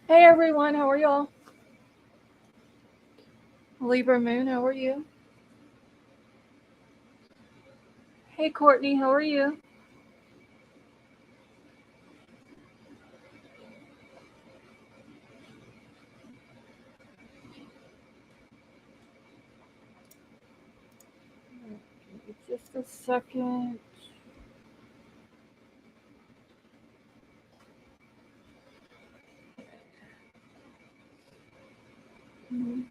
Hey everyone, how are y'all? Libra Moon, how are you? Hey Courtney, how are you? Just a second.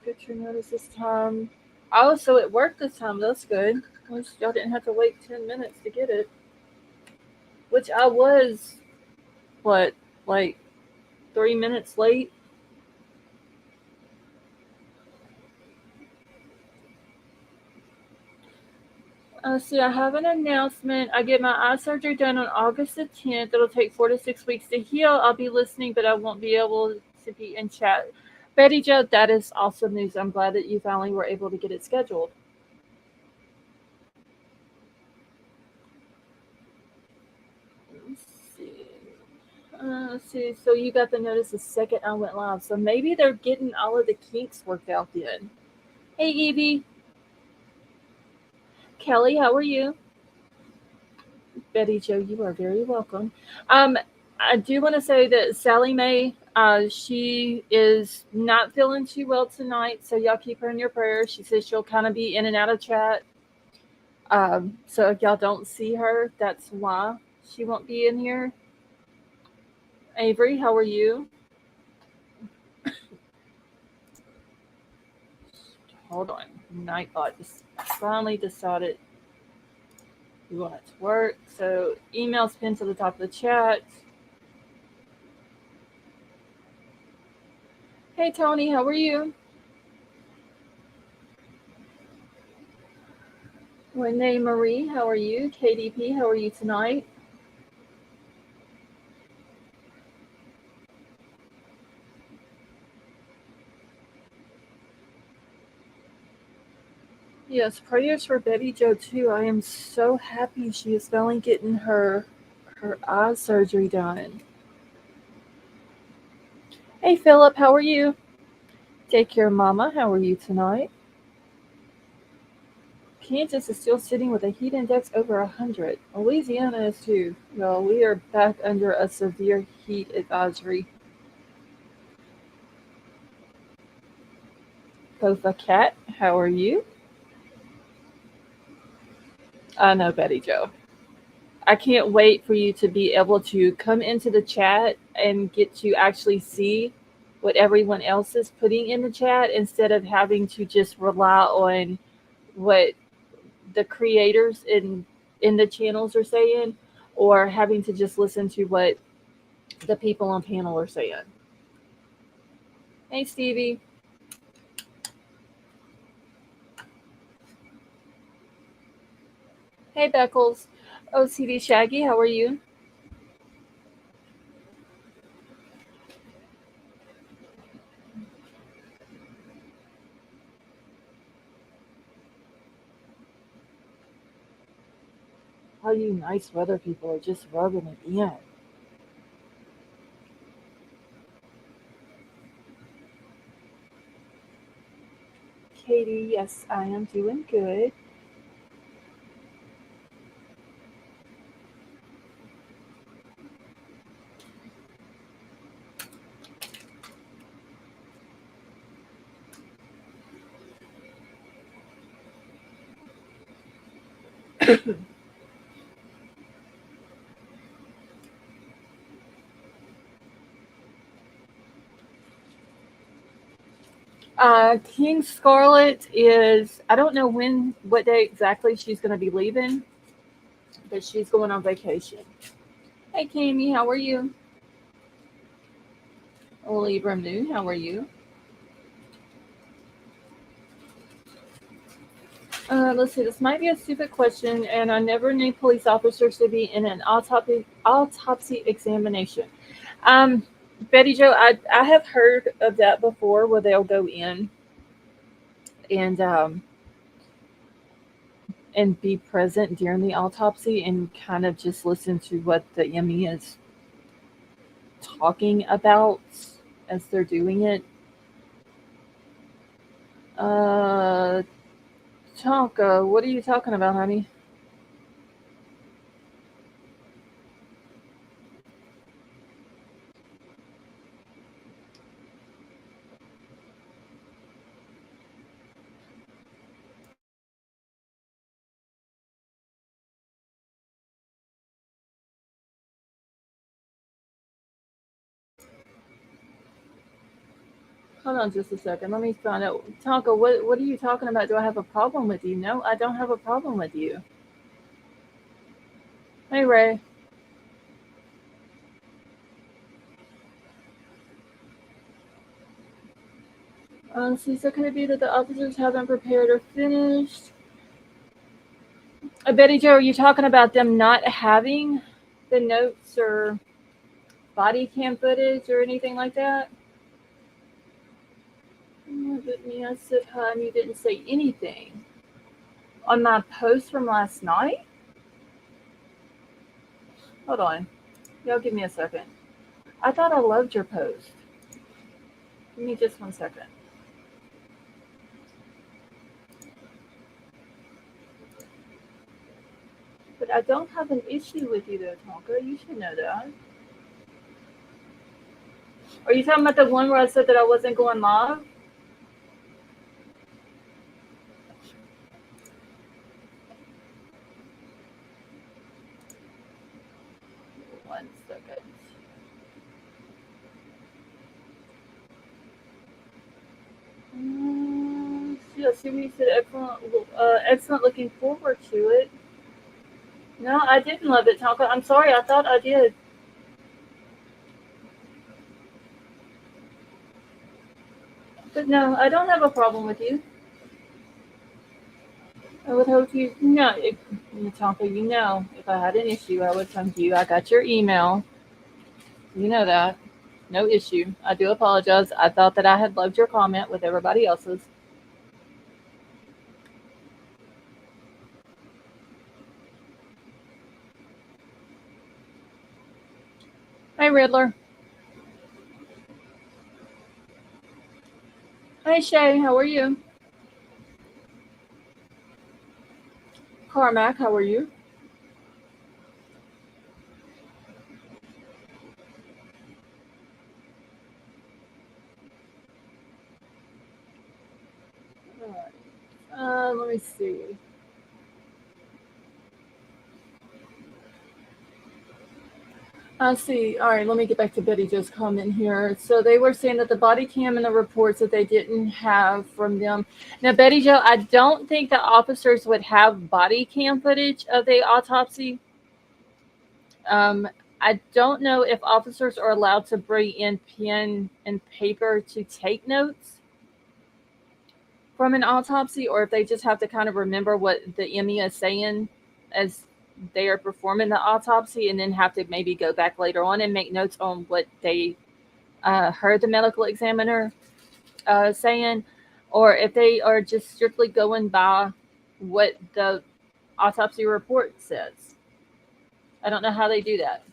Get your notice this time. Oh, so it worked this time. That's good. At least y'all didn't have to wait 10 minutes to get it. Which I was, what, like 3 minutes late? See, I have an announcement. I get my eye surgery done on August the 10th. It'll take 4 to 6 weeks to heal. I'll be listening, but I won't be able to be in chat. Betty Joe, that is awesome news. I'm glad that you finally were able to get it scheduled. Let's see. Let's see. So you got the notice the second I went live. So maybe they're getting all of the kinks worked out then. Hey, Evie. Kelly, how are you? Betty Joe, you are very welcome. Um, I do want to say that Sally Mae, she is not feeling too well tonight, so y'all keep her in your prayers. She says she'll kind of be in and out of chat. So if y'all don't see her, that's why she won't be in here. Avery, how are you? Hold on. Nightbot just finally decided we want it to work. So email's pinned to the top of the chat. Hey Tony, how are you? Renee Marie, how are you? KDP, how are you tonight? Yes, prayers for Betty Joe too. I am so happy she is finally getting her eye surgery done. Hey Philip, how are you? Take care, Mama. How are you tonight? Kansas is still sitting with a heat index over 100. Louisiana is too. Well, we are back under a severe heat advisory. Kofa Cat, how are you? I know, Betty Joe. I can't wait for you to be able to come into the chat and get to actually see what everyone else is putting in the chat instead of having to just rely on what the creators in the channels are saying or having to just listen to what the people on panel are saying. Hey Stevie. Hey Beckles. OCD Shaggy, how are you? All you nice weather people are just rubbing it in. Katie, yes, I am doing good. King Scarlet is, I don't know what day exactly she's going to be leaving, but she's going on vacation. Hey, Cami, how are you? Libra Moon, how are you? Let's see, this might be a stupid question, and I never knew police officers to be in an autopsy examination. Um, Betty Joe, I have heard of that before where they'll go in and and be present during the autopsy and kind of just listen to what the ME is talking about. as they're doing it. Uh, Tonka, what are you talking about, honey? Hold on just a second. Let me find out. Tonka, what are you talking about? Do I have a problem with you? No, I don't have a problem with you. Hey, Ray. See, so could it be that the officers haven't prepared or finished? Betty Joe, are you talking about them not having the notes or body cam footage or anything like that? But me, I said hi and you didn't say anything. On my post from last night? Hold on. Y'all give me a second. I thought I loved your post. Give me just 1 second. But I don't have an issue with you though, Tonka. You should know that. Are you talking about the one where I said that I wasn't going live? One second. Yeah, see, you said excellent. Excellent. Looking forward to it. No, I didn't love it, Tonka. I'm sorry. I thought I did. But no, I don't have a problem with you. I would hope you. No, Tonka, you know, if I had an issue, I would come to you. I got your email. You know that. No issue. I do apologize. I thought that I had loved your comment with everybody else's. Hey, Riddler. Hey, Shay. How are you? Carmack, how are you? All right. Let me see. I see. All right, let me get back to Betty Jo's comment here. So they were saying that the body cam and the reports that they didn't have from them. Now, Betty Jo, I don't think the officers would have body cam footage of the autopsy. Um, I don't know if officers are allowed to bring in pen and paper to take notes from an autopsy, or if they just have to kind of remember what the ME is saying as they are performing the autopsy, and then have to maybe go back later on and make notes on what they heard the medical examiner saying, or if they are just strictly going by what the autopsy report says. I don't know how they do that.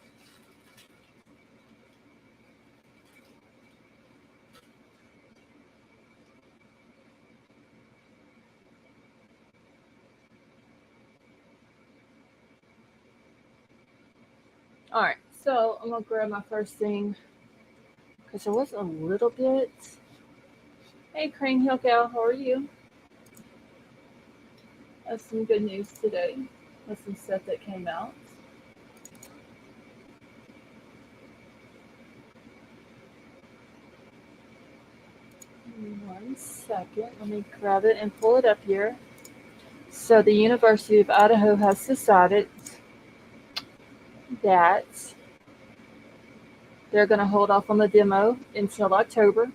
All right, so I'm gonna grab my first thing because there was a little bit. Hey, Crane Hill Gal, how are you? That's some good news today. That's some stuff that came out. 1 second. Let me grab it and pull it up here. So the University of Idaho has decided that they're going to hold off on the demo until October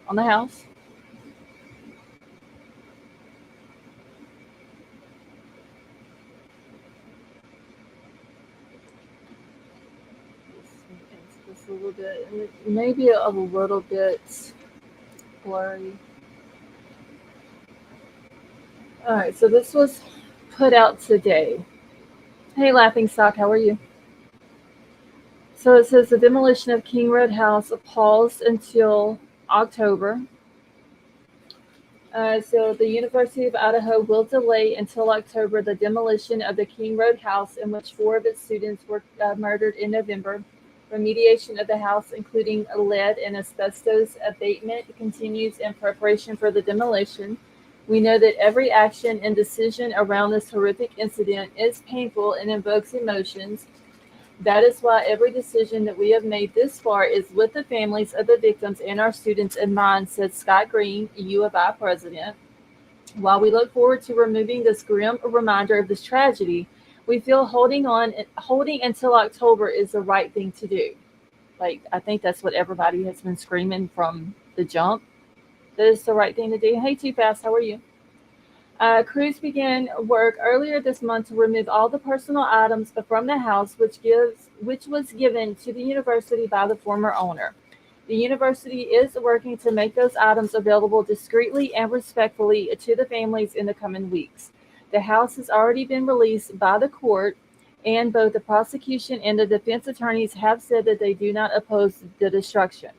on the house. Just a little bit, maybe a little bit blurry. All right, so this was put out today. Hey, Laughing Stock, how are you? So it says the demolition of King Road House paused until October. So the University of Idaho will delay until October the demolition of the King Road House, in which four of its students were murdered in November. Remediation of the house, including lead and asbestos abatement, continues in preparation for the demolition. We know that every action and decision around this horrific incident is painful and invokes emotions. That is why every decision that we have made this far is with the families of the victims and our students in mind, said Scott Green, U of I president. While we look forward to removing this grim reminder of this tragedy, we feel holding until October is the right thing to do. Like, I think that's what everybody has been screaming from the jump. That is the right thing to do. Hey, Too Fast, how are you? Crews began work earlier this month to remove all the personal items from the house, which was given to the university by the former owner. The university is working to make those items available discreetly and respectfully to the families in the coming weeks. The house has already been released by the court, and both the prosecution and the defense attorneys have said that they do not oppose the destruction.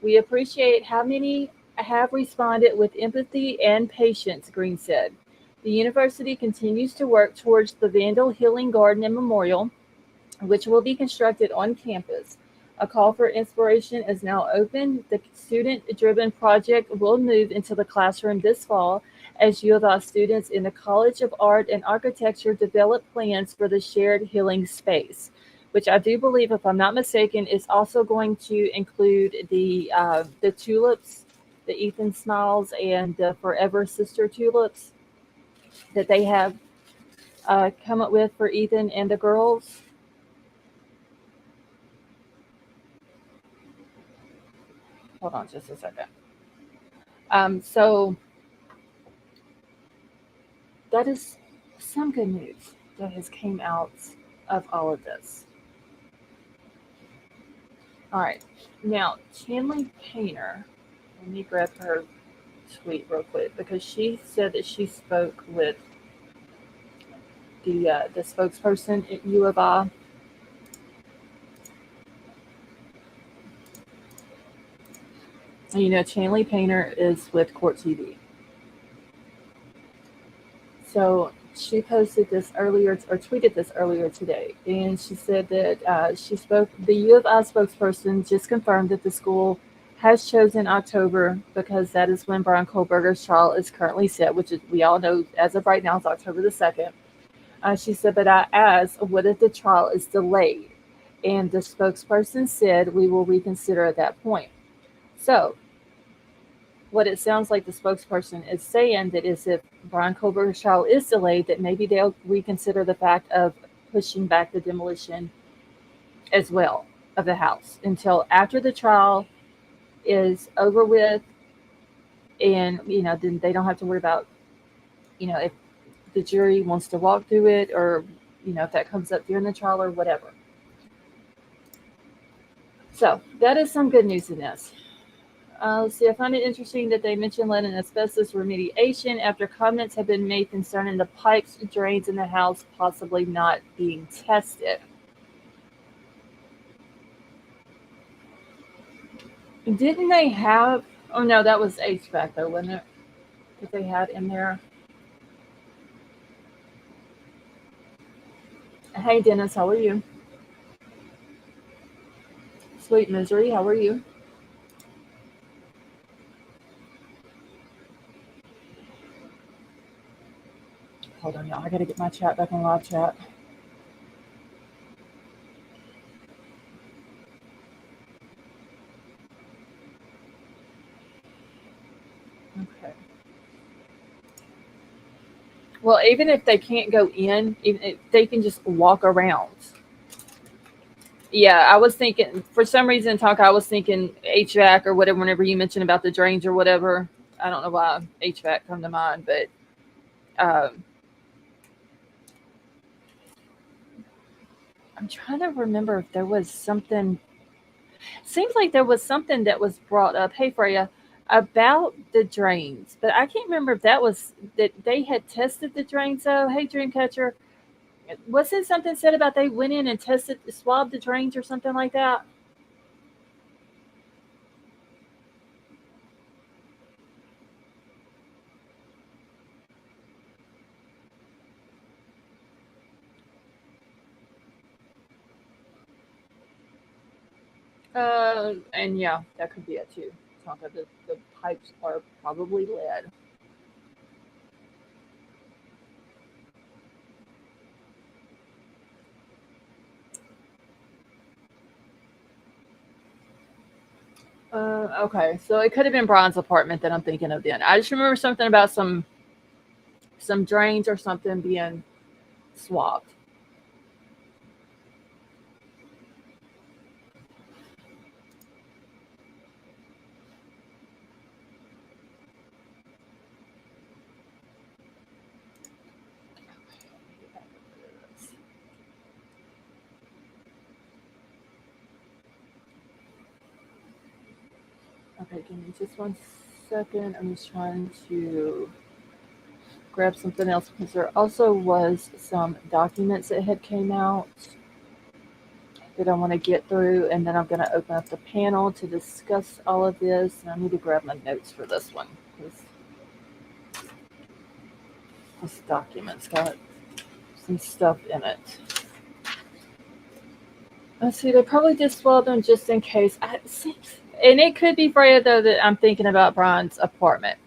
We appreciate how many have responded with empathy and patience, Green said. The university continues to work towards the Vandal Healing Garden and Memorial, which will be constructed on campus. A call for inspiration is now open. The student-driven project will move into the classroom this fall as U of I students in the College of Art and Architecture develop plans for the shared healing space, which I do believe, if I'm not mistaken, is also going to include the tulips, the Ethan Smiles and the Forever Sister tulips that they have come up with for Ethan and the girls. Hold on just a second. So that is some good news that has came out of all of this. All right. Now, Chanley Painter, let me grab her tweet real quick because she said that she spoke with the spokesperson at U of I. You know, Chanley Painter is with Court TV. So she posted this earlier, or tweeted this earlier today, and she said that the U of I spokesperson just confirmed that the school has chosen October because that is when Bryan Kohberger's trial is currently set, which is, we all know as of right now, is October the 2nd. She said, but I asked, what if the trial is delayed? And the spokesperson said, we will reconsider at that point. So what it sounds like the spokesperson is saying that is if Bryan Kohberger's trial is delayed, that maybe they'll reconsider the fact of pushing back the demolition as well of the house until after the trial is over with, and then they don't have to worry about if the jury wants to walk through it, or if that comes up during the trial or whatever. So that is some good news in this. Let's see, I find it interesting that they mentioned lead and asbestos remediation after comments have been made concerning the pipes, drains in the house possibly not being tested. Didn't they have, oh no, that was HVAC though, wasn't it? That they had in there. Hey Dennis, how are you? Sweet Misery, how are you? Hold on, y'all. I gotta get my chat back on live chat. Okay. Well, even if they can't go in, even if they can just walk around. Yeah, I was thinking for some reason, I was thinking HVAC or whatever. Whenever you mentioned about the drains or whatever, I don't know why HVAC come to mind, but um, I'm trying to remember if there was something. Seems like there was something that was brought up. Hey, Freya, about the drains, but I can't remember if that was that they had tested the drains. Though, hey, Dreamcatcher, Wasn't something said about they went in and swabbed the drains or something like that? And yeah, that could be it too. Tonka, the pipes are probably lead. Okay, so it could have been Bryan's apartment that I'm thinking of then. I just remember something about some drains or something being swabbed. Okay, give me just 1 second. I'm just trying to grab something else because there also was some documents that had came out that I want to get through, and then I'm going to open up the panel to discuss all of this. And I need to grab my notes for this one because this document's got some stuff in it. Let's see, they probably did swab them just in case. And it could be Freya, though, that I'm thinking about Bryan's apartment.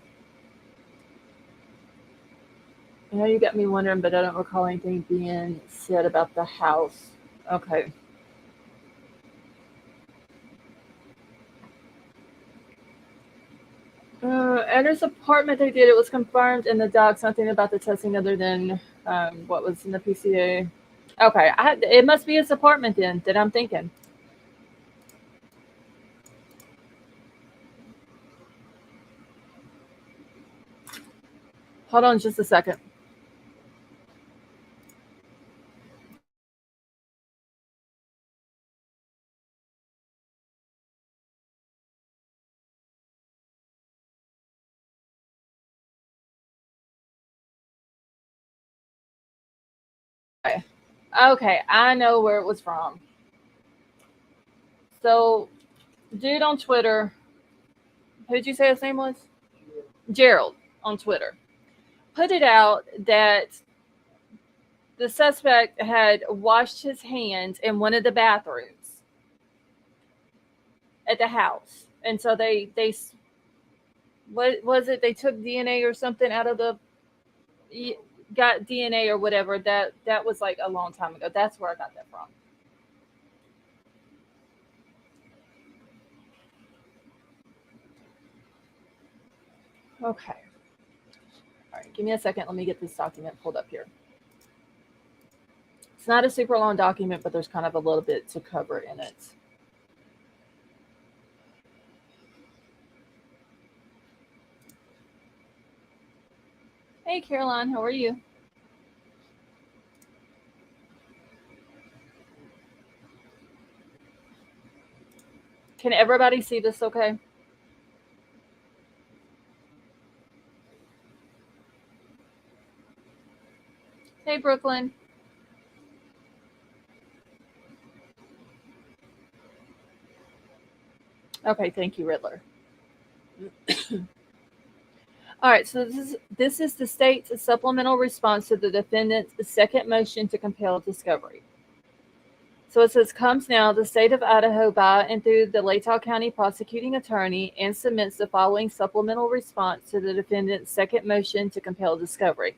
I know you got me wondering, but I don't recall anything being said about the house. Okay. At his apartment, they did. It was confirmed in the doc something about the testing other than what was in the PCA. Okay, it must be his apartment then that I'm thinking. Hold on just a second. Okay, I know where it was from. So, dude on Twitter, who'd you say his name was? Gerald on Twitter, put it out that the suspect had washed his hands in one of the bathrooms at the house. And so they what was it? They took DNA or something out of the got DNA or whatever. That was like a long time ago. That's where I got that from. Okay. All right, give me a second. Let me get this document pulled up here. It's not a super long document, but there's kind of a little bit to cover in it. Hey, Caroline, how are you? Can everybody see this okay? Hey, Brooklyn. Okay, thank you, Riddler. All right, so this is the state's supplemental response to the defendant's second motion to compel discovery. So it says, comes now the state of Idaho by and through the Latah County prosecuting attorney and submits the following supplemental response to the defendant's second motion to compel discovery.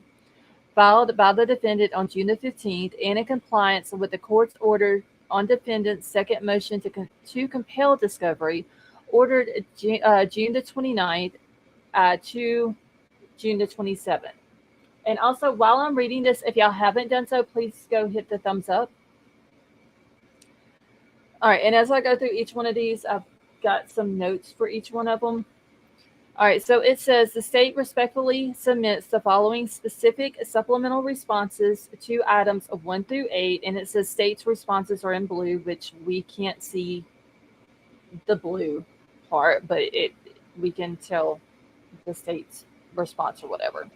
Filed by the defendant on June the 15th and in compliance with the court's order on defendant's second motion to compel discovery, ordered June the 29th to June the 27th. And also, while I'm reading this, if y'all haven't done so, please go hit the thumbs up. All right, and as I go through each one of these, I've got some notes for each one of them. All right, so it says the state respectfully submits the following specific supplemental responses to items of 1 through 8, and it says state's responses are in blue, which we can't see the blue part, but we can tell the state's response or whatever.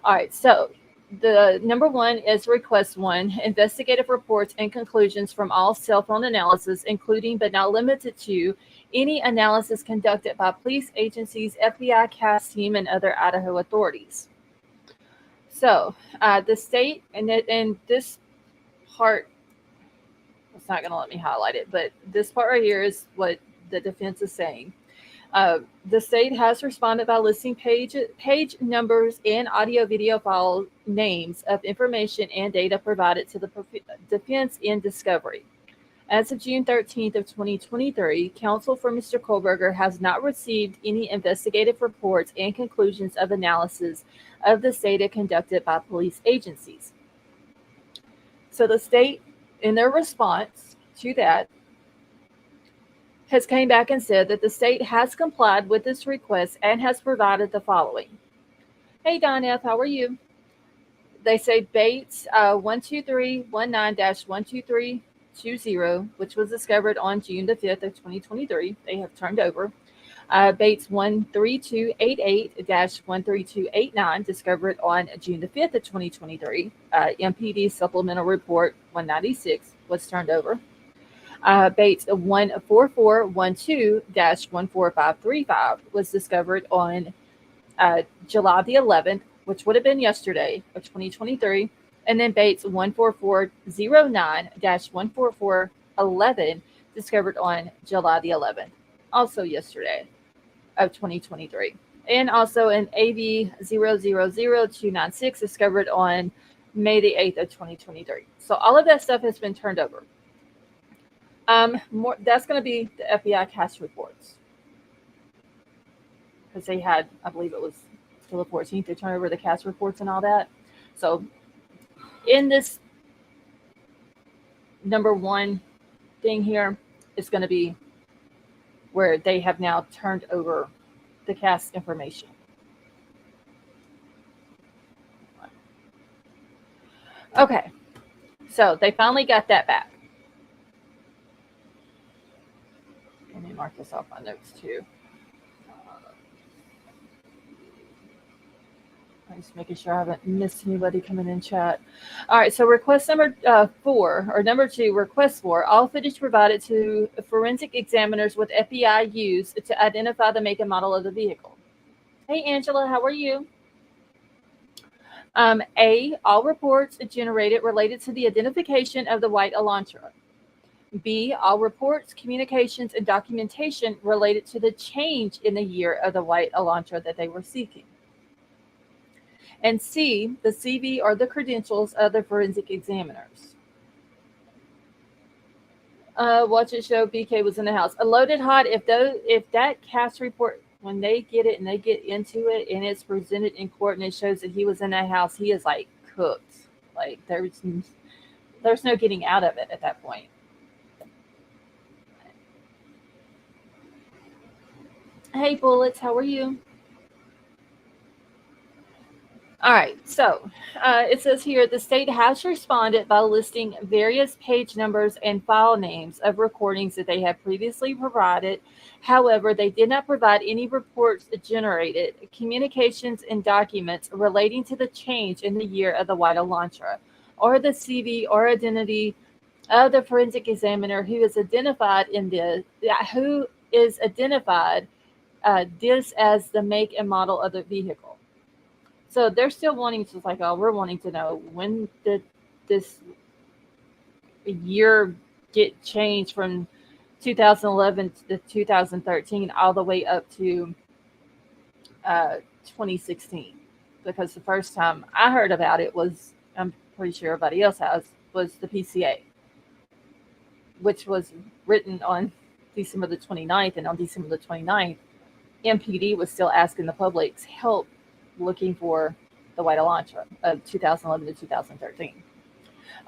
All right, so The number one is request one, investigative reports and conclusions from all cell phone analysis, including but not limited to any analysis conducted by police agencies, FBI, CAS team, and other Idaho authorities. So the state, and this part, it's not going to let me highlight it, but this part right here is what the defense is saying. The state has responded by listing page numbers and audio video file names of information and data provided to the defense in discovery. As of June 13th of 2023, counsel for Mr. Kohberger has not received any investigative reports and conclusions of analysis of this data conducted by police agencies. So the state, in their response to that, has came back and said that the state has complied with this request and has provided the following. Hey, Don F., how are you? They say Bates 12319-12320, which was discovered on June the 5th of 2023. They have turned over. Bates 13288-13289, discovered on June the 5th of 2023. MPD Supplemental Report 196 was turned over. Bates 14412-14535 was discovered on July the 11th, which would have been yesterday of 2023. And then Bates 14409-14411 discovered on July the 11th, also yesterday of 2023. And also an AV 000296 discovered on May the 8th of 2023. So all of that stuff has been turned over. That's going to be the FBI CAS reports, because they had, I believe it was till the 14th to turn over the CAS reports and all that. So in this number one thing here, it's going to be where they have now turned over the CAS information. Okay, so they finally got that back. Let me mark this off my notes too. I'm just making sure I haven't missed anybody coming in chat. All right, so request number 4, or number 2, request 4, all footage provided to forensic examiners with FBI used to identify the make and model of the vehicle. Hey, Angela, how are you? A, all reports generated related to the identification of the white Elantra. B, all reports, communications, and documentation related to the change in the year of the white Elantra that they were seeking. And C, the CV or the credentials of the forensic examiners. Watch it show BK was in the house. A loaded hot, if that CAS report, when they get it and they get into it and it's presented in court and it shows that he was in that house, he is like cooked. Like there's no getting out of it at that point. Hey, Bullets, how are you? All right, so it says here, the state has responded by listing various page numbers and file names of recordings that they have previously provided. However, they did not provide any reports generated, communications, and documents relating to the change in the year of the white Elantra, or the CV or identity of the forensic examiner who is identified this as the make and model of the vehicle. So they're still wanting to, like, oh, we're wanting to know when did this year get changed from 2011 to 2013 all the way up to 2016. Because the first time I heard about it was, I'm pretty sure everybody else has, was the PCA, which was written on December the 29th. And on December the 29th, MPD was still asking the public's help looking for the white Elantra of 2011 to 2013.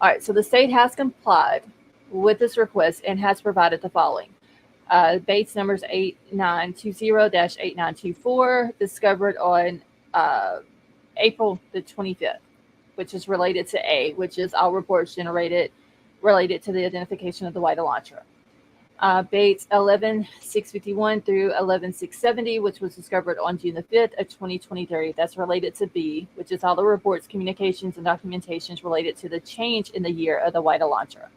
All right, so the state has complied with this request and has provided the following. Bates numbers 8920-8924, discovered on April the 25th, which is related to A, which is all reports generated related to the identification of the white Elantra. Bates 11651 through 11670, which was discovered on June the 5th of 2023. That's related to B, which is all the reports, communications, and documentations related to the change in the year of the white Elantra.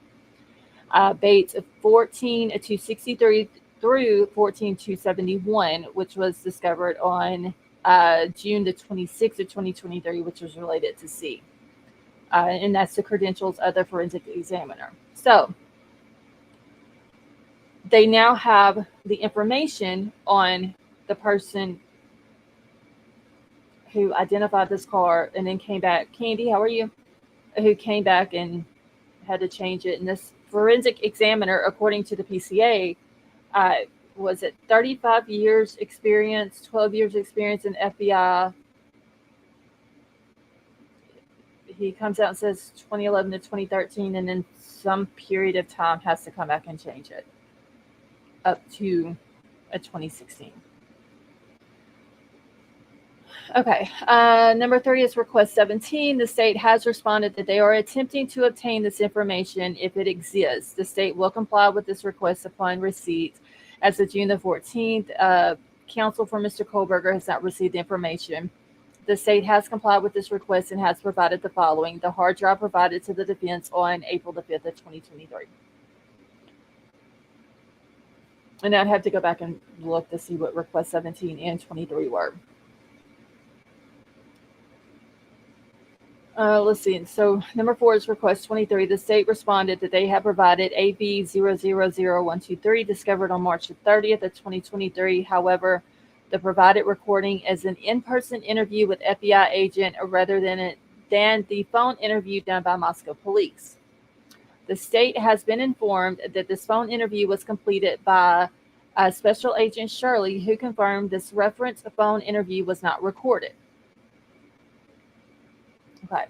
Bates 14263 through 14271, which was discovered on June the 26th of 2023, which was related to C. And that's the credentials of the forensic examiner. So they now have the information on the person who identified this car and then came back. Candy, how are you? Who came back and had to change it. And this forensic examiner, according to the PCA, was it 35 years experience, 12 years experience in FBI. He comes out and says 2011 to 2013, and then some period of time has to come back and change it up to a 2016. Okay. Number 3 is request 17. The state has responded that they are attempting to obtain this information if it exists. The state will comply with this request upon receipt. As of June the 14th, counsel for Mr. Kohberger has not received the information. The state has complied with this request and has provided the following: the hard drive provided to the defense on April the 5th of 2023. And I'd have to go back and look to see what request 17 and 23 were. Let's see. So number 4 is request 23. The state responded that they have provided AB 000123 discovered on March the 30th of 2023. However, the provided recording is an in-person interview with FBI agent rather than the phone interview done by Moscow police. The state has been informed that this phone interview was completed by Special Agent Shirley, who confirmed this reference phone interview was not recorded. Okay.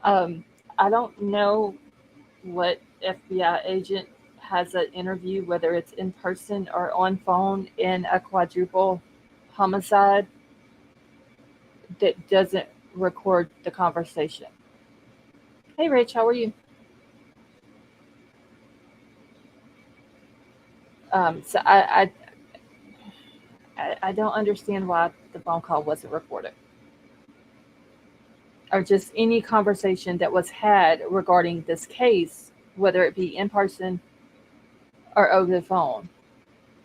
I don't know what FBI agent has an interview, whether it's in person or on phone, in a quadruple homicide that doesn't record the conversation. Hey, Rich, how are you? So I don't understand why the phone call wasn't recorded, or just any conversation that was had regarding this case, whether it be in person or over the phone,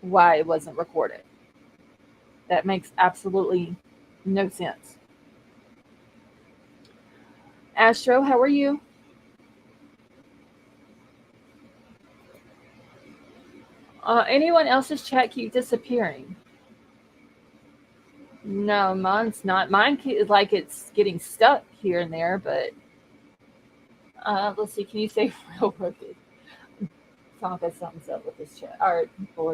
why it wasn't recorded. That makes absolutely no sense. Astro, how are you? Anyone else's chat keep disappearing? No, mine's not. Mine is like it's getting stuck here and there, but let's see. Can you say real crooked? Sounds like something's up with this chat. Or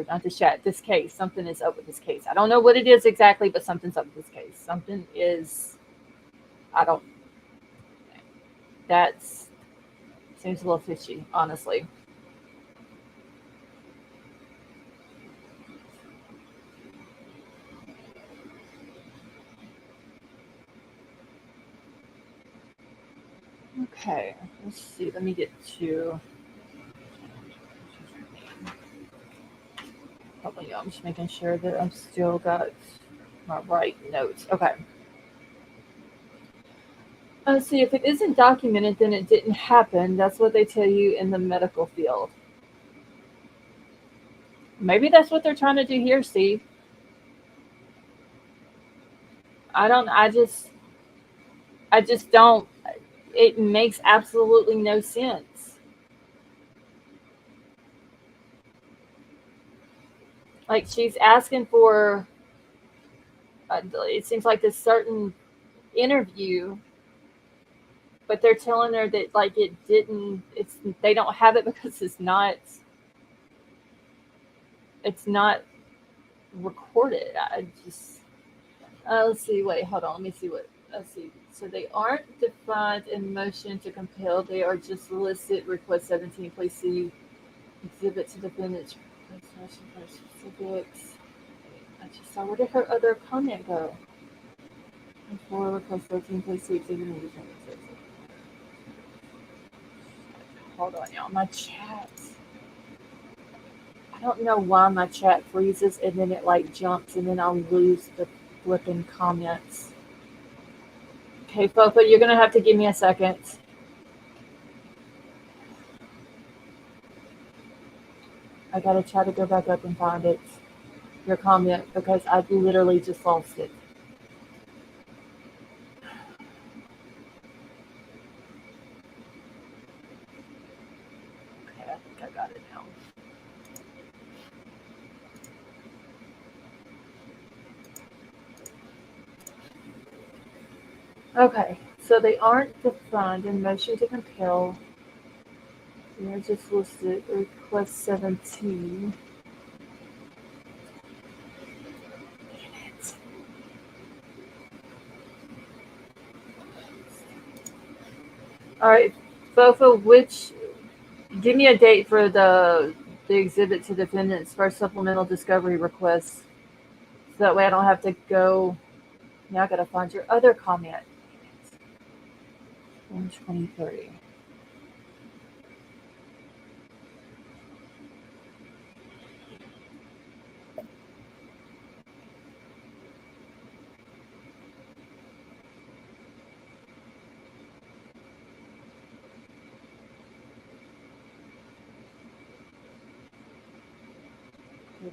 not this chat, this case. Something is up with this case. I don't know what it is exactly, but something's up with this case. Something is, that seems a little fishy, honestly. Okay, let's see. Let me get to. Probably, I'm just making sure that I've still got my right notes. Okay. Let's see. If it isn't documented, then it didn't happen. That's what they tell you in the medical field. Maybe that's what they're trying to do here, Steve. I just don't. It makes absolutely no sense. Like, she's asking for, it seems like this certain interview, but they're telling her that, like, they don't have it because it's not recorded. Let's see, wait, hold on, let me see let's see. So they aren't defined in motion to compel, they are just listed. Request 17, please see exhibit to defendant's specifics. I just saw, where did her other comment go? For request 13, please see exhibit to defendant's. Hold on, y'all, my chat. I don't know why my chat freezes and then it like jumps and then I'll lose the flipping comments. Okay, Fofa, you're gonna have to give me a second. I gotta try to go back up and find it. Your comment, because I literally just lost it. Okay, I think I got it now. Okay, so they aren't defined in motion to compel. They're just listed request 17. Damn it. All right, Fofa, give me a date for the exhibit to defendant's first supplemental discovery request. So that way I don't have to go. Now I gotta find your other comment. 123.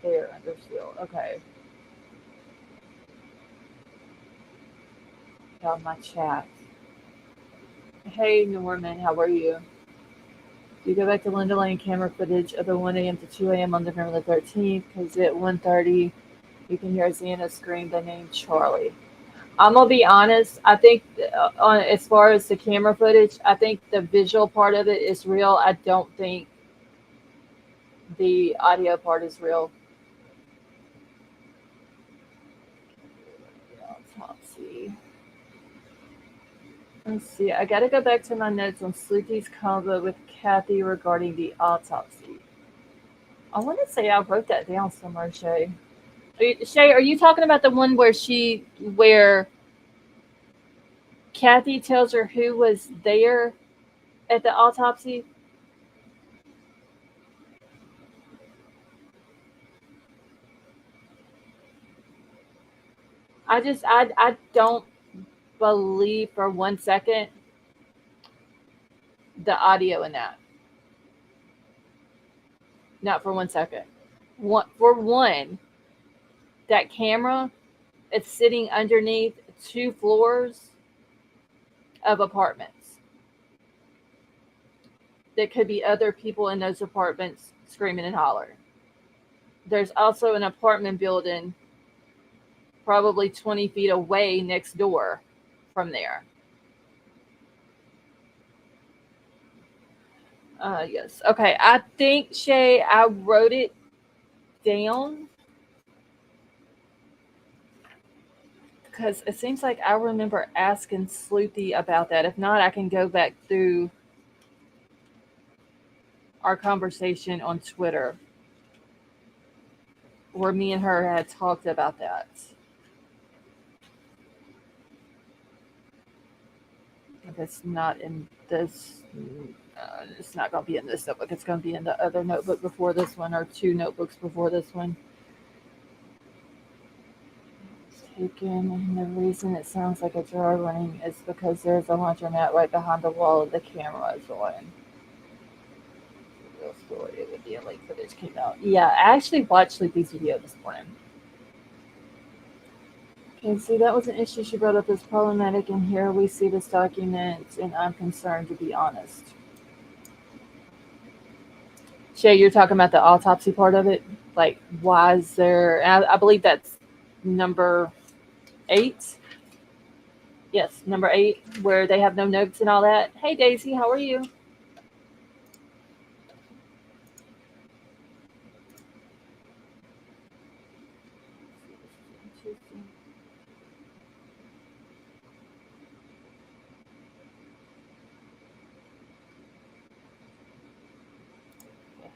There, under seal. Okay. Got my chat. Hey Norman, how are you? You go back to Linda Lane camera footage of the 1 a.m. to 2 a.m. on November the 13th, because at 1:30 you can hear Xana scream the name Charlie. I'm gonna be honest. I think on as far as the camera footage, I think the visual part of it is real. I don't think the audio part is real. Autopsy. Let's see. I got to go back to my notes on Sleuthie's convo with Kathy regarding the autopsy. I want to say I wrote that down somewhere, Shay. Shay, are you talking about the one where Kathy tells her who was there at the autopsy? I don't believe for 1 second the audio in that. Not for 1 second. For one, that camera, it's sitting underneath 2 floors of apartments. There could be other people in those apartments screaming and hollering. There's also an apartment building probably 20 feet away next door from there. Yes. Okay. I think, Shay, I wrote it down because it seems like I remember asking Sleuthie about that. If not, I can go back through our conversation on Twitter where me and her had talked about that. If it's not in this, it's not going to be in this notebook. It's going to be in the other notebook before this one, or 2 notebooks before this one. It's taken, and the reason it sounds like a jar running is because there's a laundromat right behind the wall the camera is on. Real story. It would be a late footage came out. Yeah, I actually watched Sleepy's video this morning. Okay, see, that was an issue she brought up as problematic, and here we see this document, and I'm concerned, to be honest. Shay, you're talking about the autopsy part of it? Like, why is there... I believe that's number 8. Yes, number 8, where they have no notes and all that. Hey, Daisy, how are you?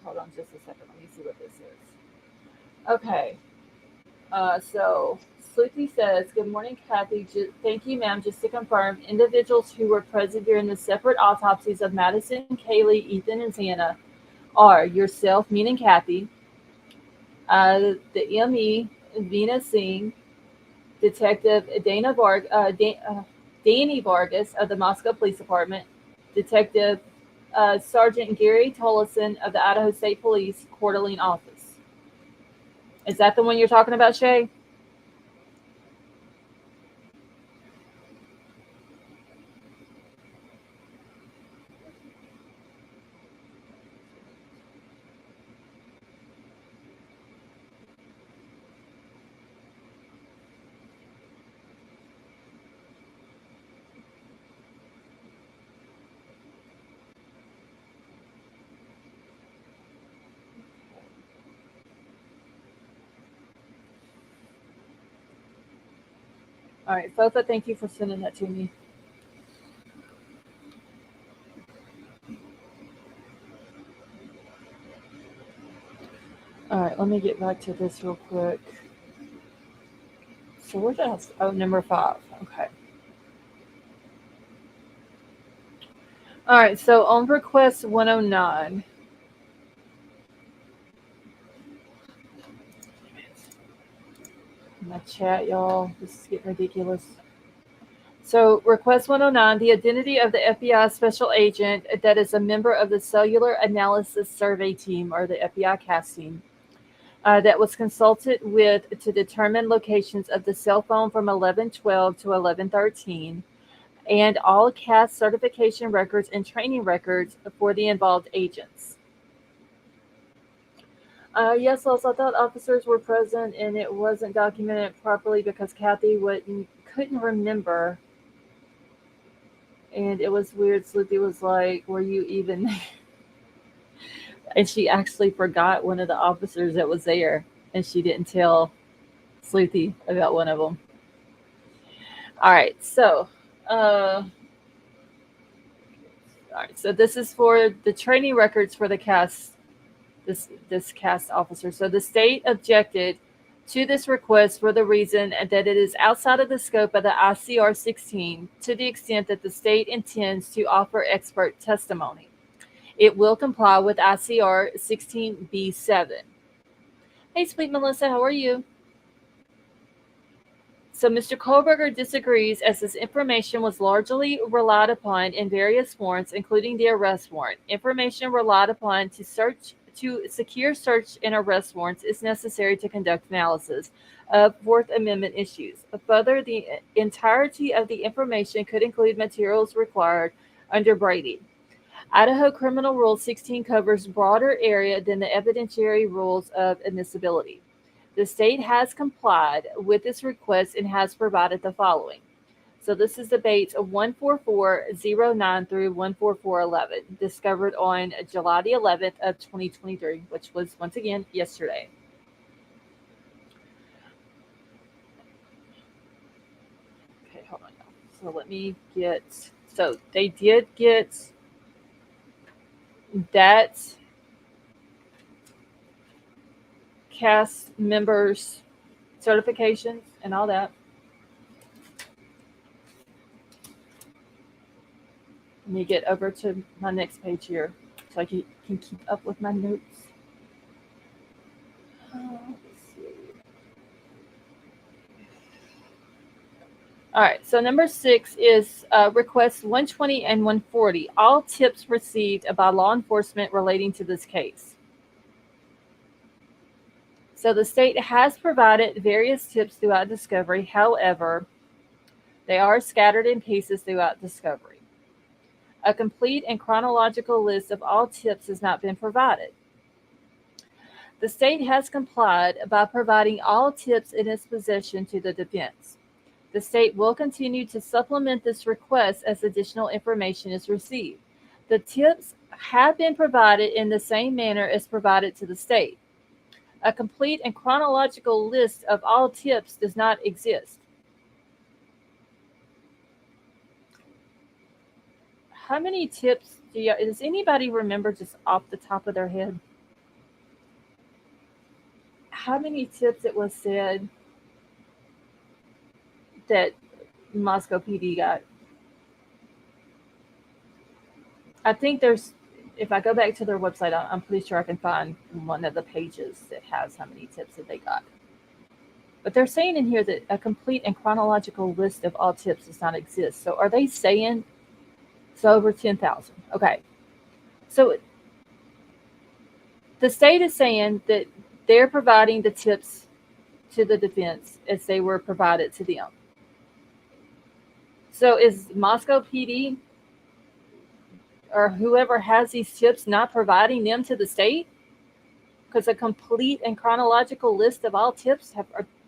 Hold on just a second. Let me see what this is. Okay. So Sleuthie says, good morning, Kathy. Thank you, ma'am. Just to confirm, individuals who were present during the separate autopsies of Madison, Kaylee, Ethan, and Xana are yourself, meaning Kathy, The ME, Vina Singh, Detective Danny Vargas of the Moscow Police Department, Detective Sergeant Gary Tollison of the Idaho State Police Coeur d'Alene Office. Is that the one you're talking about, Shay? All right, Fofa, thank you for sending that to me. All right, let me get back to this real quick. So where's that? Oh, number 5. Okay. All right, so on request 109. My chat, y'all. This is getting ridiculous. So, request 109, the identity of the FBI special agent that is a member of the Cellular Analysis Survey Team, or the FBI CAS team, that was consulted with to determine locations of the cell phone from 11/12 to 11/13, and all CAS certification records and training records for the involved agents. Yes, also, I thought officers were present and it wasn't documented properly because Kathy couldn't remember. And it was weird. Sleepy was like, "Were you even?" And she actually forgot one of the officers that was there, and she didn't tell Sleepy about one of them. All right, so, all right, so this is for the training records for the cast. This cast officer. So the state objected to this request for the reason that it is outside of the scope of the ICR 16 to the extent that the state intends to offer expert testimony. It will comply with ICR 16B7. Hey, sweet Melissa, how are you? So Mr. Kohberger disagrees as this information was largely relied upon in various warrants, including the arrest warrant. Information relied upon to secure search and arrest warrants is necessary to conduct analysis of Fourth Amendment issues. Further, the entirety of the information could include materials required under Brady. Idaho Criminal Rule 16 covers broader area than the evidentiary rules of admissibility. The state has complied with this request and has provided the following. So this is debate 14409 through 14411, discovered on July the 11th of 2023, which was once again yesterday. Okay, hold on. So let me get. So they did get that cast members certifications and all that. Let me get over to my next page here so I can keep up with my notes. Let's see. All right, so number 6 is requests 120 and 140, all tips received by law enforcement relating to this case. So the state has provided various tips throughout discovery. However, they are scattered in pieces throughout discovery. A complete and chronological list of all tips has not been provided. The state has complied by providing all tips in its possession to the defense. The state will continue to supplement this request as additional information is received. The tips have been provided in the same manner as provided to the state. A complete and chronological list of all tips does not exist. How many tips does anybody remember just off the top of their head? How many tips it was said that Moscow PD got? I think there's if I go back to their website, I'm pretty sure I can find one of the pages that has how many tips that they got. But they're saying in here that a complete and chronological list of all tips does not exist. So are they saying so over 10,000? Okay. So the state is saying that they're providing the tips to the defense as they were provided to them. So is Moscow PD or whoever has these tips not providing them to the state? Because a complete and chronological list of all tips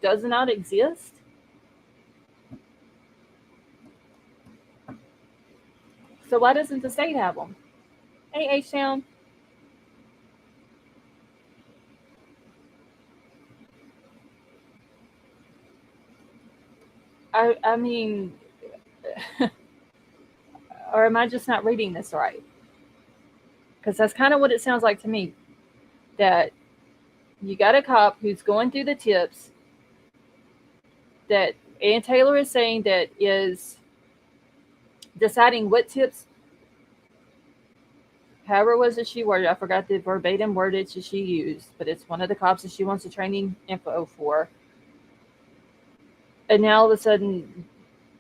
does not exist? So why doesn't the state have them? Hey, H-Town. I mean, or am I just not reading this right? Because that's kind of what it sounds like to me. That you got a cop who's going through the tips that Ann Taylor is saying that is deciding what tips, however was it she worded, I forgot the verbatim wordage that she used, but it's one of the cops that she wants the training info for. And now all of a sudden,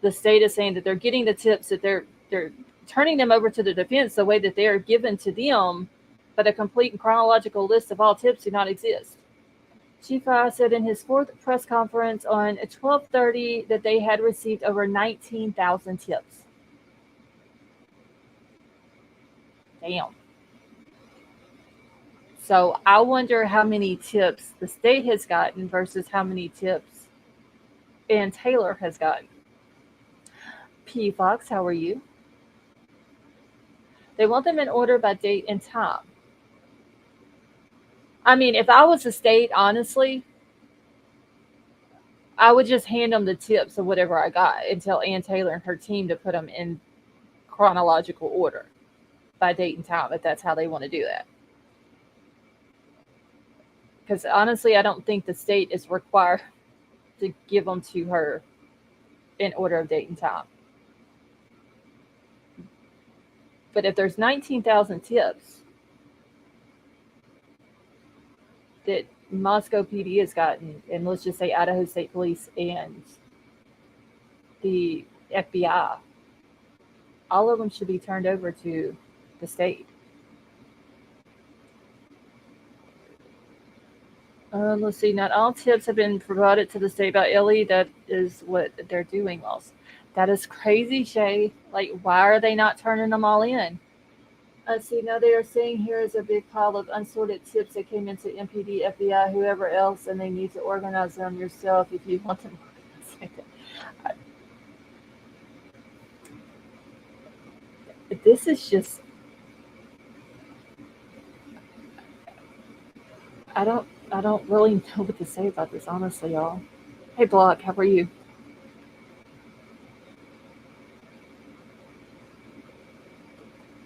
the state is saying that they're getting the tips, that they're turning them over to the defense the way that they are given to them, but a complete and chronological list of all tips do not exist. Chief I said in his fourth press conference on 12/30 that they had received over 19,000 tips. Damn. So I wonder how many tips the state has gotten versus how many tips Ann Taylor has gotten. P. Fox, how are you? They want them in order by date and time. I mean, if I was the state, honestly, I would just hand them the tips of whatever I got and tell Ann Taylor and her team to put them in chronological order by date and time if that's how they want to do that. Because honestly, I don't think the state is required to give them to her in order of date and time. But if there's 19,000 tips that Moscow PD has gotten, and let's just say Idaho State Police and the FBI, all of them should be turned over to the state. Let's see, not all tips have been provided to the state by Ellie. That is what they're doing, Wells. That is crazy, Shay. Like, why are they not turning them all in? Let's see, now they are saying here is a big pile of unsorted tips that came into MPD, FBI, whoever else, and they need to organize them yourself if you want them organized. This is just, I don't really know what to say about this, honestly, y'all. Hey, Block, how are you?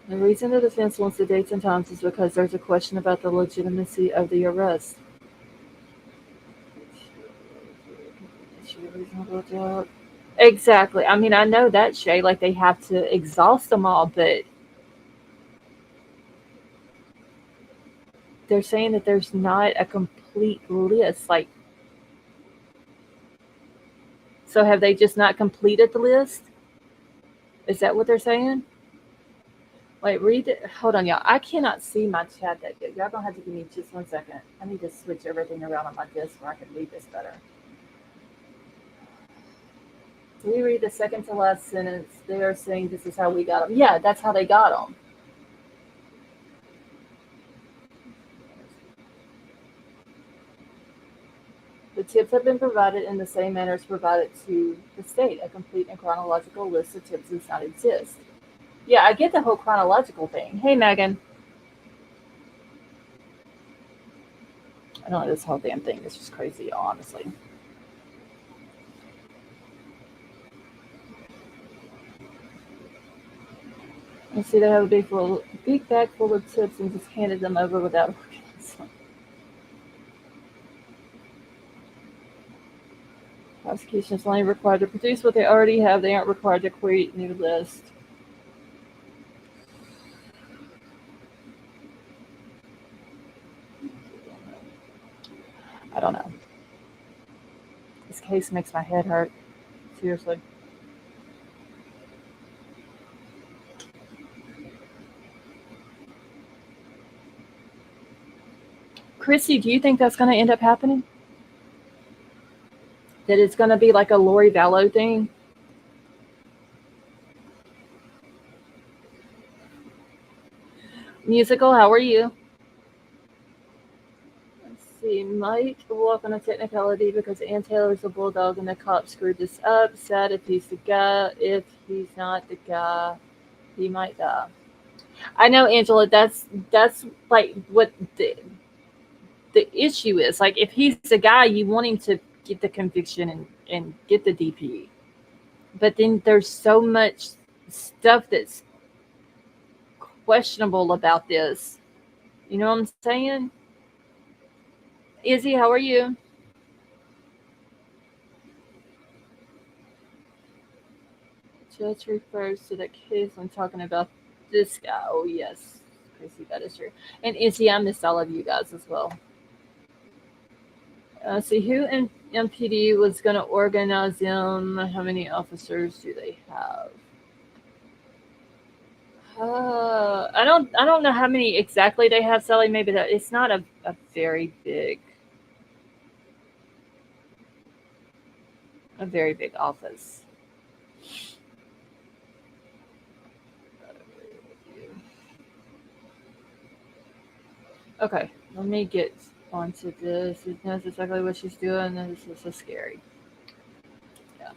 The reason the defense wants the dates and times is because there's a question about the legitimacy of the arrest. Exactly. I mean, I know that, Shay. Like, they have to exhaust them all, but they're saying that there's not a complete list. Like, so have they just not completed the list? Is that what they're saying? Wait, read it. Hold on, y'all. I cannot see my chat that good. Y'all gonna have to give me just 1 second. I need to switch everything around on my desk where I can read this better. We read the second to last sentence. They are saying this is how we got them. Yeah, that's how they got them. The tips have been provided in the same manner as provided to the state. A complete and chronological list of tips does not exist. Yeah, I get the whole chronological thing. Hey, Megan. I don't know, this whole damn thing is just crazy, honestly. You see, they have a big bag full of tips and just handed them over without organizing. Prosecution is only required to produce what they already have. They aren't required to create new list. I don't know. This case makes my head hurt. Seriously. Chrissy, do you think that's going to end up happening? That it's going to be like a Lori Vallow thing? Musical, how are you? Let's see. Mike welcome to technicality because Ann Taylor's a bulldog and the cop screwed this up. Sad if he's the guy. If he's not the guy, he might die. I know, Angela. That's like what the issue is. Like, if he's the guy, you want him to get the conviction and get the DP. But then there's so much stuff that's questionable about this. You know what I'm saying? Izzy, how are you? Judge refers to the case when talking about this guy. Oh, yes. Chrissy, that is true. And Izzy, I missed all of you guys as well. See, who in MPD was going to organize them? How many officers do they have? I don't know how many exactly they have, Sally. Maybe that it's not a very big office. Okay, let me get onto this. She knows exactly what she's doing. This is so scary. Yeah.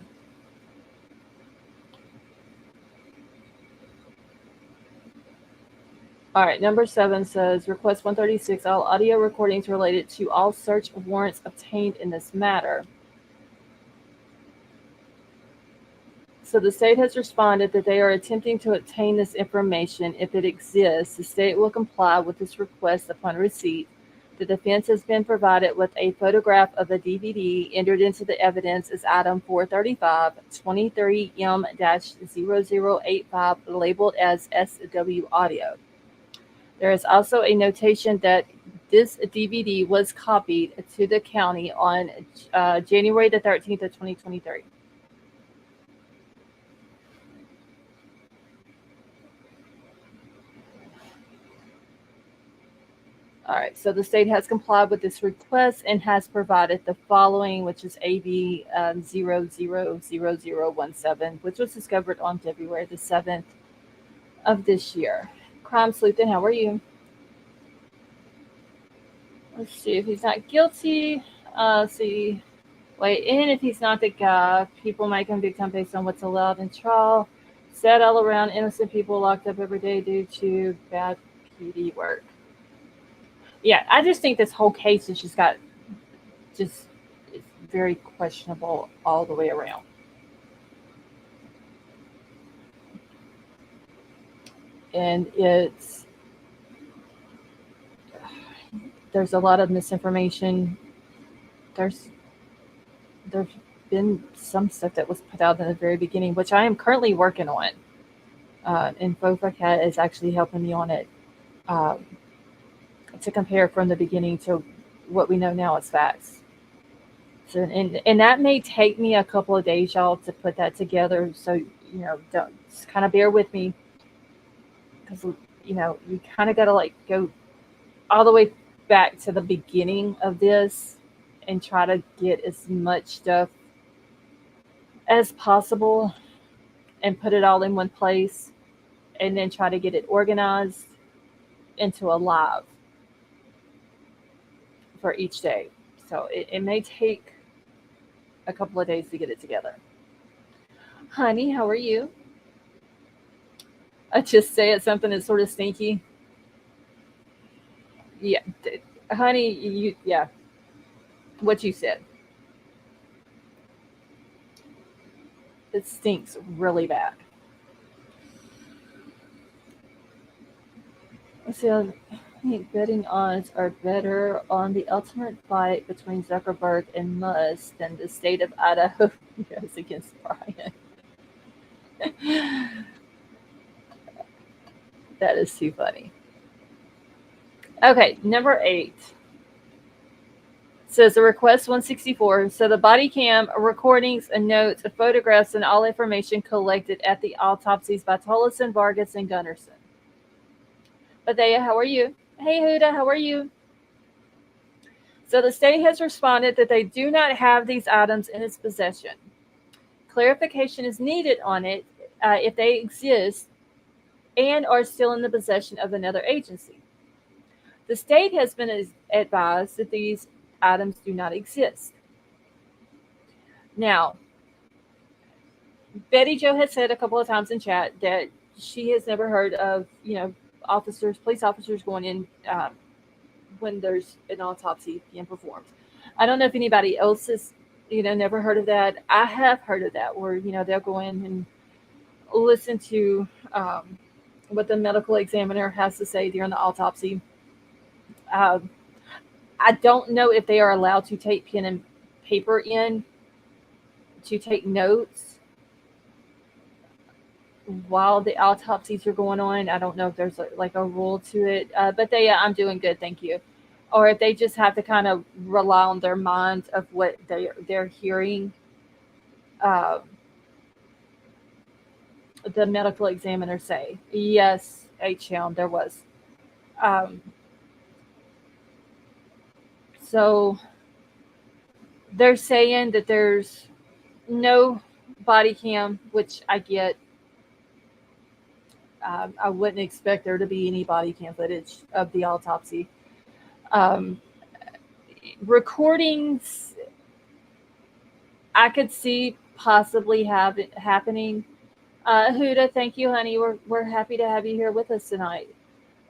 All right, number 7 says request 136 all audio recordings related to all search warrants obtained in this matter. So the state has responded that they are attempting to obtain this information. If it exists, the state will comply with this request upon receipt. The defense has been provided with a photograph of a DVD entered into the evidence as item 435 23M-0085 labeled as SW audio. There is also a notation that this DVD was copied to the county on January the 13th of 2023. All right, so the state has complied with this request and has provided the following, which is AB 000017, which was discovered on February the 7th of this year. Crime Sleuth, how are you? Let's see if he's not guilty. See, wait, and if he's not the guy, people might convict him based on what's allowed in trial. Sad all around, innocent people locked up every day due to bad PD work. Yeah, I just think this whole case has just got it's very questionable all the way around. And there's a lot of misinformation. There's been some stuff that was put out in the very beginning, which I am currently working on. And Kopaka is actually helping me on it. To compare from the beginning to what we know now as facts. So, and that may take me a couple of days, y'all, to put that together. So, don't just kind of bear with me because, you kind of got to like go all the way back to the beginning of this and try to get as much stuff as possible and put it all in one place and then try to get it organized into a live for each day. So it may take a couple of days to get it together. Honey, how are you? I just said something that's sort of stinky. Yeah, honey, yeah, what you said. It stinks really bad. Let's see. I think betting odds are better on the ultimate fight between Zuckerberg and Musk than the state of Idaho goes against Bryan. That is too funny. Okay, number 8. Says the request 164. So the body cam recordings and notes, photographs, and all information collected at the autopsies by Tollison, Vargas, and Gunnarsson. Bethea, how are you? Hey, Huda, how are you? So the state has responded that they do not have these items in its possession. Clarification is needed on it if they exist and are still in the possession of another agency. The state has been advised that these items do not exist. Now, Betty Jo has said a couple of times in chat that she has never heard of, police officers going in when there's an autopsy being performed. I don't know if anybody else has, never heard of that. I have heard of that, where they'll go in and listen to what the medical examiner has to say during the autopsy. I don't know if they are allowed to take pen and paper in to take notes while the autopsies are going on. I don't know if there's like a rule to it, but I'm doing good, thank you. Or if they just have to kind of rely on their minds of what they're hearing the medical examiner say. Yes, HM, there was. Um, so they're saying that there's no body cam, which I get. I wouldn't expect there to be any body cam footage of the autopsy. Recordings, I could see possibly have it happening. Huda, thank you, honey. We're happy to have you here with us tonight.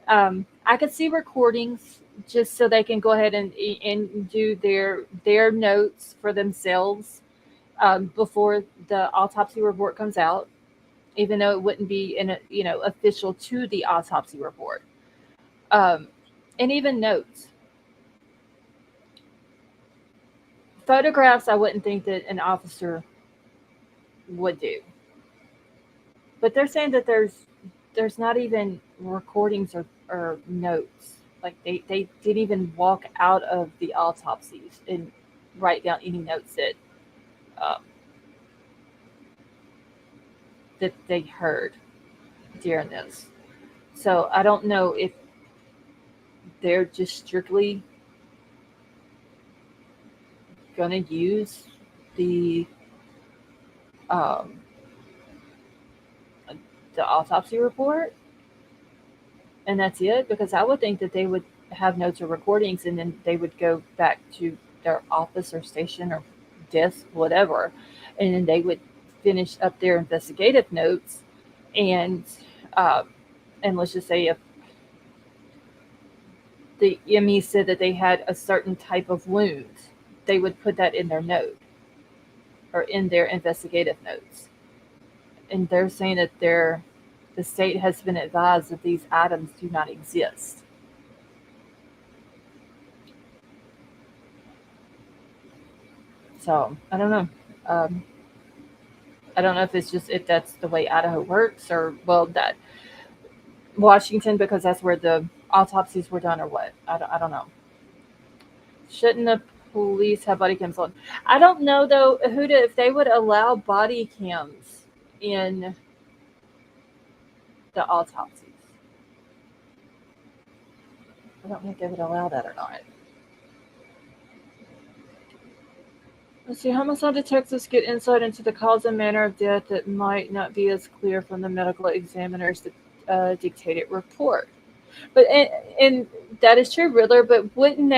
I could see recordings just so they can go ahead and do their notes for themselves before the autopsy report comes out, even though it wouldn't be official to the autopsy report, and even notes. Photographs, I wouldn't think that an officer would do, but they're saying that there's not even recordings or notes. Like they didn't even walk out of the autopsies and write down any notes um, that they heard during this. So I don't know if they're just strictly going to use the um, the autopsy report and that's it, because I would think that they would have notes or recordings and then they would go back to their office or station or desk, whatever, and then they would finish up their investigative notes and uh, and let's just say if the ME said that they had a certain type of wound, they would put that in their note or in their investigative notes. And they're saying that the state has been advised that these items do not exist. So I don't know. Um, I don't know if that's the way Idaho works, or well, that Washington, because that's where the autopsies were done, or what. I don't know. Shouldn't the police have body cams on? I don't know though, Huda, if they would allow body cams in the autopsies. I don't know if they would allow that or not. Let's see, homicide detectives get insight into the cause and manner of death that might not be as clear from the medical examiner's dictated report. But and that is true, Riddler. But wouldn't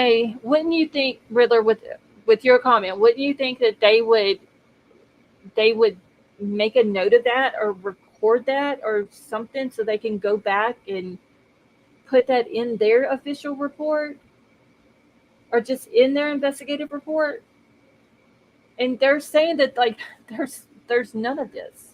you think, Riddler, with your comment, wouldn't you think that they would make a note of that or record that or something so they can go back and put that in their official report or just in their investigative report? And they're saying that like there's none of this.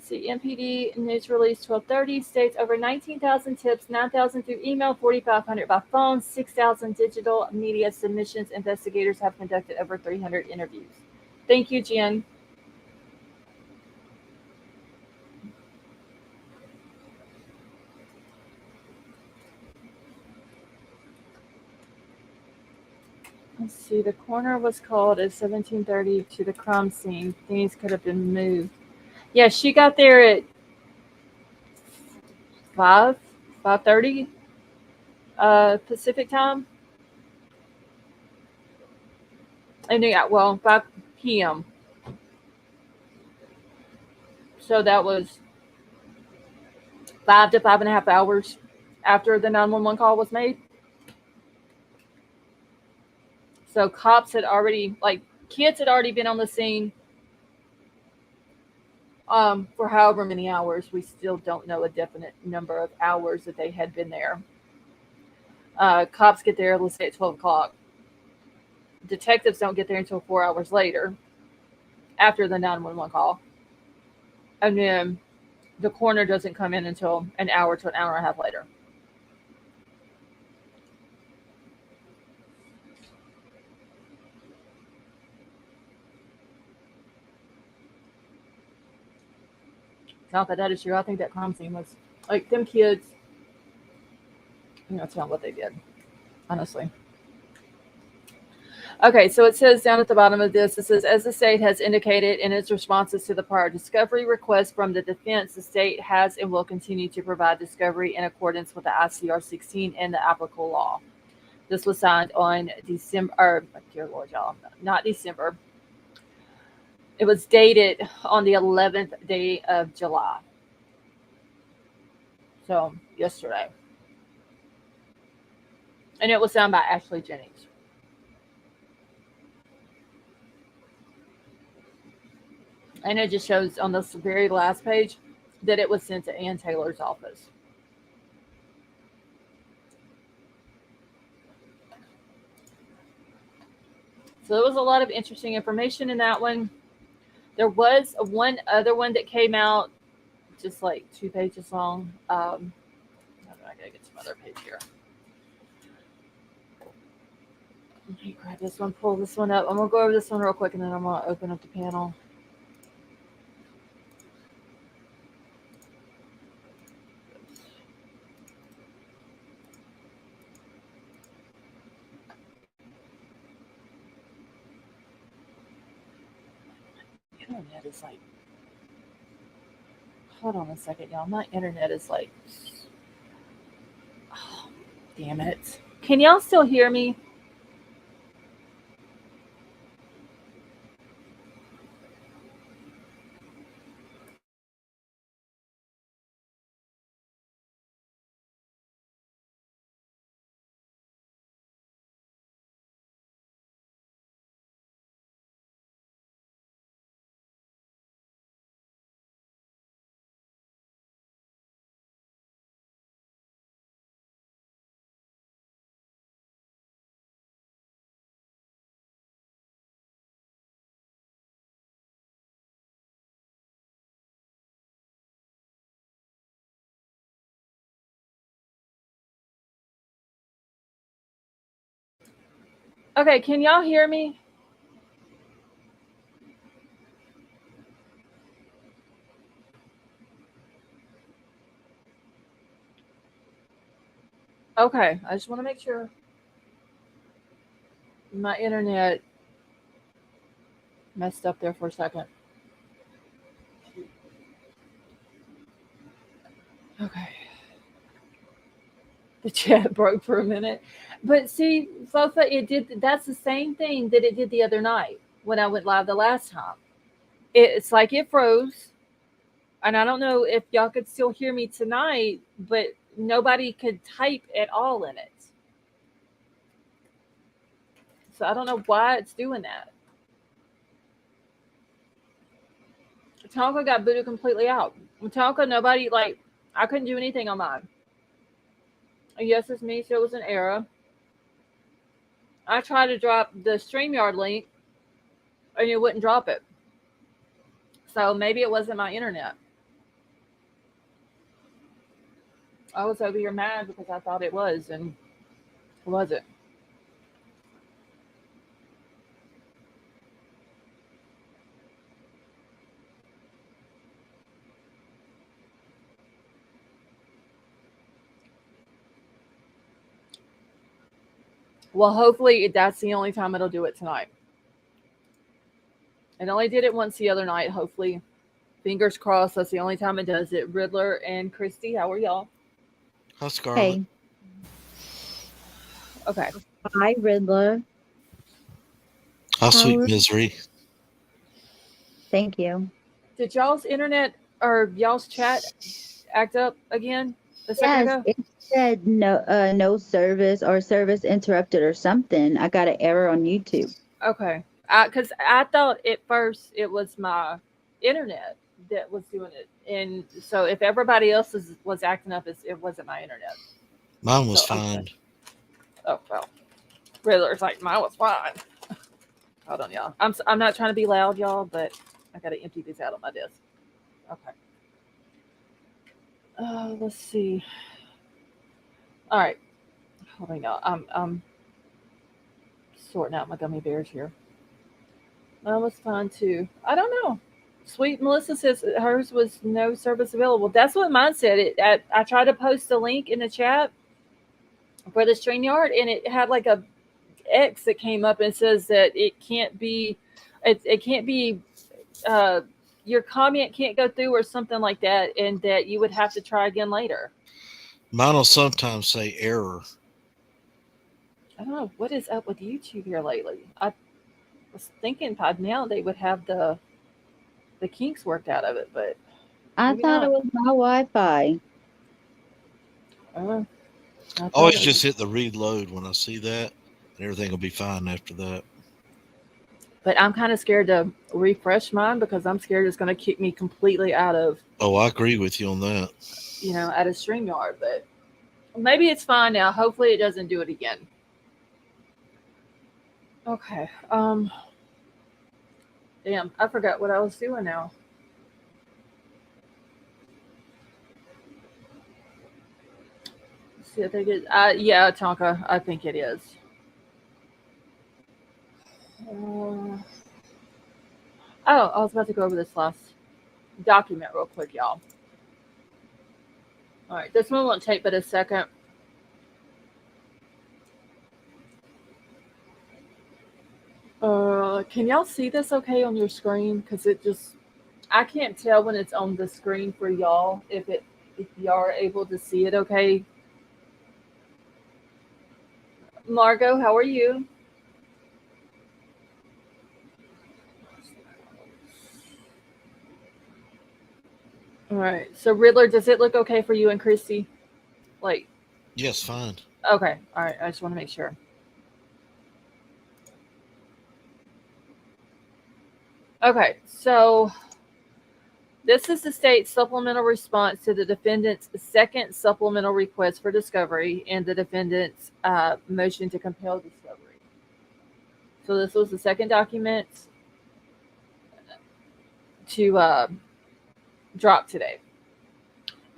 See, MPD news release 1230 states over 19,000 tips, 9,000 through email, 4,500 by phone, 6,000 digital media submissions. Investigators have conducted over 300 interviews. Thank you, Jen. Let's see. The coroner was called at 17:30 to the crime scene. Things could have been moved. Yeah, she got there at 5:30 Pacific time, and yeah, well, 5 p.m. So that was 5 to 5.5 hours after the 911 call was made. So cops had already, like, kids had already been on the scene for however many hours. We still don't know a definite number of hours that they had been there. Cops get there, let's say at 12 o'clock. Detectives don't get there until 4 hours later after the 911 call. And then the coroner doesn't come in until an hour to an hour and a half later. Not that that is true. I think that crime scene was like them kids. It's not what they did, honestly. Okay, so it says down at the bottom of this, it says, as the state has indicated in its responses to the prior discovery request from the defense, the state has and will continue to provide discovery in accordance with the ICR 16 and the applicable law. This was signed on December, or dear Lord, y'all, not December. It was dated on the 11th day of July. So, yesterday. And it was signed by Ashley Jennings. And it just shows on this very last page that it was sent to Ann Taylor's office. So there was a lot of interesting information in that one. There was one other one that came out just like 2 pages long. I gotta get some other page here. Let me grab this one, pull this one up. I'm gonna go over this one real quick and then I'm gonna open up the panel. Internet is like, hold on a second, y'all. My internet is like, oh, damn it. Can y'all still hear me? Okay, can y'all hear me? Okay, I just want to make sure my internet messed up there for a second. Okay. The chat broke for a minute. But see, Fofa, it did that's the same thing that it did the other night when I went live the last time. It's like it froze. And I don't know if y'all could still hear me tonight, but nobody could type at all in it. So I don't know why it's doing that. Tonka got booted completely out. Tonka, nobody, like, I couldn't do anything on mine. Yes, it's me, so it was an error. I tried to drop the StreamYard link and it wouldn't drop it. So maybe it wasn't my internet. I was over here mad because I thought it was, and it wasn't. Well, hopefully that's the only time it'll do it tonight. It only did it once the other night. Hopefully, fingers crossed, that's the only time it does it. Riddler and Christy, how are y'all? Hi, Scarlett. Hey, Okay. hi Riddler. Hi, How sweet are, misery. thank you. Did y'all's internet or y'all's chat act up again a second Yes, ago? it said no service or service interrupted or something. I got an error on YouTube. Okay. Because I thought at first it was my internet that was doing it. And so if everybody else's was acting up, it wasn't my internet. Mine was So I'm good. fine. Oh, well. Riddler's like, mine was fine. Hold on, y'all. I'm not trying to be loud, y'all, but I got to empty these out on my desk. Okay. Let's see. All right. Hold on, y'all. I'm sorting out my gummy bears here. Mine was fine too. I don't know. Sweet Melissa says hers was no service available. That's what mine said. I tried to post a link in the chat for the StreamYard, and it had like a X that came up and says that it can't be, uh, your comment can't go through or something like that, and that you would have to try again later. Mine will sometimes say error. I don't know what is up with YouTube here lately. I was thinking by now they would have the kinks worked out of it, but I maybe thought it not. was my Wi-Fi. Uh, I thought Always it was. just hit the reload when I see that, and everything will be fine after that. But I'm kind of scared to refresh mine because I'm scared it's going to kick me completely out of, Oh, I agree with you on that. out of StreamYard. But maybe it's fine now. Hopefully it doesn't do it again. Okay. Damn, I forgot what I was doing now. Let's see, I think it. Yeah, Tonka. I think it is. Uh, oh, I was about to go over this last document real quick, y'all. All right, this one won't take but a second. Can y'all see this okay on your screen? Because I can't tell when it's on the screen for y'all if y'all are able to see it okay. Margot, how are you? All right. So Riddler, does it look okay for you and Christy? Like, Yes, fine. okay. All right. I just want to make sure. Okay. So this is the state's supplemental response to the defendant's second supplemental request for discovery and the defendant's motion to compel discovery. So this was the second document to drop today.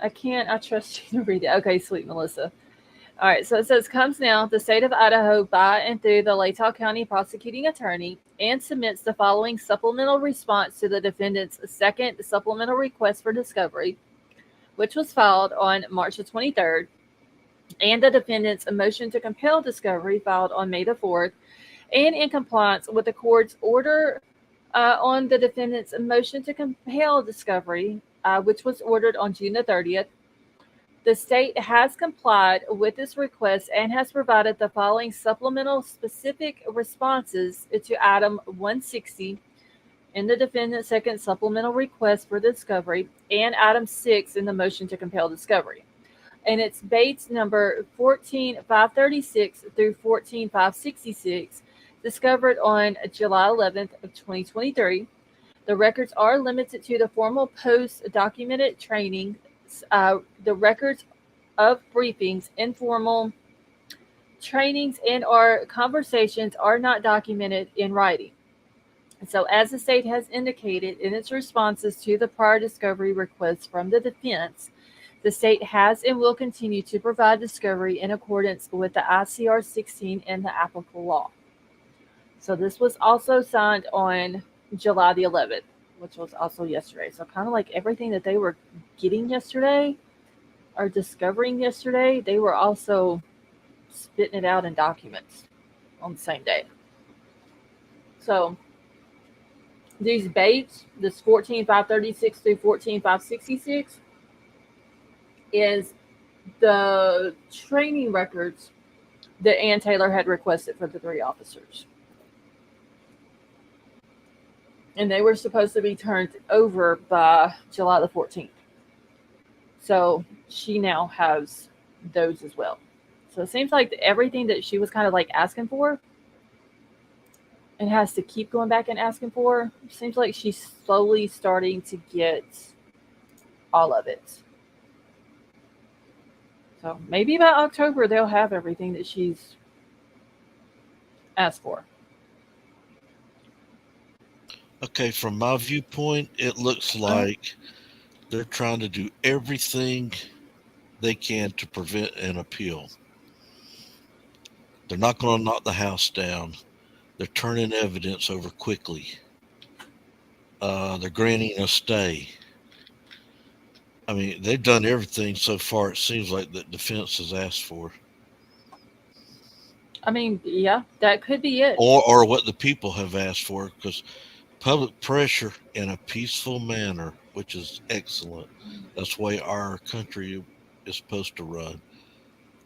I trust you to read it. Okay, sweet Melissa. All right, so it says, comes now the state of Idaho by and through the Latah County prosecuting attorney and submits the following supplemental response to the defendant's second supplemental request for discovery, which was filed on March the 23rd, and the defendant's motion to compel discovery filed on May the 4th, and in compliance with the court's order on the defendant's motion to compel discovery, which was ordered on June the 30th. The state has complied with this request and has provided the following supplemental specific responses to Item 160 in the defendant's second supplemental request for discovery and Item 6 in the motion to compel discovery. And it's Bates number 14536 through 14566, discovered on July 11th of 2023. The records are limited to the formal post-documented training, the records of briefings, informal trainings, and our conversations are not documented in writing. So, as the state has indicated in its responses to the prior discovery requests from the defense, the state has and will continue to provide discovery in accordance with the ICR 16 and the applicable law. So, this was also signed on July the 11th, which was also yesterday. So, kind of like everything that they were getting yesterday or discovering yesterday, they were also spitting it out in documents. on the same day. So these dates, this 14,536 through 14,566, is the training records that Ann Taylor had requested for the 3 officers. And they were supposed to be turned over by July the 14th. So she now has those as well. So it seems like everything that she was kind of like asking for and has to keep going back and asking for, it seems like she's slowly starting to get all of it. So maybe by October they'll have everything that she's asked for. Okay, from my viewpoint, it looks like they're trying to do everything they can to prevent an appeal. They're not going to knock the house down. They're turning evidence over quickly. They're granting a stay. I mean, they've done everything so far, it seems like, that defense has asked for. I mean, yeah, that could be it. Or what the people have asked for, because public pressure in a peaceful manner, which is excellent. That's the way our country is supposed to run.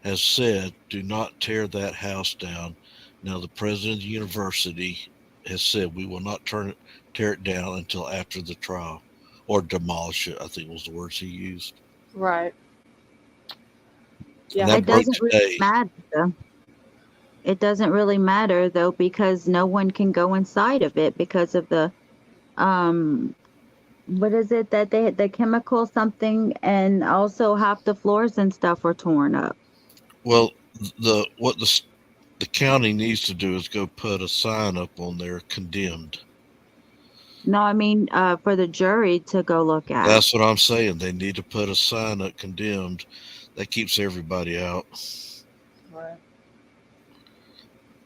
Has said, do not tear that house down. Now, the president of the university has said we will not tear it down until after the trial, or demolish it, I think was the words he used. Right. And Yeah. It doesn't really matter, though. It doesn't really matter, though, because no one can go inside of it because of the, what is it that they had, the chemical something, and also half the floors and stuff were torn up. Well, what the county needs to do is go put a sign up on there, condemned. No, I mean, for the jury to go look at. That's what I'm saying. They need to put a sign up, condemned. That keeps everybody out. Right.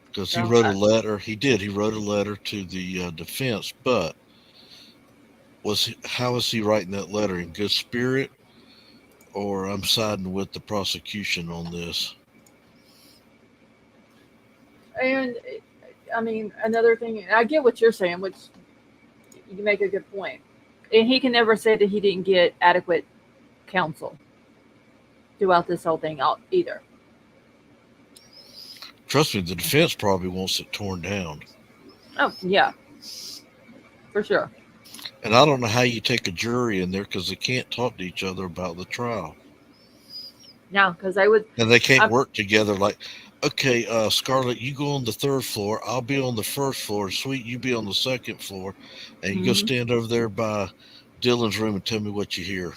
Because he wrote a letter. He did. He wrote a letter to the defense, but how is he writing that letter? In good spirit? Or I'm siding with the prosecution on this? And I mean, another thing, I get what you're saying, which you make a good point. And he can never say that he didn't get adequate counsel throughout this whole thing either. Trust me, the defense probably wants it torn down. Oh, yeah. For sure. And I don't know how you take a jury in there because they can't talk to each other about the trial. No, because they would. And they can't work together like, okay, Scarlett, you go on the 3rd floor. I'll be on the 1st floor. Sweet, you be on the 2nd floor. And you go stand over there by Dylan's room and tell me what you hear.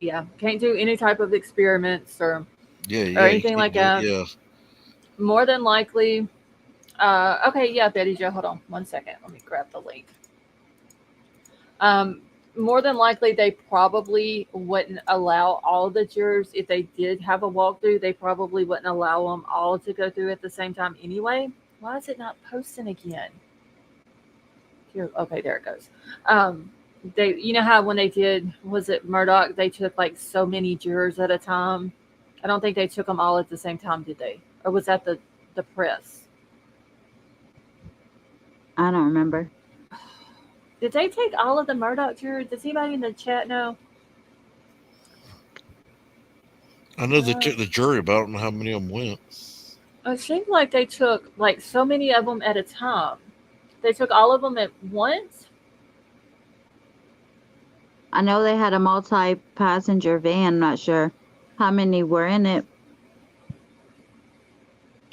Yeah, can't do any type of experiments or anything like that. Yeah. More than likely. Okay, yeah, Betty Jo, hold on 1 second. Let me grab the link. More than likely, they probably wouldn't allow all the jurors, if they did have a walkthrough, they probably wouldn't allow them all to go through at the same time anyway. Why is it not posting again? Here, okay, there it goes. They, you know how when they did, was it Murdoch? They took like so many jurors at a time. I don't think they took them all at the same time, did they? Or was that the press? I don't remember. Did they take all of the Murdoch jurors? Does anybody in the chat know? I know they took the jury, but I don't know how many of them went. It seemed like they took like so many of them at a time. They took all of them at once? I know they had a multi-passenger van. I'm not sure how many were in it.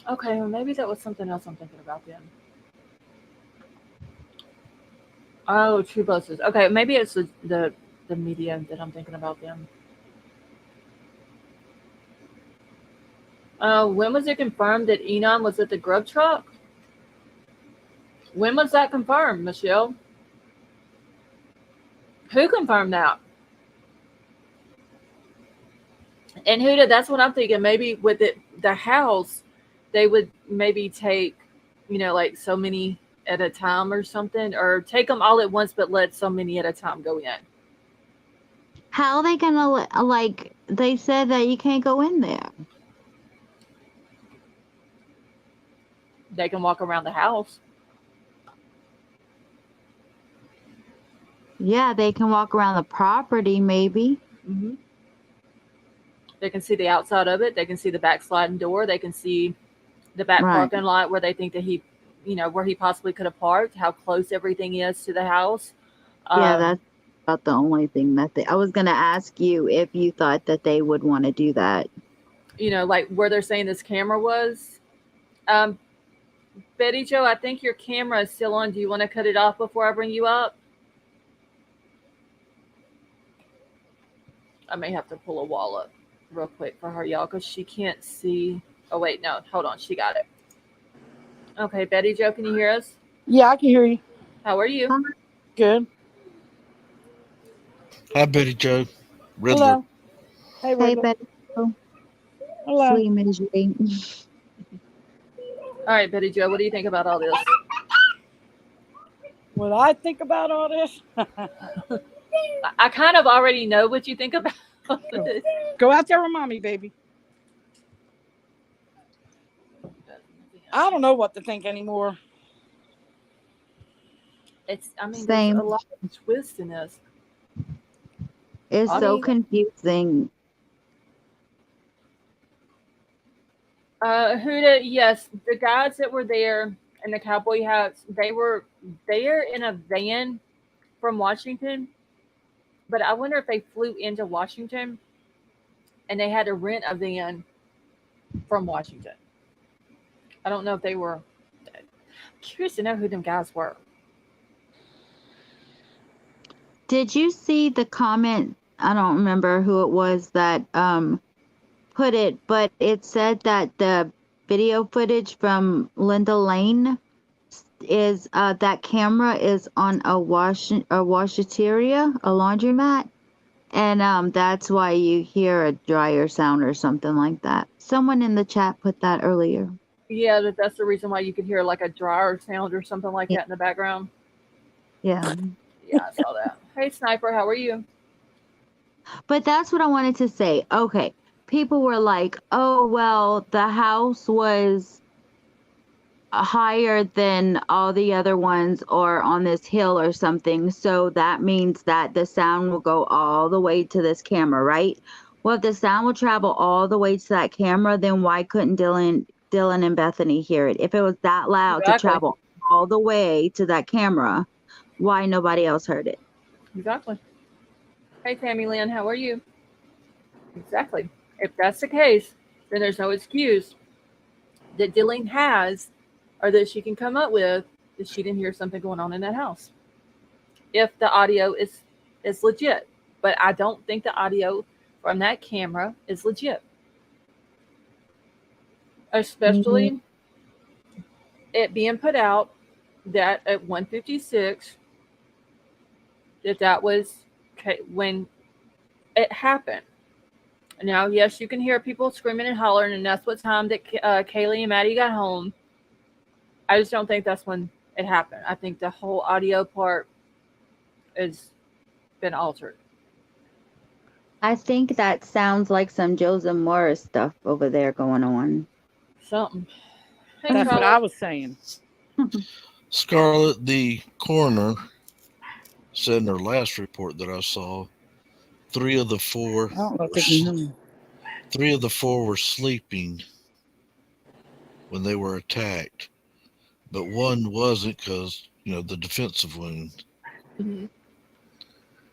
Okay, well, maybe that was something else I'm thinking about then. Oh, True Buses. Okay, maybe it's the media that I'm thinking about then. When was it confirmed that Enon was at the grub truck? When was that confirmed, Michelle? Who confirmed that? And who did? That's what I'm thinking. Maybe with the house, they would maybe take, like so many at a time or something, or take them all at once, but let so many at a time go in. How are they gonna they said that you can't go in there? They can walk around the house. Yeah, they can walk around the property, maybe. Mm-hmm. They can see the outside of it. They can see the back sliding door. They can see the back Right. parking lot where they think that he, where he possibly could have parked, how close everything is to the house. Yeah, that's about the only thing that I was going to ask you if you thought that they would want to do that. Like where they're saying this camera was. Betty Joe, I think your camera is still on. Do you want to cut it off before I bring you up? I may have to pull a wall up real quick for her, y'all, because she can't see. Oh, wait, no. Hold on. She got it. Okay, Betty Joe, can you hear us? Yeah, I can hear you. How are you? Good. Hi, Betty Joe. Riddler. Hello. Hey, Hey, Riddler. Betty. Hello. Sweet misery. All right, Betty Joe, what do you think about all this? What I think about all this? I kind of already know what you think about it. Go out there with mommy, baby. I don't know what to think anymore. There's Same. a lot of twist in this. It's so confusing. Yes, the guys that were there in the cowboy hats, they were there in a van from Washington, but I wonder if they flew into Washington and they had to rent a van from Washington. I don't know if they were. I'm curious to know who them guys were. Did you see the comment? I don't remember who it was that put it, but it said that the video footage from Linda Lane is that camera is on a washateria, a laundromat, and that's why you hear a dryer sound or something like that. Someone in the chat put that earlier. Yeah, that's the reason why you could hear like a dryer sound or something like Yeah. that in the background. Yeah. Yeah, I saw that. Hey, Sniper, how are you? But that's what I wanted to say. Okay. People were like, oh, well, the house was higher than all the other ones or on this hill or something. So that means that the sound will go all the way to this camera, right? Well, if the sound will travel all the way to that camera, then why couldn't Dylan and Bethany hear it? If it was that loud to travel all the way to that camera, why nobody else heard it? Exactly. Hey, Tammy Lynn, how are you? Exactly. If that's the case, then there's no excuse that Dylan has or that she can come up with that she didn't hear something going on in that house. If the audio is legit. But I don't think the audio from that camera is legit. Especially it being put out that at 1:56 that was when it happened. Now, yes, you can hear people screaming and hollering, and that's what time that Kaylee and Maddie got home. I just don't think that's when it happened. I think the whole audio part has been altered. I think that sounds like some Joseph Morris stuff over there going on. Something. Hey, That's what Charlotte. I was saying. Scarlett, the coroner said in her last report that I saw, three of the four were sleeping when they were attacked, but one wasn't because the defensive wound. Mm-hmm.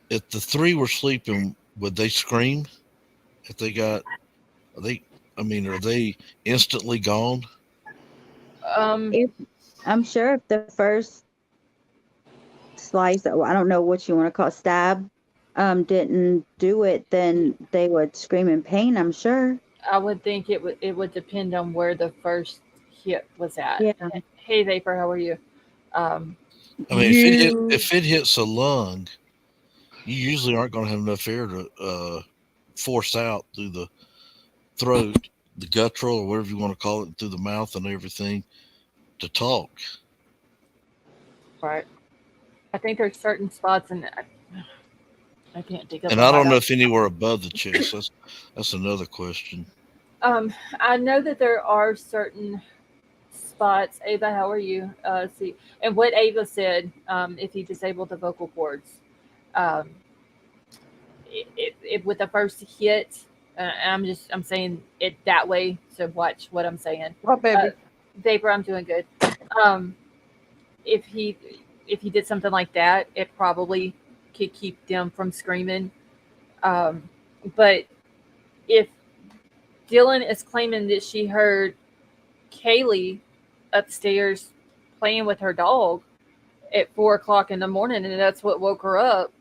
If the three were sleeping, would they scream? If they got, are they instantly gone? I'm sure if the first slice, I don't know what you want to call stab, didn't do it, then they would scream in pain, I'm sure. I would think it would depend on where the first hit was at. Yeah. Hey, Vapor, how are you? If it hits a lung, you usually aren't going to have enough air to force out through the throat, the guttural, or whatever you want to call it, through the mouth and everything to talk. Right. I think there's certain spots in I can't think of. And I don't know if anywhere above the chest. That's another question. I know that there are certain spots. Ava, how are you? See, and what Ava said, if he disabled the vocal cords, um, with the first hit, I'm saying it that way. So watch what I'm saying. What, baby? Vapor, I'm doing good. Um, if he if he did something like that, it probably could keep them from screaming. Um, but if Dylan is claiming that she heard Kaylee upstairs playing with her dog at 4 o'clock in the morning, and that's what woke her up,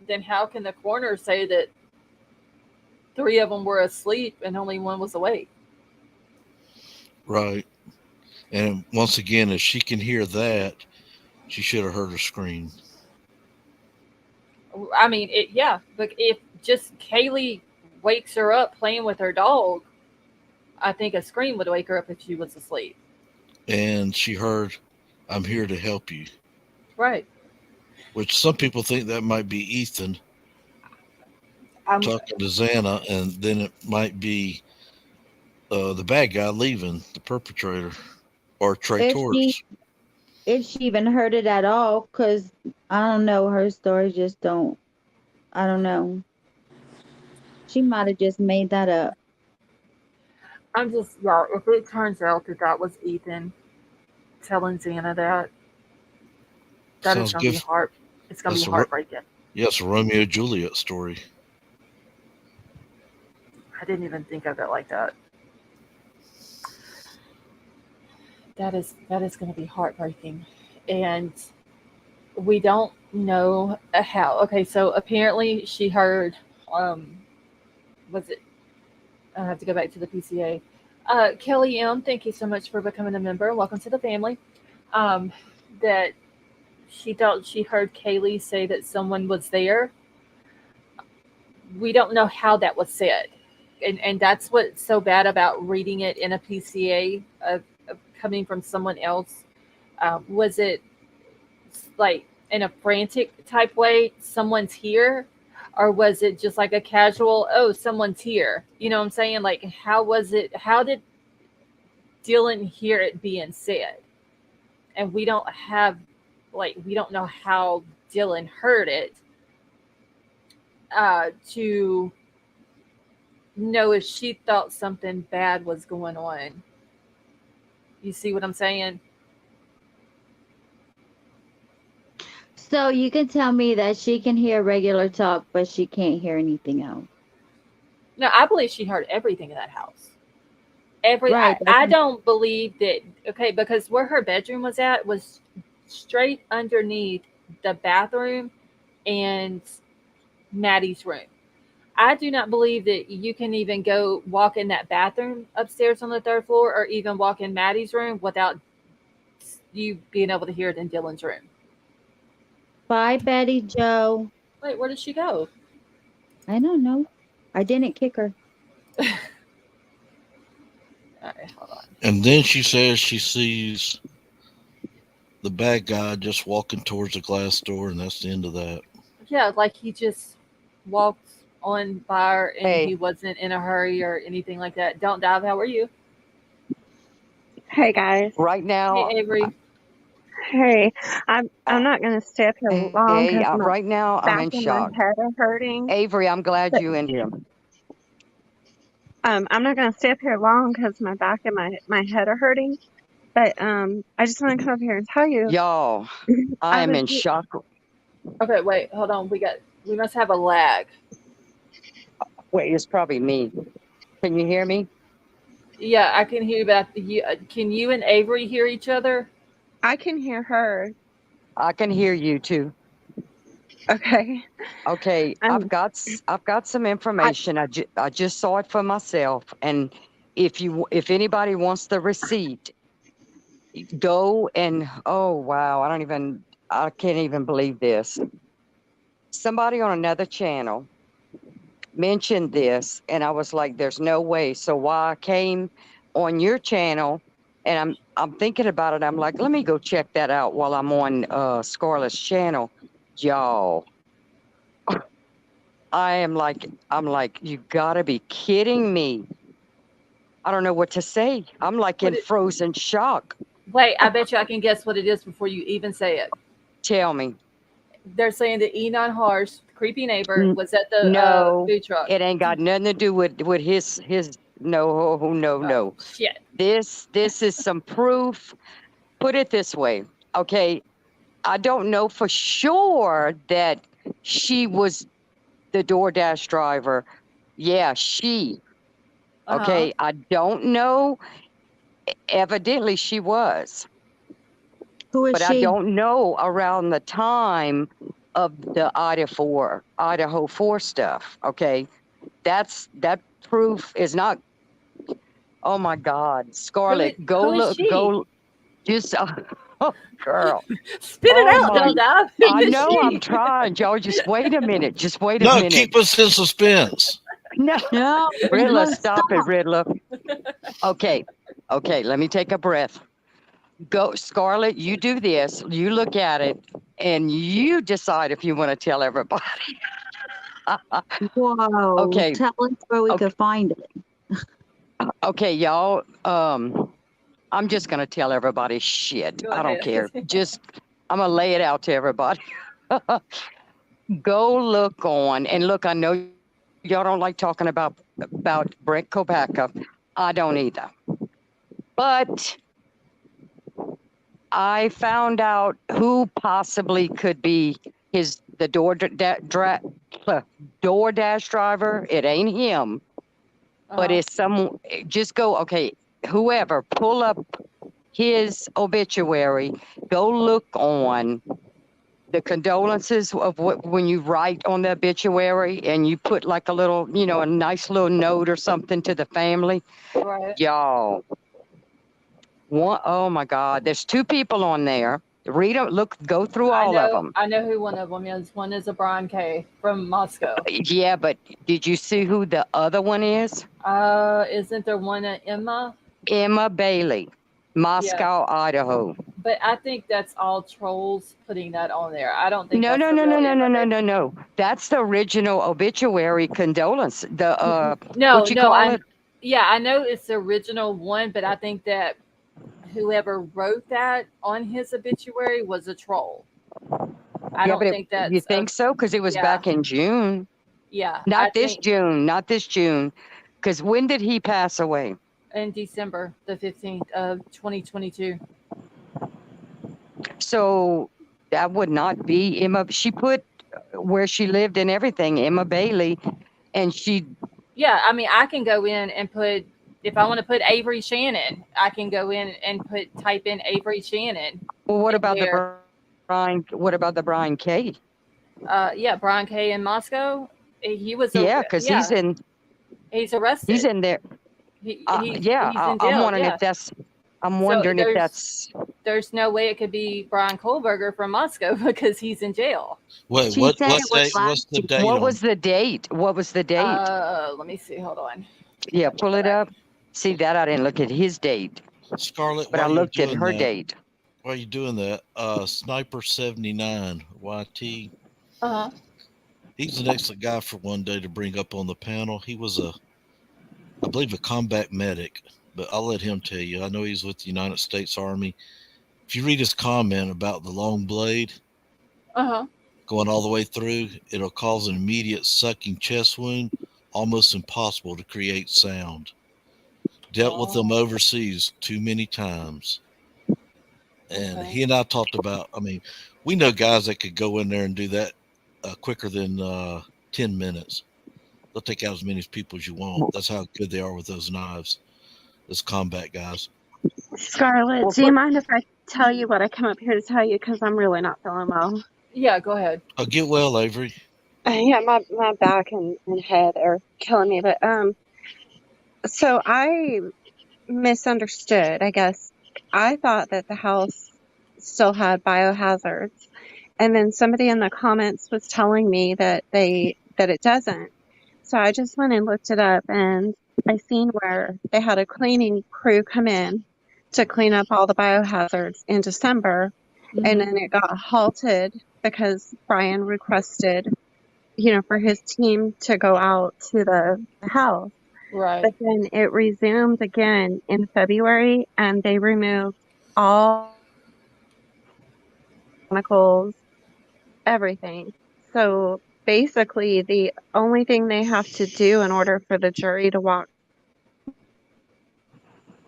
then how can the coroner say that three of them were asleep and only one was awake? Right. And once again, if she can hear that, she should have heard her scream. I mean, but if just Kaylee wakes her up playing with her dog, I think a scream would wake her up if she was asleep. And she heard, "I'm here to help you." Right. Which some people think that might be Ethan talking to Xana, and then it might be the bad guy leaving, the perpetrator, or traitors. If she even heard it at all, because I don't know, her stories just don't. I don't know. She might have just made that up. I'm just, y'all, if it turns out that that was Ethan telling Xana that is going to be hard. It's going to be heartbreaking. Yes, a Romeo and Juliet story. I didn't even think of it like that. That is going to be heartbreaking. And we don't know how. Okay, so apparently she heard, was it, I have to go back to the PCA. Kelly M., thank you so much for becoming a member. Welcome to the family. That she thought she heard Kaylee say that someone was there. We don't know how that was said. And that's what's so bad about reading it in a PCA of coming from someone else. Was it like in a frantic type way, someone's here? Or was it just like a casual, oh, someone's here? You know what I'm saying? Like, how was it? How did Dylan hear it being said? And we don't know how Dylan heard it to know if she thought something bad was going on. You see what I'm saying? So you can tell me that she can hear regular talk, but she can't hear anything else. No, I believe she heard everything in that house. Right. I don't believe that. Okay, because where her bedroom was at was straight underneath the bathroom and Maddie's room. I do not believe that you can even go walk in that bathroom upstairs on the third floor or even walk in Maddie's room without you being able to hear it in Dylan's room. Bye, Betty Joe. Wait, where did she go? I don't know. I didn't kick her. All right, hold on. And then she says she sees the bad guy just walking towards the glass door, and that's the end of that. Yeah, like he just walked on by her and he wasn't in a hurry or anything like that. Don't dive. How are you? Hey guys. Right now. Hey Avery. Hey, I'm not gonna stay up here long. Hey, right now I'm in shock. My head are hurting. Avery, I'm glad you in here. I'm not gonna stay up here long because my back and my head are hurting. But I just want to come up here and tell you, y'all, I am in shock. Okay, wait, hold on. We must have a lag. Wait, it's probably me. Can you hear me? Yeah, I can hear you, but can you and Avery hear each other? I can hear her. I can hear you too. Okay. Okay, I've got some information. I just saw it for myself, and if anybody wants the receipt, go and oh wow, I can't even believe this. Somebody on another channel mentioned this, and I was like, "There's no way." So while I came on your channel, and I'm thinking about it, I'm like, "Let me go check that out while I'm on Scarlett's channel." Y'all, I'm like, you gotta be kidding me. I don't know what to say. I'm like in frozen shock. Wait, I bet you I can guess what it is before you even say it. Tell me. They're saying that Enon Harsh, creepy neighbor, was at the No, food truck. it ain't got nothing to do with his. No. Shit. This is some proof. Put it this way, okay? I don't know for sure that she was the DoorDash driver. Yeah, she. Okay, I don't know. Evidently, she was. Who is But she? I don't know around the time of the Idaho 4 stuff. Okay, that proof is not. Oh my God, Scarlett, go who is look, she? go. Just, oh, girl. Spit it out, my- don't I? I know I'm trying, y'all. Just wait a minute. Just wait a No, minute. keep us in suspense. No, No, Riddler, stop it, Riddler. Okay, let me take a breath. Go, Scarlett, you do this. You look at it, and you decide if you want to tell everybody. Whoa. Okay. Tell us where we could find it. Okay, y'all. I'm just gonna tell everybody shit. Go I don't ahead. care. Just I'm gonna lay it out to everybody. Go look on and look. I know y'all don't like talking about Brent Kopaka. I don't either. But I found out who possibly could be the DoorDash driver. It ain't him, but it's some. Just go. Okay, whoever, pull up his obituary. Go look on the condolences of when you write on the obituary and you put like a little, a nice little note or something to the family. Right. Y'all. Oh my God, there's 2 people on there. Read them, look, go through all of them. I know who one of them is. One is a Bryan K from Moscow. Yeah, but did you see who the other one is? Isn't there one at Emma? Emma Bailey, Moscow, Idaho. But I think that's all trolls putting that on there. I don't think No. No. That's the original obituary condolence. The No, what you call it? Yeah, I know it's the original one, but I think that whoever wrote that on his obituary was a troll. I don't think that. You think so? Because it was back in June. Yeah. Not this June. Because when did he pass away? In December the 15th of 2022. So that would not be Emma. She put where she lived and everything, Emma Bailey, and she. Yeah, I mean, I can go in and put, if I want to put Avery Shannon, I can go in and type in Avery Shannon. Well, what about the Bryan? What about the Bryan K? Yeah, Bryan K in Moscow. He was. Because he's in. He's arrested. He's in there. He's in jail. I'm wondering if that's. I'm wondering if that's. There's no way it could be Bryan Kohberger from Moscow because he's in jail. What's the date? What was the date? Let me see. Hold on. Yeah, pull it up. See that I didn't look at his date. Scarlett, but I looked at her date. Why are you doing that? Sniper 79 YT. He's an excellent guy for one day to bring up on the panel. He was I believe a combat medic, but I'll let him tell you. I know he's with the United States Army. If you read his comment about the long blade going all the way through, it'll cause an immediate sucking chest wound, almost impossible to create sound. Dealt with them overseas too many times. And he and I talked about, we know guys that could go in there and do that quicker than 10 minutes. They'll take out as many people as you want. That's how good they are with those knives, those combat guys. Scarlett, do you mind if I tell you what I come up here to tell you? Because I'm really not feeling well. Yeah, go ahead. Oh, get well, Avery. Yeah, my back and head are killing me. But so I misunderstood, I guess. I thought that the house still had biohazards. And then somebody in the comments was telling me that it doesn't. So I just went and looked it up, and I seen where they had a cleaning crew come in to clean up all the biohazards in December. And then it got halted because Bryan requested, for his team to go out to the house. Right. But then it resumed again in February, and they removed all chemicals, everything. So basically, the only thing they have to do in order for the jury to walk.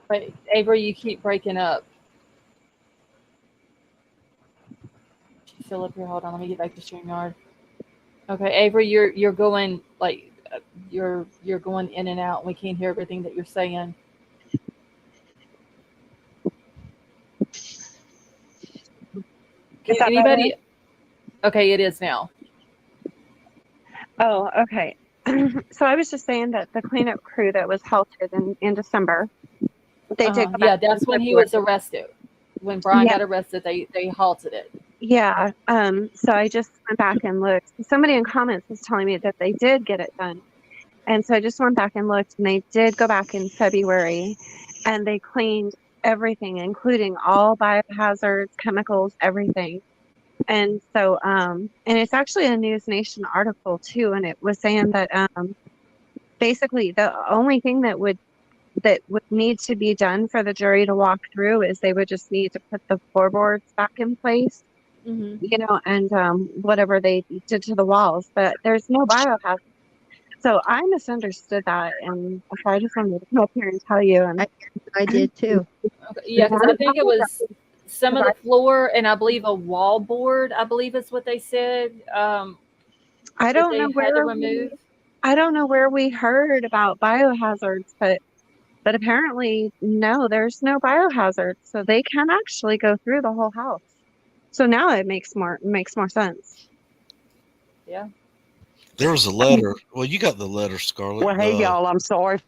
Wait, Avery, you keep breaking up. Still up here. Hold on. Let me get back to StreamYard. Okay, Avery, you're going like you're going in and out. We can't hear everything that you're saying. Is that Anybody? Okay, it is now. Oh, okay. So I was just saying that the cleanup crew that was halted in December, they did go Yeah, back in that's when he February. was arrested. When Bryan Yeah. got arrested, they halted it. Yeah. So I just went back and looked. Somebody in comments was telling me that they did get it done. And so I just went back and looked, and they did go back in February, and they cleaned everything, including all biohazards, chemicals, everything. And so, and it's actually a News Nation article too, and it was saying that basically the only thing that would need to be done for the jury to walk through is they would just need to put the floorboards back in place, you know, and whatever they did to the walls, but there's no biohazard. So I misunderstood that, and so I just wanted to come up here and tell you. And I did too. Okay. Yeah, because I think it was some of the floor and I believe a wall board, I believe is what they said. I don't know where we heard about biohazards, but apparently no, there's no biohazards, so they can actually go through the whole house. So now it makes more sense. Yeah. There was a letter. Well, you got the letter, Scarlett. Well, hey, y'all, I'm sorry.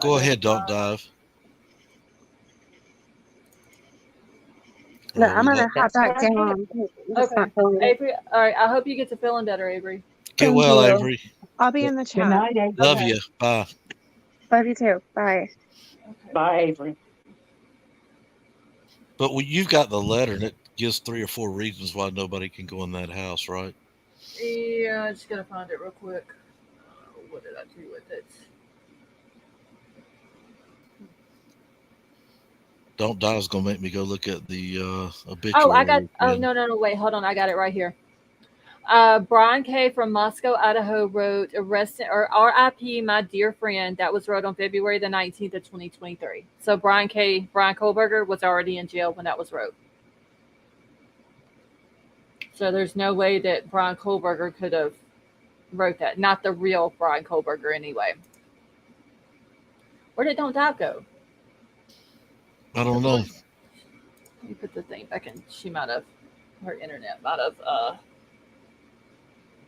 Go ahead, don't dive. No, I'm gonna hop back down. Okay. Avery, all right. I hope you get to feeling better, Avery. Get well, Avery. I'll be in the chat. Good night, Avery. Love you. Bye. Love you too. Bye. Okay. Bye, Avery. But you've got the letter, and it gives 3 or 4 reasons why nobody can go in that house, right? Yeah, I just gotta find it real quick. What did I do with it? Don't Die is going to make me go look at the obituary. Oh, I got. Oh, no. Wait, hold on. I got it right here. Bryan K. from Moscow, Idaho wrote, "Arrested or R.I.P. my dear friend." That was wrote on February the 19th of 2023. So Bryan Kohberger was already in jail when that was wrote. So there's no way that Bryan Kohberger could have wrote that. Not the real Bryan Kohberger, anyway. Where did Don't Die go? I don't know. Let me put the thing back in. She might have, her internet might have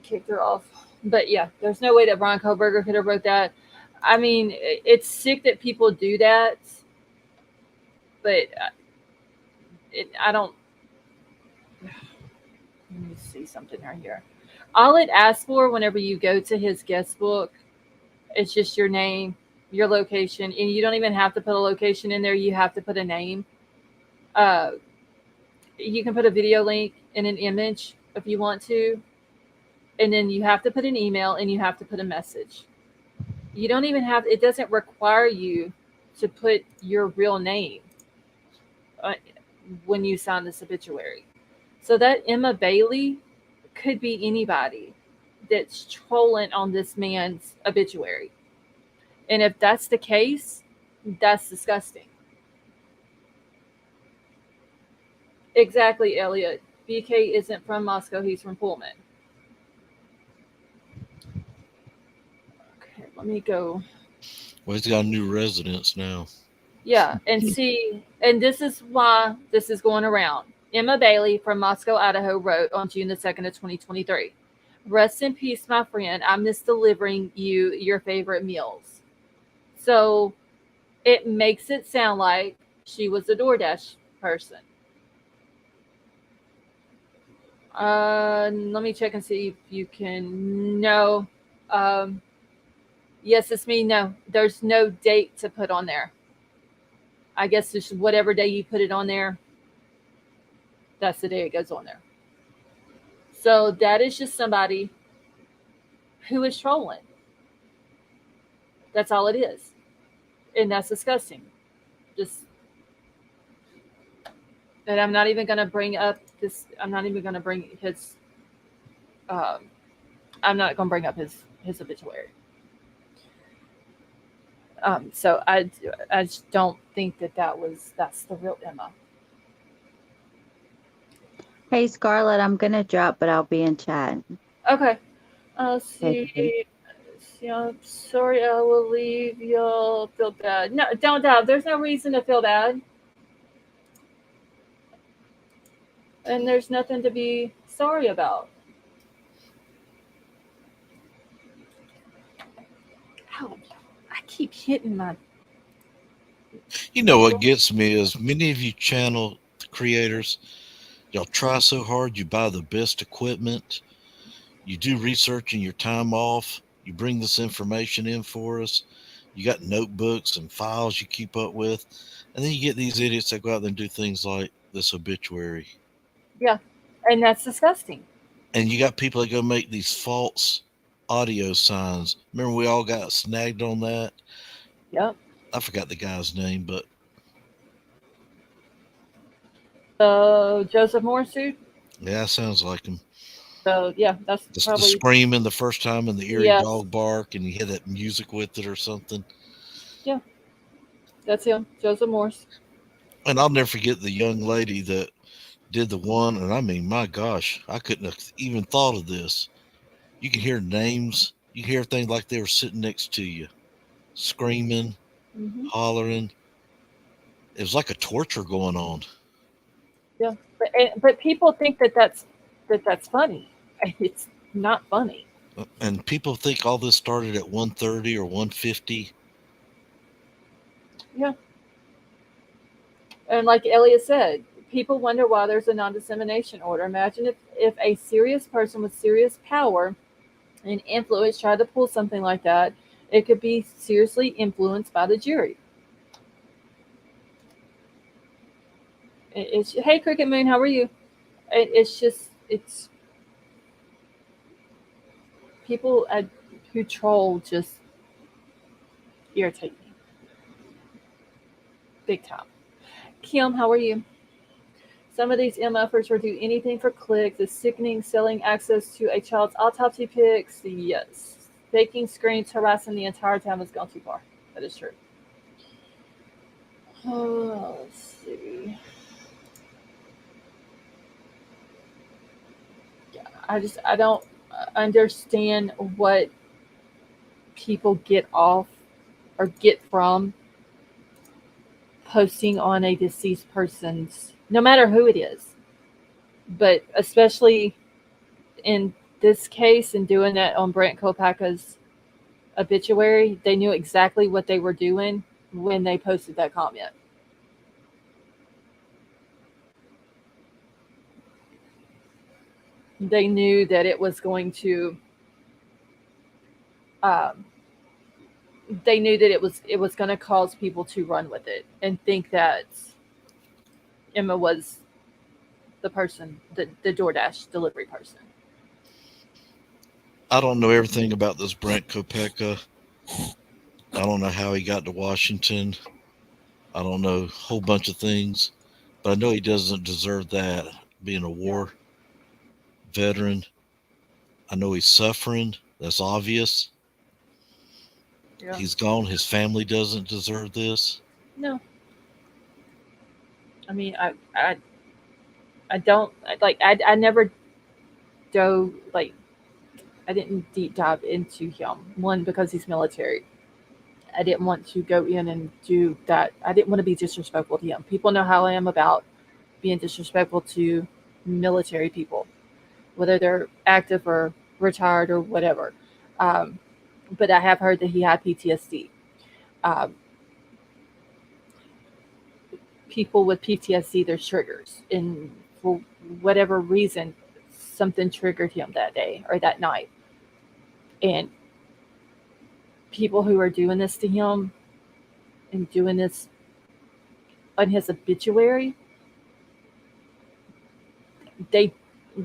kicked her off. But yeah, there's no way that Bryan Kohberger could have wrote that. I mean, it's sick that people do that, but I don't. Let me see something right here. All it asks for whenever you go to his guest book is just your name, your location, and you don't even have to put a location in there. You have to put a name. You can put a video link and an image if you want to, and then you have to put an email and you have to put a message. You don't even have, it doesn't require you to put your real name when you sign this obituary. So that Emma Bailey could be anybody that's trolling on this man's obituary. And if that's the case, that's disgusting. Exactly, Elliot. BK isn't from Moscow, he's from Pullman. Okay, let me go. Well, he's got a new residence now. Yeah, and see, and this is why this is going around. Emma Bailey from Moscow, Idaho wrote on June the 2nd of 2023, "Rest in peace, my friend. I miss delivering you your favorite meals." So it makes it sound like she was a DoorDash person. Let me check and see if you can. No. Yes, it's me. No, there's no date to put on there. I guess just whatever day you put it on there, that's the day it goes on there. So that is just somebody who is trolling. That's all it is. And that's disgusting. Just, and I'm not even going to bring up this. I'm not even going to bring his. I'm not going to bring up his obituary. So I just don't think that's the real Emma. Hey, Scarlett, I'm going to drop, but I'll be in chat. Okay. See. Okay. I'm sorry, I will leave. You'll feel bad. No, don't doubt. There's no reason to feel bad. And there's nothing to be sorry about. Ow, I keep hitting my... You know what gets me is many of you channel creators, y'all try so hard, you buy the best equipment, you do research in your time off, you bring this information in for us, you got notebooks and files you keep up with, and then you get these idiots that go out there and do things like this obituary. Yeah, and that's disgusting. And you got people that go make these false audio signs. Remember we all got snagged on that? Yep. I forgot the guy's name, but... Joseph Morris dude? Yeah, sounds like him. So, yeah, that's the screaming the first time and the eerie Yes. dog bark, and you hear that music with it or something. Yeah, that's him, Joseph Morris. And I'll never forget the young lady that did the one, and I mean, my gosh, I couldn't have even thought of this. You can hear names, you hear things like they were sitting next to you, screaming, hollering. It was like a torture going on. Yeah, but people think that's funny. It's not funny. And people think all this started at 1:30 or 1:50. Yeah. And like Elliot said, people wonder why there's a non-dissemination order. Imagine if a serious person with serious power and influence tried to pull something like that, it could be seriously influenced by the jury. Hey, Cricket Moon, how are you? It's people who troll just irritate me. Big time. Kim, how are you? Some of these MFers will do anything for clicks. It's sickening, selling access to a child's autopsy pics. Yes. Faking screens, harassing the entire town has gone too far. That is true. Oh, let's see. I don't understand what people get off or get from posting on a deceased person's, no matter who it is, but especially in this case and doing that on Brent Kopaka's obituary. They knew exactly what they were doing when they posted that comment. They knew that it was going to they knew that it was going to cause people to run with it and think that Emma was the person, the DoorDash delivery person. I don't know everything about this Brent Kopaka. I don't know how he got to Washington. I don't know a whole bunch of things, but I know he doesn't deserve that, being a war veteran. I know he's suffering. That's obvious. Yeah. He's gone. His family doesn't deserve this. No. I mean, I don't like. I never dove like. I didn't deep dive into him. One, because he's military. I didn't want to go in and do that. I didn't want to be disrespectful to him. People know how I am about being disrespectful to military people, whether they're active or retired or whatever. But I have heard that he had PTSD. People with PTSD, there's triggers. And for whatever reason, something triggered him that day or that night. And people who are doing this to him and doing this on his obituary, they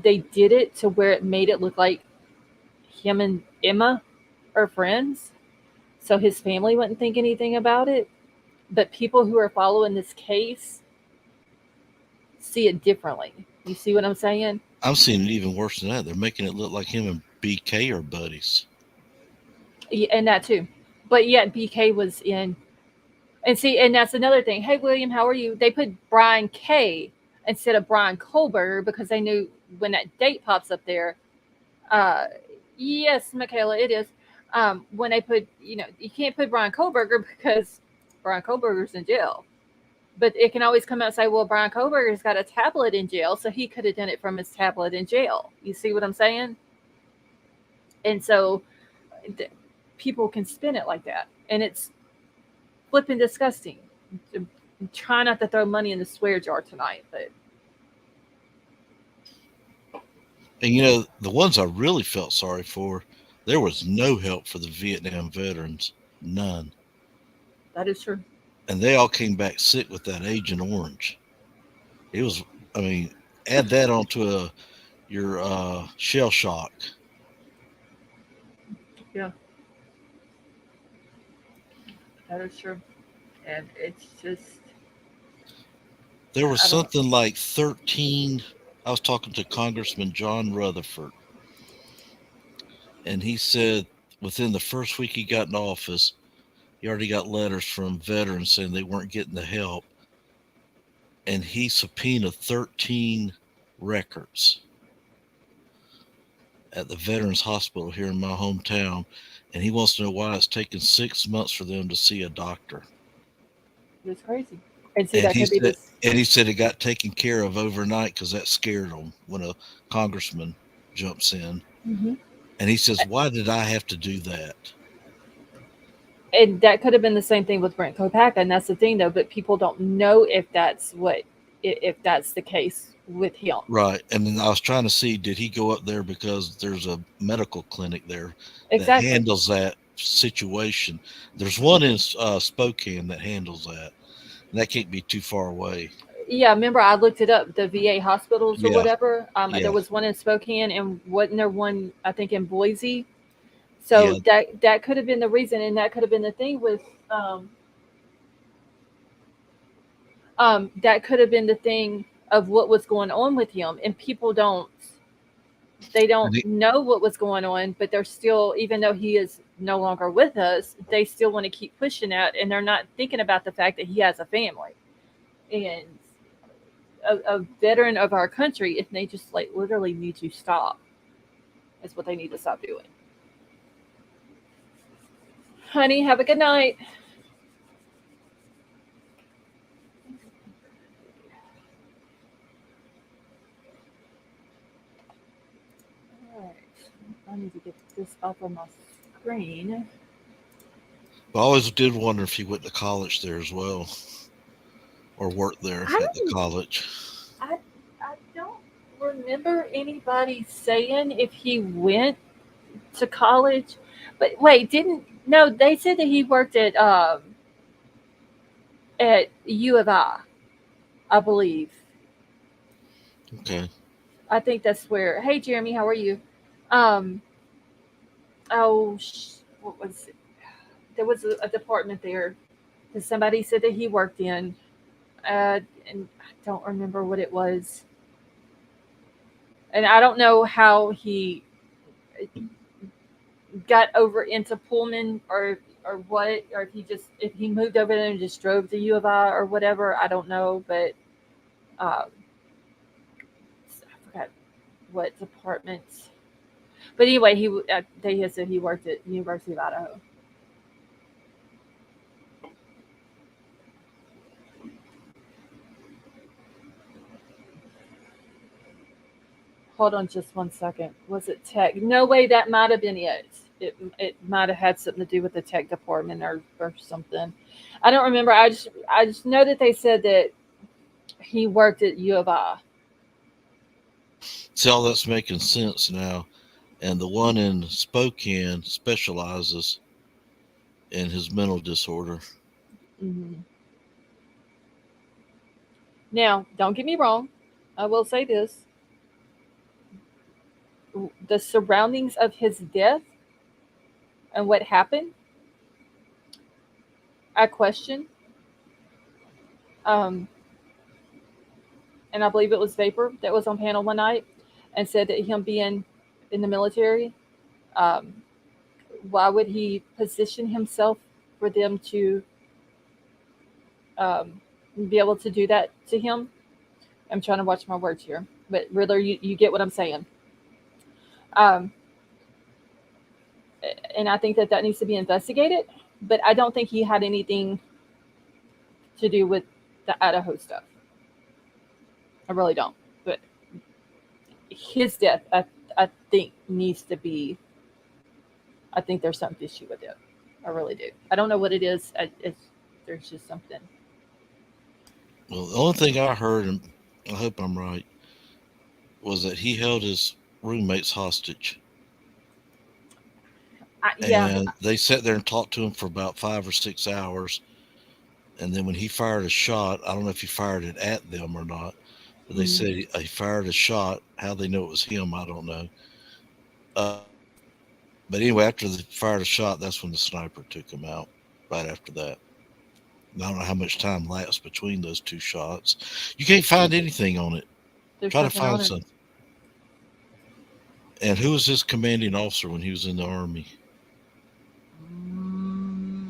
did it to where it made it look like him and Emma are friends, so his family wouldn't think anything about it. But people who are following this case see it differently. You see what I'm saying? I'm seeing it even worse than that. They're making it look like him and BK are buddies. Yeah, and that too. But yet BK was in, and see, and that's another thing. Hey, William, how are you? They put Bryan K instead of Bryan Kohberger because they knew when that date pops up there. Uh, yes, Michaela, it is. When they put, you can't put Bryan Kohberger because Bryan Kohberger's in jail. But it can always come out and say, well, Bryan Kohberger's got a tablet in jail, so he could have done it from his tablet in jail. You see what I'm saying? And so people can spin it like that. And it's flipping disgusting. Try not to throw money in the swear jar tonight, but. And the ones I really felt sorry for, there was no help for the Vietnam veterans. None. That is true. And they all came back sick with that Agent Orange. It was, add that onto your shell shock. Yeah. That is true. And it's just. There was something like 13. I was talking to Congressman John Rutherford, and he said within the first week he got in office, he already got letters from veterans saying they weren't getting the help. And he subpoenaed 13 records at the Veterans Hospital here in my hometown. And he wants to know why it's taken 6 months for them to see a doctor. It's crazy. And see, that could be this. And he said it got taken care of overnight because that scared him when a congressman jumps in. Mm-hmm. And he says, why did I have to do that? And that could have been the same thing with Brent Kopaka, and that's the thing, though. But people don't know if that's the case with him. Right. And then I was trying to see, did he go up there because there's a medical clinic there Exactly. that handles that situation? There's one in Spokane that handles that. And that can't be too far away. Yeah, remember I looked it up, the VA hospitals or whatever. Yeah. There was one in Spokane, and wasn't there one, I think, in Boise? So that could have been the reason, and that could have been the thing with that could have been the thing of what was going on with him. And people don't know what was going on, but they're still, even though he is no longer with us, they still want to keep pushing that, and they're not thinking about the fact that he has a family and a veteran of our country. If they just literally need to stop, that's what they need to stop doing. Honey, have a good night. All right. I need to get this up on my screen. I always did wonder if he went to college there as well, or worked there at the college. I don't remember anybody saying if he went to college. But wait, no, they said that he worked at U of I believe. Okay. I think that's where. Hey, Jeremy, how are you? What was it? There was a department there that somebody said that he worked in, and I don't remember what it was. And I don't know how he got over into Pullman or what, or if he moved over there and just drove to U of I or whatever. I don't know, but I forgot what department. But anyway, they had said he worked at University of Idaho. Hold on just 1 second. Was it tech? No way, that might have been it. It might have had something to do with the tech department or something. I don't remember. I just know that they said that he worked at U of I. See, all that's making sense now. And the one in Spokane specializes in his mental disorder. Mm-hmm. Now, don't get me wrong. I will say this. The surroundings of his death and what happened, I questioned. And I believe it was Vapor that was on panel one night and said that him being in the military, um, why would he position himself for them to um, be able to do that to him? I'm trying to watch my words here, but really, you get what I'm saying. Um, and I think that needs to be investigated, but I don't think he had anything to do with the Idaho stuff. I really don't. But his death, I think, needs to be. I think there's some issue with it. I really do. I don't know what it is. There's just something. Well, the only thing I heard, and I hope I'm right, was that he held his roommates hostage. Yeah. And they sat there and talked to him for about 5 or 6 hours. And then when he fired a shot, I don't know if he fired it at them or not, but they said he fired a shot. How they know it was him, I don't know. But anyway, after they fired a shot, that's when the sniper took him out right after that. I don't know how much time lapsed between those two shots. You can't find anything on it. Try to find something. And who was his commanding officer when he was in the Army?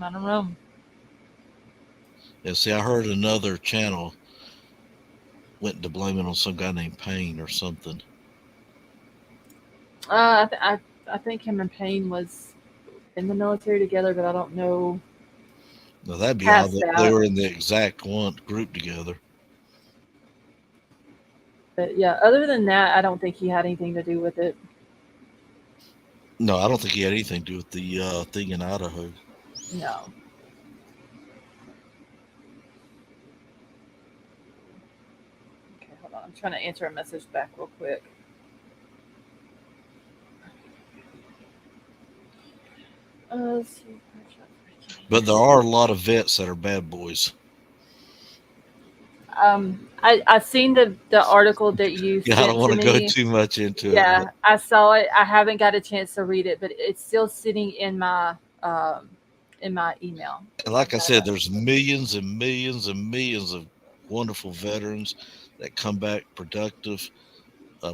I don't know. Yeah, see, I heard another channel went to blame it on some guy named Payne or something. I think him and Payne was in the military together, but I don't know. Now that'd be odd that they were in the exact one group together. But yeah, other than that, I don't think he had anything to do with it. No, I don't think he had anything to do with the thing in Idaho. No. Okay, hold on. I'm trying to answer a message back real quick. But there are a lot of vets that are bad boys. I seen the article that you sent I don't want to go me. too much into it. Yeah, I saw it. I haven't got a chance to read it, but it's still sitting in my email. And like I said, there's millions and millions and millions of wonderful veterans that come back productive,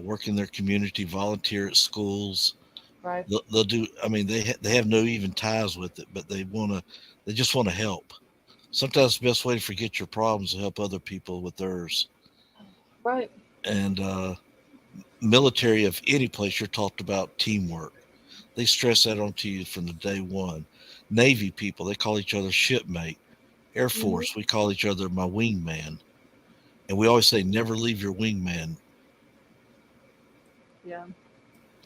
work in their community, volunteer at schools. Right. They'll do. I mean, they have no even ties with it, but they just want to help. Sometimes the best way to forget your problems is to help other people with theirs. Right. And military of any place, you're taught about teamwork. They stress that onto you from the day one. Navy people, they call each other shipmate. Air Force, we call each other my wingman. And we always say, never leave your wingman. Yeah.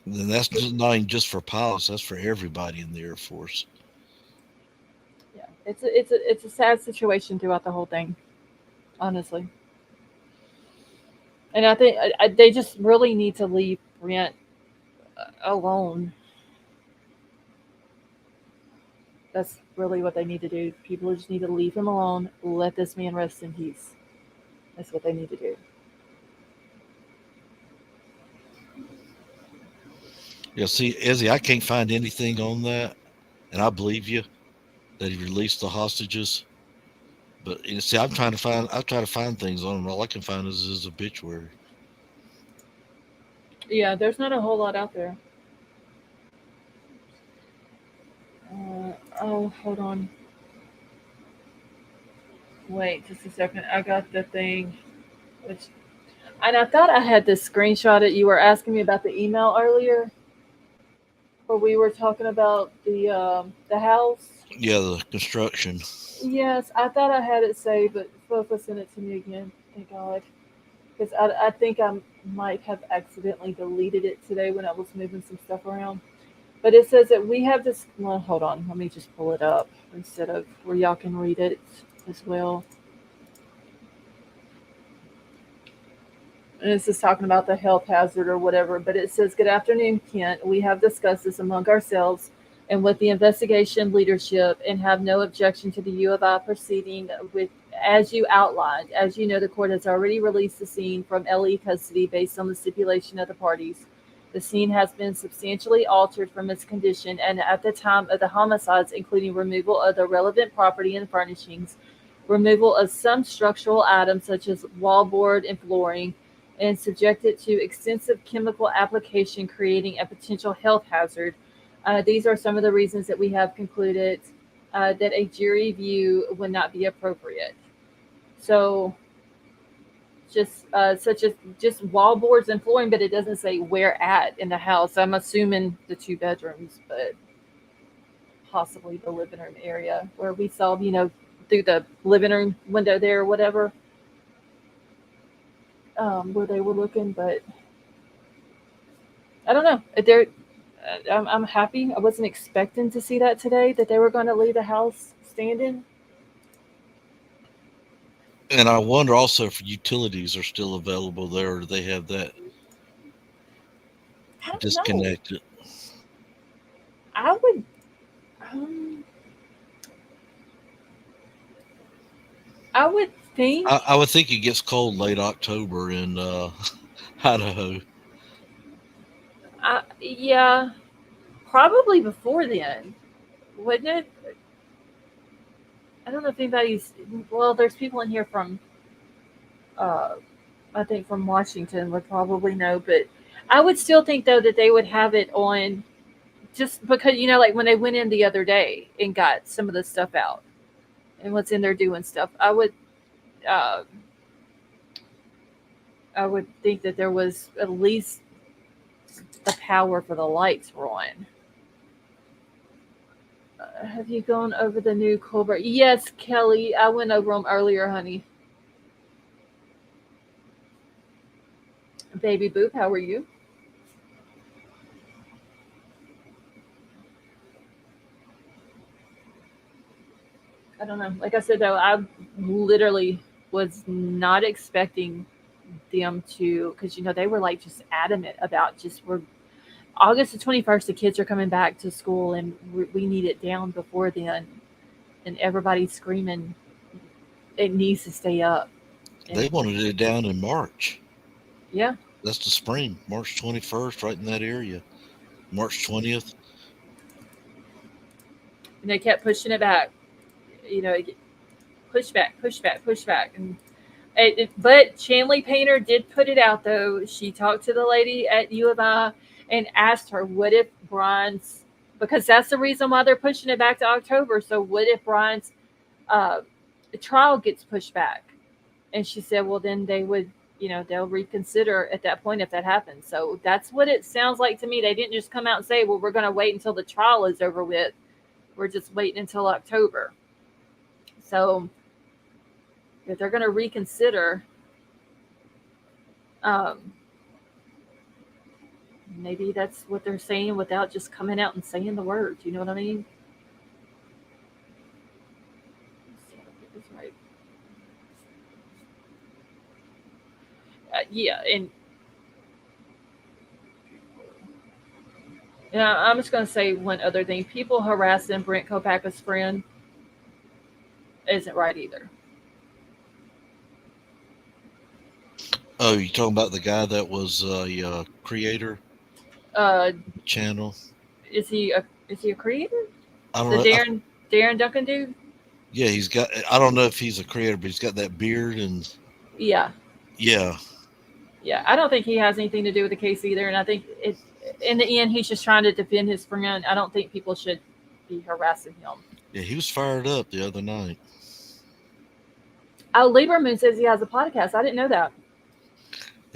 And that's not even just for pilots, that's for everybody in the Air Force. Yeah. It's a sad situation throughout the whole thing, honestly. And I think they just really need to leave Brent alone. That's really what they need to do. People just need to leave him alone. Let this man rest in peace. That's what they need to do. Yeah, see, Izzy, I can't find anything on that, and I believe you that he released the hostages. But you see, I try to find things on him. All I can find is his obituary. Yeah, there's not a whole lot out there. Hold on. Wait just a second. I got the thing. And I thought I had this screenshot it. You were asking me about the email earlier, where we were talking about the house. Yeah, the construction. Yes, I thought I had it saved, but Fofa sent it to me again. Thank God. Because I think I might have accidentally deleted it today when I was moving some stuff around. But it says that we have this. Well, hold on. Let me just pull it up instead of where y'all can read it as well. And this is talking about the health hazard or whatever. But it says, "Good afternoon, Kent. We have discussed this among ourselves and with the investigation leadership and have no objection to the U of I proceeding with, as you outlined. As you know, the court has already released the scene from LE custody based on the stipulation of the parties. The scene has been substantially altered from its condition and at the time of the homicides, including removal of the relevant property and furnishings, removal of some structural items such as wallboard and flooring, and subjected to extensive chemical application, creating a potential health hazard. These are some of the reasons that we have concluded that a jury view would not be appropriate. So, just such as just wallboards and flooring, but it doesn't say where at in the house. I'm assuming the 2 bedrooms, but possibly the living room area where we saw, through the living room window there or whatever, where they were looking. But I don't know. I'm happy. I wasn't expecting to see that today, that they were going to leave the house standing. And I wonder also if utilities are still available there, or do they have that I don't know. disconnected? I would. I would think. I would think it gets cold late October in Idaho. Yeah, probably before then, wouldn't it? I don't know if anybody's. Well, there's people in here from, I think from Washington would probably know, but I would still think though that they would have it on, just because like when they went in the other day and got some of the stuff out, and what's in there doing stuff. I would think that there was at least the power for the lights were on. Have you gone over the new Kohberger? Yes, Kelly. I went over them earlier, honey. Baby Boop, how are you? I don't know. Like I said, though, I literally was not expecting them to, because they were like just adamant about we're August the 21st, the kids are coming back to school, and we need it down before then. And everybody's screaming, it needs to stay up. And They wanted it down in March. Yeah. That's the spring, March 21st, right in that area. March 20th. And they kept pushing it back. Push back. And but Chanley Painter did put it out, though. She talked to the lady at U of I and asked her, what if Bryan's, because that's the reason why they're pushing it back to October. So what if Bryan's trial gets pushed back? And she said, well, then they would, they'll reconsider at that point if that happens. So that's what it sounds like to me. They didn't just come out and say, well, we're going to wait until the trial is over with. We're just waiting until October. So if they're going to reconsider, maybe that's what they're saying without just coming out and saying the words. You know what I mean? Let's see if I get this right. Yeah, and I'm just going to say one other thing. People harassing Brent Kopaka's friend isn't right either. Oh, you talking about the guy that was a creator? Channel. Is he a creator? I don't The know. Darren Duncan dude? Yeah, he's got. I don't know if he's a creator, but he's got that beard and. Yeah. Yeah. Yeah, I don't think he has anything to do with the case either, and I think in the end he's just trying to defend his friend. I don't think people should be harassing him. Yeah, he was fired up the other night. Oh, Lieberman says he has a podcast. I didn't know that.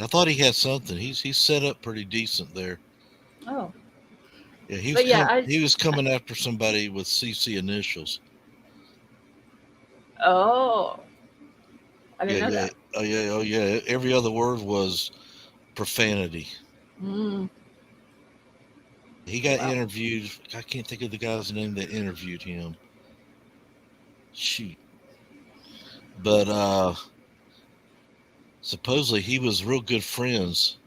I thought he had something. He's set up pretty decent there. Oh. Yeah, he was coming after somebody with CC initials. Oh. I didn't know that. Oh yeah. Every other word was profanity. Mm. He got interviewed. I can't think of the guy's name that interviewed him. Shoot. But supposedly he was real good friends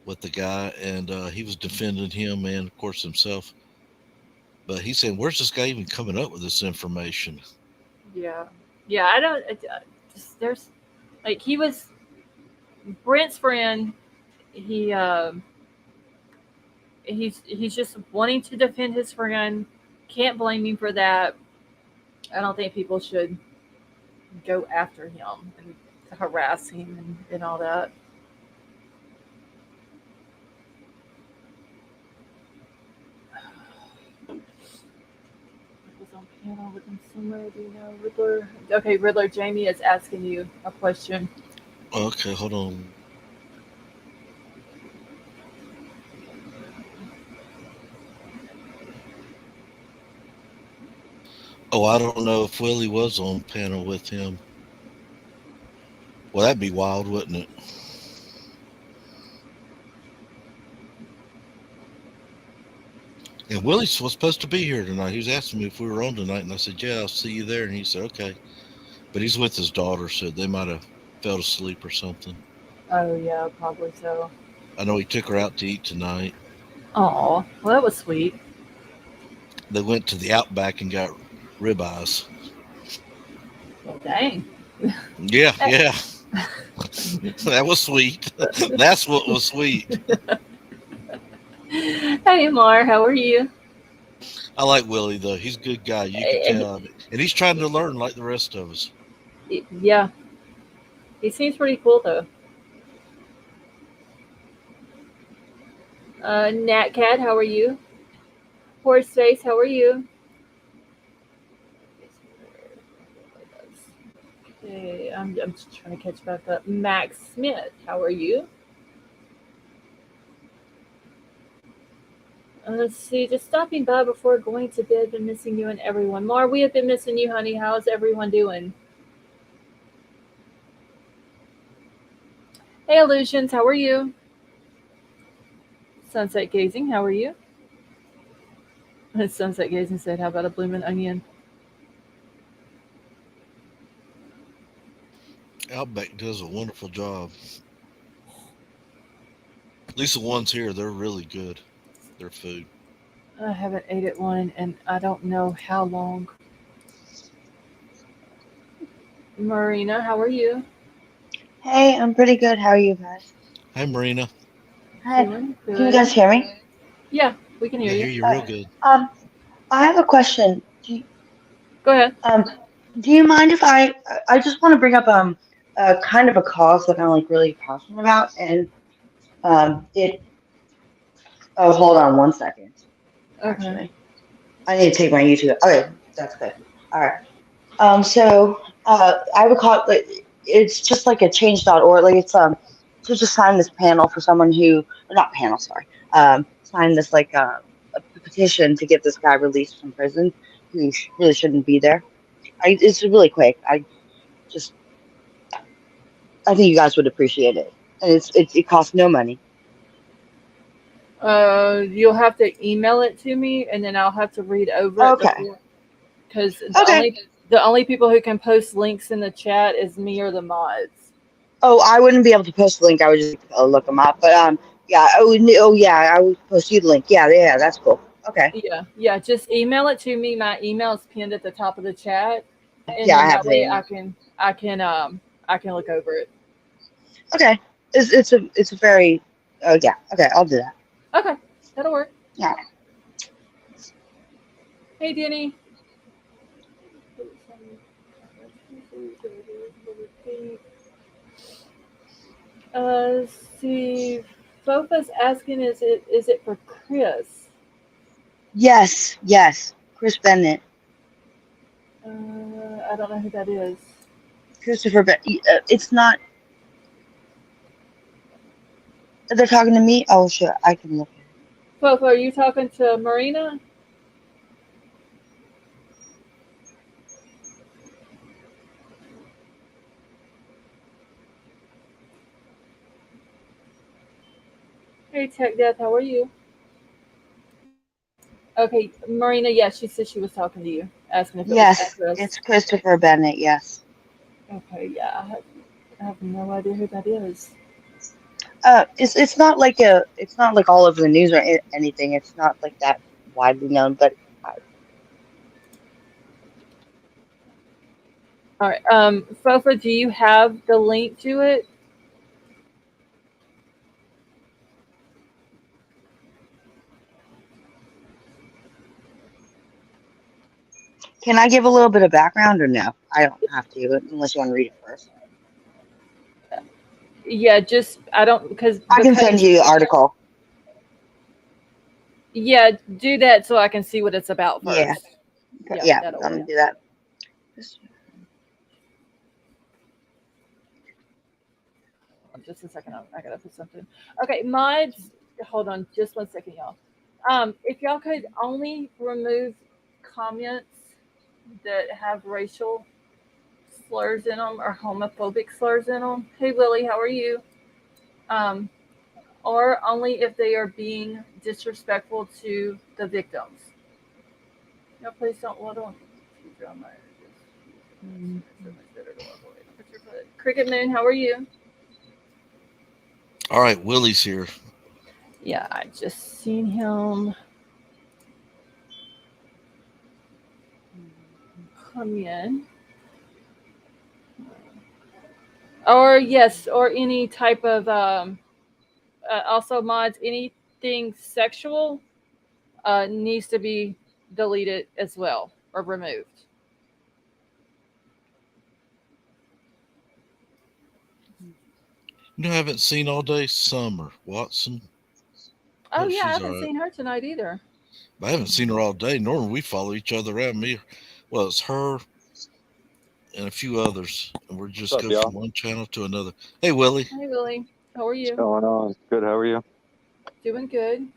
with the guy, and he was defending him and, of course, himself. But he said, where's this guy even coming up with this information? Yeah. Yeah, I don't... there's... Like, he was... Brent's friend, he he's just wanting to defend his friend. Can't blame him for that. I don't think people should go after him and harass him and all that. Was on panel with him somewhere. Do you know, Riddler? Okay, Riddler. Jamie is asking you a question. Okay, hold on. Oh, I don't know if Willie was on panel with him. Well, that'd be wild, wouldn't it? And Willie was supposed to be here tonight. He was asking me if we were on tonight, and I said, yeah, I'll see you there. And he said, okay. But he's with his daughter, so they might have fell asleep or something. Oh yeah, probably so. I know he took her out to eat tonight. Oh, well, that was sweet. They went to the Outback and got ribeyes. Well, dang. Yeah. That was sweet. That's what was sweet. Hey, Mar, how are you? I like Willie, though. He's a good guy. You can tell. And he's trying to learn like the rest of us. Yeah. He seems pretty cool, though. Nat Cat, how are you? Horseface, how are you? Okay, I'm just trying to catch back up. Max Smith, how are you? Let's see, just stopping by before going to bed. Been missing you and everyone. Mar, we have been missing you, honey. How's everyone doing? Hey, Illusions, how are you? Sunset Gazing, how are you? Sunset Gazing said, how about a bloomin' onion? Outback does a wonderful job. At least the ones here, they're really good. Their food. I haven't ate at one, and I don't know how long. Marina, how are you? Hey, I'm pretty good. How are you guys? Hi, Marina. Hi. Doing Can you good. guys hear me? Yeah, we can hear I hear you. you real good. I have a question. Go ahead. Do you mind if I just want to bring up a kind of a cause that I'm like really passionate about, and it. Oh, hold on one second. Okay. Actually, I need to take my YouTube. Okay, that's good. All right. I would call it. It's just like a change.org. Like it's to just sign this panel for someone who, or not panel, sorry. Sign this like a petition to get this guy released from prison who really shouldn't be there. It's really quick. I think you guys would appreciate it, and it costs no money. You'll have to email it to me, and then I'll have to read over it Okay. before. Because Okay. the only people who can post links in the chat is me or the mods. Oh, I wouldn't be able to post the link. I would just look them up. But yeah. Oh, yeah. I would post you the link. Yeah. That's cool. Okay. Yeah. Just email it to me. My email is pinned at the top of the chat, and Yeah, I then have that way it. I can look over it. Okay. It's a very. Oh yeah. Okay, I'll do that. Okay, that'll work. Yeah. Hey, Denny. See, Fofa's asking, is it for Chris? Yes. Chris Bennett. I don't know who that is. Christopher Bennett. It's not. They're talking to me. Oh sure, I can look. Fofa, are you talking to Marina? Hey, Tech Death, how are you? Okay, Marina, yes, she said she was talking to you, asking if it was Yes, Chris. it's Christopher Bennett. Yes. Okay, yeah, I have no idea who that is. It's not like all over the news or anything. It's not like that widely known, but All right, Fofa, do you have the link to it? Can I give a little bit of background or no? I don't have to unless you want to read it first. Yeah, just I don't because I can send you the article. Yeah, do that so I can see what it's about Yeah. first. Yeah, that'll let me work. do that. Just a second, I gotta put something. Okay, mods. Hold on, just 1 second, y'all. If y'all could only remove comments that have racial slurs in them or homophobic slurs in them. Hey, Willie, how are you? Or only if they are being disrespectful to the victims. No, please don't. Well, don't. Cricket Moon, how are you? All right, Willie's here. Yeah, I just seen him come in. Or yes, or any type of also mods, anything sexual needs to be deleted as well or removed. You know, I haven't seen all day Summer Watson. Oh Hope yeah, I she's haven't all right. seen her tonight either. I haven't seen her all day. Normally we follow each other around. Well, it's her and a few others, and we're just What's up, go y'all? from one channel to another. Hey, Willie. Hey Willie, how are What's you? going on? Good. How are you? Doing good.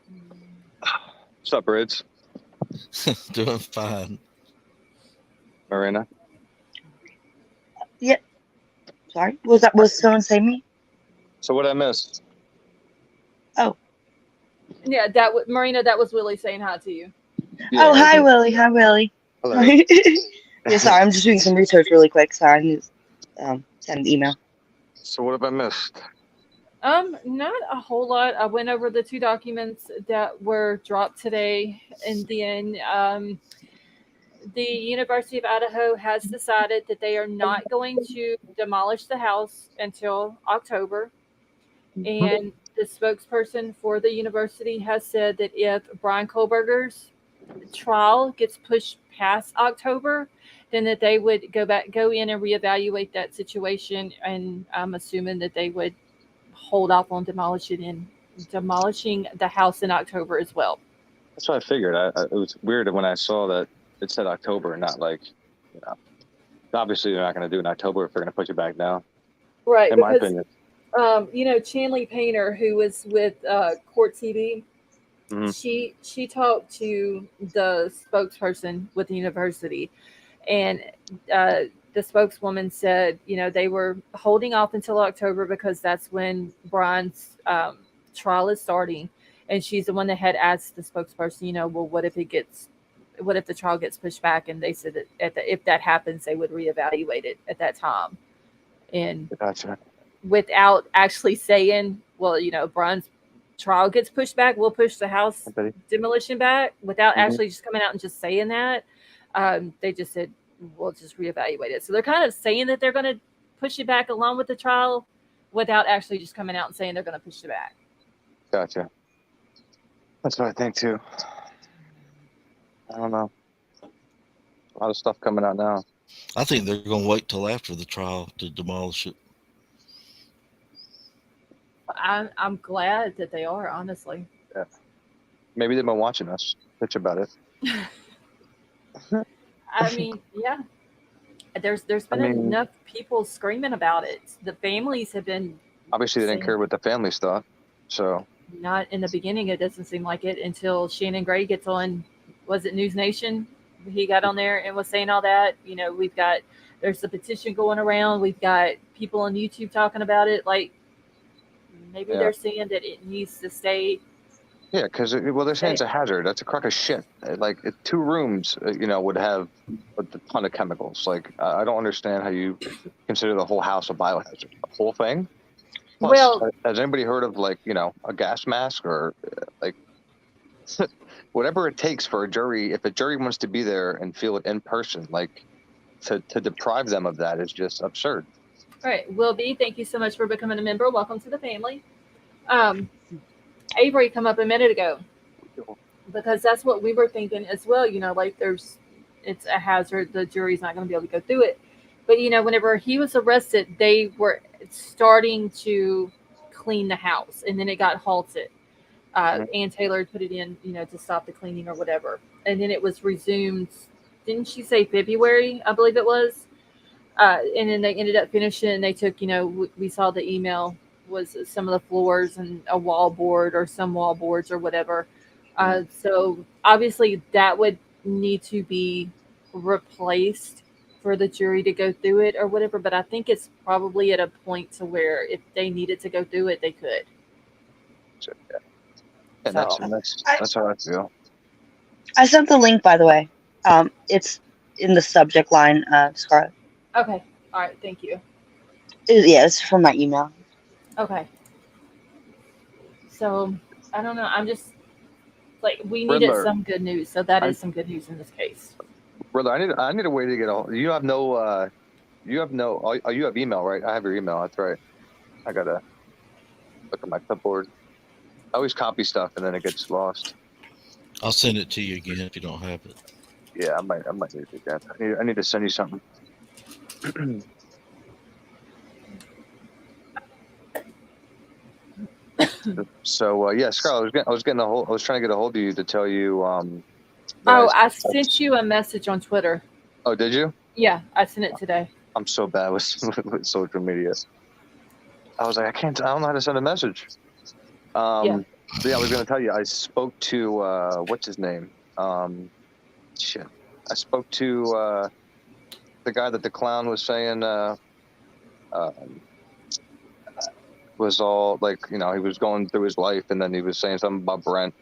What's up, Rich? Doing fine. Marina? Yep. Sorry. Was someone saying me? So what I missed? Oh. Yeah, Marina, that was Willie saying hi to you. Yeah, Oh, hi Willie. Hi Willie. hello. Yeah, sorry, I'm just doing some research really quick. Sorry, I need to send an email. So what have I missed? Not a whole lot. I went over the 2 documents that were dropped today, and then the University of Idaho has decided that they are not going to demolish the house until October. And the spokesperson for the university has said that if Bryan Kohberger's trial gets pushed past October, then that they would go in and reevaluate that situation. And I'm assuming that they would hold off on demolishing the house in October as well. That's what I figured. It was weird when I saw that it said October, not like, obviously they're not going to do it in October if they're going to push it back down. Right, in my because opinion. Chanley Painter, who was with Court TV, she talked to the spokesperson with the university, and the spokeswoman said, they were holding off until October because that's when Bryan's trial is starting, and she's the one that had asked the spokesperson, well, what if the trial gets pushed back? And they said that if that happens, they would reevaluate it at that time. And Gotcha. Without actually saying, well, Bryan's trial gets pushed back, we'll push the house demolition back, without actually just coming out and just saying that. They just said, we'll just reevaluate it. So they're kind of saying that they're going to push it back along with the trial without actually just coming out and saying they're going to push it back. Gotcha. That's what I think too. I don't know. A lot of stuff coming out now. I think they're going to wait till after the trial to demolish it. I'm glad that they are, honestly. Yeah. Maybe they've been watching us bitch about it. I mean, yeah. There's been enough people screaming about it. The families have been obviously they didn't care what the families thought. So not in the beginning, it doesn't seem like it, until Shannon Gray gets on, was it News Nation? He got on there and was saying all that. There's a petition going around. We've got people on YouTube talking about it. Like, maybe they're saying that it needs to stay. Yeah, because they're saying it's a hazard. That's a crock of shit. Like 2 rooms, would have a ton of chemicals. Like I don't understand how you consider the whole house a biohazard. The whole thing. Plus, well, has anybody heard of a gas mask or like whatever it takes for a jury? If a jury wants to be there and feel it in person, like to deprive them of that is just absurd. All right, Will B, thank you so much for becoming a member. Welcome to the family. Avery come up a minute ago, because that's what we were thinking as well. Like there's it's a hazard. The jury's not going to be able to go through it. But whenever he was arrested, they were starting to clean the house, and then it got halted. Ann Taylor put it in, to stop the cleaning or whatever, and then it was resumed. Didn't she say February? I believe it was. And then they ended up finishing, and they took, we saw the email was some of the floors and a wall board or some wall boards or whatever. So obviously that would need to be replaced for the jury to go through it or whatever. But I think it's probably at a point to where if they needed to go through it, they could. Sure, yeah. That's how I feel. I sent the link, by the way. It's in the subject line, Scarlett. Okay. All right. Thank you. Yeah, it's from my email. Okay. So I don't know. I'm just like, we needed some good news. So that is some good news in this case. Brother, I need a way to get a. You have no. You have email, right? I have your email. That's right. I gotta look at my clipboard. I always copy stuff and then it gets lost. I'll send it to you again if you don't have it. Yeah, I might need to do that. I need to send you something. So yeah, Scarlett, I was trying to get a hold of you to tell you. I sent you a message on Twitter. Oh, did you? Yeah, I sent it today. I'm so bad with social media. I was like, I don't know how to send a message. Yeah, I was gonna tell you. I spoke to what's his name? Shit. I spoke to the guy that the clown was saying was all like, he was going through his life, and then he was saying something about Brent.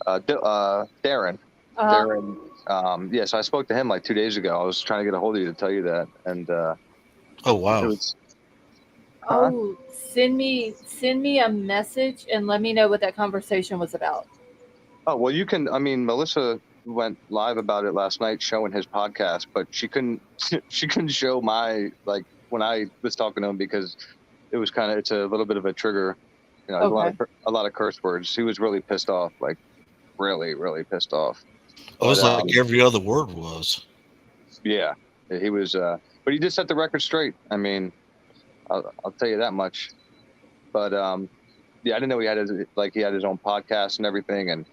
Darren. Darren. Yeah, so I spoke to him like 2 days ago. I was trying to get a hold of you to tell you that, and oh wow. Send me a message and let me know what that conversation was about. Oh, well, you can. I mean, Melissa went live about it last night, showing his podcast, but she couldn't show my, like, when I was talking to him, because it's a little bit of a trigger. Okay. A lot of curse words. He was really pissed off, like really, really pissed off. It was like every other word was. Yeah, he was. But he did set the record straight. I mean, I'll tell you that much. But yeah, I didn't know he had his own podcast and everything, and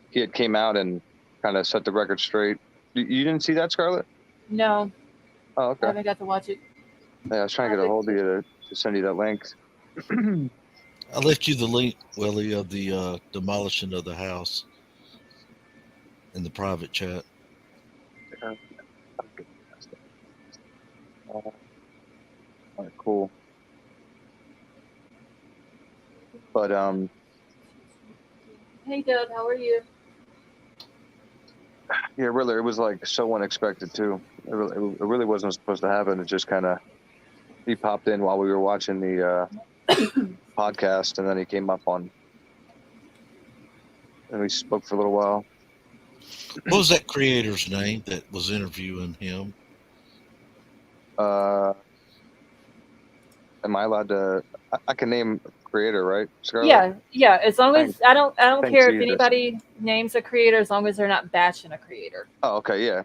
he had came out and kind of set the record straight. You didn't see that, Scarlett? No. Oh, okay. I haven't got to watch it. Yeah, I was trying to get a hold of you to send you that link. I left you the link, Willie, of the demolition of the house in the private chat. All right, cool. But hey Doug, how are you? Yeah, really, it was like so unexpected too. It really wasn't supposed to happen. It just kind of, he popped in while we were watching the podcast, and then he came up on, and we spoke for a little while. What was that creator's name that was interviewing him? Am I allowed to? I can name creator, right, Scarlett? Yeah. As long as I don't care if anybody names a creator, as long as they're not bashing a creator. Oh, okay, yeah.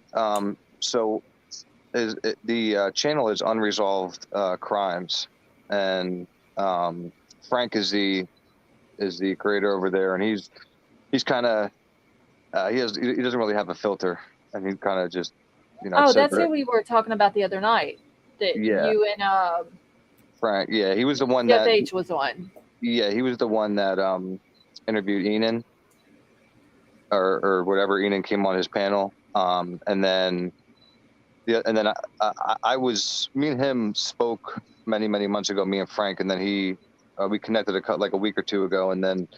So, the channel is Unresolved Crimes, and Frank is the creator over there, and he's kind of he doesn't really have a filter, and he kind of just Oh, that's who we were talking about the other night. That you and Frank, yeah, he was the one Jeff H was on. Yeah, he was the one that interviewed Enan, or whatever. Enan came on his panel, and then I was, me and him spoke many months ago, me and Frank, and then we connected like a week or two ago, and then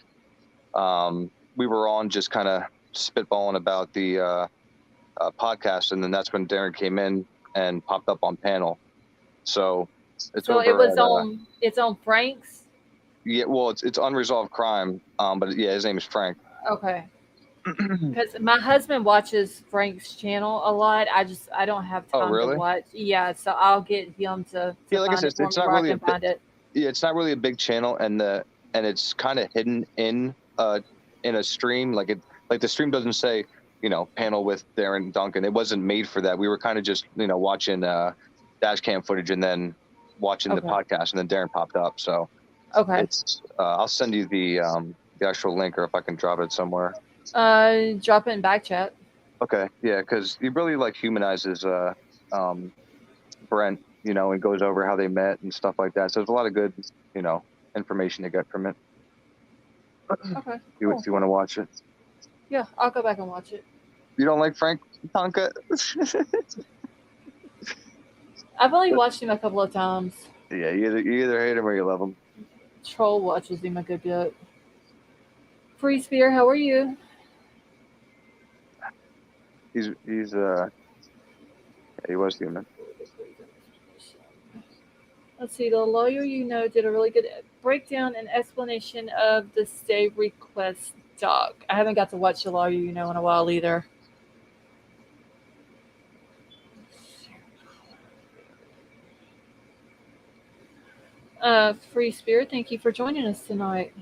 we were on just kind of spitballing about the podcast, and then that's when Darren came in and popped up on panel. So it was it's on Frank's. Yeah, well, it's Unresolved Crime, but yeah, his name is Frank. Okay. Because my husband watches Frank's channel a lot. I don't have time to watch. Yeah, so I'll get him to like I said, it's not really it's not really a big channel, and it's kind of hidden in a stream. Like the stream doesn't say panel with Darren Duncan. It wasn't made for that. We were kind of just, watching dash cam footage and then watching the podcast, and then Darren popped up. So it's I'll send you the actual link, or if I can drop it somewhere. Drop it in back chat. Okay, yeah, because he really humanizes Brent, and goes over how they met and stuff like that. So there's a lot of good, information to get from it. Okay. If you want to watch it. Yeah, I'll go back and watch it. You don't like Frank Tonka? I've only watched him a couple of times. Yeah, you either hate him or you love him. Troll watches him a good bit. Free Spear, how are you? He was human. Let's see, the lawyer did a really good breakdown and explanation of the stay request doc. I haven't got to watch the lawyer in a while either. Free Spirit, thank you for joining us tonight.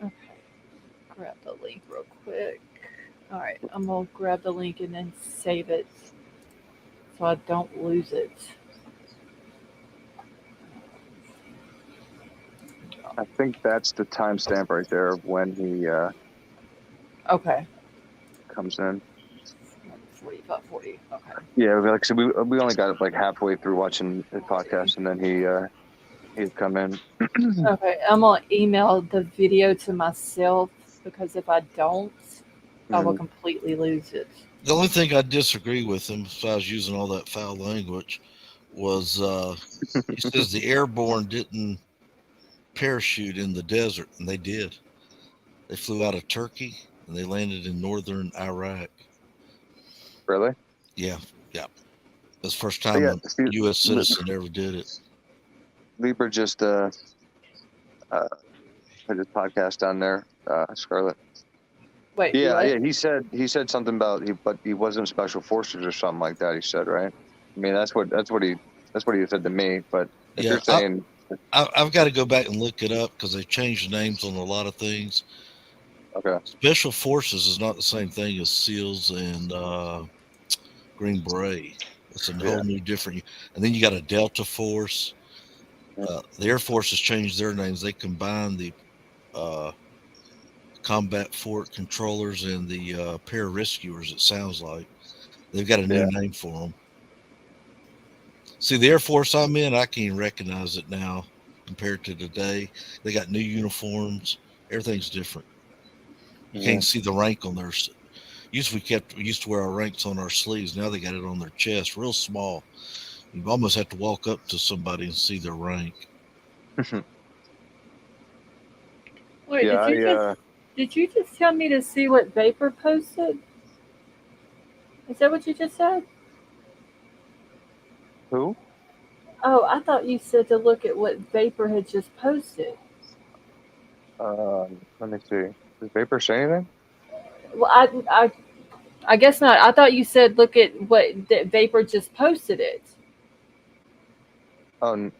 Okay, grab the link real quick. All right, I'm gonna grab the link and then save it so I don't lose it. I think that's the timestamp right there of when he comes in. 45:40. Okay. Yeah, like so we only got it halfway through watching the podcast, and then he'd come in. Okay, I'm gonna email the video to myself because if I don't, I will completely lose it. The only thing I disagree with him, besides using all that foul language, was he says the airborne didn't parachute in the desert, and they did. They flew out of Turkey and they landed in northern Iraq. Really? Yeah. That's the first time a U.S. citizen ever did it. Lieber just had his podcast down there, Scarlett. Wait. Yeah. He said something about he wasn't special forces or something like that. He said, right? I mean, that's what he said to me. But if you're saying, I've got to go back and look it up because they changed names on a lot of things. Okay. Special forces is not the same thing as SEALs and Green Beret. It's a whole new different. And then you got a Delta Force. The Air Force has changed their names. They combined the combat fort controllers and the pararescuers. It sounds like they've got a new name for them. See, the Air Force I'm in, I can't even recognize it now compared to today. They got new uniforms. Everything's different. You can't see the rank on their. We used to wear our ranks on our sleeves. Now they got it on their chest, real small. You almost have to walk up to somebody and see their rank. Wait, did you just tell me to see what Vapor posted? Is that what you just said? Who? Oh, I thought you said to look at what Vapor had just posted. Let me see. Does Vapor say anything? Well, I guess not. I thought you said look at what Vapor just posted it. Okay.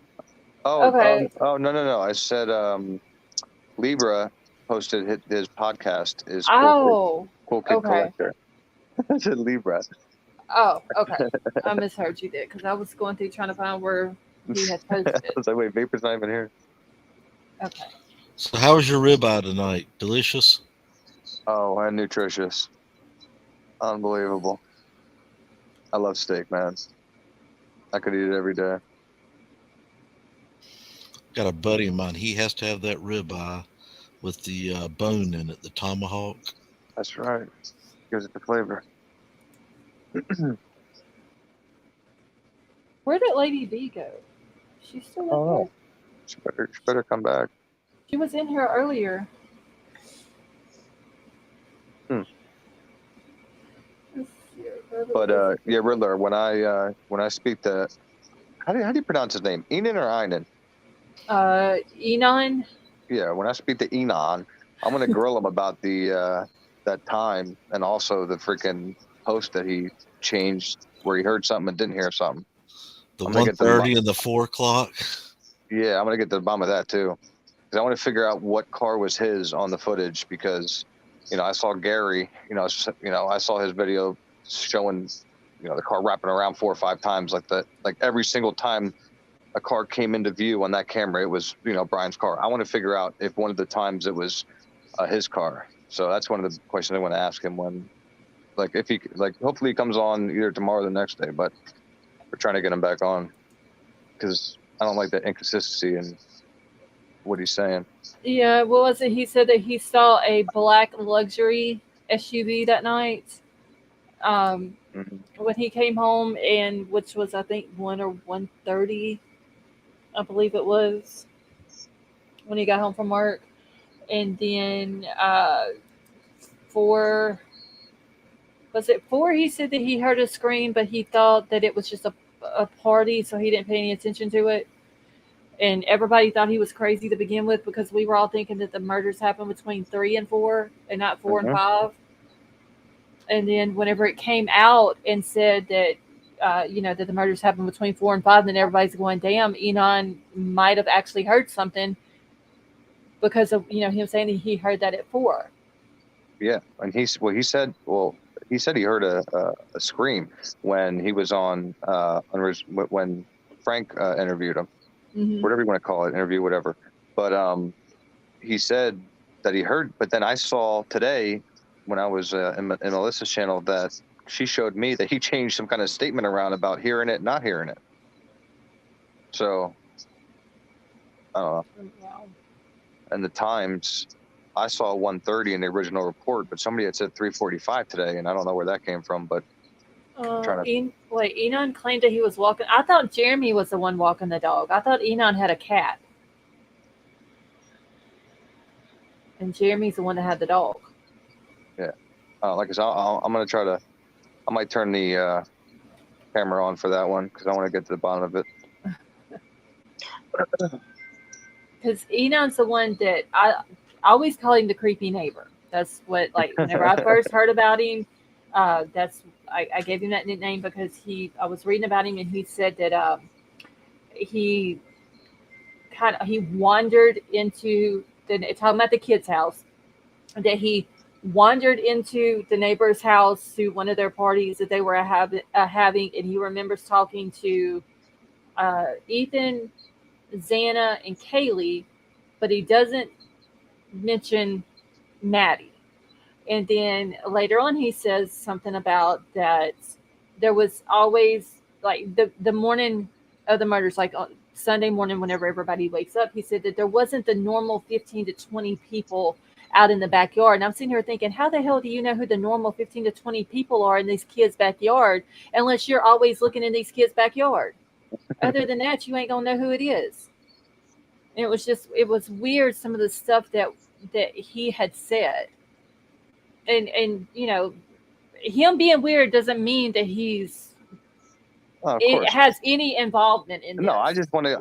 No. I said Libra posted his podcast is Cool Kid Collector. I said Libra. Oh, okay. I misheard you there because I was going through trying to find where he had posted it. I was like, wait, Vapor's not even here. Okay. So how was your ribeye tonight? Delicious? Oh, and nutritious. Unbelievable. I love steak, man. I could eat it every day. Got a buddy of mine. He has to have that ribeye with the bone in it, the tomahawk. That's right. Gives it the flavor. Where did Lady V go? She's still in here? She better come back. She was in here earlier. But Riddler, when I speak to, how do you pronounce his name? Enon or Einan? Enon. Yeah, when I speak to Enon, I'm gonna grill him about the that time and also the freaking post that he changed where he heard something and didn't hear something. The I'm gonna get 1:30 and the 4 o'clock. Yeah, I'm gonna get to the bottom of that too, because I want to figure out what car was his on the footage. Because, I saw Gary. I saw his video showing, the car wrapping around 4 or 5 times, like every single time a car came into view on that camera, it was, Bryan's car. I want to figure out if one of the times it was his car. So that's one of the questions I want to ask him when, if he, hopefully he comes on either tomorrow or the next day. But we're trying to get him back on because I don't like that inconsistency in what he's saying. Yeah, what was it? He said that he saw a black luxury SUV that night when he came home, and which was, I think, 1 or 1:30, I believe it was, when he got home from work. And then 4, was it 4? He said that he heard a scream, but he thought that it was just a party, so he didn't pay any attention to it. And everybody thought he was crazy to begin with because we were all thinking that the murders happened between 3 and 4 and not 4 and 5. And then whenever it came out and said that, that the murders happened between 4 and 5, then everybody's going, damn, Enon might have actually heard something because of, him saying that he heard that at 4. Yeah. And he said he heard a scream when he was on, when Frank interviewed him. Mm-hmm. Whatever you want to call it, interview, whatever. But he said that he heard, but then I saw today when I was in Melissa's channel that she showed me that he changed some kind of statement around about hearing it, not hearing it. So, I don't know. Wow. And the times, I saw 1:30 in the original report, but somebody had said 3:45 today, and I don't know where that came from, but Enon claimed that he was walking. I thought Jeremy was the one walking the dog. I thought Enon had a cat. And Jeremy's the one that had the dog. Yeah. Like I said, I'm going to try to, I might turn the camera on for that one because I want to get to the bottom of it. Because Enon's the one that I always call him the creepy neighbor. That's what, whenever I first heard about him, I gave him that nickname because I was reading about him and he said that he wandered into talking about the kid's house, that he wandered into the neighbor's house to one of their parties that they were having, and he remembers talking to Ethan, Xana, and Kaylee, but he doesn't mention Maddie. And then later on, he says something about that there was always, the morning of the murders, on Sunday morning, whenever everybody wakes up, he said that there wasn't the normal 15 to 20 people out in the backyard. And I'm sitting here thinking, how the hell do you know who the normal 15 to 20 people are in these kids' backyard unless you're always looking in these kids' backyard? Other than that, you ain't going to know who it is. And it was weird, some of the stuff that he had said. And him being weird doesn't mean that has any involvement in this. No, I just want to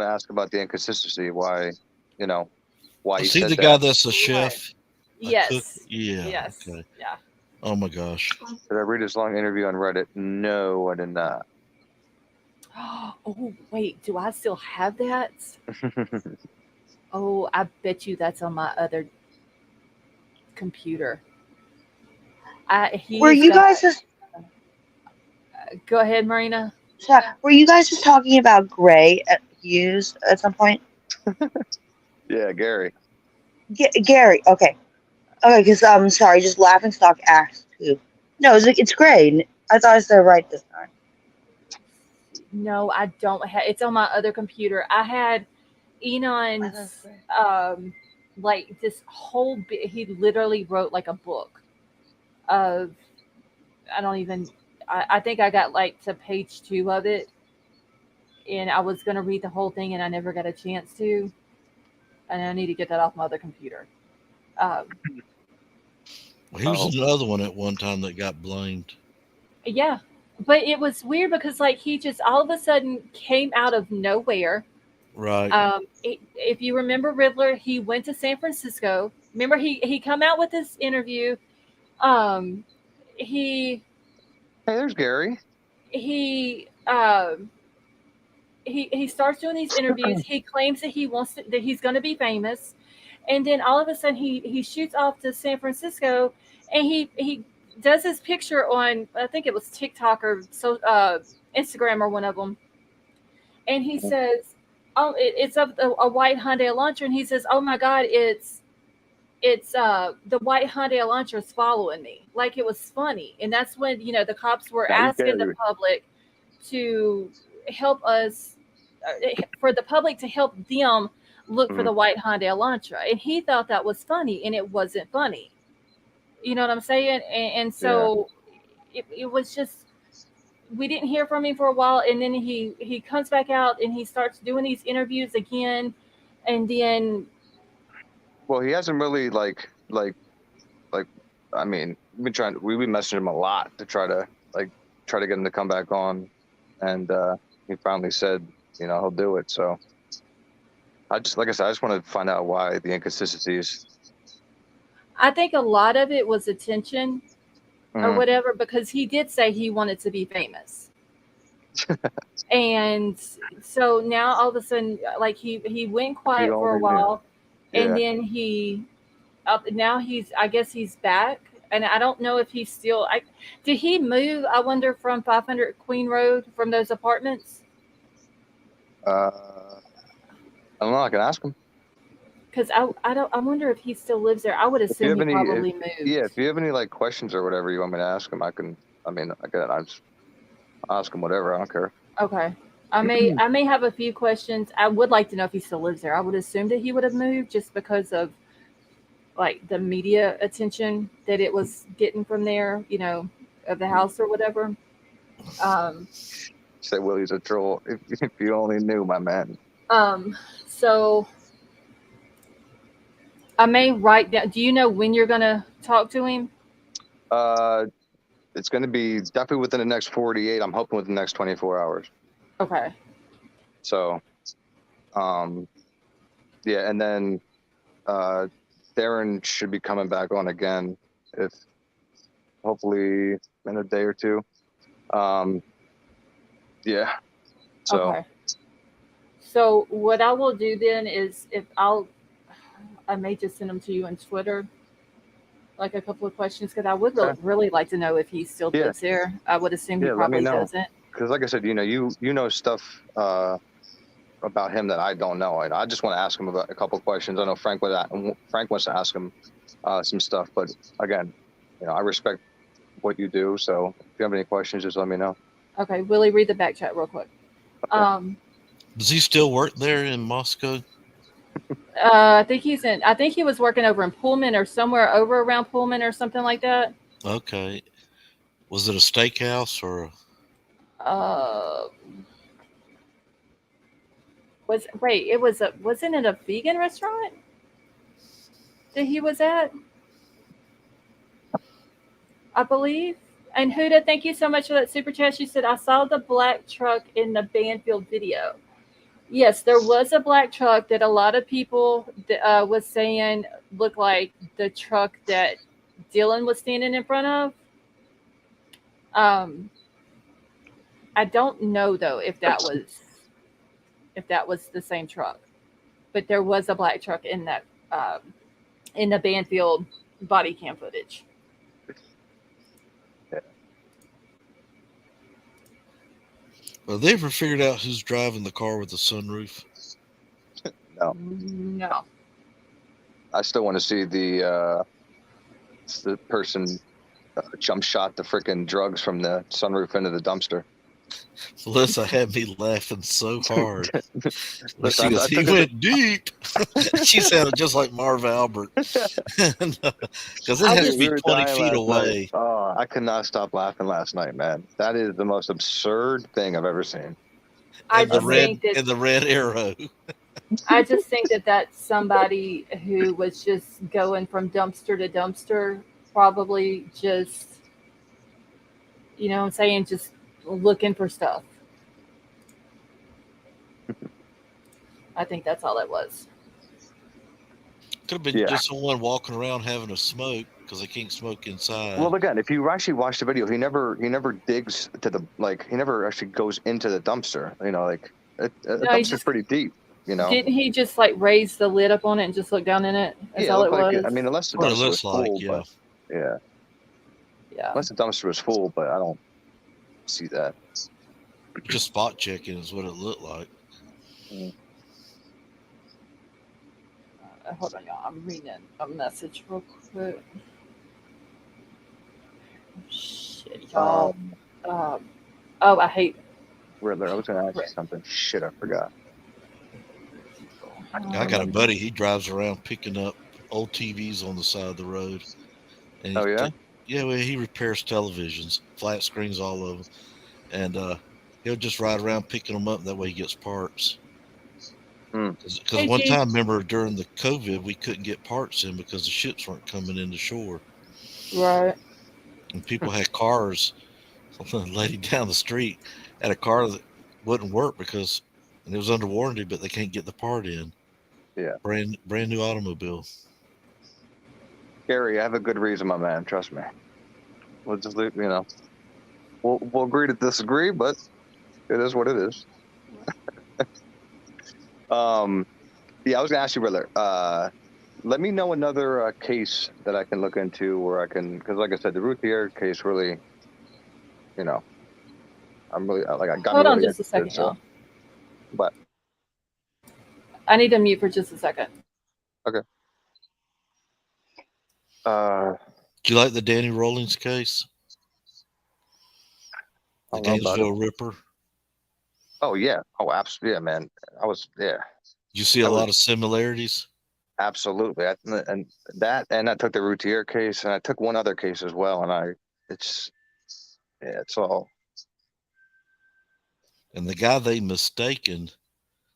ask about the inconsistency. Why, why Is he he said the that. guy that's a chef? Yes. Yeah. Yes. Okay. Yeah. Oh my gosh. Did I read his long interview on Reddit? No, I did not. Oh, wait. Do I still have that? Oh, I bet you that's on my other computer. Were you guys just... Go ahead, Marina. Sorry, were you guys just talking about Gray Hughes at some point? Yeah, Gary. Gary, okay. Okay, because, sorry, just Laughingstock asked who. No, it's Gray. I thought I said it right this time. No, I don't have. It's on my other computer. I had Enon's, this whole bit. He literally wrote a book of, I think I got to page 2 of it, and I was going to read the whole thing, and I never got a chance to, and I need to get that off my other computer. He was another one at one time that got blamed. Yeah, but it was weird because he just all of a sudden came out of nowhere. Right. If you remember Riddler, he went to San Francisco. Remember he come out with this interview. Hey, there's Gary. he he starts doing these interviews. He claims that that he's going to be famous, and then all of a sudden he shoots off to San Francisco, and he does his picture on, I think it was TikTok or Instagram or one of them, and he says, "Oh, it's of a white Hyundai Elantra," and he says, "Oh my God, it's the white Hyundai Elantra is following me," like it was funny. And that's when the cops were asking the public to help us, for the public to help them look for the white Hyundai Elantra, and he thought that was funny, and it wasn't funny. You know what I'm saying? And so it was just, we didn't hear from him for a while, and then he comes back out and he starts doing these interviews again, and then. Well, he hasn't really like. I mean, we've been messaging him a lot to try to get him to come back on, and he finally said, he'll do it. So I just want to find out why the inconsistencies. I think a lot of it was attention or whatever, because he did say he wanted to be famous. And so now all of a sudden, like he went quiet for a while, and then I guess he's back. And I don't know if he's still, did he move, I wonder, from 500 Queen Road, from those apartments? I don't know. I can ask him. Because I wonder if he still lives there. I would assume he probably moved. Yeah, if you have any questions or whatever you want me to ask him, I can ask him whatever. I don't care. Okay. I may have a few questions. I would like to know if he still lives there. I would assume that he would have moved just because of the media attention that it was getting from there, of the house or whatever. Say Willie's a troll. If you only knew, my man. So I may write down. Do you know when you're gonna talk to him? It's going to be definitely within the next 48. I'm hoping within the next 24 hours. Okay. So, and then Darren should be coming back on again, if hopefully in a day or two. So. Okay. So what I will do then is, I may just send them to you on Twitter, like a couple of questions, because I would really like to know if he still lives there. I would assume he probably doesn't. Because like I said, you know stuff about him that I don't know. I just want to ask him about a couple of questions. I know Frank wants to ask him some stuff, but again, I respect what you do. So if you have any questions, just let me know. Okay, Willie, read the back chat real quick. Okay. Does he still work there in Moscow? I think he was working over in Pullman or somewhere over around Pullman or something like that. Okay. Was it a steakhouse or? Wasn't it a vegan restaurant that he was at? I believe. And Huda, thank you so much for that super chat. She said, I saw the black truck in the Banfield video. Yes, there was a black truck that a lot of people was saying looked like the truck that Dylan was standing in front of. I don't know though if that was the same truck, but there was a black truck in that in the Banfield body cam footage. Have they ever figured out who's driving the car with the sunroof? No. I still want to see the person jump shot the freaking drugs from the sunroof into the dumpster. Melissa had me laughing so hard. She goes, he went deep. She sounded just like Marv Albert. Because it has to be 20 feet away. Oh, I could not stop laughing last night, man. That is the most absurd thing I've ever seen. And the red arrow. I just think that that's somebody who was just going from dumpster to dumpster, probably just, you know what I'm saying, just looking for stuff. I think that's all it was. Could have been just someone walking around having a smoke. because they can't smoke inside. Well, again, if you actually watch the video, he never digs to the he never actually goes into the dumpster. You know, like the dumpster's pretty deep. You know, didn't he just like raise the lid up on it and just look down in it? That's all it was. I mean, unless the dumpster was full, but unless the dumpster was full, but I don't see that. Just spot checking is what it looked like. Hold on, y'all. I'm reading a message real quick. Shit, y'all. I hate. Riddler, I was going to ask you something. Shit, I forgot. I got a buddy. He drives around picking up old TVs on the side of the road. And he repairs televisions, flat screens, all of them. And he'll just ride around picking them up. That way he gets parts. Because one time, remember, during the COVID, we couldn't get parts in because the ships weren't coming into shore. Right. And people had cars. A lady down the street had a car that wouldn't work because it was under warranty, but they can't get the part in. Yeah. Brand new automobile. Gary, I have a good reason, my man. Trust me. We'll just leave, we'll agree to disagree, but it is what it is. I was gonna ask you, brother. Let me know another case that I can look into where I can, because like I said, the Routier case really, I'm really I got. Hold on just a second, y'all. But I need to mute for just a second. Okay. Do you like the Danny Rawlings case? The Gainesville Ripper. Oh yeah. Oh, absolutely, yeah, man. You see a lot of similarities. Absolutely, and I took the Routier case, and I took one other case as well, and it's all. And the guy they mistaken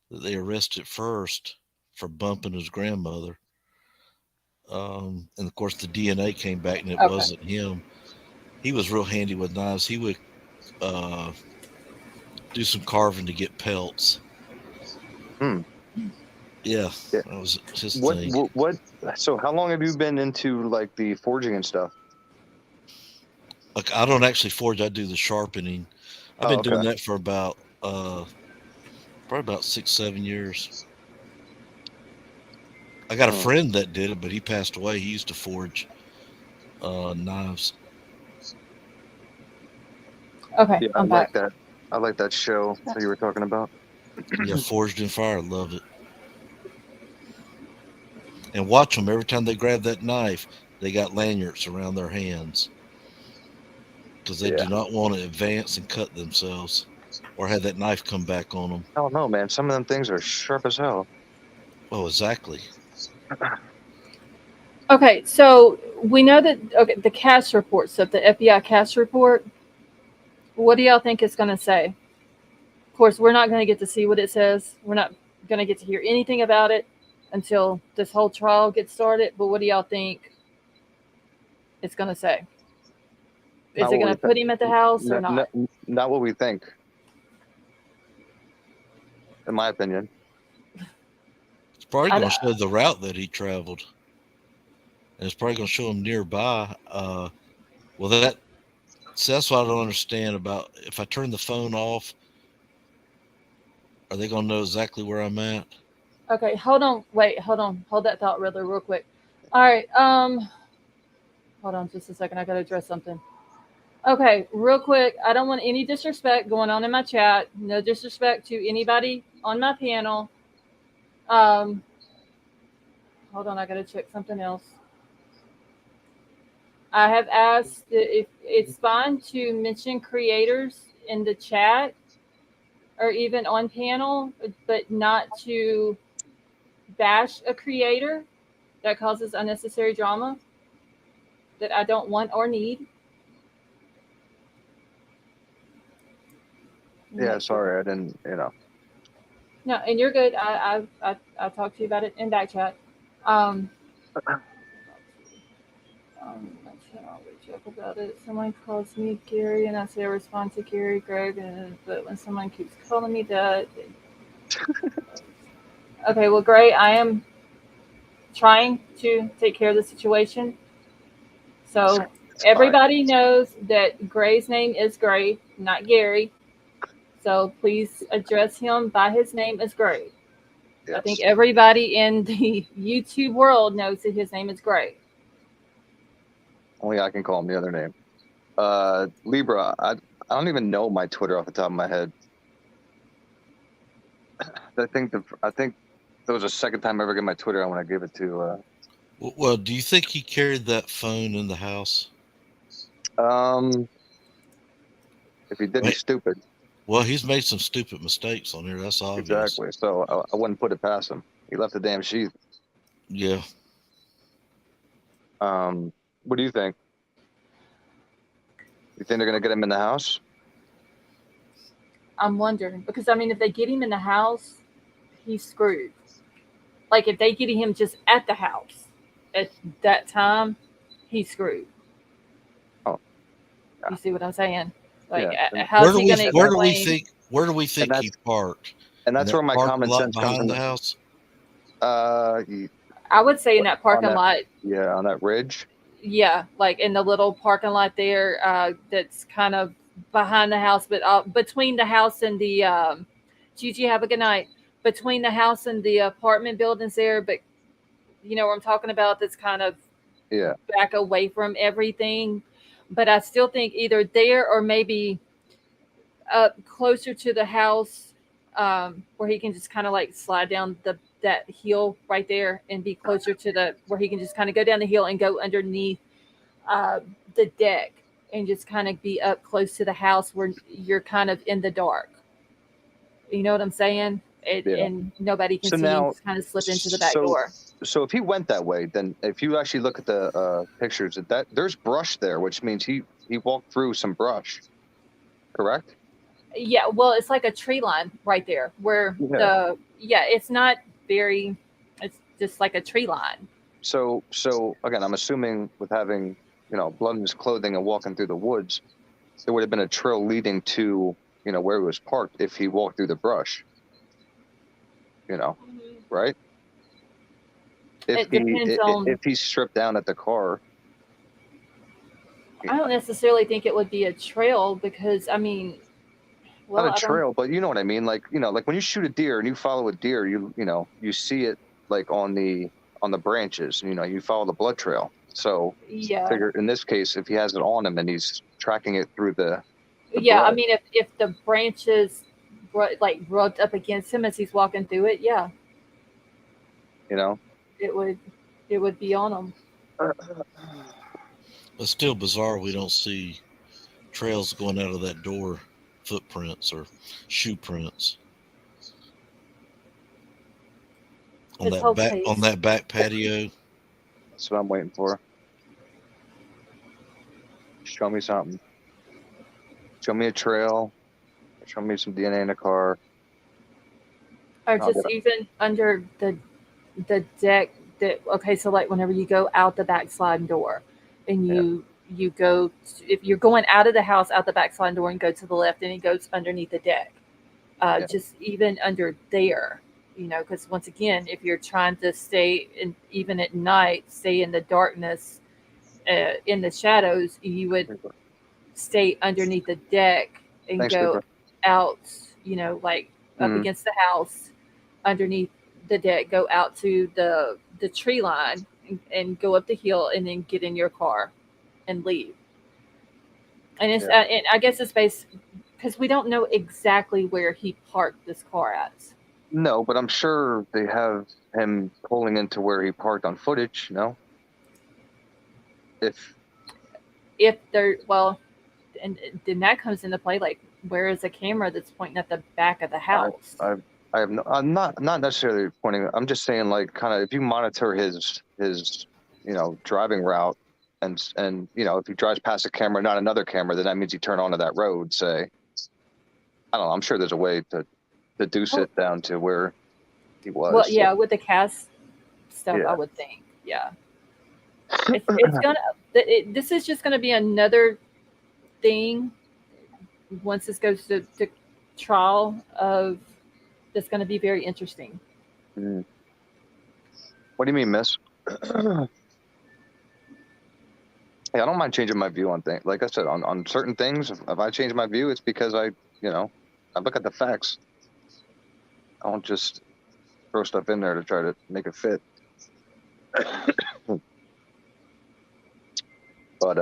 that they arrested first for bumping his grandmother, and of course the DNA came back and it wasn't him. He was real handy with knives. He would do some carving to get pelts. Yeah, that was his thing. What? So, how long have you been into like the forging and stuff? Like, I don't actually forge; I do the sharpening. I've been doing that for about probably about 6-7 years. I got a friend that did it, but he passed away. He used to forge knives. Okay, yeah, I'm back. I like that show that you were talking about. Yeah, Forged in Fire. Love it. And watch them. Every time they grab that knife, they got lanyards around their hands. Because they do not want to advance and cut themselves or have that knife come back on them. Oh, no, man. Some of them things are sharp as hell. Oh, exactly. Okay, so we know that the CAS report, so the FBI CAS report, what do y'all think it's going to say? Of course, we're not going to get to see what it says. We're not going to get to hear anything about it until this whole trial gets started. But what do y'all think it's going to say? Is it going to put him at the house or not? Not what we think, in my opinion. It's probably going to show the route that he traveled. And it's probably going to show him nearby. That's what I don't understand about, if I turn the phone off, are they going to know exactly where I'm at? Okay, hold on. Wait, hold on. Hold that thought, Riddler, real quick. All right. Hold on just a second. I got to address something. Okay, real quick. I don't want any disrespect going on in my chat. No disrespect to anybody on my panel. Hold on. I got to check something else. I have asked if it's fine to mention creators in the chat or even on panel, but not to bash a creator that causes unnecessary drama that I don't want or need. Yeah, sorry, I didn't, No, and you're good. I talked to you about it in back chat. About it. Someone calls me Gary, and I say I respond to Gary, Greg, but when someone keeps calling me that, okay, well, Gray, I am trying to take care of the situation. So everybody knows that Gray's name is Gray, not Gary. So please address him by his name as Gray. Yes. I think everybody in the YouTube world knows that his name is Gray. Only I can call him the other name. Libra, I don't even know my Twitter off the top of my head. I think there was a second time I ever get my Twitter when I gave it to. Well, do you think he carried that phone in the house? If he did, he's stupid. Well, he's made some stupid mistakes on here. That's obvious. Exactly. So I wouldn't put it past him. He left the damn sheath. Yeah. What do you think? You think they're gonna get him in the house? I'm wondering because I mean, if they get him in the house, he's screwed. Like if they get him just at the house at that time, he's screwed. Oh, yeah. You see what I'm saying? Like, Yeah. how's he going to Where do we think he parked? And that's where my common sense comes in. The house. I would say in that parking lot. Yeah, on that ridge. Yeah, like in the little parking lot there, that's kind of behind the house, but between the house and the Gigi, have a good night. Between the house and the apartment buildings there, but you know what I'm talking about. That's kind of back away from everything. But I still think either there or maybe up closer to the house, where he can just kind of like slide down that hill right there and be closer to where he can just kind of go down the hill and go underneath the deck and just kind of be up close to the house where you're kind of in the dark. You know what I'm saying? And nobody can see him just kind of slip into the back door. So if he went that way, then if you actually look at the pictures, that there's brush there, which means he walked through some brush, correct? Yeah, well, it's like a tree line right there where it's not very, it's just like a tree line. So again, I'm assuming with having, blood in his clothing and walking through the woods, there would have been a trail leading to, where he was parked if he walked through the brush. Right? If he's stripped down at the car. I don't necessarily think it would be a trail because, I mean, not a trail, but you know what I mean? Like, like when you shoot a deer and you follow a deer, you see it like on the branches, you follow the blood trail. So figure in this case, if he has it on him and he's tracking it through the blood. I mean, if the branches like rubbed up against him as he's walking through it, it would be on him. It's still bizarre we don't see trails going out of that door, footprints or shoe prints on that back patio. That's what I'm waiting for. Show me something. Show me a trail. Show me some DNA in the car. Or just even under the deck. So like whenever you go out the back sliding door and you go, if you're going out of the house, out the back sliding door and go to the left and it goes underneath the deck. Just even under there, because once again, if you're trying to stay even at night, stay in the darkness, in the shadows, you would stay underneath the deck and go out, like up against the house, underneath the deck, go out to the tree line and go up the hill and then get in your car and leave. And it's and I guess it's based because we don't know exactly where he parked this car at. No, but I'm sure they have him pulling into where he parked on footage. If they're and then that comes into play. Like, where is a camera that's pointing at the back of the house? I'm not necessarily pointing. I'm just saying, like, kind of if you monitor his driving route, and if he drives past a camera, not another camera, then that means he turned onto that road. Say, I don't know. I'm sure there's a way to deduce it down to where he was. Well, with the cast stuff, I would think, it's gonna. This is just gonna be another thing once this goes to trial of. That's going to be very interesting. What do you mean, miss? Yeah, I don't mind changing my view on things. Like I said, on certain things, if I change my view, it's because I look at the facts. I don't just throw stuff in there to try to make it fit. But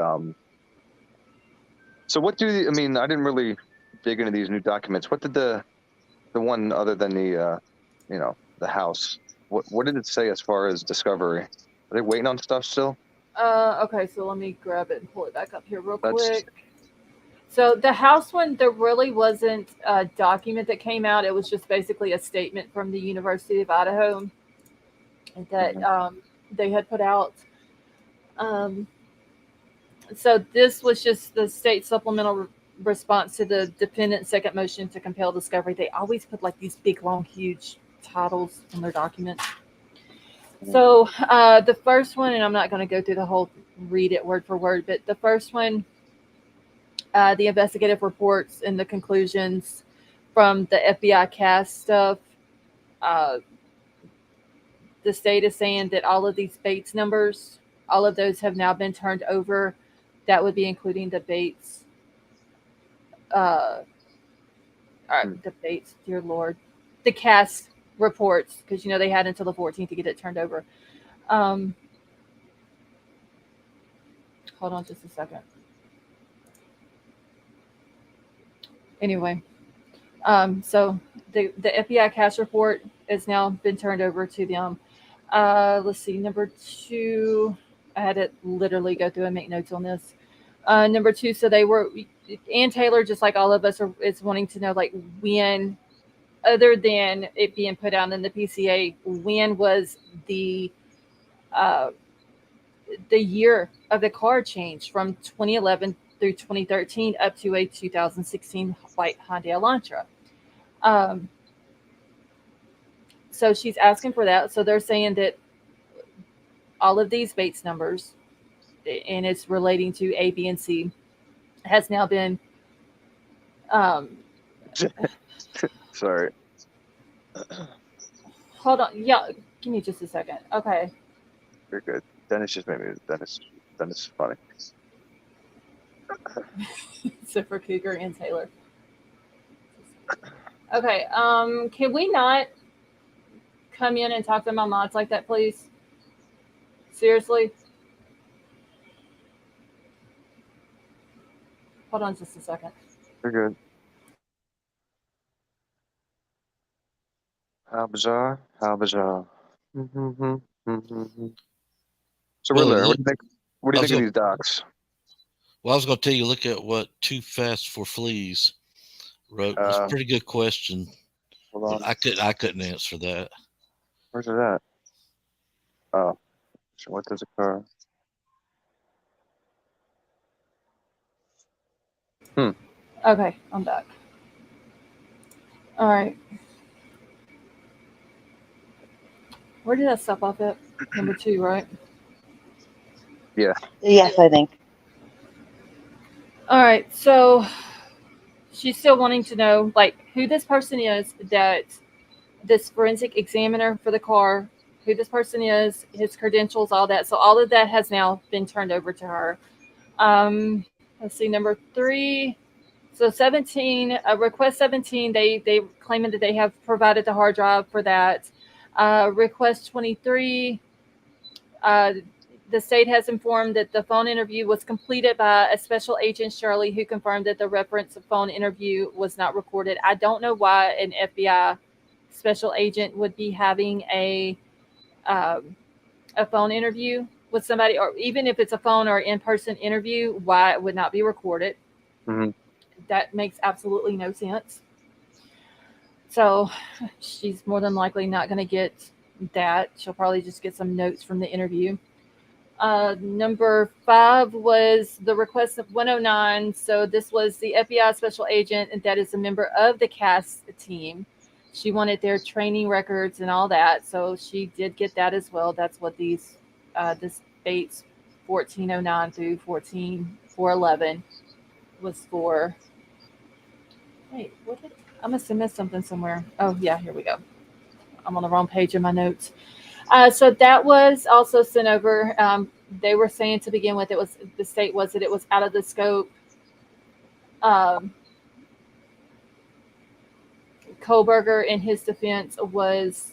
so what I didn't really dig into these new documents. What did the one other than the the house? What did it say as far as discovery? Are they waiting on stuff still? Okay, so let me grab it and pull it back up here real quick. So the house one, there really wasn't a document that came out. It was just basically a statement from the University of Idaho that they had put out. So this was just the state supplemental response to the defendant's second motion to compel discovery. They always put like these big, long, huge titles in their documents. So the first one, and I'm not going to go through the whole read it word for word, but the first one, the investigative reports and the conclusions from the FBI CAS stuff, the state is saying that all of these Bates numbers, all of those have now been turned over. That would be including the Bates, the Bates, dear Lord, the CAS reports, because they had until the 14th to get it turned over. Hold on just a second. Anyway, so the FBI CAS report has now been turned over to them. Let's see, number 2, I had to literally go through and make notes on this. Number 2, so they were, Ann Taylor, just like all of us, is wanting to know, like, when, other than it being put out in the PCA, when was the year of the car change from 2011 through 2013 up to a 2016 white Hyundai Elantra. So she's asking for that. So they're saying that all of these Bates numbers, and it's relating to A, B, and C, has now been Sorry. Hold on. Yeah, give me just a second. Okay. You're good. Dennis just made me. Dennis is funny. Except for Cougar and Taylor. Okay. Can we not come in and talk to my mods like that, please? Seriously? Hold on just a second. You're good. How bizarre. How bizarre. So, Riddler, what do you think of these docs? Well, I was going to tell you, look at what Too Fast for Fleas wrote. It's a pretty good question. Hold on. I couldn't answer that. Where's it at? Oh, so what does occur? Okay, I'm back. All right. Where did I stop off at? Number 2, right? Yeah. Yes, I think. All right. So she's still wanting to know, like, who this person is, that this forensic examiner for the car, who this person is, his credentials, all that. So all of that has now been turned over to her. Let's see, number 3. So 17, request 17, they claiming that they have provided the hard drive for that. Request 23, the state has informed that the phone interview was completed by a special agent, Shirley, who confirmed that the reference phone interview was not recorded. I don't know why an FBI special agent would be having a phone interview with somebody, or even if it's a phone or in-person interview, why it would not be recorded. Mm-hmm. That makes absolutely no sense. So she's more than likely not going to get that. She'll probably just get some notes from the interview. Number 5 was the request of 109. So this was the FBI special agent, and that is a member of the CAS team. She wanted their training records and all that. So she did get that as well. That's what these, this Bates 1409 through 14411 was for. Wait, what did I must have missed something somewhere. Oh yeah, here we go. I'm on the wrong page in my notes. So that was also sent over. they were saying to begin with, the state was that it was out of the scope. Kohberger, in his defense, was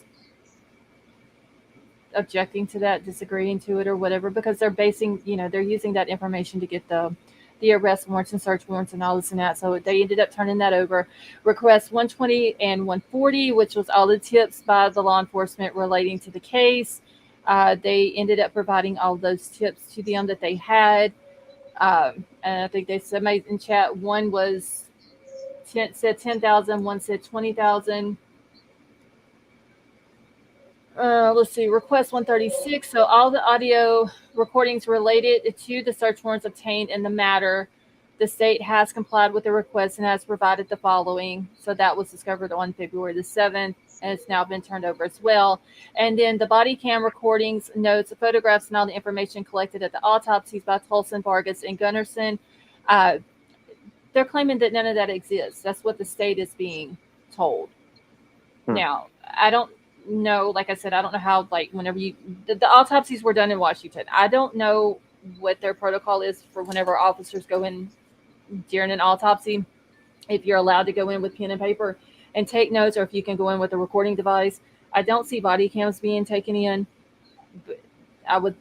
objecting to that, disagreeing to it or whatever, because they're they're using that information to get the arrest warrants and search warrants and all this and that. So they ended up turning that over. Requests 120 and 140, which was all the tips by the law enforcement relating to the case. They ended up providing all those tips to them that they had. And I think they said in chat, one was said 10,000, one said 20,000. Let's see, request 136. So all the audio recordings related to the search warrants obtained in the matter, the state has complied with the request and has provided the following. So that was discovered on February the 7th, and it's now been turned over as well. And then the body cam recordings, notes, the photographs, and all the information collected at the autopsies by Tolson, Vargas, and Gunnarsson. They're claiming that none of that exists. That's what the state is being told. Now, I don't know, like I said, I don't know how, whenever the autopsies were done in Washington. I don't know what their protocol is for whenever officers go in during an autopsy, if you're allowed to go in with pen and paper and take notes, or if you can go in with a recording device. I don't see body cams being taken in, but I would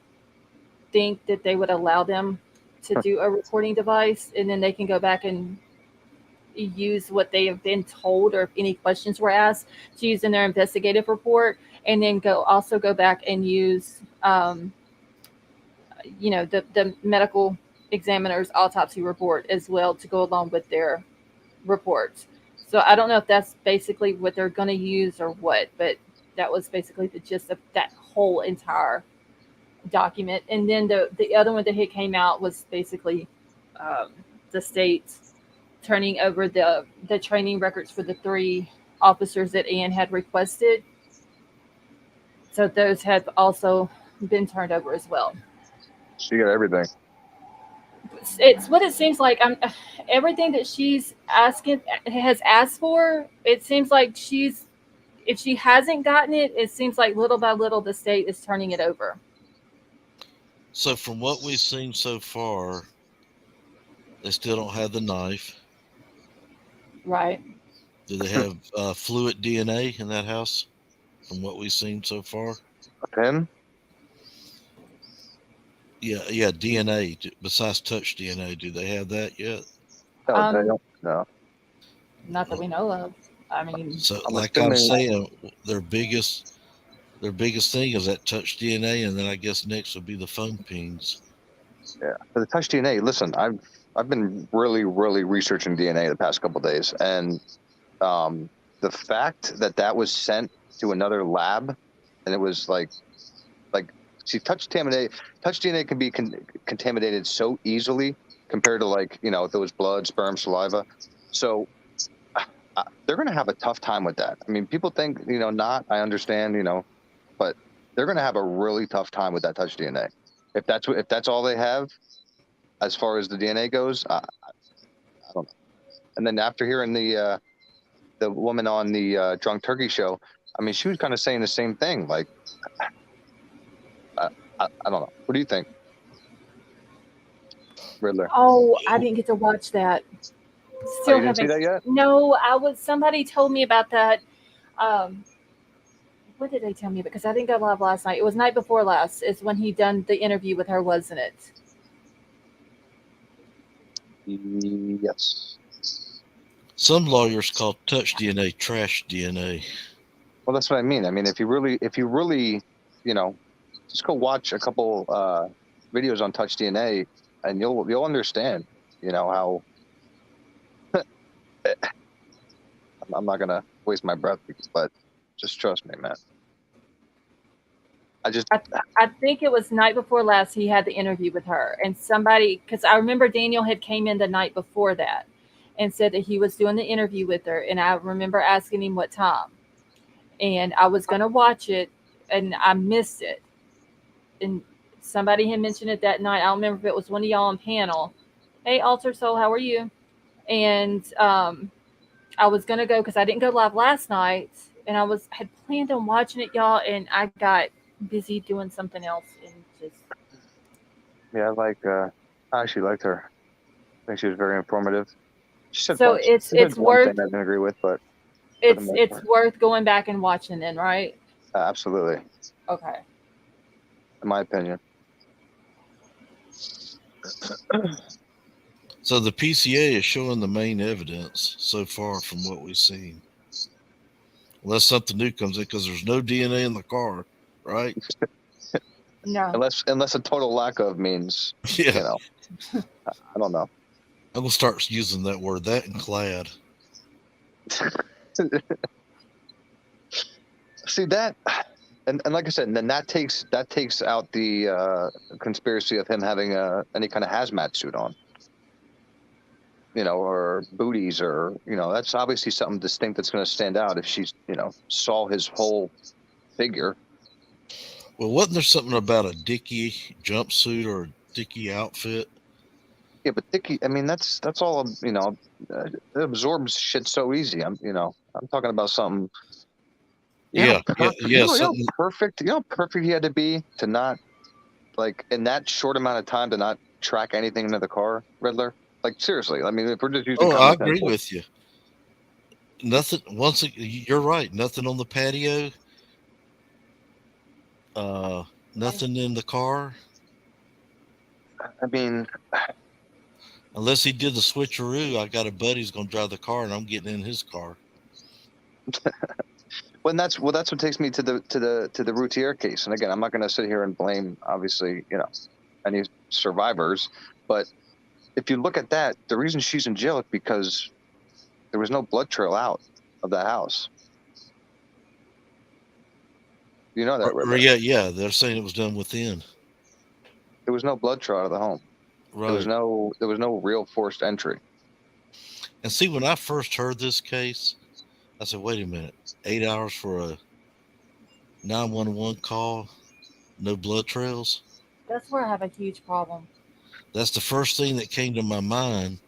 think that they would allow them to do a recording device, and then they can go back and use what they have been told, or if any questions were asked, to use in their investigative report, and then go back and use the medical examiner's autopsy report as well to go along with their reports. So I don't know if that's basically what they're going to use or what, but that was basically the gist of that whole entire document. And then the other one that came out was basically the state turning over the training records for the 3 officers that Ann had requested. So those have also been turned over as well. She got everything. It's what it seems like. Everything that she's has asked for. It seems like if she hasn't gotten it, it seems like little by little the state is turning it over. So from what we've seen so far, they still don't have the knife. Right. Do they have fluid DNA in that house? From what we've seen so far. A pen? Yeah, DNA. Besides touch DNA, do they have that yet? No, they don't. No. Not that we know of. I mean, so I'm like assuming- I'm saying, their biggest thing is that touch DNA, and then I guess next would be the phone pings. Yeah, for the touch DNA. Listen, I've been really researching DNA the past couple of days, and the fact that was sent to another lab, and it was like see, touch DNA can be contaminated so easily compared to if it was blood, sperm, saliva. So they're going to have a tough time with that. I mean, people think not. I understand, but they're going to have a really tough time with that touch DNA. If that's all they have, as far as the DNA goes, I don't know. And then after hearing the woman on the Drunk Turkey show, I mean, she was kind of saying the same thing. Like, I don't know. What do you think, Riddler? oh, I didn't get to watch that. Still you didn't see haven't. that yet? No, somebody told me about that. What did they tell me? Because I didn't go live last night. It was night before last. Is when he done the interview with her, wasn't it? Yes. Some lawyers call touch DNA trash DNA. Well, that's what I mean. I mean, if you really, just go watch a couple videos on touch DNA, and you'll understand. How. I'm not gonna waste my breath, but just trust me, man. I think it was night before last he had the interview with her, and somebody, because I remember Daniel had came in the night before that and said that he was doing the interview with her, and I remember asking him what time, and I was gonna watch it, and I missed it, and somebody had mentioned it that night. I don't remember if it was one of y'all on panel. Hey, Alter Soul, how are you? And I was gonna go because I didn't go live last night, and I had planned on watching it, y'all, and I got busy doing something else, and just Yeah, I actually liked her. I think she was very informative. She said So one, it's she said one worth thing I didn't agree with, but for the most it's part, worth going back and watching then, right? absolutely, Okay. in my opinion. So the PCA is showing the main evidence so far from what we've seen. Unless something new comes in, because there's no DNA in the car, right? No. Unless a total lack of means, Yeah. you know, I don't know. I'm gonna start using that word, that and clad. See that, and like I said, and then that takes out the conspiracy of him having any kind of hazmat suit on, you know, or booties, or you know, that's obviously something distinct that's going to stand out if she's, you know, saw his whole figure. Well, wasn't there something about a Dickie jumpsuit or a Dickie outfit? Yeah, but Dickie, I mean, that's all, you know, it absorbs shit so easy. I'm talking about something. Yeah, Something perfect. You know how perfect he had to be to not, like, in that short amount of time to not track anything into the car, Riddler. Like, seriously, I mean, if we're just using I common sense. agree with you. Nothing. You're right. Nothing on the patio. Nothing in the car. I mean, Unless he did the switcheroo, I got a buddy who's gonna drive the car, and I'm getting in his car. that's what takes me to the Routier case. And again, I'm not going to sit here and blame, obviously, you know, any survivors, but if you look at that, the reason she's in jail is because there was no blood trail out of that house. You know that, Riddler. Yeah. They're saying it was done within. There was no blood trail out of the home. Right. There was no real forced entry. And see, when I first heard this case, I said, "Wait a minute! 8 hours for a 911 call, no blood trails." That's where I have a huge problem. That's the first thing that came to my mind.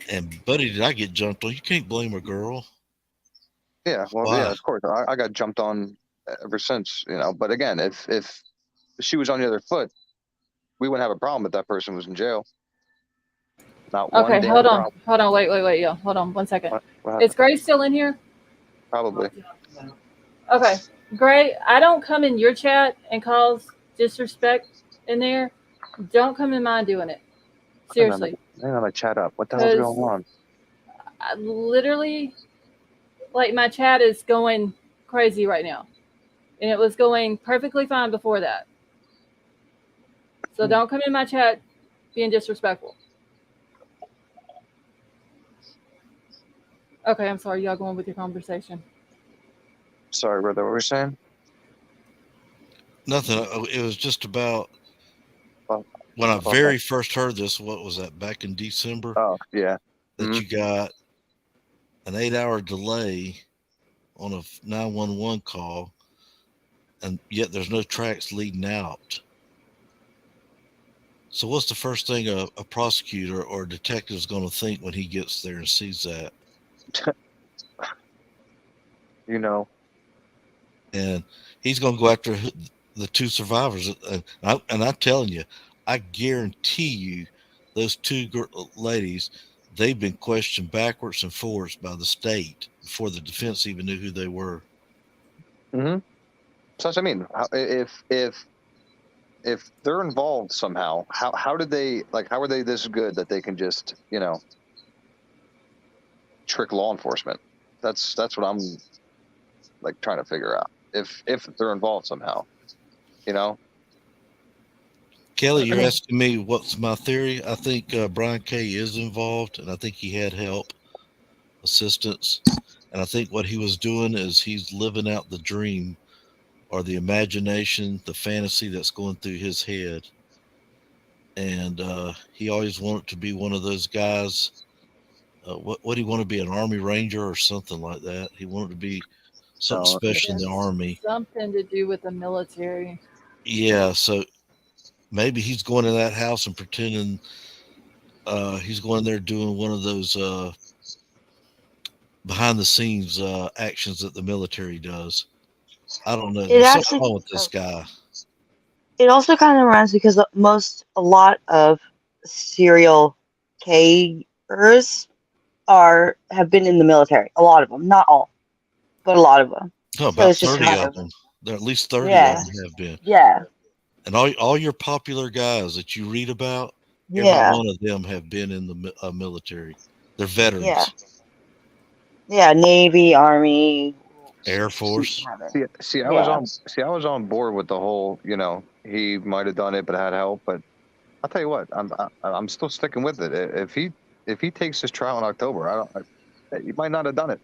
And buddy, did I get jumped on? You can't blame a girl. Yeah, well, Why? yeah, of course. I got jumped on ever since, you know. But again, if she was on the other foot, we wouldn't have a problem if that person was in jail. Not one Okay, damn hold on. problem. Hold on, wait, yeah. Hold on 1 second. What Is Gray still in here? Probably. Okay. Gray, I don't come in your chat and cause disrespect in there. Don't come in mine doing it. Seriously. Hang on, my chat up. What the hell's going on? I literally, like, my chat is going crazy right now. And it was going perfectly fine before that. So don't come in my chat being disrespectful. Okay, I'm sorry. Y'all going with your conversation. Sorry, brother. What were you saying? Nothing. It was just about when I very first heard this. What was that? Back in December. Oh, yeah. That you got an 8-hour delay on a 911 call, and yet there's no tracks leading out. So what's the first thing a prosecutor or a detective is going to think when he gets there and sees that? You know. And he's going to go after the two survivors. And I'm telling you, I guarantee you those two ladies, they've been questioned backwards and forwards by the state before the defense even knew who they were. Mm-hmm. So that's what I mean. If they're involved somehow, how did they, like, how are they this good that they can just, you know, trick law enforcement? That's what I'm, like, trying to figure out. If they're involved somehow, you know. Kelly, you're asking me what's my theory. I think Bryan K. is involved, and I think he had help, assistance, and I think what he was doing is he's living out the dream or the imagination, the fantasy that's going through his head. And he always wanted to be one of those guys. What do you want to be, an Army Ranger or something like that? He wanted to be something special in the Army. Something to do with the military. Yeah, so maybe he's going to that house and pretending he's going there doing one of those behind the scenes actions that the military does. I don't know. There's something wrong with this guy. It also kind of reminds because a lot of serial killers have been in the military. A lot of them, not all, but a lot of them. Oh, So about it's just 30 kind of of them. There are at least 30 of yeah, them have been. yeah, And all your popular guys that you read about, every yeah, one of them have been in the military. They're yeah, veterans. yeah. Navy, Army, Air Force. I was on board with the whole, he might have done it, but had help. But I'll tell you what, I'm still sticking with it. If he takes his trial in October, he might not have done it.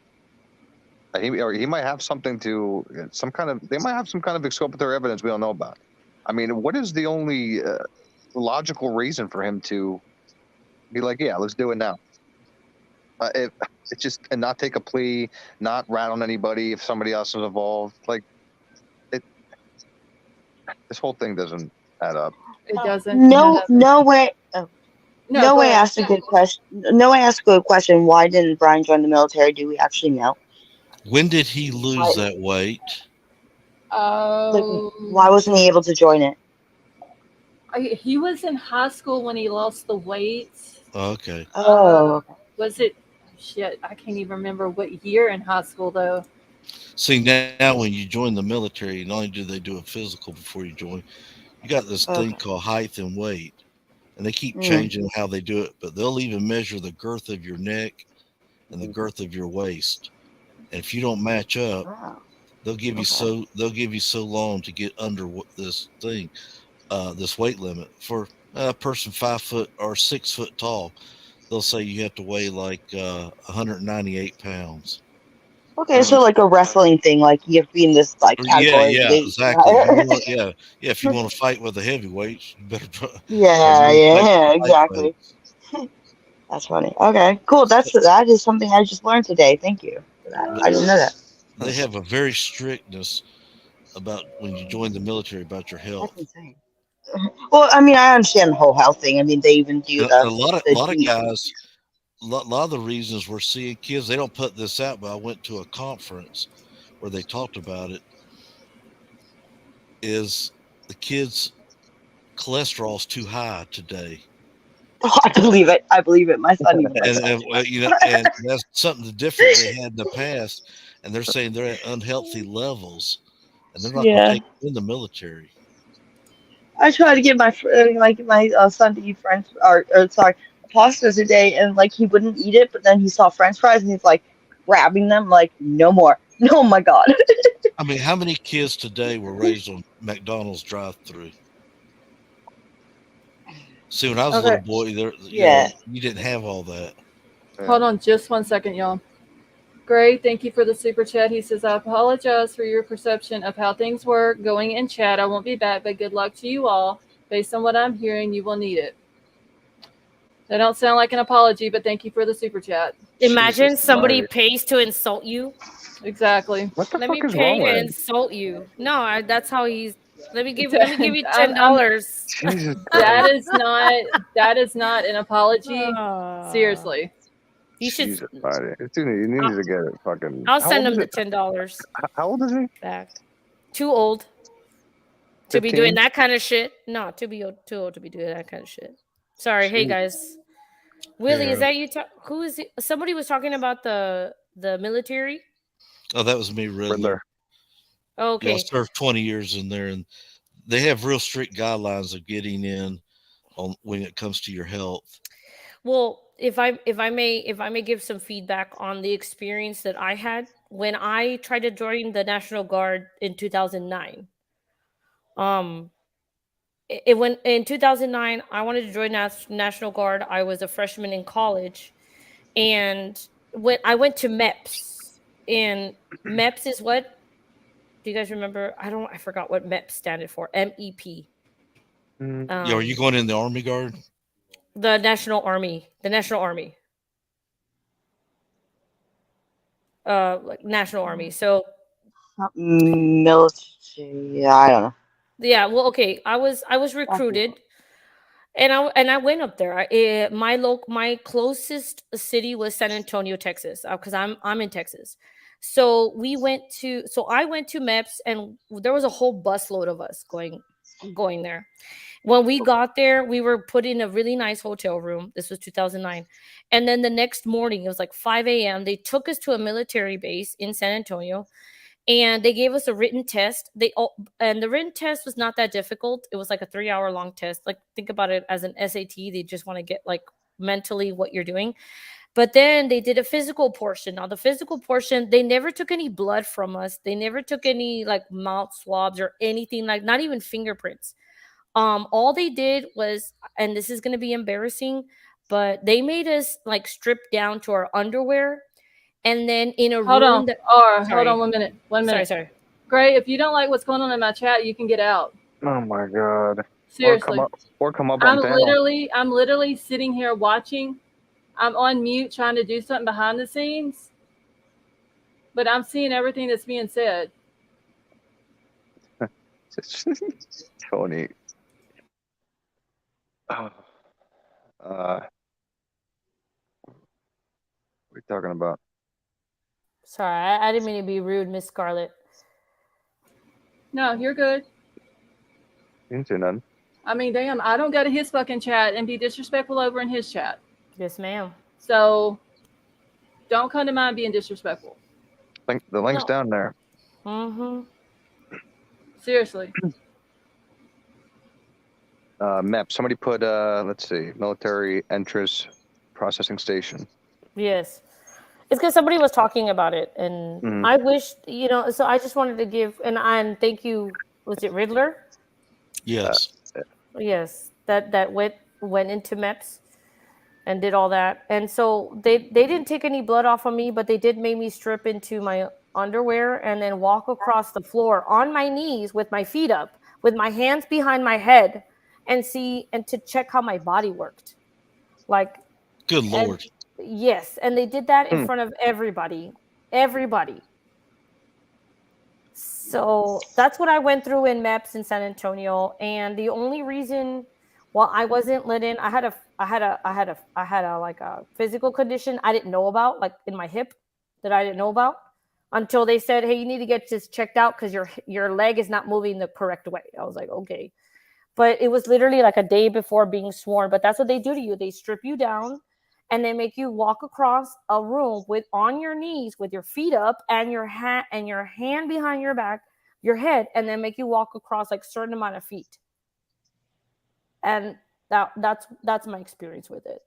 He might have something they might have some kind of exculpatory evidence we don't know about. I mean, what is the only logical reason for him to be like, yeah, let's do it now? It's just, and not take a plea, not rat on anybody if somebody else is involved. Like, this whole thing doesn't add up. It doesn't. No way. Oh. No, No go way ahead. asked a good question. No way asked a good question. Why didn't Bryan join the military? Do we actually know? When did he lose that weight? Like, why wasn't he able to join it? He was in high school when he lost the weight. Okay. Oh, okay. Was it? Shit, I can't even remember what year in high school though. See, now when you join the military, not only do they do a physical before you join, you got this thing called height and weight. And they keep changing how they do it, but they'll even measure the girth of your neck and the girth of your waist. And if you don't match up, they'll give you so long to get under this thing, this weight limit. For a person 5 foot or 6 foot tall, they'll say you have to weigh like 198 pounds. Okay, so like a wrestling thing, like you have to be in this like category. Yeah, exactly. If you want to fight with the heavyweights, you better. Yeah, exactly. That's funny. Okay, cool. That is something I just learned today. Thank you for that. I didn't know that. They have a very strictness about when you join the military about your health. That's insane. Well, I mean, I understand the whole health thing. I mean, they even do a lot of guys. A lot of the reasons we're seeing kids, they don't put this out, but I went to a conference where they talked about it, is the kids' cholesterol's too high today. Oh, I believe it. My son even and that's something different they had in the past, and they're saying they're at unhealthy levels, and they're not going to take in the military. I tried to get my son to eat French pasta today, and like he wouldn't eat it, but then he saw French fries and he's like grabbing them, like no more. Oh my god. I mean, how many kids today were raised on McDonald's drive-through? See, when I was a little boy, you didn't have all that. Hold on just 1 second, y'all. Gray, thank you for the super chat. He says, I apologize for your perception of how things work. Going in chat, I won't be back, but good luck to you all. Based on what I'm hearing, you will need it. That don't sound like an apology, but thank you for the super chat. Imagine somebody pays to insult you. Exactly. What the Let fuck me is pay wrong to with insult you. No, that's how he's. Let me give you $10. Jesus that is not an apology. Seriously. You should. Jesus, you need to get it fucking. I'll send him the $10. How old is he? Back. Too old to be doing that kind of shit. No, too old to be doing that kind of shit. Sorry. Hey guys. Willie, is that you? Who is it? Somebody was talking about the military. Oh, that was me, Riddler. Oh, okay. I served 20 years in there, and they have real strict guidelines of getting in on when it comes to your health. Well, if I may give some feedback on the experience that I had when I tried to join the National Guard in 2009. When in 2009 I wanted to join National Guard. I was a freshman in college, and when I went to MEPS, and MEPS is what? Do you guys remember? I forgot what MEPS standed for. MEP. Are you going in the Army Guard? The National Army. Like National Army. So military. I don't know. Yeah, well, okay. I was recruited, and I went up there. My closest city was San Antonio, Texas, because I'm in Texas. So I went to MEPS, and there was a whole busload of us going going there. When we got there, we were put in a really nice hotel room. This was 2009. And then the next morning, it was like 5 a.m. They took us to a military base in San Antonio, and they gave us a written test. And the written test was not that difficult. It was like a 3-hour long test. Like, think about it as an SAT. They just want to get like mentally what you're doing. But then they did a physical portion. Now, the physical portion, they never took any blood from us. They never took any like mouth swabs or anything, like not even fingerprints. All they did was, and this is going to be embarrassing, but they made us like strip down to our underwear, and then in a Hold room on. that, Hold on 1 minute. 1 minute. sorry. Gray, if you don't like what's going on in my chat, you can get out. Oh my god. Seriously. Or come up I'm on panel. literally sitting here watching. I'm on mute trying to do something behind the scenes, but I'm seeing everything that's being said. Tony. What are you talking about? Sorry, I didn't mean to be rude, Miss Scarlett. No, you're good. You didn't say nothing. I mean, damn, I don't go to his fucking chat and be disrespectful over in his chat. Yes, ma'am. So don't come to mine being disrespectful. The link's down there. Mm-hmm. Seriously. MEP. Somebody put, let's see, military entrance processing station. Yes. It's because somebody was talking about it, and I wish, so I just wanted to give, and thank you, was it Riddler? Yes. Yes, that went into MEPS and did all that. And so they didn't take any blood off of me, but they did make me strip into my underwear and then walk across the floor on my knees with my feet up, with my hands behind my head, and to check how my body worked. Like, good Lord. Yes, and they did that in front of everybody. So that's what I went through in MEPS in San Antonio. And the only reason why I wasn't let in, I had a like a physical condition I didn't know about, like in my hip, that I didn't know about until they said, hey, you need to get this checked out because your leg is not moving the correct way. I was like, okay. But it was literally like a day before being sworn. But that's what they do to you. They strip you down and they make you walk across a room on your knees with your feet up and your hand behind your back, your head, and then make you walk across like a certain amount of feet. And that's my experience with it.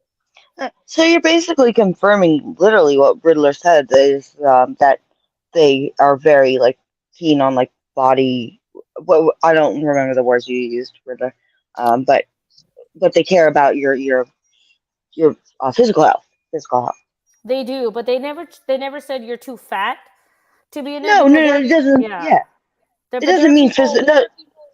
So you're basically confirming literally what Riddler said is that they are very like keen on like body. Well, I don't remember the words you used, Riddler, but they care about your physical health. They do, but they never said you're too fat to be an No, it doesn't. Yeah, it doesn't mean physical. No,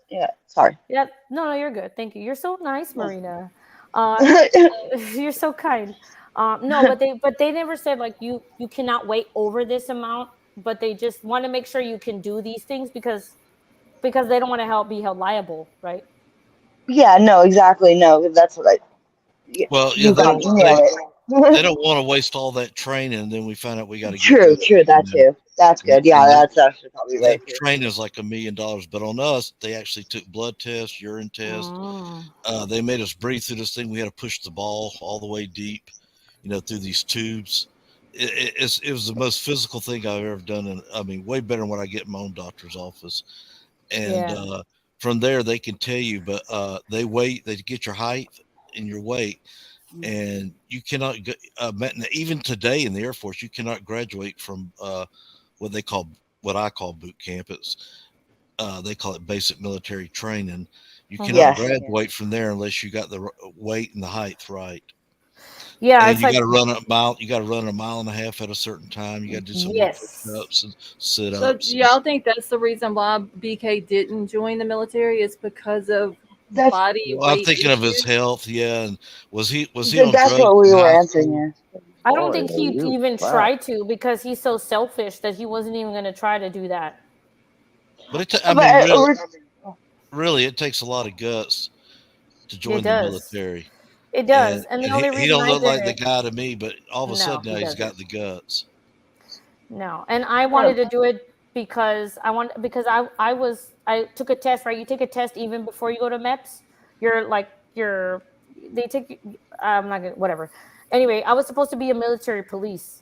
yeah, sorry. Yeah, no, you're good. Thank you. You're so nice, Marina. You're so kind. No, but they never said like you cannot weigh over this amount, but they just want to make sure you can do these things because they don't want to be held liable, right? Yeah, no, exactly. No, that's what I. Yeah, well, yeah, they don't want to waste all that training, and then we find out we got to get true. That too. That's good. Yeah, that's actually probably right. That training is like $1 million, but on us, they actually took blood tests, urine tests. They made us breathe through this thing. We had to push the ball all the way deep, through these tubes. It was the most physical thing I've ever done, and I mean, way better than what I get in my own doctor's office. And from there, they can tell you, but they get your height and your weight. And you cannot even today in the Air Force, you cannot graduate from what I call boot camp. They call it basic military training. You cannot graduate from there unless you got the weight and the height right. Yeah, and you got to run a mile. You got to run 1.5 miles at a certain time. You got to do some push-ups and sit-ups. So do y'all think that's the reason why BK didn't join the military? Is because of body weight? I'm thinking of his health. Yeah, and was he on That's drugs? what we were answering. Yeah. I don't think he even tried to because he's so selfish that he wasn't even going to try to do that. But really, it takes a lot of guts to join the military. It does, and the only reason he don't look like the guy to me, but all of a sudden now he's got the guts. No, and I wanted to do it because I took a test, right? You take a test even before you go to MEPS. They take, I'm not gonna, whatever. Anyway, I was supposed to be a military police.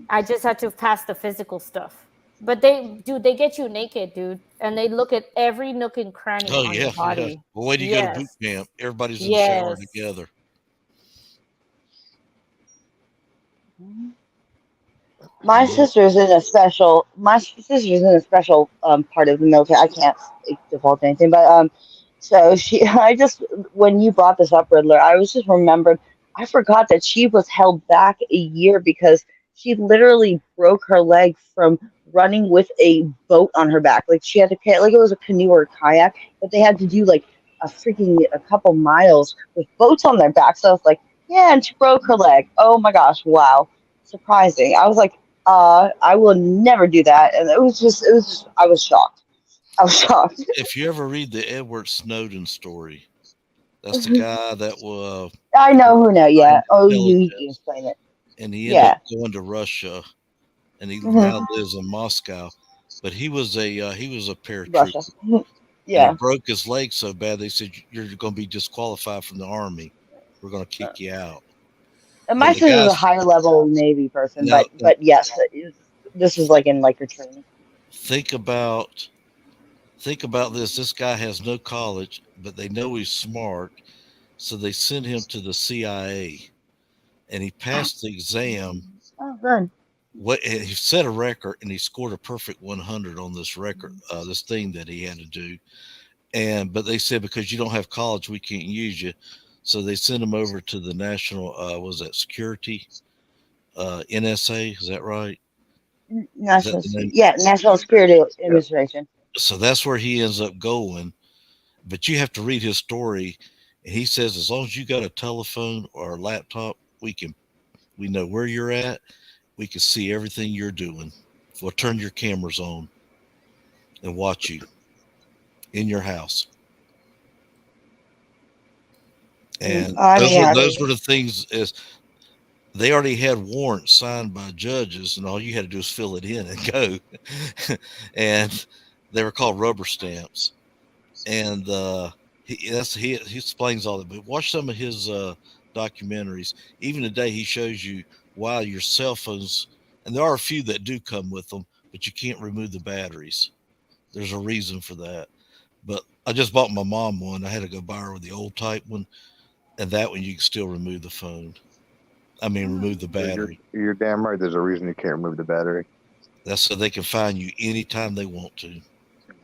I just had to pass the physical stuff. But they get you naked, dude, and they look at every nook and cranny Oh on your yeah, yeah. body. Well, wait till you go to boot Yes. camp. Everybody's in the shower together. My sister's in a special. My sister's in a special part of the military. I can't divulge anything, but so she. I just when you brought this up, Riddler, I was just remembered. I forgot that she was held back a year because she literally broke her leg from running with a boat on her back. Like she had to like it was a canoe or a kayak, but they had to do like a couple miles with boats on their back. So I was like, yeah, and she broke her leg. Oh my gosh, wow, surprising. I was like. I will never do that, and it was just, I was shocked. If you ever read the Edward Snowden story, that's the guy that was. I know who now. Yeah. Oh, you explain it. And he ended up going to Russia, and he now lives in Moscow. But he was a paratrooper. Yeah. And he broke his leg so bad they said you're going to be disqualified from the army. We're going to kick you out. And my sister is a higher level Navy person, but yes, this is like in her training. Think about this. This guy has no college, but they know he's smart, so they send him to the CIA, and he passed the exam. Oh, good. He set a record, and he scored a perfect 100 on this record, this thing that he had to do. But they said because you don't have college, we can't use you. So they sent him over to the National, Security, NSA, is that right? National Security Administration. So that's where he ends up going. But you have to read his story. And he says, as long as you got a telephone or a laptop, we know where you're at. We can see everything you're doing. We'll turn your cameras on and watch you in your house. And those were the things is they already had warrants signed by judges, and all you had to do is fill it in and go. And they were called rubber stamps. And he explains all that. But watch some of his documentaries. Even today, he shows you why your cell phones, and there are a few that do come with them, but you can't remove the batteries. There's a reason for that. But I just bought my mom one. I had to go buy her the old type one. And that one, you can still remove the phone. Remove the battery. You're damn right. There's a reason you can't remove the battery. That's so they can find you anytime they want to.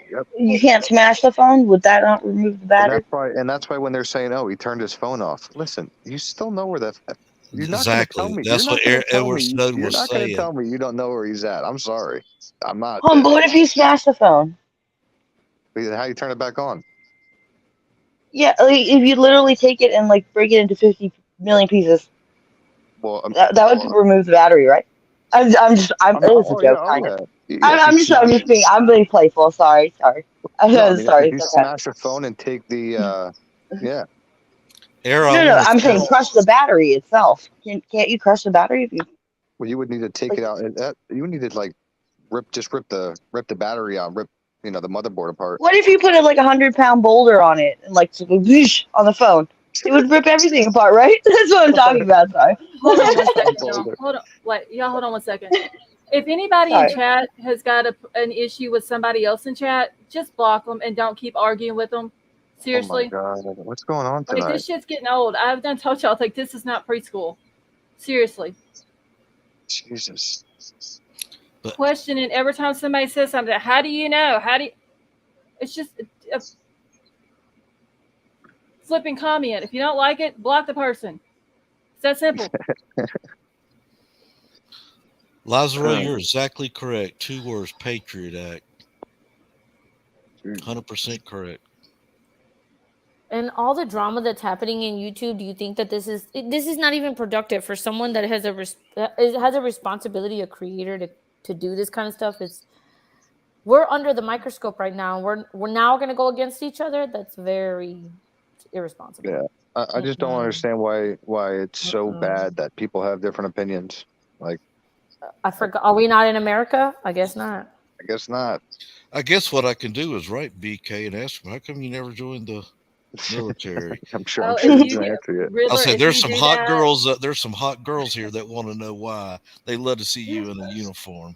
Yep. You can't smash the phone? Would that not remove the battery? And that's why when they're saying, oh, he turned his phone off. Listen, you still know where that... Exactly. That's what Edward Snowden was saying. You're not going to tell me you don't know where he's at. I'm sorry. I'm not. But what if you smash the phone? How you turn it back on? Yeah, if you literally take it and break it into 50 million pieces, well, that would remove the battery, right? It's a joke, kind of. I'm being playful. Sorry. Sorry. If you smash your phone and take the, yeah. No, I'm saying crush the battery itself. Can't you crush the battery if you? Well, you would need to take it out. You would need to rip the battery out, rip the motherboard apart. What if you put a 100-pound boulder on it and whoosh on the phone? It would rip everything apart, right? That's what I'm talking about. Sorry. Hold on 1 second, y'all. Hold on 1 second. If anybody in chat has got an issue with somebody else in chat, just block them and don't keep arguing with them. Seriously. Oh my God. What's going on tonight? This shit's getting old. I've done told y'all this is not preschool. Seriously. Jesus. Questioning every time somebody says something. How do you know? It's just a flipping comment. If you don't like it, block the person. It's that simple. Lazaro, you're exactly correct. 2 words, Patriot Act. 100% correct. And all the drama that's happening in YouTube, do you think that this is not even productive for someone that has a responsibility, a creator to do this kind of stuff? We're under the microscope right now. We're now going to go against each other. That's very irresponsible. Yeah, I just don't understand why it's so bad that people have different opinions. I forgot. Are we not in America? I guess not. I guess not. I guess what I can do is write BK and ask him, how come you never joined the military? I'm sure. Oh, I'm sure if he's you gonna get answer you. Riddler, I'll say if there's you some do hot that, girls. There's some hot girls here that want to know why. They love to see you in a uniform.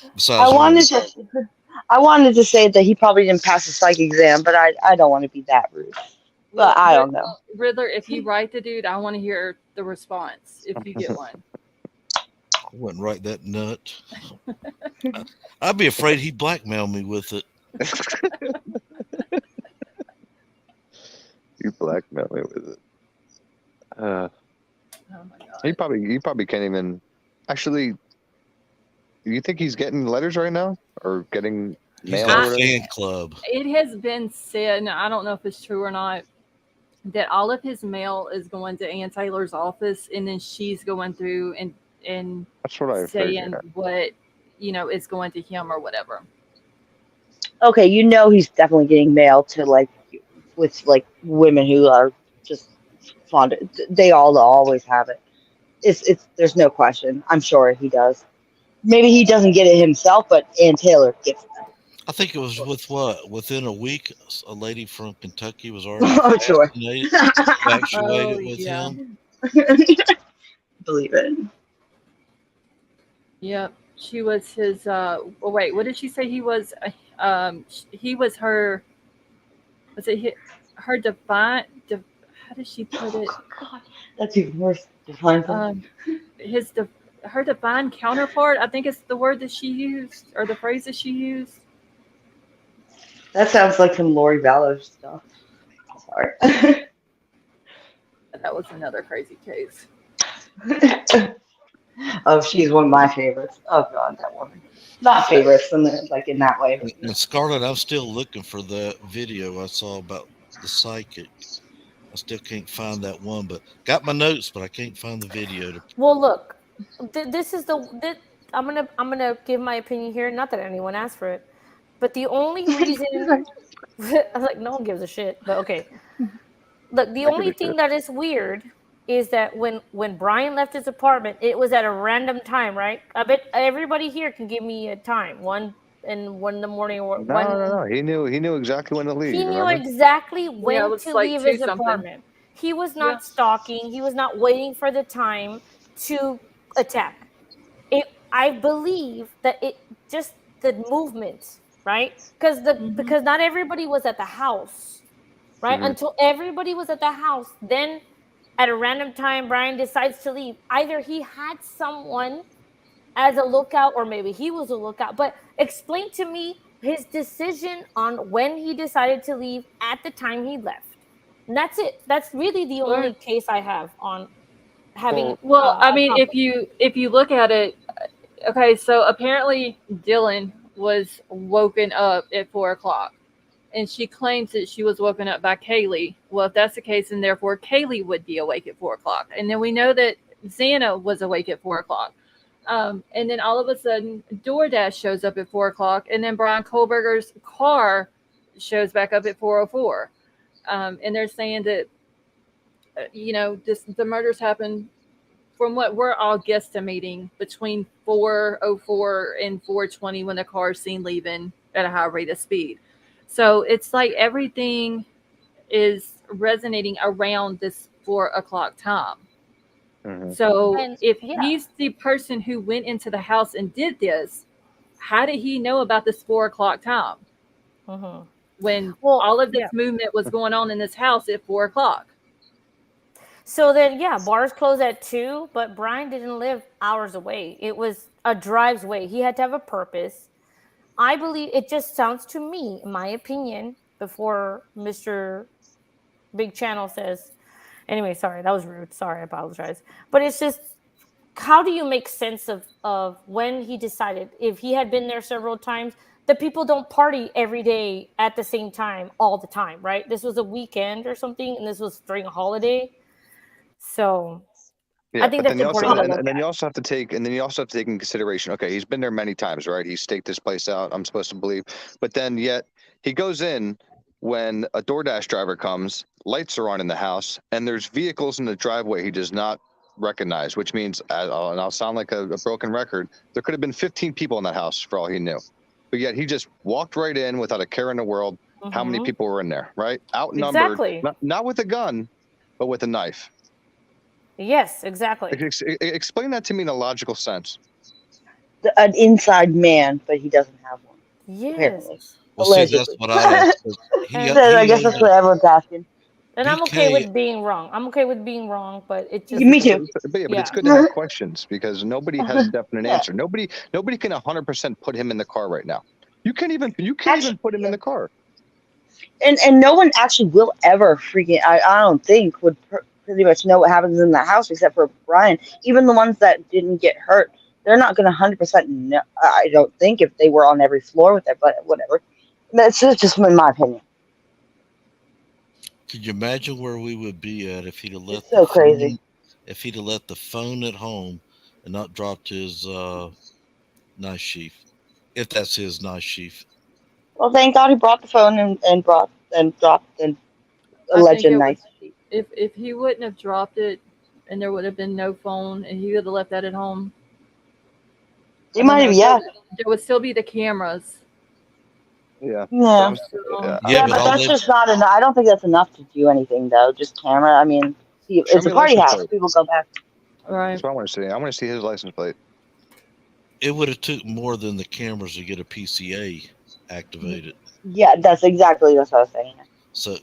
I Besides, wanted to say that he probably didn't pass the psych exam, but I don't want to be that rude. But I don't know. Riddler, if you write the dude, I want to hear the response if you get one. I wouldn't write that nut. I'd be afraid he'd blackmail me with it. You blackmail me with it. Oh my god. He probably can't even. Actually, you think he's getting letters right now or getting He's mail? got Or a whatever? fan club. It has been said, now I don't know if it's true or not, that all of his mail is going to Ann Taylor's office, and then she's going through and That's what I've saying heard. what is going to him or whatever. Okay, he's definitely getting mail to with women who are just fond. They all always have it. It's there's no question. I'm sure he does. Maybe he doesn't get it himself, but Ann Taylor gets them. I think it was within a week, a lady from Kentucky was already Oh, sure. infatuated with yeah. him. Believe it. Yep. She was his wait, what did she say he was? He was her, was it her divine, how did she put it? Oh, God, that's even worse. Divine. Her divine counterpart, I think it's the word that she used, or the phrase that she used. That sounds like some Lori Vallow stuff. Sorry. That was another crazy case. Oh, she's one of my favorites. Oh God, that woman. Not favorites, in that way. But And Scarlett, I'm still looking for that video I saw about the psychic. I still can't find that one, but got my notes, but I can't find the video. Well, look, this is I'm gonna give my opinion here. Not that anyone asked for it, but the only reason I'm like, no one gives a shit. But okay, look, the only thing that is weird is that when Bryan left his apartment, it was at a random time, right? I bet everybody here can give me a time, 1 in the morning or No. He knew exactly when to leave. He knew remember? exactly when to like leave his 2 something. apartment. He was not stalking. He was not waiting for the time to attack. I believe that it just the movement, right? Because not everybody was at the house, right? Mhm. Until everybody was at the house, then at a random time, Bryan decides to leave. Either he had someone as a lookout, or maybe he was a lookout. But explain to me his decision on when he decided to leave at the time he left. And that's it. That's really the only case I have on having. Well, I mean, if you look at it, okay, so apparently Dylan was woken up at 4:00, and she claims that she was woken up by Kaylee. Well, if that's the case, then therefore Kaylee would be awake at 4:00, and then we know that Xana was awake at 4:00. And then all of a sudden, DoorDash shows up at 4:00, and then Bryan Kohberger's car shows back up at 4:04. And they're saying that, the murders happened, from what we're all guesstimating, between 4:04 and 4:20 when the car is seen leaving at a high rate of speed. So it's like everything is resonating around this 4:00 time. Mm-hmm. So if he's the person who went into the house and did this, how did he know about this 4:00 time? Mm-hmm. When all of this movement was going on in this house at 4:00. So then, bars close at 2, but Bryan didn't live hours away. It was a drive's way. He had to have a purpose. I believe it just sounds to me, in my opinion, before Mr. Big Channel says, anyway, sorry, that was rude. Sorry, I apologize. But it's just, how do you make sense of when he decided? If he had been there several times, the people don't party every day at the same time all the time, right? This was a weekend or something, and this was during a holiday. So I think that's important to look and then at. you also have to take in consideration, okay, he's been there many times, right? He's staked this place out, I'm supposed to believe. But then yet he goes in when a DoorDash driver comes, lights are on in the house, and there's vehicles in the driveway he does not recognize, which means, and I'll sound like a broken record, there could have been 15 people in that house for all he knew. but yet he just walked right in without a care in the world. How many people were in there, right? Outnumbered, Exactly. not with a gun, but with a knife. Yes, exactly. Explain that to me in a logical sense. An inside man, but he doesn't have one. Yes. Apparently. Well, Allegedly. see, that's what I. I guess that's what everyone's asking. And I'm okay with being wrong. I'm okay with being wrong, but it just me too. But it's good to have questions because nobody has a definite answer. Nobody can 100% put him in the car right now. You can't even put him in the car. And no one actually will ever freaking. I don't think would pretty much know what happens in the house except for Bryan. Even the ones that didn't get hurt, they're not going to 100% know. I don't think if they were on every floor with it, but whatever. That's just in my opinion. Could you imagine where we would be at if he'd have let crazy. If he'd have left the phone at home and not dropped his knife sheath, if that's his knife sheath? Well, thank God he brought the phone and dropped the alleged knife. If he wouldn't have dropped it, and there would have been no phone, and he would have left that at home. He might have, yeah. There would still be the cameras. Yeah. Yeah. Yeah, but that's just not enough. I don't think that's enough to do anything, though. Just camera. I mean, it's a party house. People go back. Right. That's what I want to see. I want to see his license plate. It would have took more than the cameras to get a PCA activated. Yeah, that's exactly what I was saying. So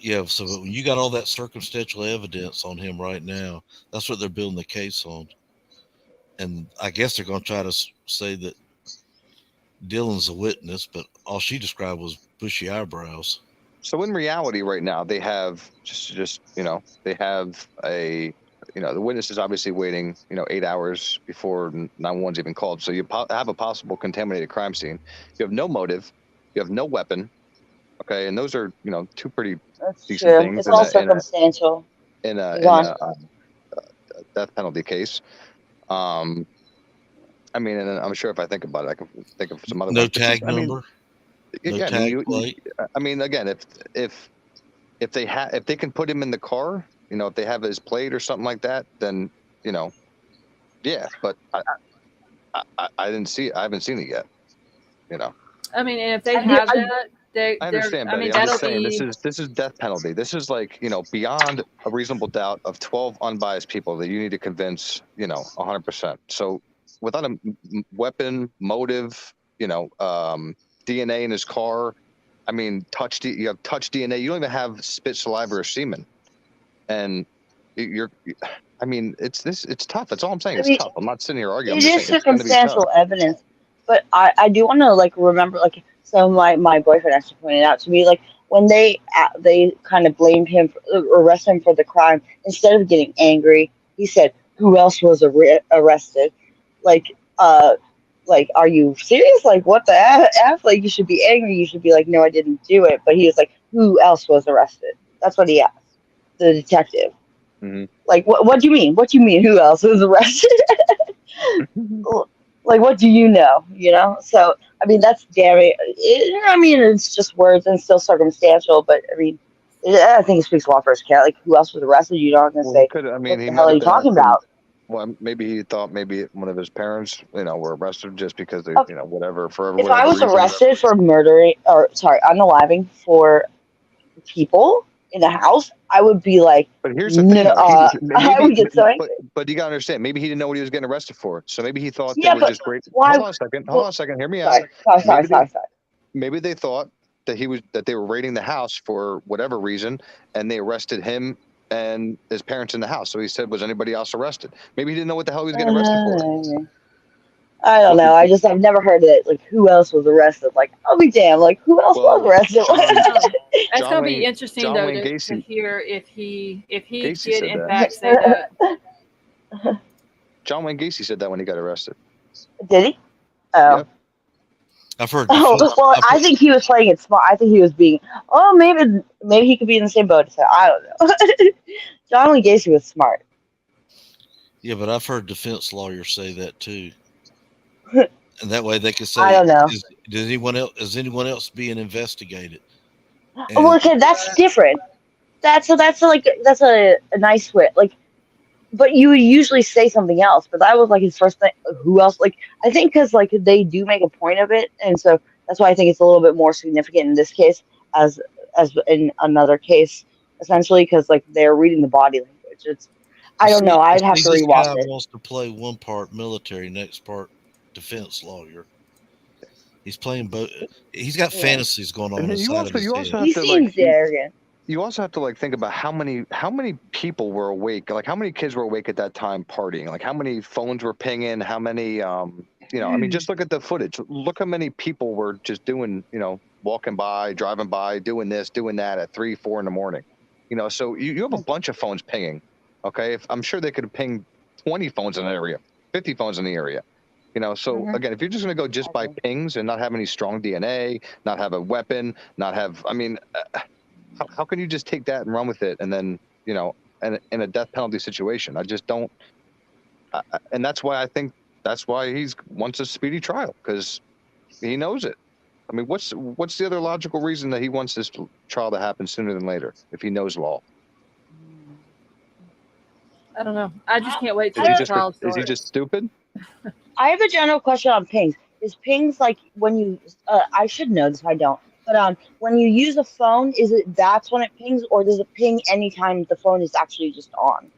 when you got all that circumstantial evidence on him right now, that's what they're building the case on. And I guess they're going to try to say that Dylan's a witness, but all she described was bushy eyebrows. So in reality, right now they have they have the witness is obviously waiting 8 hours before 911's even called. So you have a possible contaminated crime scene. You have no motive. You have no weapon. Okay, and those are two pretty decent things. It's all circumstantial. In a death penalty case. I mean, and I'm sure if I think about it, I can think of some other. No tag number. I mean, again, if they can put him in the car, if they have his plate or something like that, then yeah. But I didn't see it. I haven't seen it yet. I mean, and if they have that. I understand, Betty. I'm just saying this is death penalty. This is like beyond a reasonable doubt of 12 unbiased people that you need to convince 100%. So without a weapon, motive, DNA in his car. I mean, you have touch DNA. You don't even have spit, saliva, or semen, and I mean, it's tough. That's all I'm saying. It's tough. I'm not sitting here arguing. It is circumstantial evidence, but I do want to remember So my boyfriend actually pointed out to me, when they kind of blamed him, arrested him for the crime, instead of getting angry, he said, "Who else was arrested?" Are you serious? What the F? You should be angry. You should be like, "No, I didn't do it." But he was like, "Who else was arrested?" That's what he asked the detective. Mm-hmm. What do you mean? What do you mean? Who else was arrested? What do you know? So, I mean, that's damning. I mean, it's just words and still circumstantial, but I mean, I think it speaks a lot for his cat. Who else was arrested? You're not going to say, what the hell are you talking about? Well, maybe he thought one of his parents, were arrested just because they, whatever. If I was arrested for murdering, unaliving for people in the house, I would be like, but here's the thing, I would get so angry. But you gotta understand, maybe he didn't know what he was getting arrested for. So maybe he thought they were just great. Hold on a second. Hear me out. Sorry. Maybe they thought that they were raiding the house for whatever reason, and they arrested him and his parents in the house. So he said, "Was anybody else arrested?" Maybe he didn't know what the hell he was getting arrested for. I don't know. I've never heard it. Who else was arrested? I'll be damned. Who else was arrested? It's gonna be interesting though to hear if he did in fact say that. John Wayne Gacy said that when he got arrested. Did he? Oh. Yep. I've heard. I think he was playing it smart. I think he was being. Oh, maybe he could be in the same boat as him. I don't know. John Wayne Gacy was smart. Yeah, but I've heard defense lawyers say that too. And that way they can say, I don't know. Is anyone else being investigated? Okay, that's different. That's a nice way. But you would usually say something else. But that was his first thing. Who else? I think because they do make a point of it, and so That's why I think it's a little bit more significant in this case as in another case, essentially, because like they're reading the body language. I don't know. I'd have to This rewatch guy it. wants to play one part military, next part defense lawyer. He's playing both. He's got fantasies going on And then inside of his head. He seems arrogant. You also have to like think about how many people were awake, like how many kids were awake at that time partying, like how many phones were pinging, how many I mean, just look at the footage. Look how many people were just doing, walking by, driving by, doing this, doing that at 3, 4 in the morning. So you have a bunch of phones pinging. Okay, I'm sure they could have pinged 20 phones in an area, 50 phones in the area. So again, if you're just going to go just by pings and not have any strong DNA, not have a weapon, not have, I mean, how can you just take that and run with it? And then, in a death penalty situation, I just don't. And that's why I think that's why he wants a speedy trial, because he knows it. I mean, what's the other logical reason that he wants this trial to happen sooner than later if he knows law? I don't know. I just can't wait to the trial starts. Is he just stupid? I have a general question on pings. Is pings like when you? I should know this. I don't. But when you use a phone, that's when it pings, or does it ping anytime the phone is actually just on?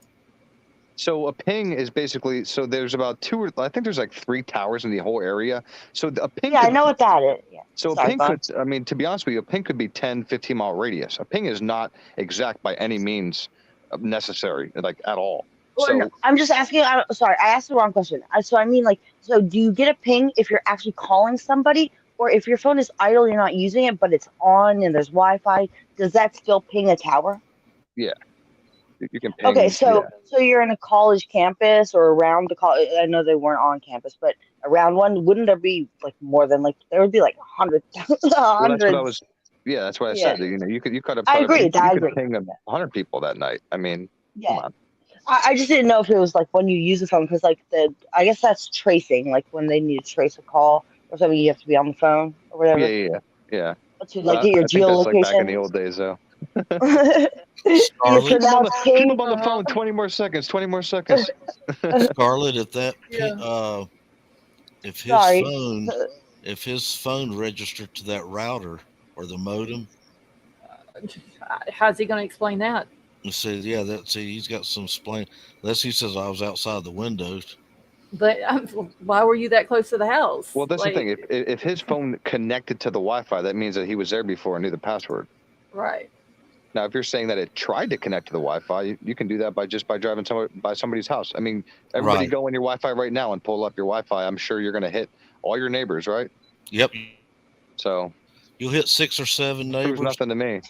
So a ping is basically, so there's about I think there's like 3 towers in the whole area. So a ping. Yeah, I know what that is. Yeah. So a ping could, I mean, to be honest with you, a ping could be 10, 15 mile radius. A ping is not exact by any means necessary, like at all. Well, no, I'm just asking. Sorry, I asked the wrong question. So I mean, like, so do you get a ping if you're actually calling somebody? Or if your phone is idle, you're not using it, but it's on and there's Wi-Fi, does that still ping a tower? Yeah, you can ping. Okay, so you're in a college campus or around the college. I know they weren't on campus, but around one, wouldn't there be like more than like there would be like 100? Well, that's what I was. Yeah, that's what I said. You could have. I agree. You could ping 100 people that night. I mean, come on. I just didn't know if it was like when you use the phone, because like I guess that's tracing, like when they need to trace a call or something, you have to be on the phone or whatever. Yeah. To like get your geolocation. Like back in the old days, though. Keep him on the phone. 20 more seconds. Scarlett, if his phone registered to that router or the modem, how's he going to explain that? He says, he's got some explain. Unless he says I was outside the windows. But why were you that close to the house? Well, that's the thing. If his phone connected to the Wi-Fi, that means that he was there before and knew the password. Right. Now, if you're saying that it tried to connect to the Wi-Fi, you can do that by driving by somebody's house. I mean, everybody go on your Wi-Fi right now and pull up your Wi-Fi. I'm sure you're going to hit all your neighbors, right? Yep. So you'll hit 6 or 7 neighbors. There's nothing to me.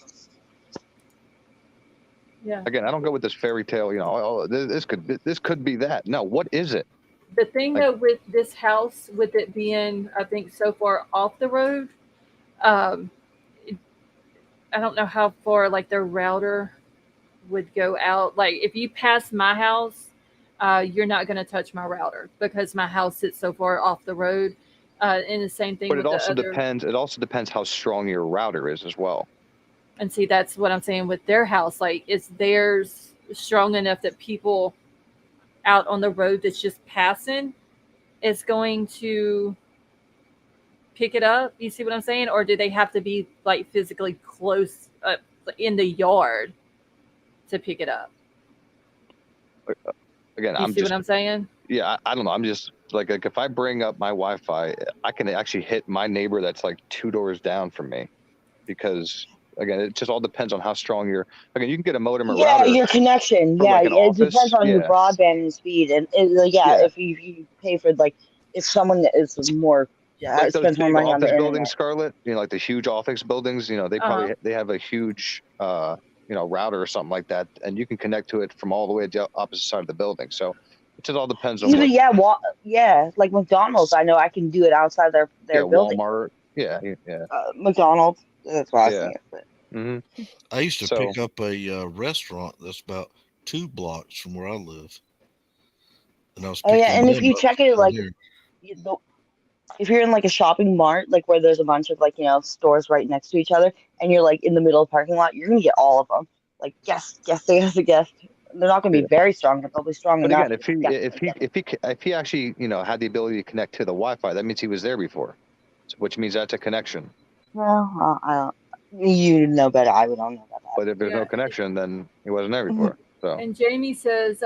Yeah. Again, I don't go with this fairy tale. This could be that. No, what is it? The thing though with this house, with it being, I think, so far off the road, I don't know how far like their router would go out. Like if you pass my house, you're not going to touch my router because my house sits so far off the road. And the same thing. But it also depends. It also depends how strong your router is as well. And see, that's what I'm saying with their house. Like, is theirs strong enough that people out on the road that's just passing is going to pick it up? You see what I'm saying? Or do they have to be like physically close in the yard to pick it up? Again, you see what I'm saying? Yeah, I don't know. I'm just like if I bring up my Wi-Fi, I can actually hit my neighbor that's like 2 doors down from me, because again, it just all depends on how strong your. Again, you can get a modem or router. Yeah, your connection. Yeah, it depends on your broadband and speed, and if you pay for like if someone is more. Yeah, like spends more money on the buildings, internet. Scarlett. Like the huge office buildings. They probably they have a huge router or something like that, and you can connect to it from all the way to the opposite side of the building. So it just all depends on. Like McDonald's. I know I can do it outside their building. Walmart. Yeah. McDonald's. That's what I was thinking. I used to pick up a restaurant that's about 2 blocks from where I live, and I was. And if you check it, like, if you're in like a shopping mart, like where there's a bunch of like stores right next to each other, and you're like in the middle of the parking lot, you're gonna get all of them. Like guess. They're not gonna be very strong, but they'll be strong enough. Again, if he actually had the ability to connect to the Wi-Fi, that means he was there before. which means that's a connection. Well, I don't. You know better. I would not know about that. But if there's no connection, then he wasn't there before. So. And Jamie says,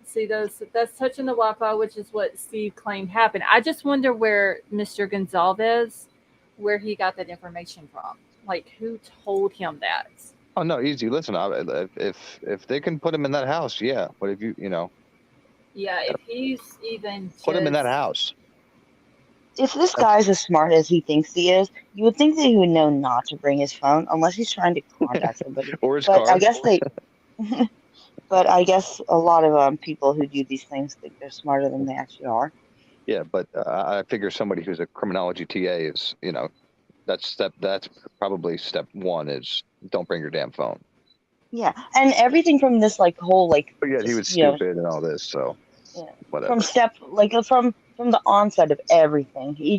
see that's touching the Wi-Fi, which is what Steve claimed happened. I just wonder where Mr. Gonzalez, where he got that information from. Like, who told him that? Oh no, easy. Listen, if they can put him in that house, yeah. But if you know. Yeah, if he's even put him in that house. If this guy's as smart as he thinks he is, you would think that he would know not to bring his phone unless he's trying to contact somebody. Or his but car. I guess they. But I guess a lot of people who do these things think they're smarter than they actually are. Yeah, but I figure somebody who's a criminology TA is, that's probably step one is don't bring your damn phone. Yeah, and everything from this whole But yeah, he was stupid and all this, so yeah. Whatever. From the onset of everything, he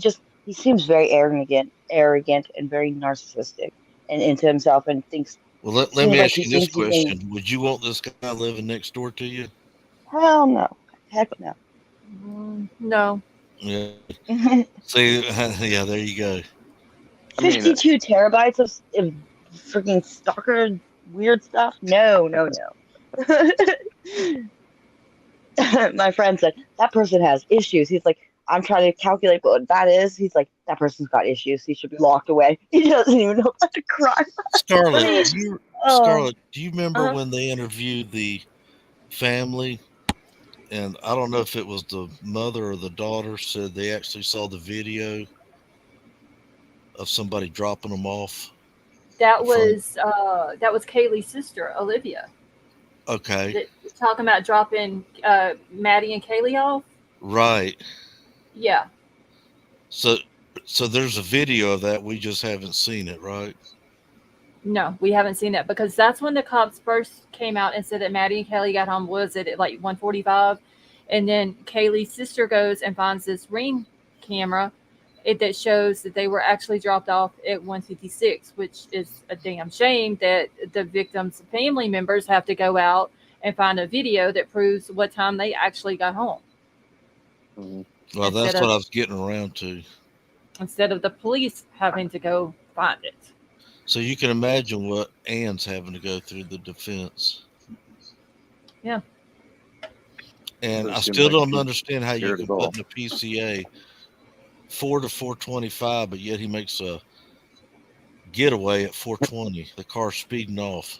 seems very arrogant, and very narcissistic and into himself, and thinks. Well, let me ask you this question: would you want this guy living next door to you? Hell no, heck no. No. Yeah. See, yeah, there you go. 52 terabytes of freaking stalker weird stuff? No. My friend said, that person has issues. He's like, I'm trying to calculate what that is. He's like, that person's got issues. He should be locked away. He doesn't even know about the crime. Scarlett, do you remember when they interviewed the family? And I don't know if it was the mother or the daughter said they actually saw the video of somebody dropping them off. That was Kaylee's sister, Olivia. Okay. Talking about dropping Maddie and Kaylee off. Right. Yeah. So there's a video of that. We just haven't seen it, right? No, we haven't seen it because that's when the cops first came out and said that Maddie and Kelly got home. Was it at like 1:45? And then Kaylee's sister goes and finds this Ring camera that shows that they were actually dropped off at 1:56, which is a damn shame that the victims' family members have to go out and find a video that proves what time they actually got home. Mm-hmm. Well, that's what I was getting around to. Instead of the police having to go find it. So you can imagine what Ann's having to go through the defense. Yeah. And I still don't understand how you can put in a PCA 4 to 425, but yet he makes a getaway at 420. The car's speeding off.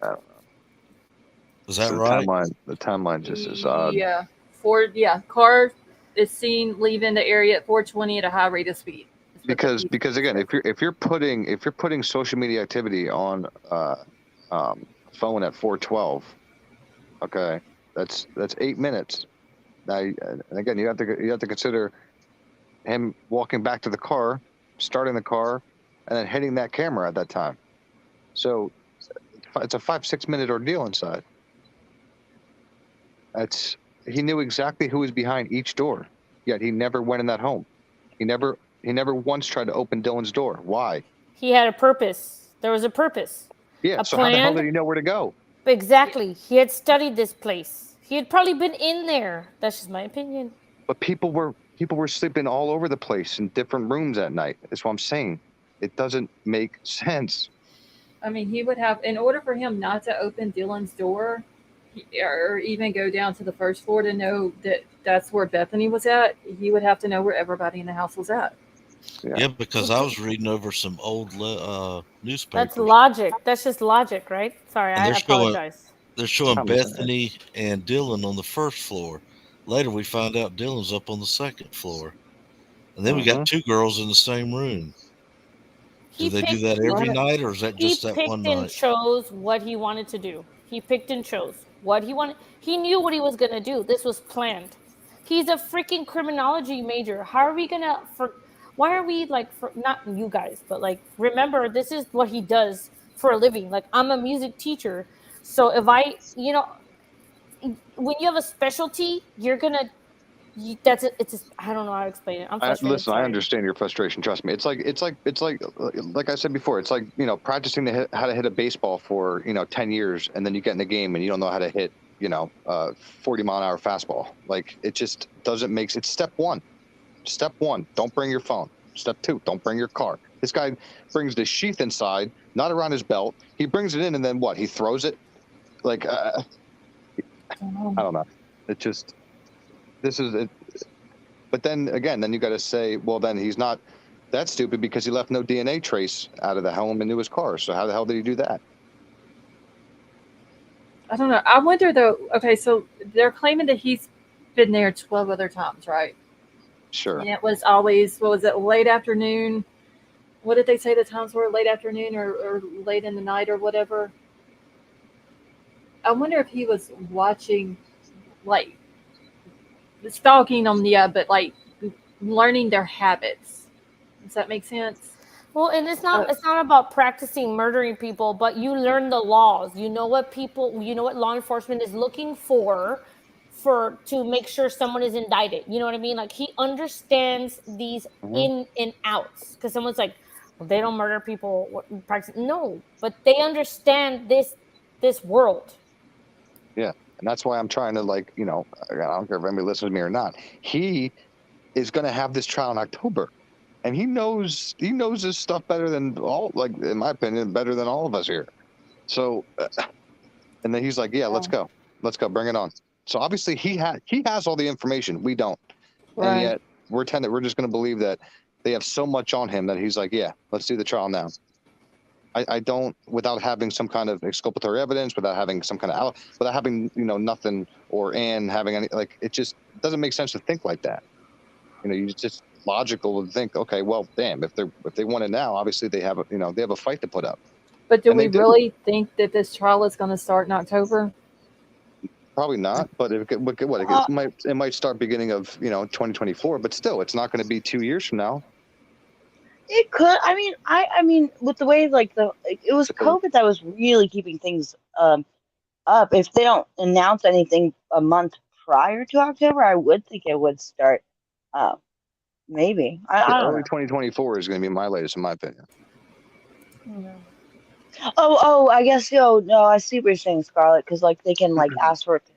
I don't know. Is that right? The timeline just is odd. Yeah. Car is seen leaving the area at 420 at a high rate of speed. Because again, if you're putting social media activity on phone at 412, okay, that's 8 minutes. Now, and again, you have to consider him walking back to the car, starting the car, and then hitting that camera at that time. So it's a 5-6 minute ordeal inside. He knew exactly who was behind each door, yet he never went in that home. He never once tried to open Dylan's door. Why? He had a purpose. There was a purpose. Yeah. So how the hell did he know where to go? Exactly. He had studied this place. He had probably been in there. That's just my opinion. But people were sleeping all over the place in different rooms at night. That's what I'm saying. It doesn't make sense. I mean, he would have, in order for him not to open Dylan's door or even go down to the first floor to know that that's where Bethany was at, he would have to know where everybody in the house was at. Yeah, because I was reading over some old newspapers. That's logic. That's just logic, right? Sorry, I apologize. They're showing Bethany and Dylan on the first floor. Later, we find out Dylan's up on the second floor. And then we got two girls in the same room. Do they do that every night, or is that just that one night? He picked and chose what he wanted to do. He picked and chose what he wanted. He knew what he was going to do. This was planned. He's a freaking criminology major. How are we going to... Why are we not you guys, but remember, this is what he does for a living. I'm a music teacher. So if I, when you have a specialty, you're going to, I don't know how to explain it. I'm frustrated. Listen, I understand your frustration. Trust me. It's like I said before, it's like, practicing how to hit a baseball for, 10 years. And then you get in the game and you don't know how to hit, 40-mile-an-hour fastball. It just doesn't make sense. It's step one. Step 1, don't bring your phone. Step 2, don't bring your car. This guy brings the sheath inside, not around his belt. He brings it in, and then what? He throws it? Like, I don't know. It just, this is it. But then again, then you got to say, well, then he's not that stupid because he left no DNA trace out of the home into his car. So how the hell did he do that? I don't know. I wonder though. Okay, so they're claiming that he's been there 12 other times, right? Sure. And it was always, what was it, late afternoon? What did they say the times were? Late afternoon or late in the night or whatever? I wonder if he was watching, like, stalking them, yeah, but like learning their habits. Does that make sense? Well, and it's not about practicing murdering people, but you learn the laws. You know what law enforcement is looking for to make sure someone is indicted. You know what I mean? Like, he understands these in and outs. Because someone's like, well, they don't murder people. No, but they understand this world. Yeah, and that's why I'm trying to, like, I don't care if anybody listens to me or not. He is going to have this trial in October. And he knows this stuff better than all, like, in my opinion, better than all of us here. So, and then he's like, yeah, let's go, bring it on. So obviously he has all the information. We don't. Right. And yet we're just going to believe that they have so much on him that he's like, yeah, let's do the trial now. I don't, without having some kind of exculpatory evidence, without having some kind of, without having, nothing, or Ann having any, like, it just doesn't make sense to think like that. You just logical to think, okay, well, damn, if they want it now, obviously they have a fight to put up. But do we really think that this trial is going to start in October? Probably not, but it might start beginning of 2024, but still, it's not going to be 2 years from now. It could. I mean, with the way it was COVID that was really keeping things up. If they don't announce anything a month prior to October, I would think it would start. Maybe. Early 2024 is going to be my latest, in my opinion. Oh, I guess, no, I see what you're saying, Scarlett, because, like, they can, like, ask for it to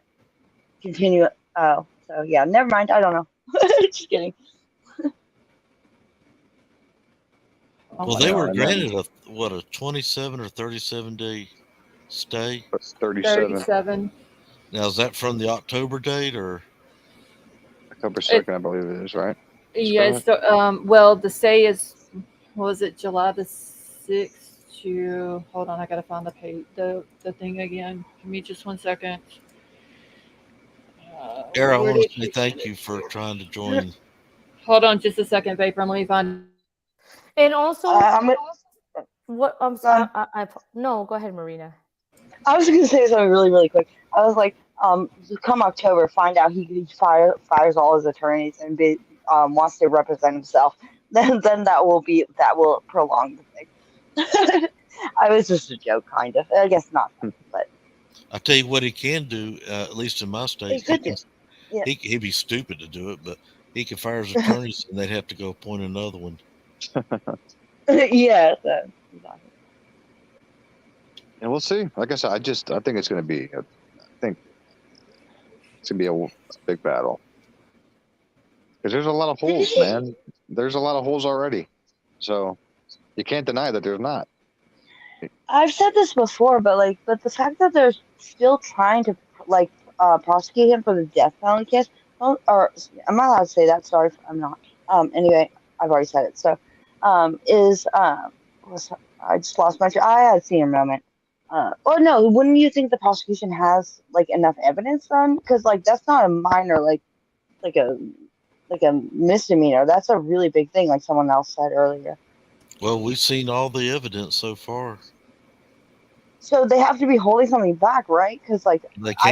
continue. Oh, so, yeah, never mind. I don't know. Just kidding. Well, they were granted a 27 or 37 day stay? 37. Now, is that from the October date or? October 2nd, I believe it is, right? Yes. So, well, the stay is, what was it, July the 6th to, hold on, I got to find the thing again. Give me just 1 second. Eric, I want to say thank you for trying to join. Hold on just a second, Vapor. Let me find. And also, what I'm sorry, no, go ahead, Marina. I was going to say something really, really quick. I was like, come October, find out he fires all his attorneys and wants to represent himself. Then that will prolong the thing. I was just a joke, kind of. I guess not, but. I'll tell you what he can do, at least in my state. He'd be stupid to do it, but he can fire his attorneys and they'd have to go appoint another one. Yeah. And we'll see. Like I said, I think it's going to be, a big battle. Because there's a lot of holes, man. There's a lot of holes already. So you can't deny that there's not. I've said this before, but the fact that they're still trying to prosecute him for the death penalty case, or I'm not allowed to say that. Sorry, I'm not. Anyway, I've already said it. So, I just lost my. I had seen a moment. Or no, wouldn't you think the prosecution has enough evidence then? Because that's not a minor like a misdemeanor. That's a really big thing, like someone else said earlier. Well, we've seen all the evidence so far. So they have to be holding something back, right? Because I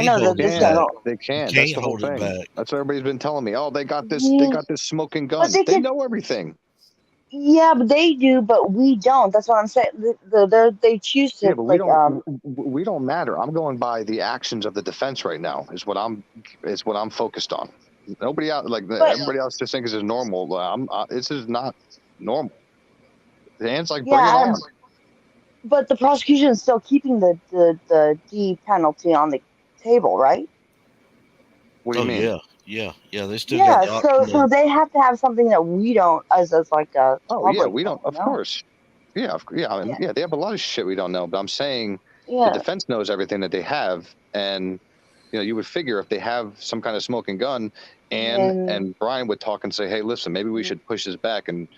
know that this guy they can't. That's the whole thing. That's what everybody's been telling me. Oh, they got this. They got this smoking gun. They know everything. Yeah, but they do, but we don't. That's what I'm saying. They choose to. Yeah, but we don't matter. I'm going by the actions of the defense right now. Is what I'm focused on. Nobody else, everybody else, just thinks this is normal. This is not normal. Dan's bring it on. But the prosecution is still keeping the D penalty on the table, right? What do you mean? Yeah. Yeah, they still got the option. So they have to have something that we don't, as like a public, we don't. Of know. course. Yeah, I mean, they have a lot of shit we don't know. But I'm saying the defense knows everything that they have, and you would figure if they have some kind of smoking gun, and Bryan would talk and say, hey, listen, maybe we should push this back and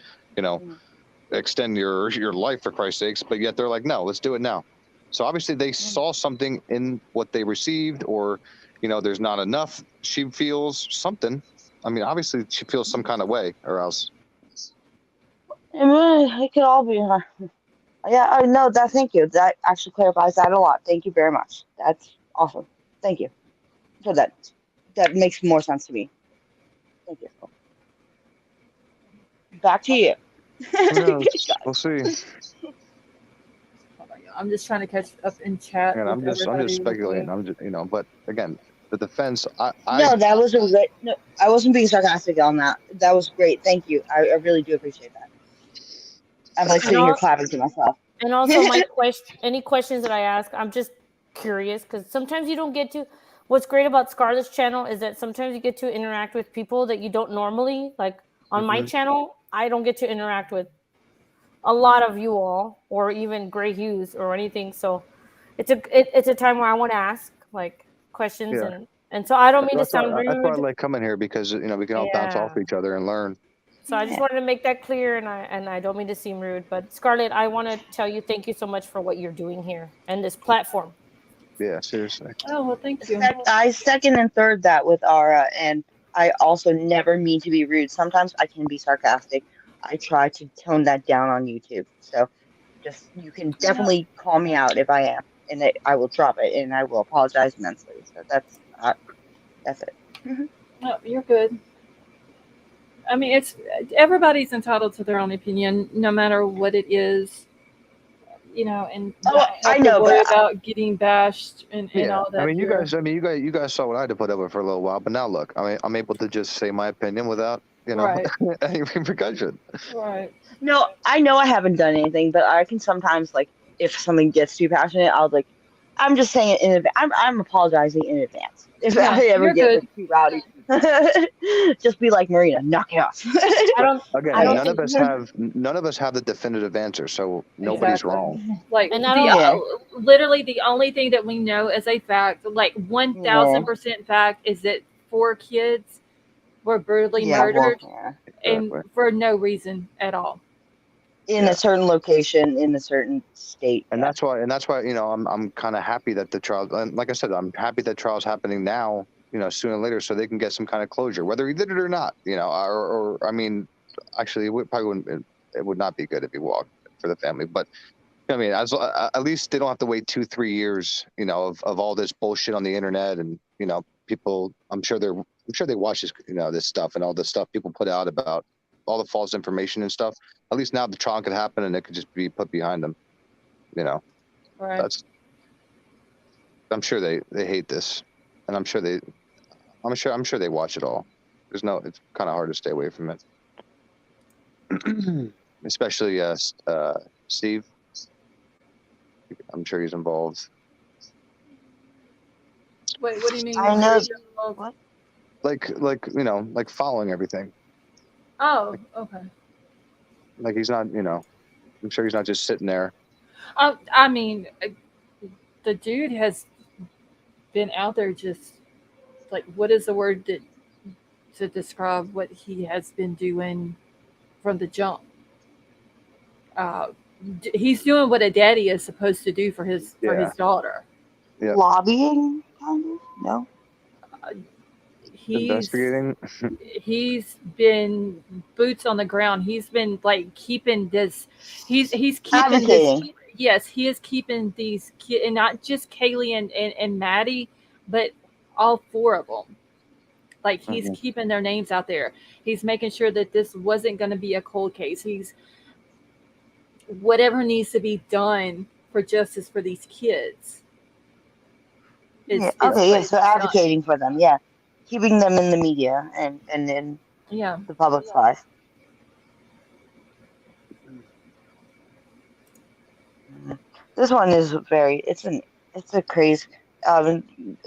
extend your life for Christ's sakes. But yet they're like, no, let's do it now. So obviously they saw something in what they received, or there's not enough. She feels something. I mean, obviously she feels some kind of way, or else. It could all be. Yeah. No. Thank you. That actually clarifies that a lot. Thank you very much. That's awesome. Thank you. So that makes more sense to me. Thank you. Back to you. We'll see. I'm just trying to catch up in chat. And I'm just speculating. I'm just but again, the defense. No, that was a great. No, I wasn't being sarcastic on that. That was great. Thank you. I really do appreciate that. I'm like sitting here clapping to myself. And also, any questions that I ask, I'm just curious because sometimes you don't get to. What's great about Scarlett's channel is that sometimes you get to interact with people that you don't normally like. On my channel, I don't get to interact with a lot of you all, or even Gray Hughes or anything. So it's a time where I want to ask like questions, and so I don't mean to sound rude. That's why I like coming here because we can all bounce off each other and learn. So I just wanted to make that clear, and I don't mean to seem rude, but Scarlett, I want to tell you thank you so much for what you're doing here and this platform. Yeah, seriously. Oh well, thank you. I second and third that with Ara, and I also never mean to be rude. Sometimes I can be sarcastic. I try to tone that down on YouTube. So you can definitely call me out if I am, and I will drop it, and I will apologize immensely. So that's it. No, you're good. I mean, everybody's entitled to their own opinion, no matter what it is. And I know, but about getting bashed and all that. I mean, you guys saw what I had to put up with for a little while, but now look, I'm able to just say my opinion without any repercussion. Right. No, I know I haven't done anything, but I can sometimes if something gets too passionate, I'll I'm just saying it in advance. I'm apologizing in advance if I ever get too rowdy. Just be like Marina, knock it off. None of us have the definitive answer, so nobody's wrong. Literally the only thing that we know as a fact, 1,000% fact, is that 4 kids were brutally murdered, and for no reason at all. In a certain location, in a certain state, and that's why I'm kind of happy that the trial, and like I said, I'm happy that trial's happening now, sooner or later, so they can get some kind of closure, whether he did it or not, or I mean, actually, it would not be good if he walked for the family, but I mean, at least they don't have to wait 2-3 years, of all this bullshit on the internet, and people, I'm sure they watch this, this stuff and all this stuff people put out about all the false information and stuff. At least now the trial could happen and it could just be put behind them. Right. I'm sure they hate this, and I'm sure they watch it all. It's kind of hard to stay away from it. Especially Steve. I'm sure he's involved. Wait, what do you mean? I know. What? Like following everything. Oh, okay. Like he's not, I'm sure he's not just sitting there. I mean, the dude has been out there just what is the word to describe what he has been doing from the jump? He's doing what a daddy is supposed to do for his daughter. Yeah. Lobbying, kind of? No. Investigating. He's been boots on the ground. He's been keeping this. He's keeping this. Yes, he is keeping these kids, and not just Kaylee and Maddie, but all 4 of them. He's keeping their names out there. He's making sure that this wasn't going to be a cold case. He's whatever needs to be done for justice for these kids. So advocating for them, keeping them in the media and in the public's life. This one is it's a crazy.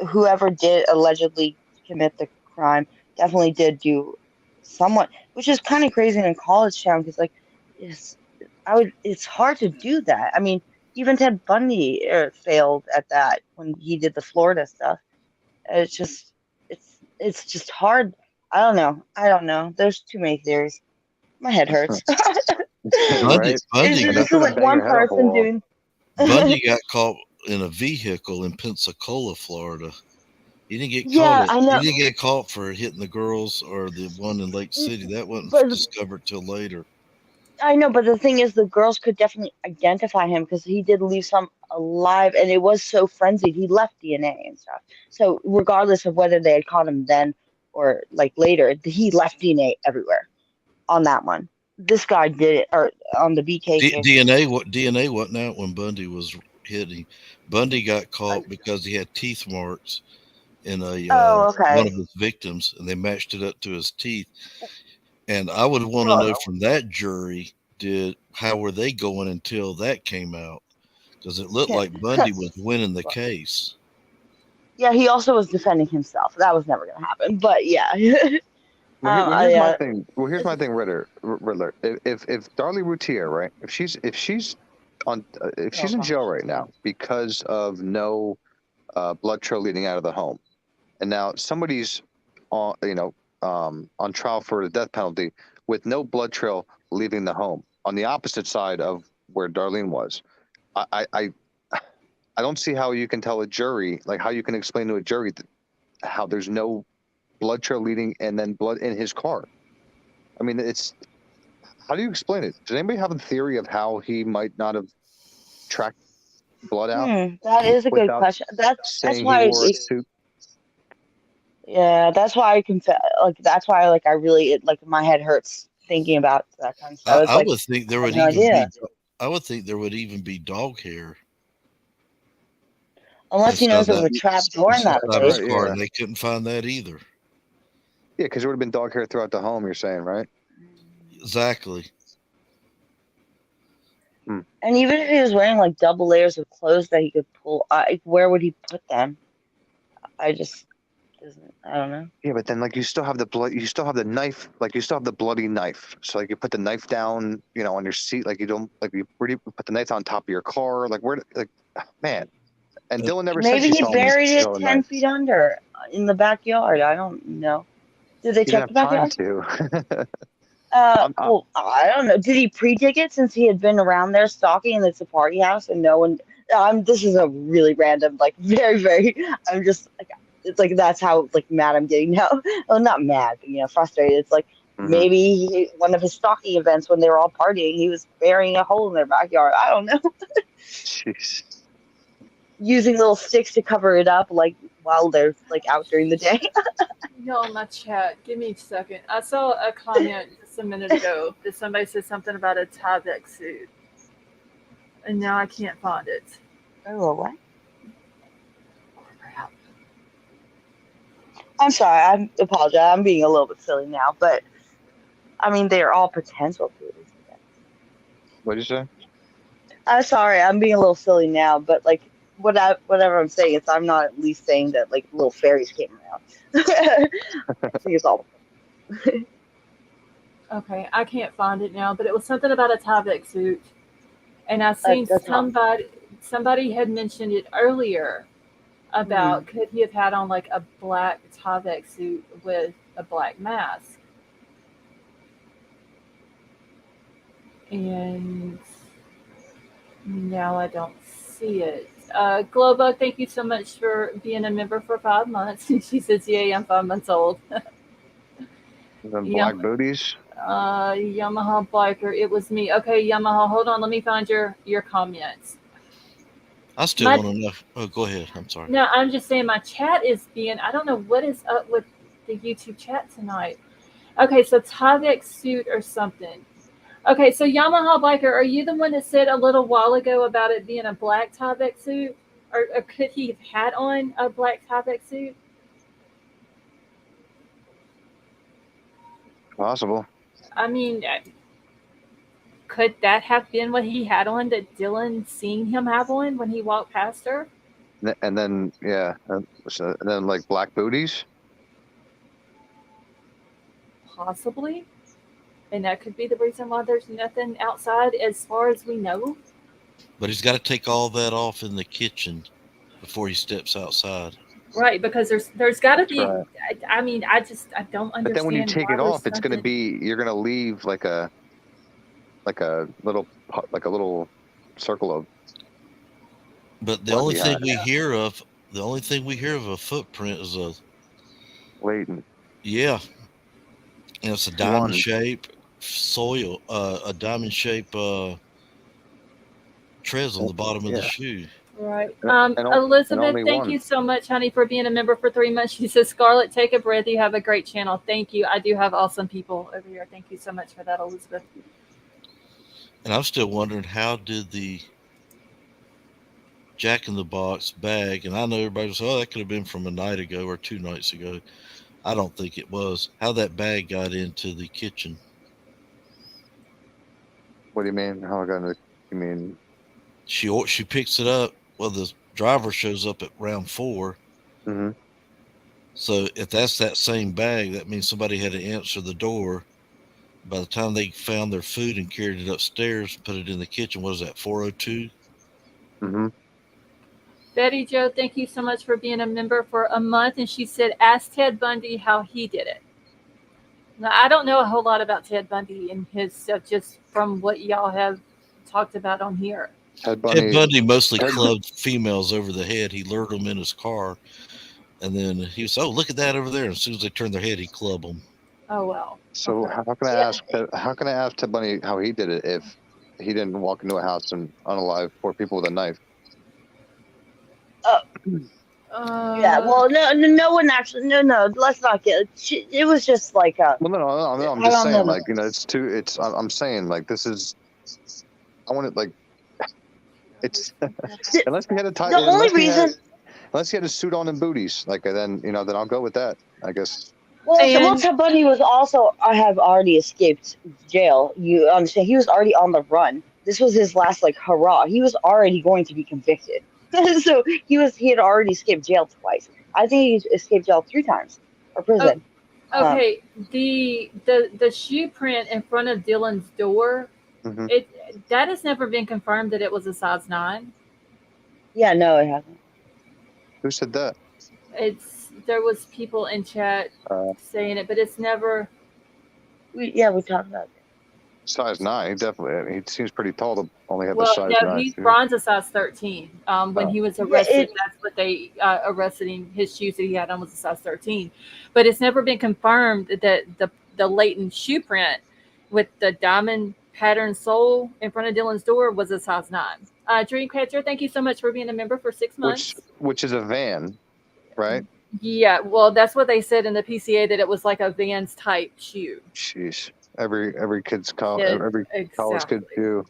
Whoever did allegedly commit the crime definitely did do somewhat, which is kind of crazy in a college town because like, it's hard to do that. I mean, even Ted Bundy failed at that when he did the Florida stuff. It's just, it's just hard. I don't know. There's too many theories. My head hurts. Bundy, Right? Bundy, It's And got, just that's gonna like bang one your head off a person wall. doing. Bundy got caught in a vehicle in Pensacola, Florida. He didn't get Yeah, caught. I He know. didn't get caught for hitting the girls or the one in Lake City. That wasn't But discovered till later. I know, but the thing is, the girls could definitely identify him because he did leave some alive, and it was so frenzied. He left DNA and stuff. So regardless of whether they had caught him then or like later, he left DNA everywhere on that one. This guy did it, or on the BK case. DNA wasn't out when Bundy was hitting. Bundy got caught because he had teeth marks in a Oh, one okay. of his victims, and they matched it up to his teeth. And I would want to Well, know from that jury, how were they going until that came out? Because it looked like Bundy was winning the case. yeah, he also was defending himself. That was never gonna happen. But yeah. Well, here's my thing. Well, here's my thing, Riddler. If Darlie Routier, right? If she's in jail right now because of no blood trail leading out of the home, and now somebody's on on trial for the death penalty with no blood trail leaving the home on the opposite side of where Darlene was, I don't see how you can tell a jury, like how you can explain to a jury how there's no blood trail leading and then blood in his car. I mean, how do you explain it? Does anybody have a theory of how he might not have tracked blood out? That is a good question. That's why. Wore a suit? Yeah, that's why I that's why like I really like my head hurts thinking about that kind of stuff. I would think there would even be. I would think there would even be dog hair. Unless he knows there was a trap door in that place. Car, and they couldn't find that either. Yeah, because there would have been dog hair throughout the home. You're saying, right? Exactly. And even if he was wearing like double layers of clothes that he could pull, where would he put them? I don't know. Yeah, but then like you still have the blood, you still have the knife, like you still have the bloody knife. So like you put the knife down, on your seat, like you don't like you put the knife on top of your car, like man. And Dylan never said Maybe she he saw him buried it steal a 10 knife. feet under in the backyard. I don't know. Did they check the backyard? Well, I don't know. Did he pre-dig it since he had been around there stalking and it's a party house and no one? This is a really random, like very, very. I'm just like, it's like that's how like mad I'm getting now. Well, not mad, but frustrated. It's like maybe one of his stalking events when they were all partying, he was burying a hole in their backyard. I don't know. Jeez. Using little sticks to cover it up, like while they're like out during the day. Y'all in my chat, give me a second. I saw a comment just a minute ago that somebody said something about a Tyvek suit, and now I can't find it. Oh, what? I'm sorry. I apologize. I'm being a little bit silly now, but I mean they're all potential theories. What did you say? I'm sorry. I'm being a little silly now, but like whatever I'm saying, I'm not at least saying that like little fairies came around. I think it's all. Okay, I can't find it now, but it was something about a Tyvek suit, and I seen somebody had mentioned it earlier about could he have had on like a black Tyvek suit with a black mask, and now I don't see it. Globug, thank you so much for being a member for 5 months. She says, "Yay, I'm 5 months old." Black booties. Yamaha biker, it was me. Okay, Yamaha, hold on. Let me find your comments. I still want to know. Oh, go ahead. I'm sorry. No, I'm just saying my chat is being. I don't know what is up with the YouTube chat tonight. Okay, so Tyvek suit or something. Okay, so Yamaha biker, are you the one that said a little while ago about it being a black Tyvek suit, or could he have had on a black Tyvek suit? Possible. I mean, could that have been what he had on that Dylan seen him have on when he walked past her? And then and then like black booties. possibly. And that could be the reason why there's nothing outside as far as we know. But he's got to take all that off in the kitchen before he steps outside. Right, because there's got to That's be. right. I mean, I don't understand. But then when you take why it there's off, it's going to something- be, you're going to leave like a little circle of. But the Blood only thing behind. we hear of, a footprint is a Latent. yeah, and it's a diamond One. shape soil, a diamond shape treads on the bottom of the Yeah. shoe. Right. And Elizabeth, only thank one. you so much, honey, for being a member for 3 months. She says, Scarlett, take a breath. You have a great channel. Thank you. I do have awesome people over here. Thank you so much for that, Elizabeth. And I'm still wondering, how did the Jack in the Box bag, and I know everybody was, oh, that could have been from a night ago or 2 nights ago. I don't think it was. How that bag got into the kitchen. What do you mean? How gonna? You mean? She picks it up. Well, the driver shows up at round 4. Mm-hmm. So if that's that same bag, that means somebody had to answer the door. By the time they found their food and carried it upstairs, put it in the kitchen, what is that, 402? Mm-hmm. Betty Jo, thank you so much for being a member for a month. And she said, ask Ted Bundy how he did it. Now, I don't know a whole lot about Ted Bundy and his stuff, just from what y'all have talked about on here. Ted Ted Bundy mostly clubbed females over the head. He lured them in his car, and then he was, oh, look at that over there. And as soon as they turned their head, he'd club them. Oh, well. So Okay. how can I ask? How can I ask Ted Bundy how he did it if he didn't walk into a house and unalive 4 people with a knife? Yeah, well, no one actually. No, let's not get. It was just like a. Well, no, I'm just saying, like, you know, it's too. It's. I'm saying, like, this is. I want it, like. It's unless we had a tie. The only reason. Unless he had a suit on and booties, like, then then I'll go with that, I guess. Well, Ted Bundy was also. I have already escaped jail. You understand? He was already on the run. This was his last hurrah. He was already going to be convicted. So he had already escaped jail twice. I think he escaped jail 3 times, or prison. Okay, the shoe print in front of Dylan's door, mm-hmm. That has never been confirmed that it was a size 9. Yeah, no, it hasn't. Who said that? There was people in chat saying it, but it's never. We talked about it. Size 9, he definitely. I mean, he seems pretty tall to only have the size 9. Ron's a size 13. When he was arrested, that's what they arrested him. His shoes that he had on was a size 13. But it's never been confirmed that the latent shoe print with the diamond pattern sole in front of Dylan's door was a size 9. Dreamcatcher, thank you so much for being a member for 6 months. Which is a van, right? Yeah, well, that's what they said in the PCA, that it was like a Vans type shoe. Jeez. Every kid's college, Yeah, every college kid too.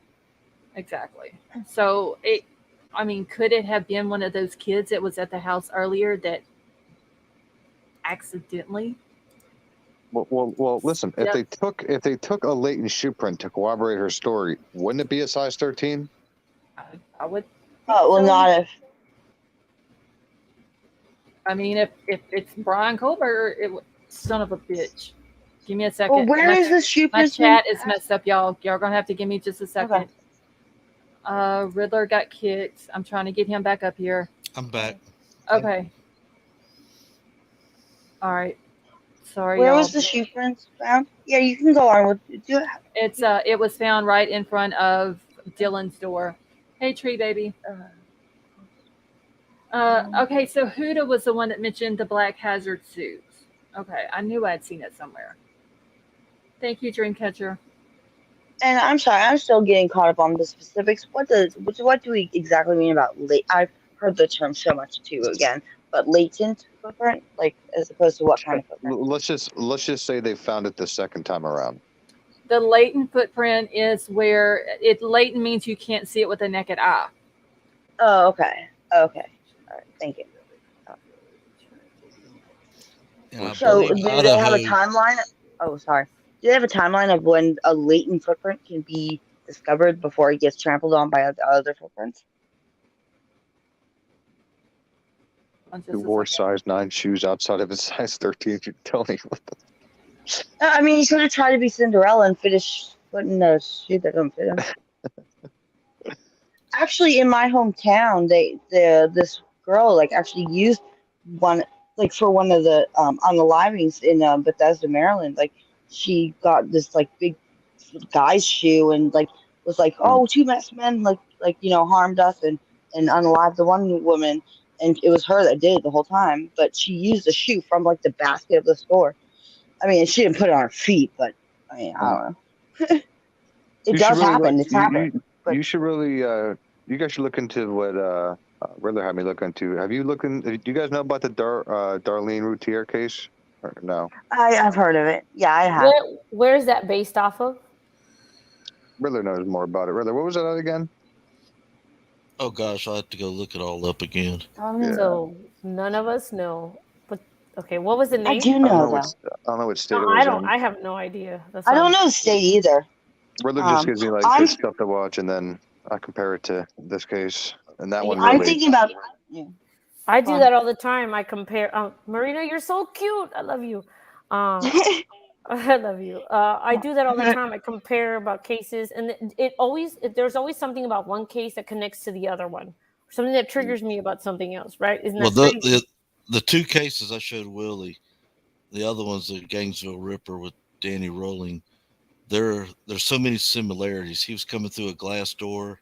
Exactly. So could it have been one of those kids that was at the house earlier that accidentally? Well. Listen, if they took a latent shoe print to corroborate her story, wouldn't it be a size 13? I would. Oh well, not if. I mean, if it's Bryan Kohberger, son of a bitch. Give me a second. Well, where is the shoe print? My chat is messed up, y'all. Y'all are gonna have to give me just a second. Okay. Riddler got kicked. I'm trying to get him back up here. I'm back. Okay. All right. Sorry. Where y'all. was the shoe print found? Yeah, you can go on with it. It was found right in front of Dylan's door. Hey, Tree Baby. Okay, so Huda was the one that mentioned the black hazard suits. Okay, I knew I'd seen it somewhere. Thank you, Dreamcatcher. And I'm sorry, I'm still getting caught up on the specifics. What do we exactly mean about late? I've heard the term so much too again, but latent footprint, like as opposed to what kind of footprint? Let's just say they found it the second time around. The latent footprint is where latent means you can't see it with the naked eye. Oh, okay. All right, thank you. So, do they have a timeline? Oh, sorry. Do they have a timeline of when a latent footprint can be discovered before it gets trampled on by other footprints? Who wore size 9 shoes outside of his size 13? You tell me what the. I mean, he's gonna try to be Cinderella and finish putting the shoe that don't fit him. Actually, in my hometown, this girl like actually used one like for one of the on the livings in Bethesda, Maryland. Like she got this like big guy's shoe and like was like, oh, two masked men like harmed us and unalived the one woman, and it was her that did it the whole time. But she used the shoe from like the basket of the store. I mean, she didn't put it on her feet, but I mean, I don't know. It does really, happen. It's happened. But You should really, you guys should look into what Riddler had me look into. Have you looked in? Do you guys know about the Darlene Routier case? Or no. I've heard of it. Yeah, I have. Where is that based off of? Riddler knows more about it. Riddler, what was that again? Oh gosh, I have to go look it all up again. So none of us know. But okay, what was the name? I do know though. I don't know what state it No, was I don't. in. I have no idea. I don't know the state either. Riddler just gives me like good stuff to watch, and then I compare it to this case, and that one. Really, I'm thinking about. Yeah. I do that all the time. I compare. Marina, you're so cute. I love you. I love you. I do that all the time. I compare about cases, and there's always something about one case that connects to the other one, something that triggers me about something else. Right? Isn't that the two cases I showed Willie, the other one's the Gainesville Ripper with Danny Rolling. There's so many similarities. He was coming through a glass door.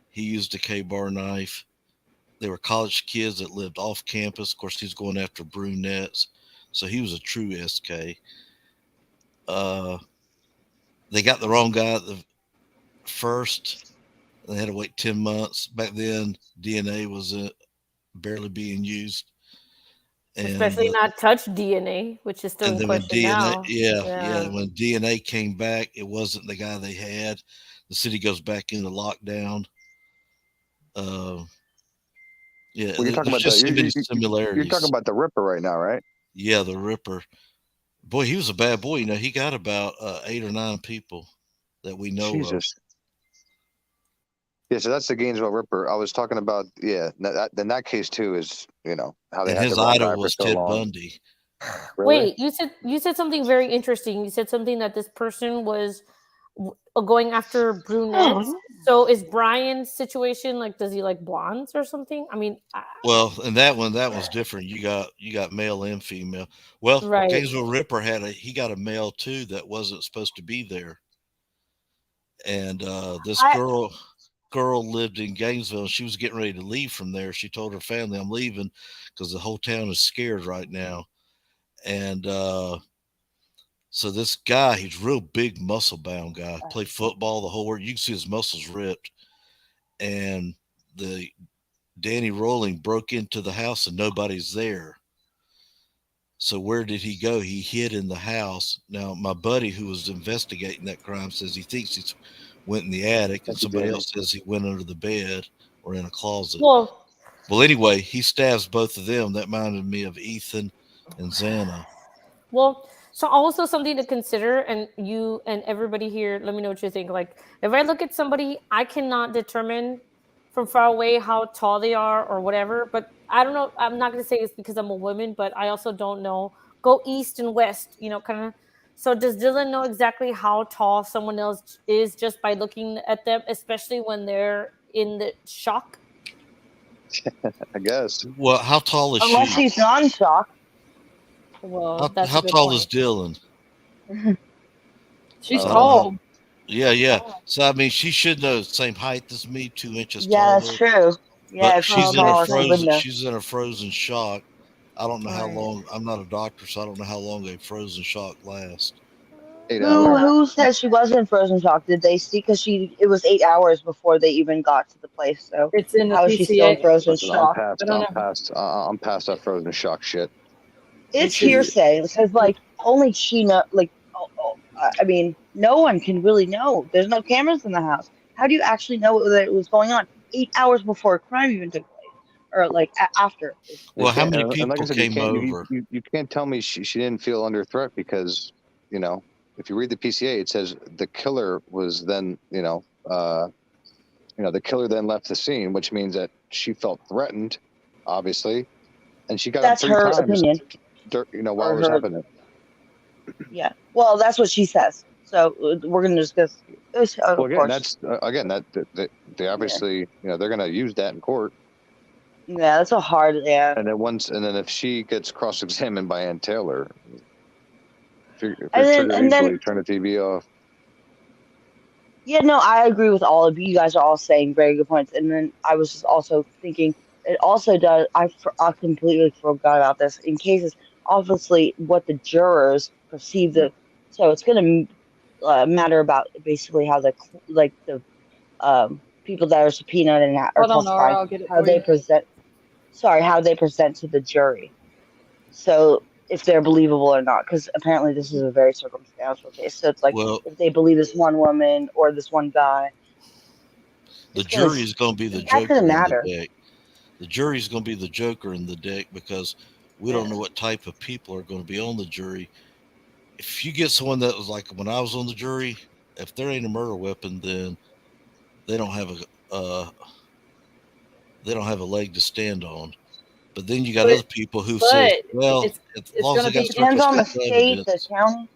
He used a K-bar knife. They were college kids that lived off campus. Of course, he's going after brunettes, so he was a true SK. They got the wrong guy at the first. They had to wait 10 months. Back then, DNA was barely being used. And, especially not touch DNA, which is still in question now. Yeah. When DNA came back, it wasn't the guy they had. The city goes back into lockdown. Yeah, well, you're talking about similarities. You're talking about the Ripper right now, right? Yeah, the Ripper. Boy, he was a bad boy. He got about 8 or 9 people that we know of. Yeah, so that's the Gainesville Ripper. I was talking about. Yeah, then that case too is how they had his the idol was Ted Bundy. Really? Wait, you said something very interesting. You said something that this person was going after brunettes. So is Bryan's situation like? Does he like blondes or something? I mean, well, and that was different. You got male and female. Well, right. Gainesville Ripper he got a male too that wasn't supposed to be there, and this girl lived in Gainesville, and she was getting ready to leave from there. She told her family, "I'm leaving because the whole town is scared right now." And so this guy, he's real big, muscle-bound guy, played football the whole world. You can see his muscles ripped. And the Danny Rolling broke into the house, and nobody's there. So where did he go? He hid in the house. Now, my buddy who was investigating that crime says he thinks he went in the attic, and somebody else says he went under the bed or in a closet. Well, anyway, he stabs both of them. That reminded me of Ethan and Xana. Well, so also something to consider, and you and everybody here, let me know what you think. Like, if I look at somebody, I cannot determine from far away how tall they are or whatever, but I don't know. I'm not going to say it's because I'm a woman, but I also don't know. Go east and west, kind of. So does Dylan know exactly how tall someone else is just by looking at them, especially when they're in the shock? I guess. Well, how tall is Unless she? he's non-shock. Well, how tall is Dylan? She's tall. Yeah. So I mean, she should know the same height as me, 2 inches taller. Yeah, that's true. Yeah, but she's in a frozen shock. I don't know how long. I'm not a doctor, so I don't know how long a frozen shock lasts. 8 hours. Who said she was in frozen shock? Did they see? Because it was 8 hours before they even got to the place. So it's in the how PCA. Is she still in frozen shock? I'm past that frozen shock shit. It's hearsay because only she know. I mean, no one can really know. There's no cameras in the house. How do you actually know that it was going on 8 hours before a crime even took place, or after? Well, how many people came over? You can't tell me she didn't feel under threat because if you read the PCA, it says the killer was then the killer then left the scene, which means that she felt threatened, obviously, and she got that's up 3 her times. opinion. While it was happening. Yeah. Well, that's what she says. So we're going to discuss. Well, Of again, course. that's again that they obviously they're going to use that in court. Yeah, that's a hard. Yeah. And then if she gets cross-examined by Ann Taylor, if you're And triggered then easily, turn the TV off. yeah, no, I agree with all of you. You guys are all saying very good points. And then I was just also thinking, it also does. I completely forgot about this. In cases, obviously, what the jurors perceive the. So it's going to matter about basically how the people that are subpoenaed and are Hold on, Nora, testifying, I'll get it how for they you. present. Sorry, how they present to the jury. So if they're believable or not, because apparently this is a very circumstantial case. So it's like Well, if they believe this one woman or this one guy, the it's gonna jury is going to be the that's joker gonna in matter. the deck. The jury is going to be the joker in the deck because we don't know what type of people are going to be on the jury. If you get someone that was like when I was on the jury, if there ain't a murder weapon, then they don't have a leg to stand on. But then you got But other people who says, but well, it's as it's long as gonna they got be Depends on the circumstantial state, the evidence, county.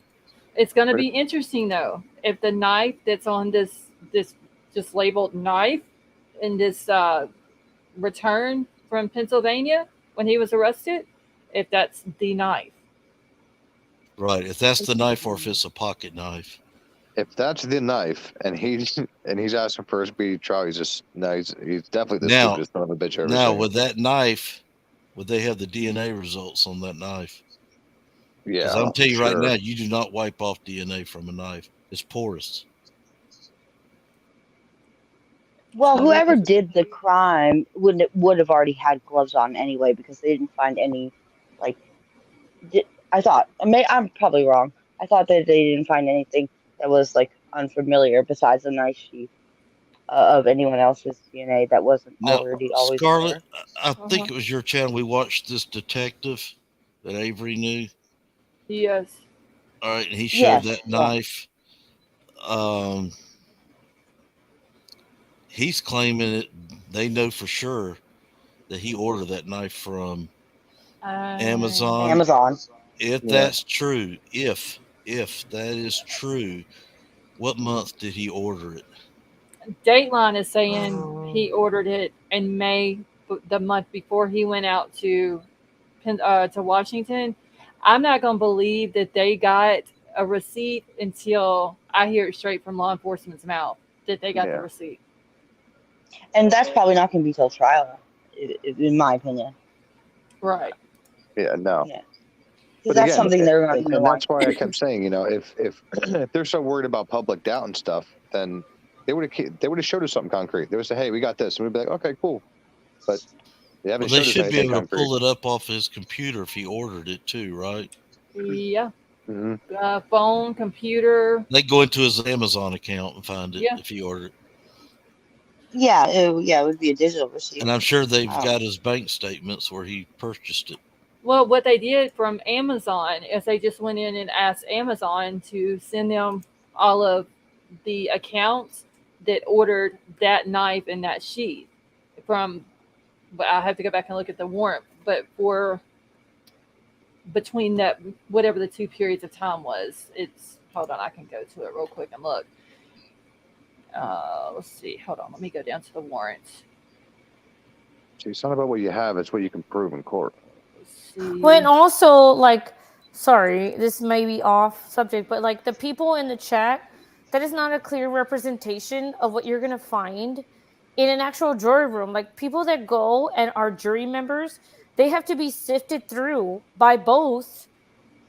it's gonna be interesting though. If the knife that's on this just labeled knife in this return from Pennsylvania when he was arrested, if that's the knife. right? If that's the knife or if it's a pocket knife. If that's the knife, and he's asking for a speedy trial, he's definitely the Now, stupidest son of a bitch I've ever now seen. with that knife, would they have the DNA results on that knife? Yeah, Because I'm telling you right sure. now, you do not wipe off DNA from a knife. It's porous. Well, whoever did the crime would have already had gloves on anyway because they didn't find any, like, I thought. I'm probably wrong. I thought that they didn't find anything that was like unfamiliar besides a knife sheath of anyone else's DNA that wasn't Now, already always Scarlett, there. I think it was your channel. We watched this detective that Avery knew. Yes. All right, and he showed that Yeah. knife. He's claiming it. They know for sure that he ordered that knife from Amazon. Amazon. If that's true, if that is true, what month did he order it? Dateline is saying he ordered it in May, the month before he went out to Washington. I'm not going to believe that they got a receipt until I hear it straight from law enforcement's mouth that they got the receipt. And that's probably not going to be till trial, in my opinion. Right. Yeah, no. Yeah. But that's again, something they're going to and that's why I kept saying, if they're so worried about public doubt and stuff, then they would have showed us something concrete. They would say, "Hey, we got this," and we'd be like, "Okay, cool." But they haven't showed us should be anything able concrete. to pull it up off his computer if he ordered it too, right? Yeah. Mm-hmm. Phone, computer. They go into his Amazon account and find it if he ordered it. Yeah, it would be a digital receipt. And I'm sure they've got his bank statements where he purchased it. Well, what they did from Amazon is they just went in and asked Amazon to send them all of the accounts that ordered that knife and that sheath from, but I have to go back and look at the warrant, but for between that, whatever the 2 periods of time was, it's, hold on, I can go to it real quick and look. Let's see, hold on, let me go down to the warrants. See, it's not about what you have, it's what you can prove in court. When also, like, sorry, this may be off subject, but like the people in the chat, that is not a clear representation of what you're going to find in an actual jury room. Like, people that go and are jury members, they have to be sifted through by both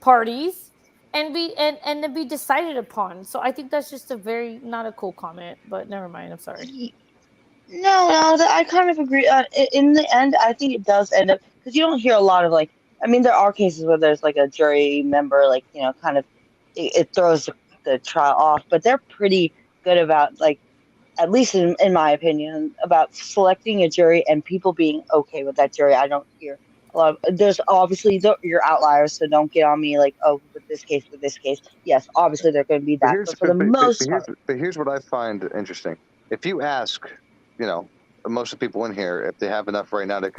parties and then be decided upon. So I think that's just a very not a cool comment, but never mind. I'm sorry. No, I kind of agree. In the end, I think it does end up because you don't hear a lot of there are cases where there's like a jury member, kind of it throws the trial off, but they're pretty good about at least in my opinion, about selecting a jury and people being okay with that jury. I don't hear a lot of, there's obviously your outliers, so don't get on me with this case. Yes, obviously they're going to be that, but for the most part. But here's what I find interesting. If you ask, most of the people in here, if they have enough right now to,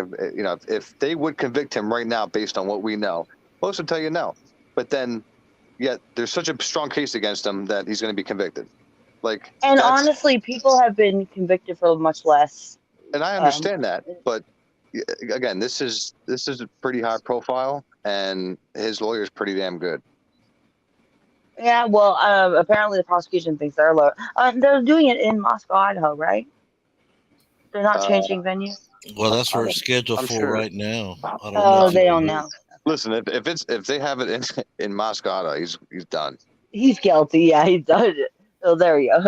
if they would convict him right now based on what we know, most would tell you no. But then, yet there's such a strong case against him that he's going to be convicted. Like, And honestly, people have been convicted for much less. And I understand that, but again, this is a pretty high profile, and his lawyer is pretty damn good. Yeah, well, apparently the prosecution thinks they're low. They're doing it in Moscow, Idaho, right? They're not changing venue. Well, that's where it's scheduled I'm for sure. right now. I don't know. Oh, if they you- don't know. Listen, if they have it in Moscow, he's done. He's guilty. Yeah, he's done it. So there you go.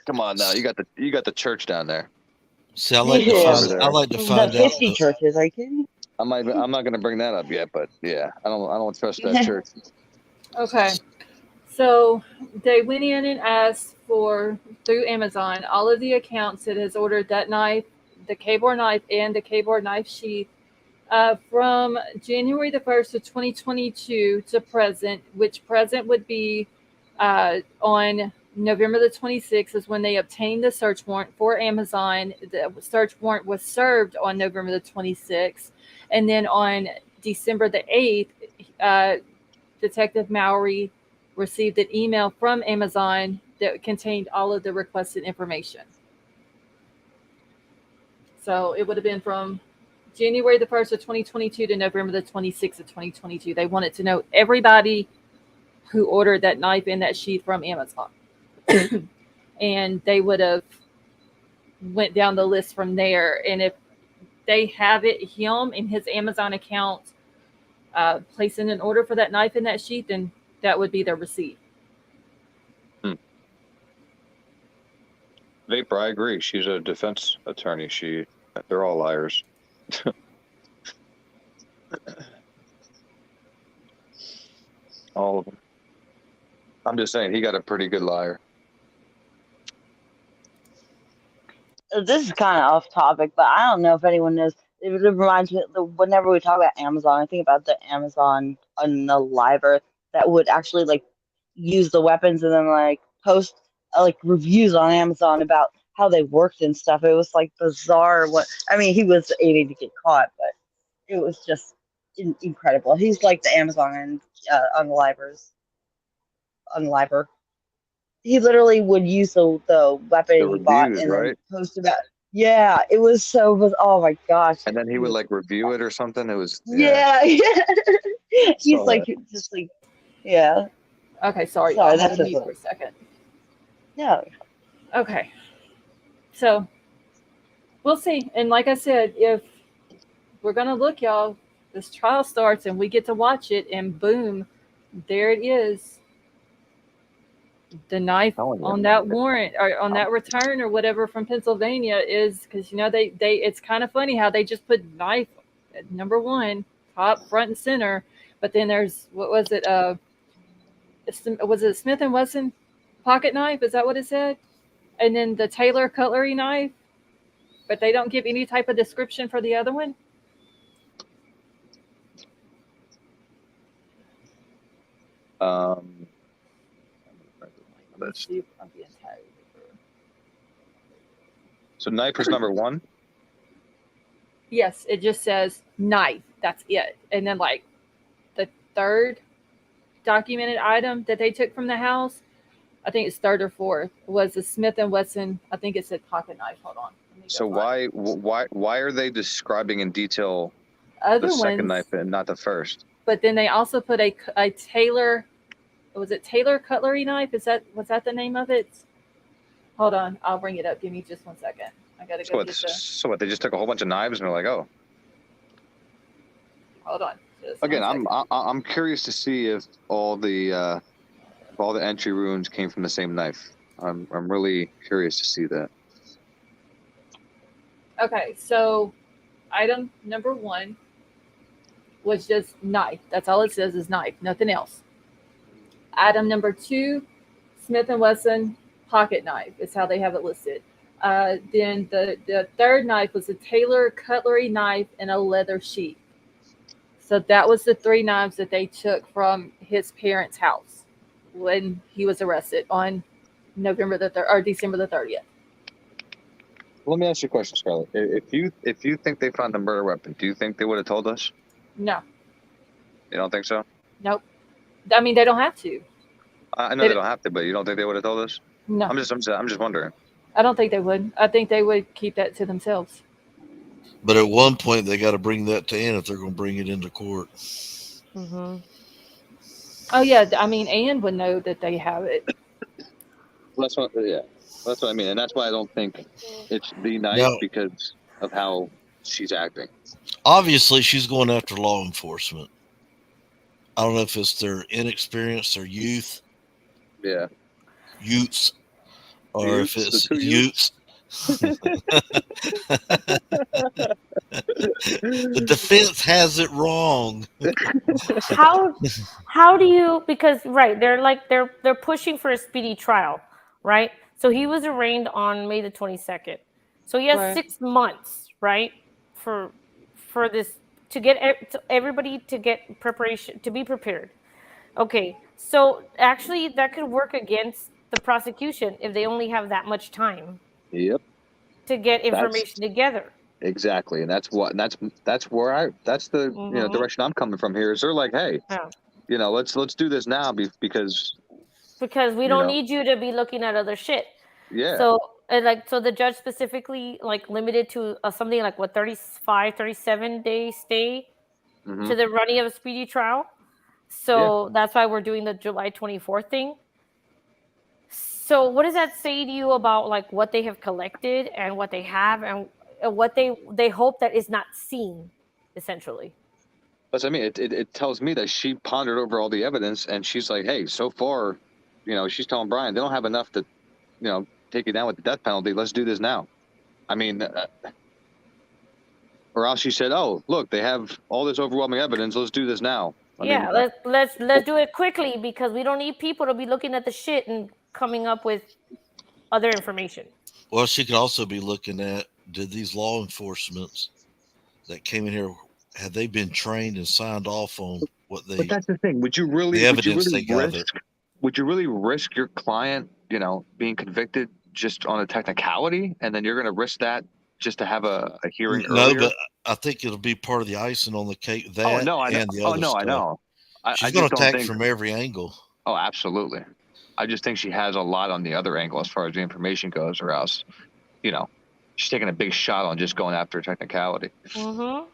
Come on now, you got the church down there. See, I like Yeah. to find The out. 50 churches, are you kidding? I'm not going to bring that up yet, but yeah, I don't trust that church. Okay. So they went in and asked for, through Amazon, all of the accounts that has ordered that knife, the K-bore knife and the K-bore knife sheath, from January the 1st of 2022 to present, which present would be on November the 26th is when they obtained the search warrant for Amazon. The search warrant was served on November the 26th. And then on December the 8th, Detective Mowry received an email from Amazon that contained all of the requested information. So it would have been from January the 1st of 2022 to November the 26th of 2022. They wanted to know everybody who ordered that knife and that sheath from Amazon. And they would have went down the list from there. And if they have it, him in his Amazon account, placing an order for that knife and that sheath, then that would be their receipt. Vapor, I agree. She's a defense attorney. They're all liars. All of them. I'm just saying, he got a pretty good liar. This is kind of off topic, but I don't know if anyone knows. It reminds me, whenever we talk about Amazon, I think about the Amazon unaliver that would actually like use the weapons and then like post like reviews on Amazon about how they worked and stuff. It was like bizarre. He was aiming to get caught, but it was just incredible. He's like the Amazon unaliver. He literally would use the weapon he bought and then post about. Yeah, it was so. Oh my gosh! And then he would like review it or something. It was yeah. He's like just like yeah. Okay, sorry. I had to mute for a second. Yeah. Okay. So we'll see. And like I said, if we're gonna look, y'all, this trial starts and we get to watch it, and boom, there it is. The knife on that warrant or on that return or whatever from Pennsylvania is, because they it's kind of funny how they just put knife at number one, top, front and center, but then there's what was it? Was it Smith and Wesson pocket knife? Is that what it said? And then the Taylor cutlery knife, but they don't give any type of description for the other one. So knife was number one? Yes, it just says knife. That's it. And then like the third documented item that they took from the house, I think it's third or fourth, was the Smith and Wesson. I think it said pocket knife. Hold on. So why are they describing in detail the second knife and not the first? But then they also put a Taylor. Was it Taylor cutlery knife? Was that the name of it? Hold on, I'll bring it up. Give me just 1 second. I gotta go. So what? They just took a whole bunch of knives and they're like, oh. Hold on. Again, I'm curious to see if all the entry wounds came from the same knife. I'm really curious to see that. Okay, so item number one was just knife. That's all it says is knife, nothing else. Item number two, Smith and Wesson pocket knife is how they have it listed. Then the third knife was a Taylor cutlery knife and a leather sheath. So that was the three knives that they took from his parents' house when he was arrested on December the 30th. Let me ask you a question, Scarlett. If you think they found the murder weapon, do you think they would have told us? No. You don't think so? Nope. I mean, they don't have to. I know they don't have to, but you don't think they would have told us? No, I'm just wondering. I don't think they would. I think they would keep that to themselves. But at one point, they got to bring that to Ann if they're going to bring it into court. Mm-hmm. Oh yeah, I mean, Ann would know that they have it. That's what I mean, and that's why I don't think it should be nice because of how she's acting. Obviously, she's going after law enforcement. I don't know if it's their inexperience, their youth. Yeah. Youths. Or if it's youths. The defense has it wrong. How do you, because they're pushing for a speedy trial, right? So he was arraigned on May the 22nd. So he has 6 months, right? For this, to get everybody to get preparation, to be prepared. Okay. So actually that could work against the prosecution if they only have that much time. Yep. To get information together. Exactly, and that's where that's the direction I'm coming from here. Is they're like, hey, let's do this now because we don't need you to be looking at other shit. Yeah. So the judge specifically limited to something like 37 day stay to the running of a speedy trial. So that's why we're doing the July 24th thing. So what does that say to you about what they have collected and what they have and what they hope that is not seen, essentially? But I mean, it tells me that she pondered over all the evidence and she's like, hey, so far, she's telling Bryan they don't have enough to, take you down with the death penalty. Let's do this now. I mean, or else she said, oh, look, they have all this overwhelming evidence. Let's do this now. I mean, let's do it quickly because we don't need people to be looking at the shit and coming up with other information. Well, she could also be looking at, did these law enforcements that came in here, have they been trained and signed off on what they? But that's the thing. Would you really risk your client, being convicted just on a technicality, and then you're going to risk that just to have a hearing earlier? No, but I think it'll be part of the icing on the cake. That I know. I know. She's going to attack from every angle. Oh, absolutely. I just think she has a lot on the other angle as far as the information goes, or else, she's taking a big shot on just going after technicality. Mm-hmm.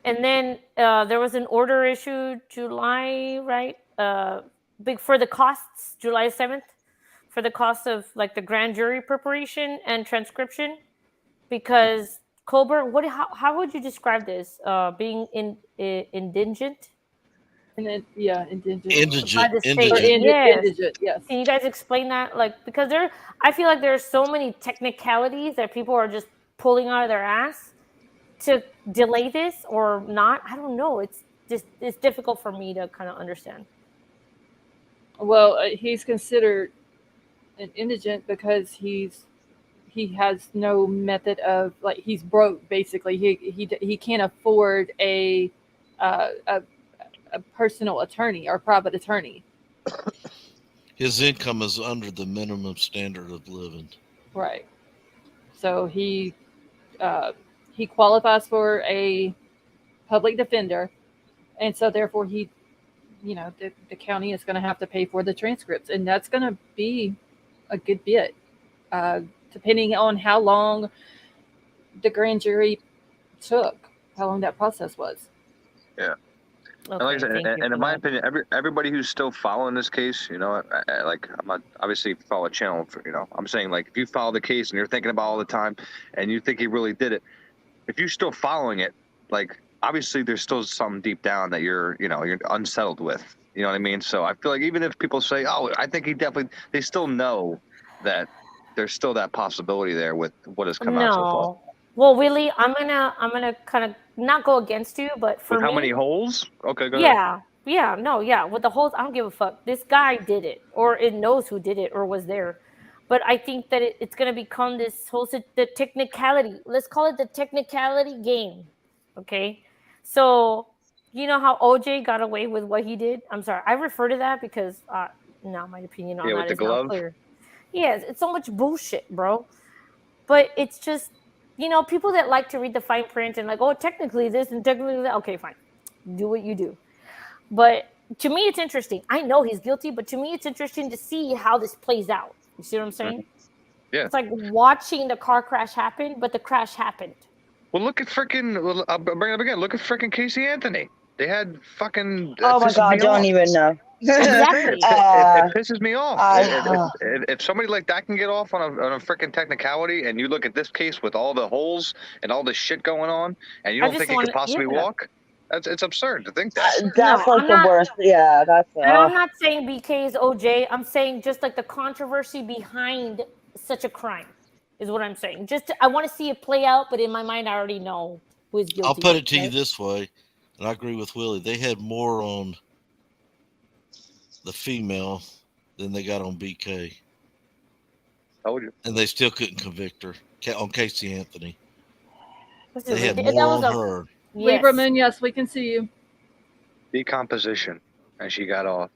And then there was an order issued July, right? For the costs, July 7th, for the cost of the grand jury preparation and transcription, because Kohberger, how would you describe this? Being indigent? Indigent. Indigent, yes. Can you guys explain that? Because I feel like there's so many technicalities that people are just pulling out of their ass to delay this or not. I don't know. It's difficult for me to kind of understand. Well, he's considered an indigent because he has no method of he's broke basically. He can't afford a personal attorney or private attorney. His income is under the minimum standard of living. Right. So he qualifies for a public defender, and so therefore the county is going to have to pay for the transcripts, and that's going to be a good bit, depending on how long the grand jury took, how long that process was. Yeah. Okay, and like I said, and in my opinion, everybody who's still following this case, I'm not obviously follow a channel for, I'm saying if you follow the case and you're thinking about all the time and you think he really did it, if you're still following it, obviously there's still something deep down that you're unsettled with, you know what I mean? So I feel like even if people say, oh, I think they still know that there's still that possibility there with what has come out so far. Well, really, I'm gonna kind of not go against you, but for with how me, many holes? Okay, go ahead. With the holes, I don't give a fuck. This guy did it, or it knows who did it, or was there. But I think that it's gonna become this whole the technicality. Let's call it the technicality game. Okay, so you know how OJ got away with what he did. I'm sorry, I refer to that because now my opinion on that is not clear. Yes, it's so much bullshit, bro. But it's just. People that like to read the fine print and technically this and technically that. Okay, fine. Do what you do. But to me, it's interesting. I know he's guilty, but to me, it's interesting to see how this plays out. You see what I'm saying? Yeah. It's like watching the car crash happen, but the crash happened. Well, look at freaking. Well, I'll bring it up again. Look at freaking Casey Anthony. They had fucking. Oh my God! Don't even know. Exactly. It pisses me off. If somebody like that can get off on a freaking technicality, and you look at this case with all the holes and all the shit going on, and you don't think it could possibly walk, it's absurd to think that. That's like the worst. Yeah, that's. And I'm not saying BK's OJ. I'm saying just like the controversy behind such a crime is what I'm saying. I want to see it play out, but in my mind, I already know who is guilty. I'll put it to you this way, and I agree with Willie. They had more on the female than they got on BK. Told you. And they still couldn't convict her on Casey Anthony. They had that more on her. Libra Moon, yes, we can see you. Decomposition, and she got off.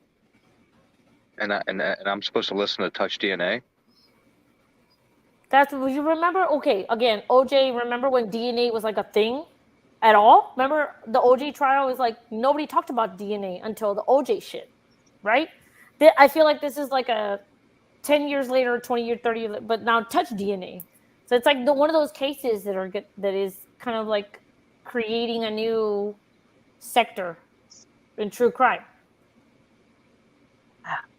And I'm supposed to listen to Touch DNA. That's what you remember. Okay, again, OJ. Remember when DNA was like a thing at all? Remember the OJ trial was like nobody talked about DNA until the OJ shit, right? I feel like this is like a 10 years later, 20 years, 30 years, but now Touch DNA. So it's like one of those cases that is kind of like creating a new sector in true crime.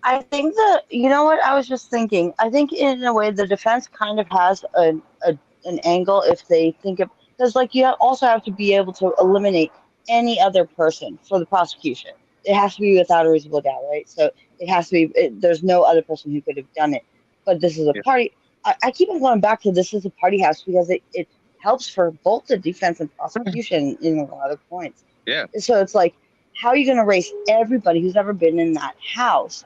I think that, you know what, I was just thinking, I think in a way the defense kind of has an angle if they think of, because like you also have to be able to eliminate any other person for the prosecution. It has to be without a reasonable doubt, right? So it has to be, there's no other person who could have done it. But this is a party. I keep on going back to this is a party house because it helps for both the defense and prosecution in a lot of points. Yeah. So it's like, how are you going to race everybody who's ever been in that house?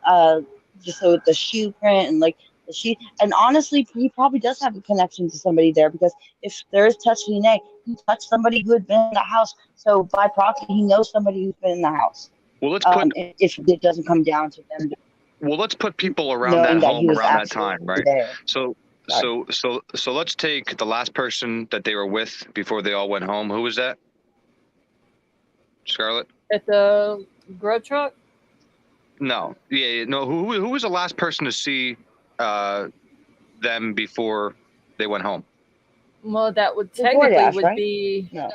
Just so with the shoe print and like the sheet. And honestly, he probably does have a connection to somebody there because if there is Touch DNA, he touched somebody who had been in the house. So by proxy, he knows somebody who's been in the house. Well, let's put if it doesn't come down to them. Well, let's put people around that home around that time, right? There. So let's take the last person that they were with before they all went home. Who was that? Scarlett? At the grub truck? No. Yeah, no. Who was the last person to see them before they went home? Well, that would technically be no.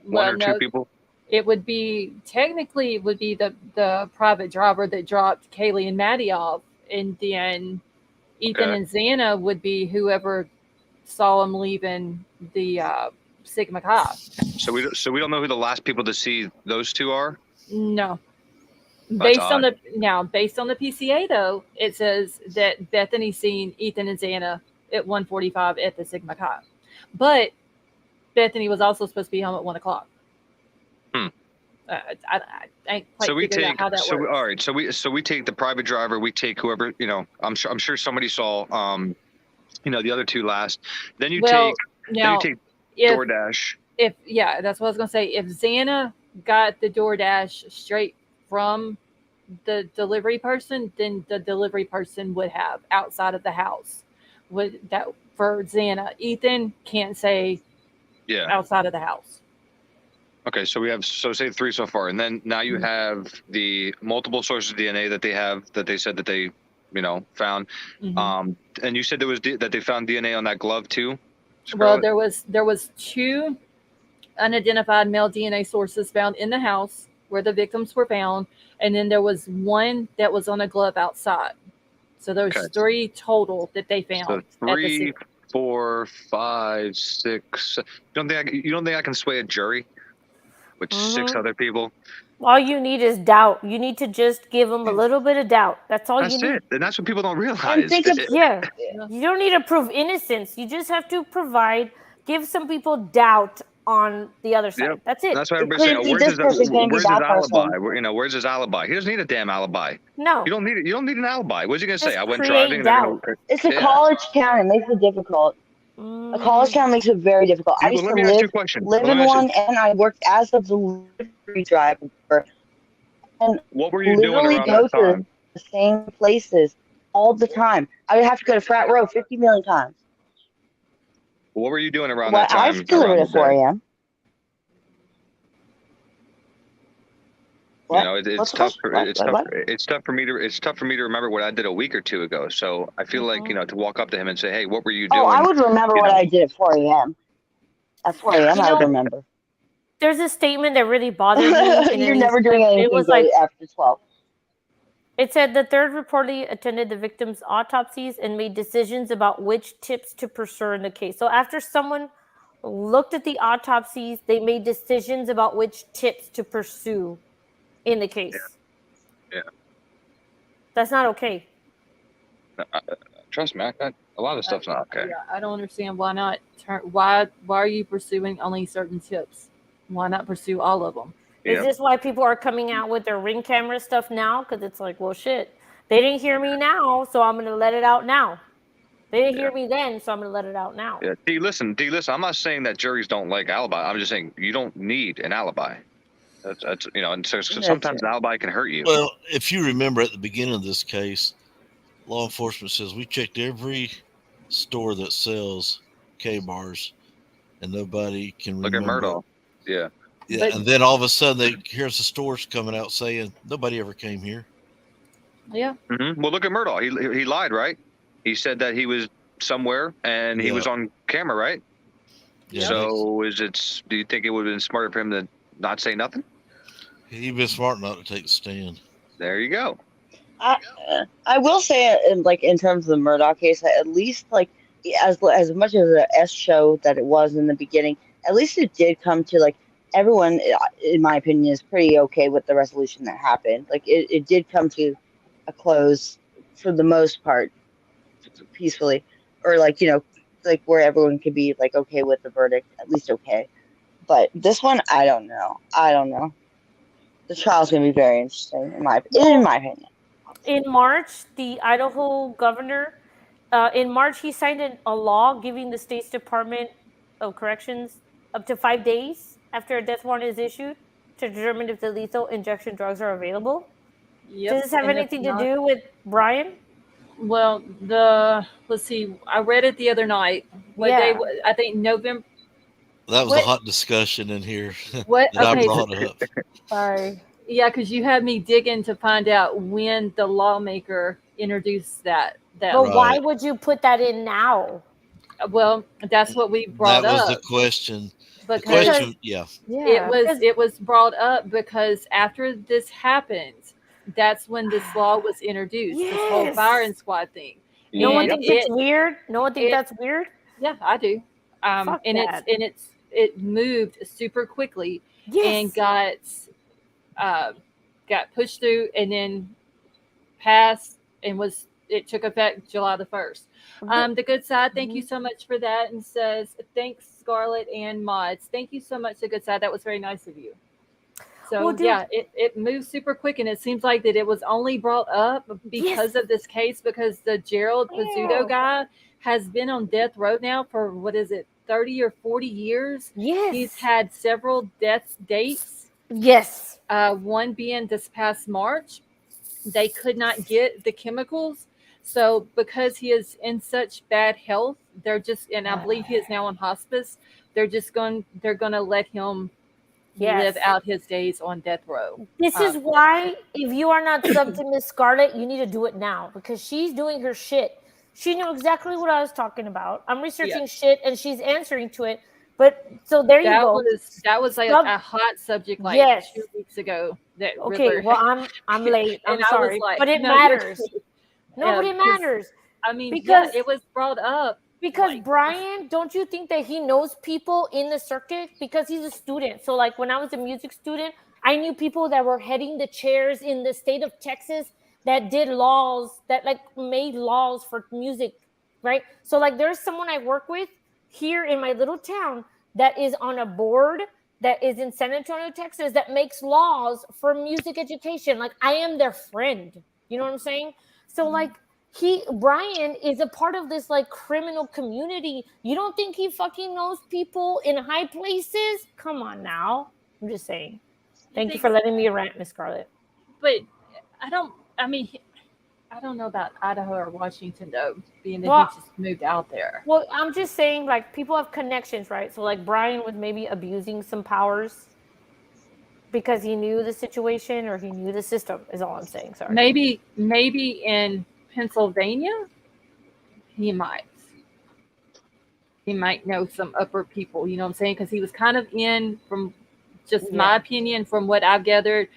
One or two people? It would be the private driver that dropped Kaylee and Maddie off, and then Ethan and Xana would be whoever saw them leaving the Sigma Chi. So we don't know who the last people to see those two are? No. That's based on the PCA though, it says that Bethany seen Ethan and Xana at 1:45 at the Sigma Chi. But Bethany was also supposed to be home at 1:00. I quite figured out how that works. All right. So we take the private driver. We take whoever, I'm sure somebody saw, the other two last. Then you take DoorDash. That's what I was going to say. If Xana got the DoorDash straight from the delivery person, then the delivery person would have outside of the house. Would that for Xana? Ethan can't say outside of the house. Okay, so we have say 3 so far, and then now you have the multiple sources of DNA that they said that they found. Mm-hmm. And you said that they found DNA on that glove too. Scarlett? Well, there was 2 unidentified male DNA sources found in the house where the victims were found, and then there was 1 that was on a glove outside. So there's 3 total that they found. So 3, 4, 5, 6. You don't think I can sway a jury with 6 other people? All you need is doubt. You need to just give them a little bit of doubt. That's all you need. That's it. And that's what people don't realize. You don't need to prove innocence. You just have to give some people doubt on the other side. Yep. That's it. That's why everybody's saying, where's his alibi? Where's his alibi? He doesn't need a damn alibi. No. You don't need an alibi. What's he going to say? I went driving. It's a college town. It makes it difficult. A college town makes it very difficult. I used to live in one, and I worked as a delivery driver. And what were you doing around that time? To the same places all the time. I would have to go to Frat Row 50 million times. What were you doing around that time? I was delivered at 4 a.m. What? You know, it's What's the tough. question? It's tough for me to remember what I did a week or two ago. So I feel like, you know, to walk up to him and say, "Hey, what were you doing?" Oh, I would remember what I did at 4 a.m. At 4 a.m., I would remember. There's a statement that really bothered me. You're never doing anything good like, after 12. It said the third reportedly attended the victims' autopsies and made decisions about which tips to pursue in the case. So after someone looked at the autopsies, they made decisions about which tips to pursue in the case. Yeah. That's not okay. Trust me, a lot of stuff's not okay. Yeah, I don't understand why not. Why are you pursuing only certain tips? Why not pursue all of them? Is this why people are coming out with their Ring camera stuff now? Because it's like, well, shit, they didn't hear me now, so I'm going to let it out now. They didn't hear me then, so I'm going to let it out now. Yeah. D, listen. I'm not saying that juries don't like alibi. I'm just saying you don't need an alibi. That's you know, and so sometimes an alibi can hurt you. Well, if you remember at the beginning of this case, law enforcement says we checked every store that sells K-bars, and nobody can Look remember. at Murdaugh. Yeah. Yeah, and then all of a sudden, here's the stores coming out saying nobody ever came here. Yeah. Mm-hmm. Well, look at Murdaugh. He lied, right? He said that he was somewhere and he was on camera, right? Yeah. So do you think it would have been smarter for him to not say nothing? He'd been smart not to take the stand. There you go. I will say, in terms of the Murdaugh case, at least as much as the S show that it was in the beginning, at least it did come to everyone, in my opinion, is pretty okay with the resolution that happened. It did come to a close for the most part, peacefully, or where everyone could be okay with the verdict, at least okay. But this one, I don't know. The trial's going to be very interesting, in my opinion. In March, the Idaho governor, he signed a law giving the state's Department of Corrections up to 5 days after a death warrant is issued to determine if the lethal injection drugs are available. Yep. Does this have anything to do with Bryan? Well, let's see. I read it the other night. I think November. That was a hot discussion in here. What? that Okay. I brought up. Sorry. Yeah, because you had me digging to find out when the lawmaker introduced that. But why would you put that in now? Well, that's what we brought up. That was the question. Because yeah. It was brought up because after this happened, that's when this law was introduced. This whole firing squad thing. No one thinks it's weird. No one thinks that's weird. Yeah, I do. It moved super quickly and got pushed through and then passed and it took effect July the 1st. The good side, thank you so much for that, and says thanks Scarlett and Mods. Thank you so much, the good side. That was very nice of you. So it moved super quick, and it seems like that it was only brought up because of this case, because the Gerald Pizzuto guy has been on death row now for 30 or 40 years. Yes. He's had several death dates. Yes. One being this past March. They could not get the chemicals. So because he is in such bad health, and I believe he is now on hospice, they're going to let him live out his days on death row. This is why, if you are not subbed to Miss Scarlett, you need to do it now, because she's doing her shit. She knew exactly what I was talking about. I'm researching shit, and she's answering to it. But so there you go. That was a hot subject 2 weeks ago. Well, I'm late. I'm sorry, but it matters. No, but it matters. I mean, because it was brought up. Because Bryan, don't you think that he knows people in the circuit? Because he's a student. So when I was a music student, I knew people that were heading the chairs in the state of Texas that did laws, that made laws for music, right? So there's someone I work with here in my little town that is on a board that is in San Antonio, Texas, that makes laws for music education. I am their friend. You know what I'm saying? So Bryan is a part of this criminal community. You don't think he fucking knows people in high places? Come on now. I'm just saying. Thank you for letting me rant, Miss Scarlett. But I don't know about Idaho or Washington though, being that he just moved out there. Well, I'm just saying people have connections, right? So Bryan was maybe abusing some powers. because he knew the situation or he knew the system is all I'm saying. Sorry. Maybe in Pennsylvania, he might know some upper people. You know what I'm saying? Because he was kind of in, from just my opinion, from what I've gathered,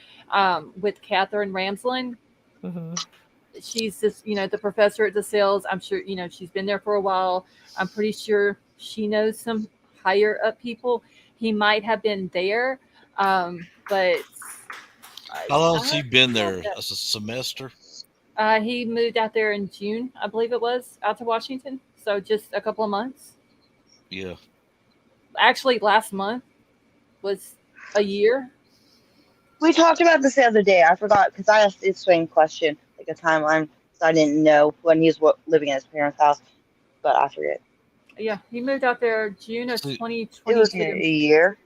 with Catherine Ramsland. Mm-hmm. She's just, the professor at the sales. I'm sure, she's been there for a while. I'm pretty sure she knows some higher up people. He might have been there, but how long has he been there? As a semester? He moved out there in June, I believe it was, out to Washington. So just a couple of months. Yeah. Actually, last month was a year. We talked about this the other day. I forgot because I asked this same question, like a timeline, so I didn't know when he was living at his parents' house, but I forget. Yeah, he moved out there June of 2022. It was a year.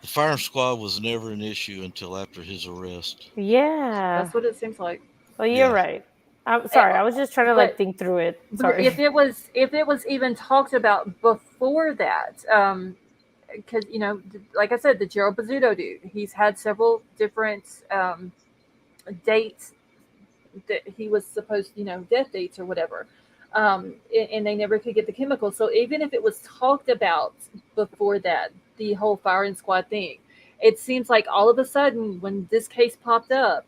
The firing squad was never an issue until after his arrest. Yeah, that's what it seems like. Well, you're right. I'm sorry. I was just trying to think through it. Sorry. If it was even talked about before that, because like I said, the Gerald Bizzuto dude, he's had several different dates that he was supposed, death dates or whatever, and they never could get the chemical. So even if it was talked about before that, the whole firing squad thing, it seems like all of a sudden when this case popped up,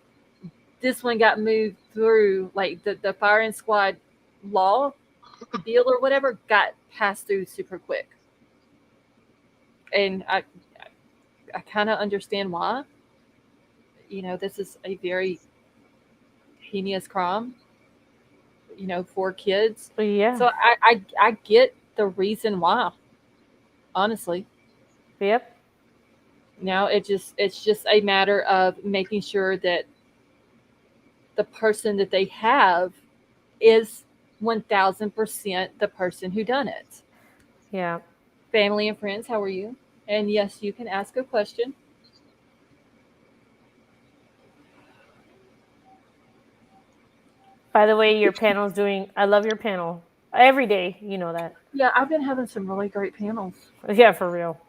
this one got moved through, like the firing squad law deal or whatever got passed through super quick. And I kind of understand why. This is a very heinous crime, for kids. Yeah. So I get the reason why, honestly. Yep. Now it's just a matter of making sure that the person that they have is 1000% the person who done it. Yeah. Family and friends, how are you? And yes, you can ask a question. By the way, your panel's doing, I love your panel. Every day, you know that. Yeah, I've been having some really great panels. Yeah, for real.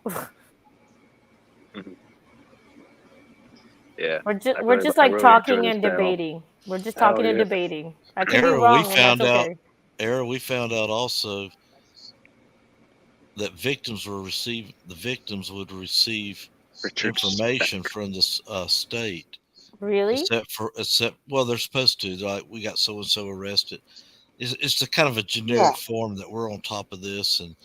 Yeah. We're just like talking and debating. We're just talking and debating. I could be wrong, and that's okay. We found out also that victims would receive information from the state. Really? Except they're supposed to. Like, we got so and so arrested. It's a kind of a generic form that we're on top of this, and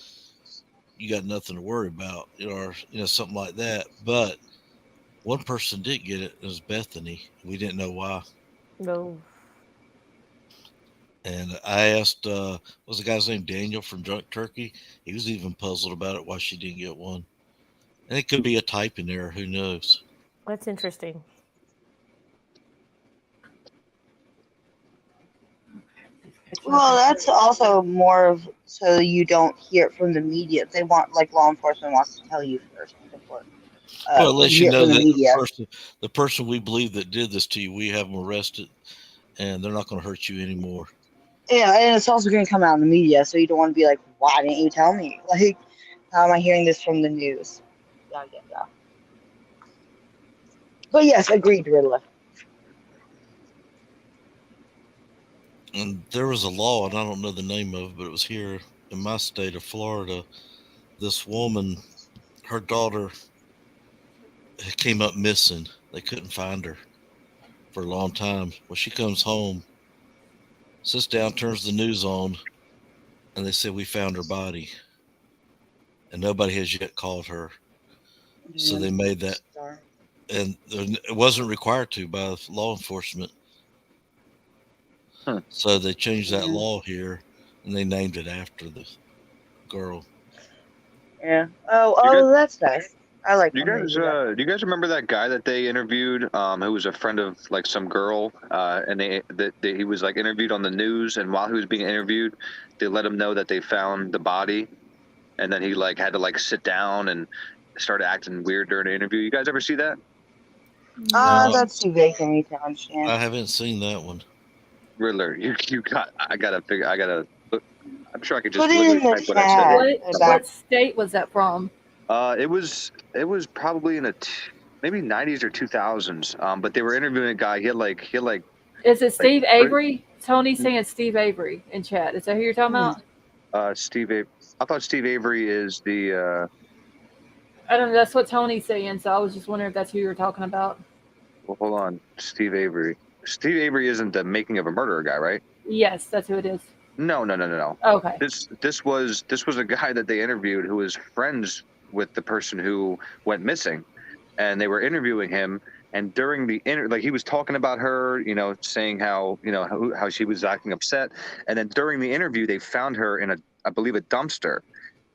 you got nothing to worry about, or something like that. But one person did get it. It was Bethany. We didn't know why. No. And I asked, was the guy's name Daniel from Drunk Turkey? He was even puzzled about it, why she didn't get one. And it could be a typing error. Who knows? That's interesting. Well, that's also more of so you don't hear it from the media. They want, like, law enforcement wants to tell you first before. Unless you know that the person we believe that did this to you, we have them arrested, and they're not going to hurt you anymore. Yeah, and it's also going to come out in the media, so you don't want to be like, why didn't you tell me? Like, how am I hearing this from the news? Yeah. But yes, agreed, Riddler. And there was a law, and I don't know the name of it, but it was here in my state of Florida. This woman, her daughter came up missing. They couldn't find her for a long time. Well, she comes home, sits down, turns the news on, and they said, we found her body. And nobody has yet called her. So they made that. And it wasn't required to by law enforcement. So they changed that law here, and they named it after the girl. Yeah. Oh, that's nice. I like. Do you guys remember that guy that they interviewed? Who was a friend of like some girl, and he was like interviewed on the news, and while he was being interviewed, they let him know that they found the body, and then he like had to like sit down and started acting weird during the interview. You guys ever see that? That's too vague for me to understand. I haven't seen that one. Riddler, I gotta look. I'm sure I could just put it in the type what I said. What state was that from? It was probably in maybe 90s or 2000s. But they were interviewing a guy. He had like. Is it Steve Avery? Tony's saying it's Steve Avery in chat. Is that who you're talking about? Steve Avery. I thought Steve Avery is the. I don't know. That's what Tony's saying. So I was just wondering if that's who you were talking about. Well, hold on, Steve Avery. Steve Avery isn't the Making of a Murderer guy, right? Yes, that's who it is. No. Okay. This was a guy that they interviewed who was friends with the person who went missing, and they were interviewing him. And during the he was talking about her, saying how how she was acting upset. And then during the interview, they found her in I believe a dumpster,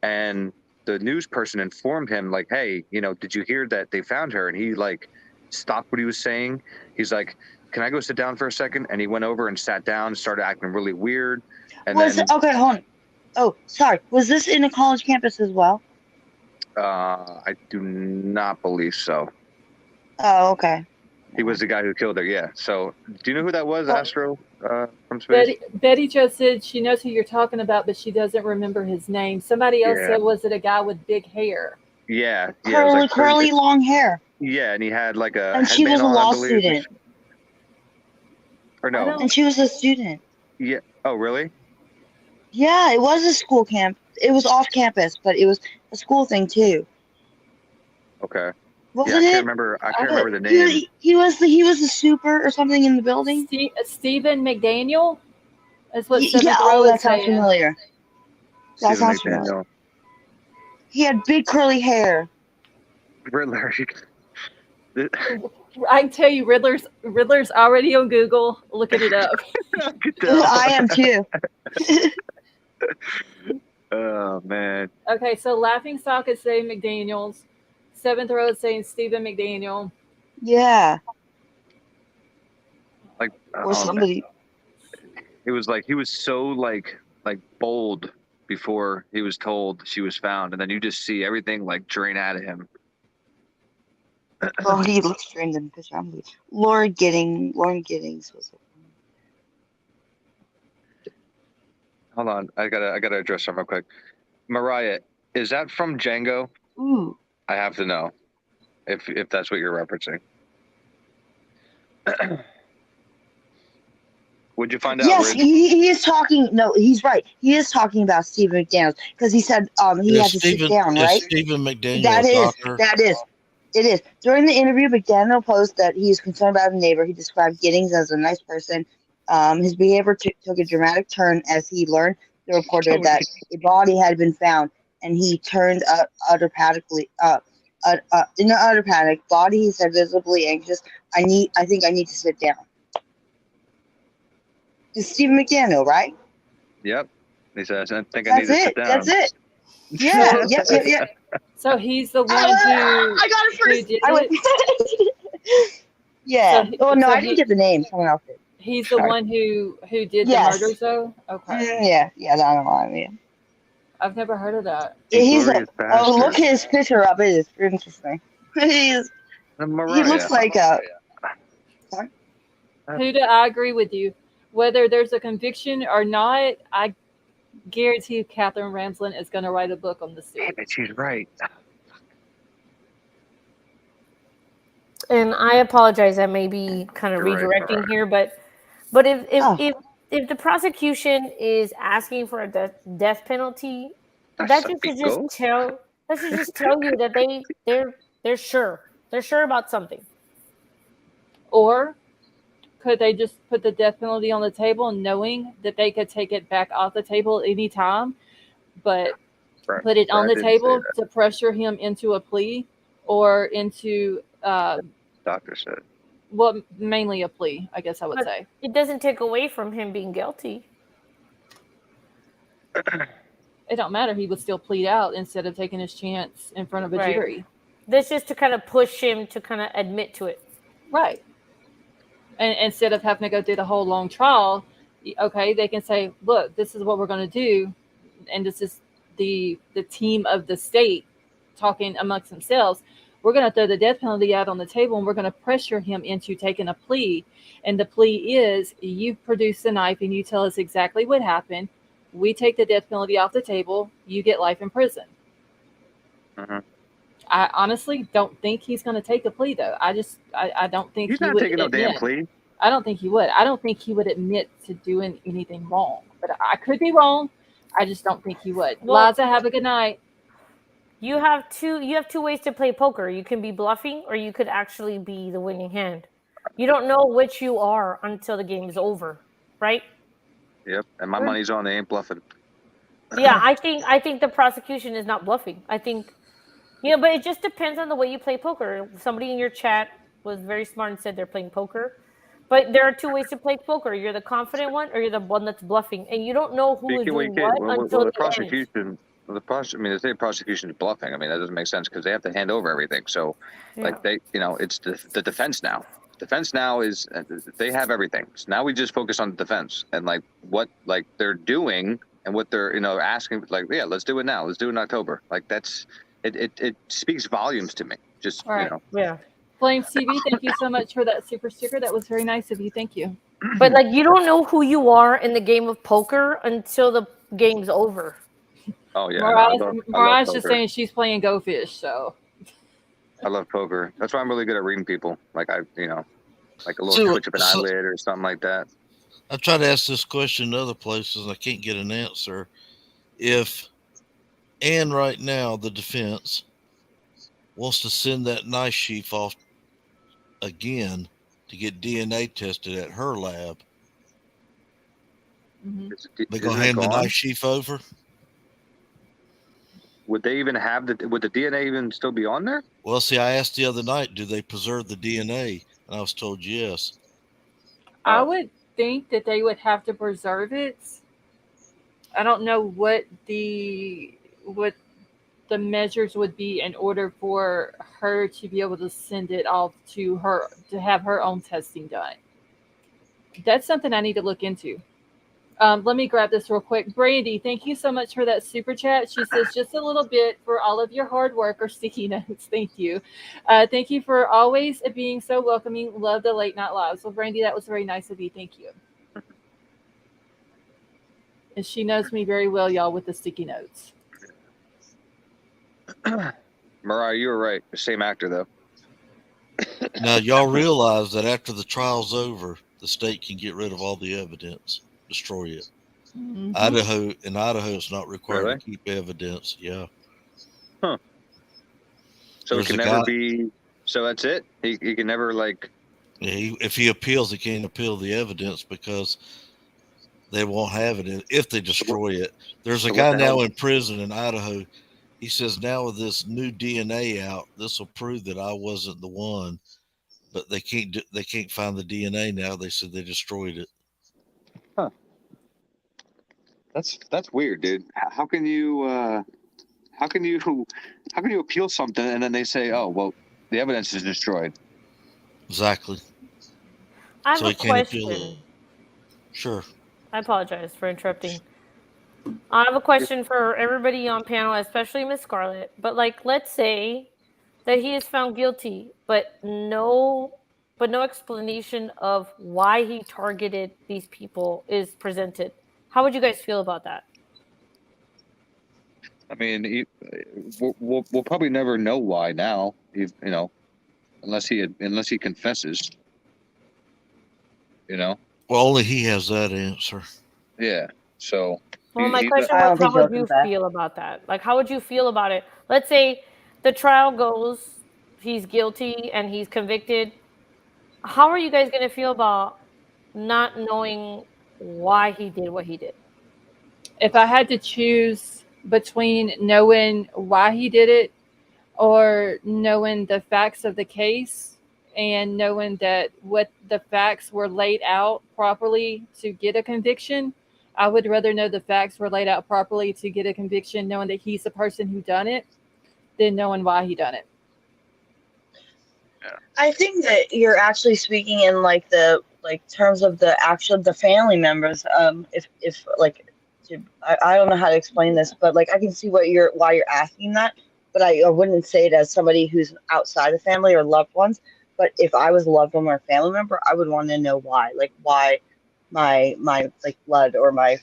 and the news person informed him like, hey, did you hear that they found her? And he stopped what he was saying. He's like, can I go sit down for a second? And he went over and sat down and started acting really weird. And okay, hold on. Oh, sorry. Was this in a college campus as well? I do not believe so. Oh, okay. He was the guy who killed her, yeah. So, do you know who that was, Astro, from space? Betty Jo said she knows who you're talking about, but she doesn't remember his name. Somebody else said, was it a guy with big hair? Yeah. Curly, long hair. Yeah, and he had like a. And she was a law student. Or no? And she was a student. Yeah. Oh, really? Yeah, it was a school camp. It was off campus, but it was a school thing too. Okay. Wasn't I it? can't remember the name. He was the super or something in the building. Stephen McDaniel. That's what. That sounds familiar. That sounds familiar. He had big curly hair. Riddler. I can tell you, Riddler's already on Google. Looking it up. I am too. Oh man. Okay, so Laughing Stock is saying McDaniels. Seventh Row is saying Stephen McDaniel. Yeah. Or somebody. It was he was so bold before he was told she was found, and then you just see everything drain out of him. Oh, he looks strange in the picture. Lauren Giddings was it. Hold on, I gotta address something real quick. Mariah, is that from Django? Ooh. I have to know if that's what you're referencing. Would you find out? Yes, he is talking. No, he's right. He is talking about Stephen McDaniels because he said he had to sit down, right? Stephen McDaniel. That is. It is. During the interview, McDaniel posed that he is concerned about a neighbor. He described Giddings as a nice person. His behavior took a dramatic turn as he learned the reporter that a body had been found, and he turned utter panic. In an utter panic, body, he said, visibly anxious. I think I need to sit down. It's Stephen McDaniel, right? Yep. He says, I think I need to sit down. That's it. Yeah. Yep. So he's the one who. I got it first. Yeah. I didn't get the name. Someone else did. He's the one who did the murders, though. Okay. Yeah. I don't know. I mean, I've never heard of that. Look his picture up. It is interesting. He looks like a. Sorry? Huda, I agree with you. Whether there's a conviction or not, I guarantee Catherine Ramsland is going to write a book on this dude. Damn it, she's right. And I apologize, I may be kind of redirecting here, but if the prosecution is asking for a death penalty, that should just tell you that they're sure about something. Or could they just put the death penalty on the table, knowing that they could take it back off the table anytime, but put it on the table to pressure him into a plea or into doctor said. Well, mainly a plea, I guess I would say. It doesn't take away from him being guilty. It don't matter. He would still plead out instead of taking his chance in front of a jury. That's just to kind of push him to kind of admit to it. Right. And instead of having to go through the whole long trial, okay, they can say, look, this is what we're going to do. And this is the team of the state talking amongst themselves. We're going to throw the death penalty out on the table, and we're going to pressure him into taking a plea. And the plea is, you produce the knife and you tell us exactly what happened. We take the death penalty off the table. You get life in prison. Uh-huh. I honestly don't think he's going to take a plea, though. I don't think He's he not would taking no damn admit. plea. I don't think he would. I don't think he would admit to doing anything wrong. But I could be wrong. I just don't think he would. Well, Liza, have a good night. You have two ways to play poker. You can be bluffing, or you could actually be the winning hand. You don't know which you are until the game is over, right? Yep, and my money's on. They ain't bluffing. Yeah, I think the prosecution is not bluffing. I think, but it just depends on the way you play poker. Somebody in your chat was very smart and said they're playing poker, but there are two ways to play poker. You're the confident one, or you're the one that's bluffing, and you don't know who is doing what until the the end. prosecution. They say prosecution is bluffing. I mean, that doesn't make sense because they have to hand over everything. So, like it's the defense now. Defense now is they have everything. So now we just focus on defense and like what like they're doing and what they're asking. Like, yeah, let's do it now. Let's do it in October. Like that's it speaks volumes to me. Just All right. Yeah. Flames TV, thank you so much for that super sticker. That was very nice of you. Thank you. But like, you don't know who you are in the game of poker until the game's over. Oh yeah, Mariah's just saying she's playing Go Fish, so. I love poker. That's why I'm really good at reading people. Like like a little twitch of an eyelid or something like that. I try to ask this question in other places and I can't get an answer. If Ann right now, the defense, wants to send that knife sheath off again to get DNA tested at her lab, they're going to hand the knife sheath over? Would they even have would the DNA even still be on there? Well, see, I asked the other night, do they preserve the DNA? And I was told yes. I would think that they would have to preserve it. I don't know what the measures would be in order for her to be able to send it off to her to have her own testing done. That's something I need to look into. Let me grab this real quick. Brandy, thank you so much for that super chat. She says, just a little bit for all of your hard work or sticky notes. Thank you. Thank you for always being so welcoming. Love the late night lives. Well, Brandy, that was very nice of you. Thank you. And she knows me very well, y'all, with the sticky notes. Mariah, you were right. The same actor, though. Now, y'all realize that after the trial's over, the state can get rid of all the evidence. Destroy it. Mm-hmm. Idaho is not required to keep evidence. Yeah. Huh. So it can never be. So that's it. He can never like. Yeah, if he appeals, he can't appeal the evidence because they won't have it if they destroy it. There's a guy now in prison in Idaho. He says now with this new DNA out, this will prove that I wasn't the one. But they can't find the DNA now. They said they destroyed it. Huh. That's weird, dude. How can you appeal something and then they say, oh well, the evidence is destroyed? Exactly. I have a question. Sure. I apologize for interrupting. I have a question for everybody on panel, especially Miss Scarlett. But like, let's say that he is found guilty, but no explanation of why he targeted these people is presented. How would you guys feel about that? I mean, we'll probably never know why now. Unless he confesses. Well, only he has that answer. Yeah. So. Well, my question was, how would you feel about that? Like, how would you feel about it? Let's say the trial goes, he's guilty and he's convicted. How are you guys going to feel about not knowing why he did what he did? If I had to choose between knowing why he did it or knowing the facts of the case and knowing that what the facts were laid out properly to get a conviction, I would rather know the facts were laid out properly to get a conviction, knowing that he's the person who done it, than knowing why he done it. I think that you're actually speaking in terms of the family members. I don't know how to explain this, but I can see why you're asking that, but I wouldn't say it as somebody who's outside of family or loved ones. But if I was a loved one or a family member, I would want to know why, why my blood or my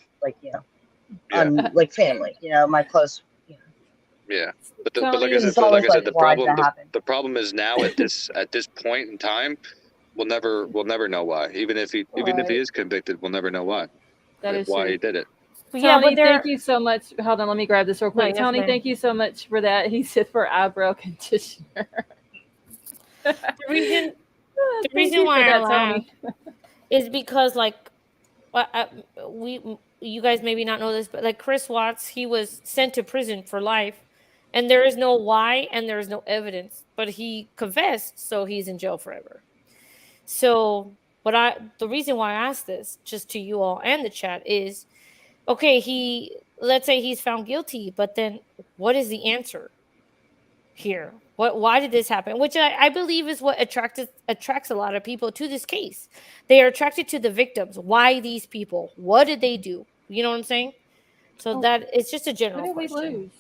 family, my close. Yeah, but Tony, like I said, It's always like I said, like, why did that happen? the problem is now at this point in time, we'll never know why. Even if he is convicted, we'll never know why. that is why true. he did it. But yeah, Tony, but thank you so much. Hold on, let me grab this real quick. yes, Tony, ma'am. thank you so much for that. He said for eyebrow conditioner. The reason Thank you why for I that, laugh Tony. is because like you guys maybe not know this, but like Chris Watts, he was sent to prison for life, and there is no why and there is no evidence, but he confessed, so he's in jail forever. So the reason why I asked this just to you all and the chat is, okay, let's say he's found guilty, but then what is the answer here? Why did this happen? Which I believe is what attracts a lot of people to this case. They are attracted to the victims. Why these people? What did they do? You know what I'm saying? So that it's just a general Who did we question. lose?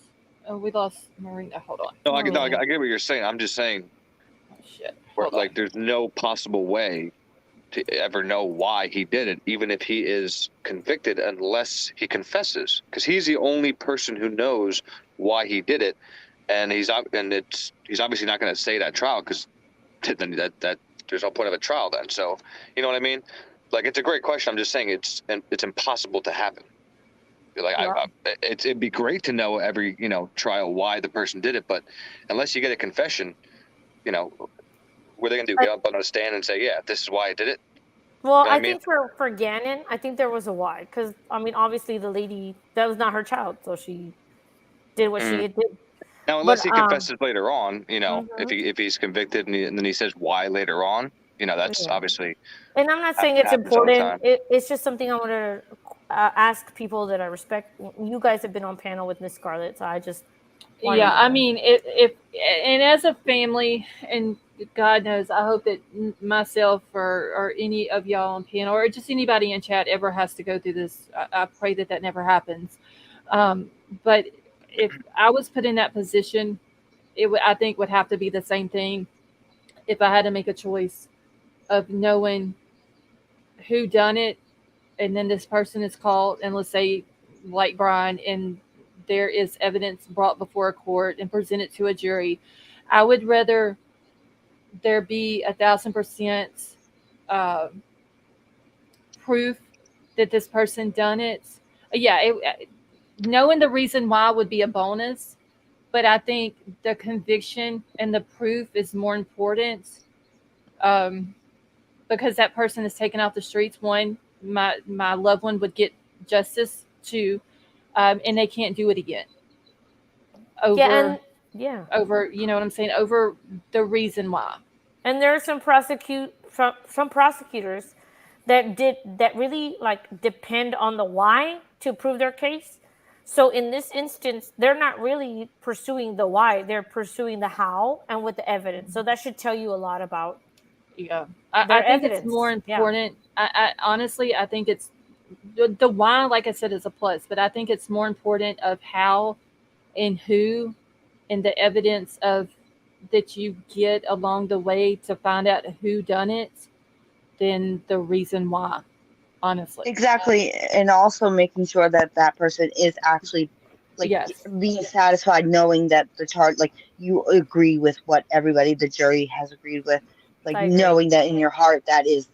Oh, we lost Marina. Hold on. No, I get what you're saying. I'm just saying, Oh, shit. like, there's no possible way to ever know why he did it, even if he is convicted, unless he confesses, because he's the only person who knows why he did it, and he's obviously not going to say that trial, because then that there's no point of a trial then. So you know what I mean? Like, it's a great question. I'm just saying it's impossible to happen. Like, it'd be great to know every trial why the person did it, but unless you get a confession, what are they gonna do? Get up on a stand and say, yeah, this is why I did it? Well, I think for Gannon, I think there was a why, because I mean, obviously the lady, that was not her child, so she did what she did. Now, unless he confesses later on, if he's convicted and then he says why later on, that's obviously. And I'm not saying it's important. It's just something I want to ask people that I respect. You guys have been on panel with Miss Scarlett, so I just. Yeah, I mean, if and as a family, and God knows, I hope that myself or any of y'all on panel or just anybody in chat ever has to go through this. I pray that never happens. But if I was put in that position, I think would have to be the same thing. If I had to make a choice of knowing who done it, and then this person is called, and let's say, like Bryan, and there is evidence brought before a court and presented to a jury, I would rather there be 1,000% proof that this person done it. Yeah, knowing the reason why would be a bonus, but I think the conviction and the proof is more important, because that person is taken off the streets. One, my loved one would get justice. Two, and they can't do it again. Over, you know what I'm saying? Over the reason why. And there are some prosecutors that really like depend on the why to prove their case. So in this instance, they're not really pursuing the why; they're pursuing the how and with the evidence. So that should tell you a lot about. Yeah, I think it's more important. I honestly, I think it's the why, like I said, is a plus, but I think it's more important of how and who and the evidence of that you get along the way to find out who done it than the reason why, honestly. Exactly. And also making sure that that person is actually being satisfied, knowing that the charge, like, you agree with what the jury has agreed with, like, knowing that in your heart that is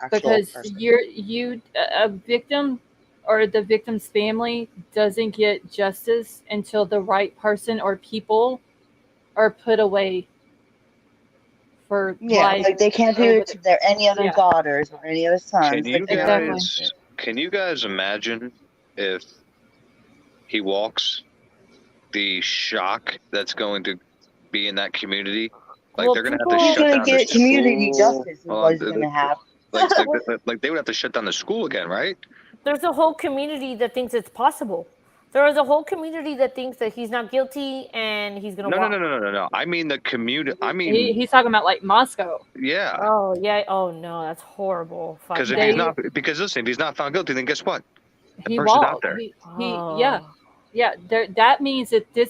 actual because person. A victim or the victim's family doesn't get justice until the right person or people are put away for life. Like they can't do it to any other daughters or any other sons. Can you guys imagine if he walks, the shock that's going to be in that community? Like, they're going to have to shut down the school. Community justice is what he's going to have. Like they would have to shut down the school again, right? There's a whole community that thinks it's possible. There is a whole community that thinks that he's not guilty and he's going to walk. No. I mean the community. I mean, he's talking about like Moscow. Yeah. Oh yeah. Oh no, that's horrible. Because listen, if he's not found guilty, then guess what? He walked. That means that this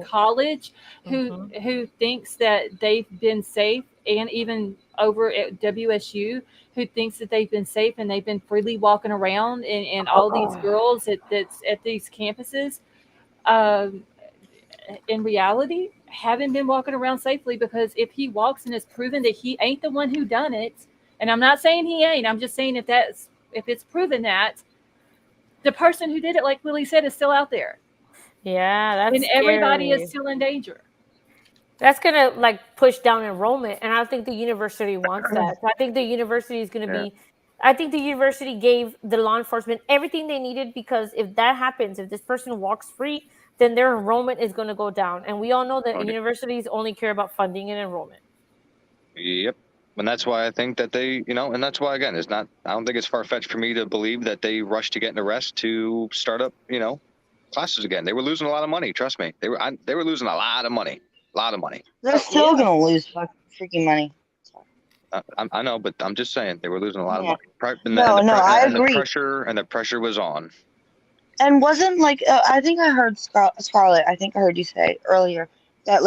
college, who thinks that they've been safe, and even over at WSU, who thinks that they've been safe and they've been freely walking around, and all these girls that's at these campuses, in reality, haven't been walking around safely, because if he walks and it's proven that he ain't the one who done it, and I'm not saying he ain't, I'm just saying if it's proven that the person who did it, like Willie said, is still out there. Yeah, that's and everybody scary. is still in danger. That's gonna like push down enrollment, and I don't think the university wants that. So I think the university is gonna be. I think the university gave the law enforcement everything they needed, because if that happens, if this person walks free, then their enrollment is going to go down, and we all know that universities only care about funding and enrollment. Yep. And that's why I think that they, and that's why, again, I don't think it's far-fetched for me to believe that they rushed to get an arrest to start up, classes again. They were losing a lot of money. Trust me. They were losing a lot of money. They're still going to lose freaking money. I know, but I'm just saying they were losing a lot of money. I agree. The pressure was on. And wasn't I think I heard Scarlett. I think I heard you say earlier that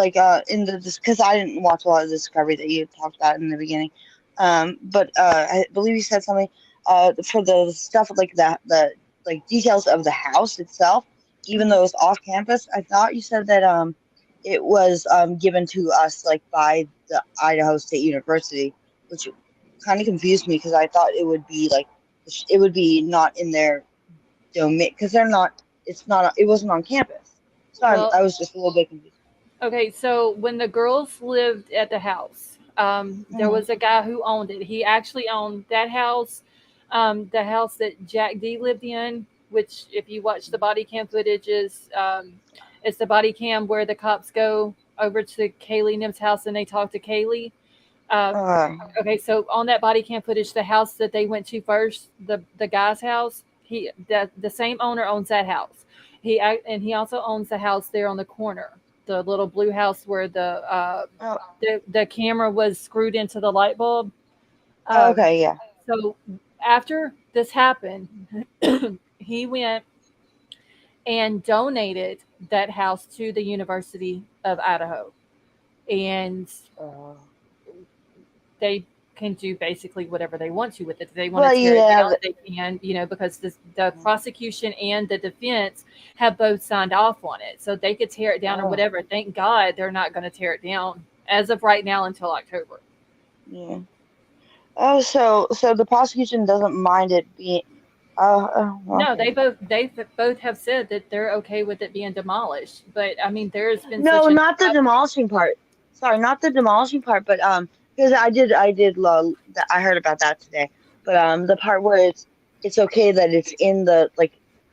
because I didn't watch a lot of the Discovery that you talked about in the beginning, but I believe you said something for the stuff the details of the house itself, even though it was off campus. I thought you said that it was given to us by the Idaho State University, which kind of confused me because I thought it would be not in their domain, because it wasn't on campus. So I was just a little bit confused. Okay, so when the girls lived at the house, there was a guy who owned it. He actually owned that house, the house that Jack D lived in, which if you watch the body cam footage it's the body cam where the cops go over to Kaylee Nim's house and they talk to Kaylee. Okay, so on that body cam footage, the house that they went to first, the guy's house, the same owner owns that house. He also owns the house there on the corner, the little blue house where the camera was screwed into the light bulb. Okay, yeah. So after this happened, he went and donated that house to the University of Idaho, and they can do basically whatever they want to with it. If they want to tear it down, they can, because the prosecution and the defense have both signed off on it. So they could tear it down or whatever. Thank God they're not going to tear it down as of right now until October. Yeah. Oh, so the prosecution doesn't mind it being... Okay. No, they both have said that they're okay with it being demolished. But, I mean, there's been not the demolishing part. Sorry, not the demolishing part, but... because I heard about that today, but the part where it's okay that it's in the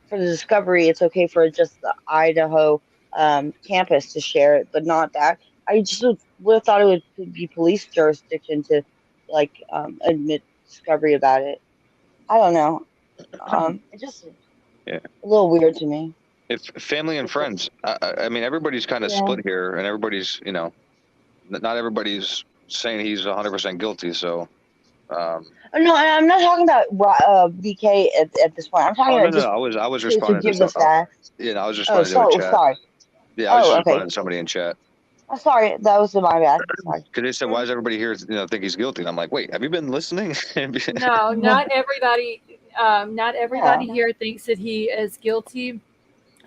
for the Discovery, it's okay for just the Idaho campus to share it, but not that. I just would have thought it would be police jurisdiction to admit Discovery about it. I don't know. It just a little weird to me. If family and friends, I mean, everybody's kind of split here, and everybody's not everybody's saying he's 100% guilty. So, no, I'm not talking about BK at this point. I'm talking about just. I was responding to that. I was responding to a chat. Sorry. Yeah, I was responding to somebody in chat. Oh, sorry, that was my bad. Sorry. Because they said, "Why does everybody here think he's guilty?" And I'm like, "Wait, have you been listening?" No, not everybody. Not everybody here thinks that he is guilty.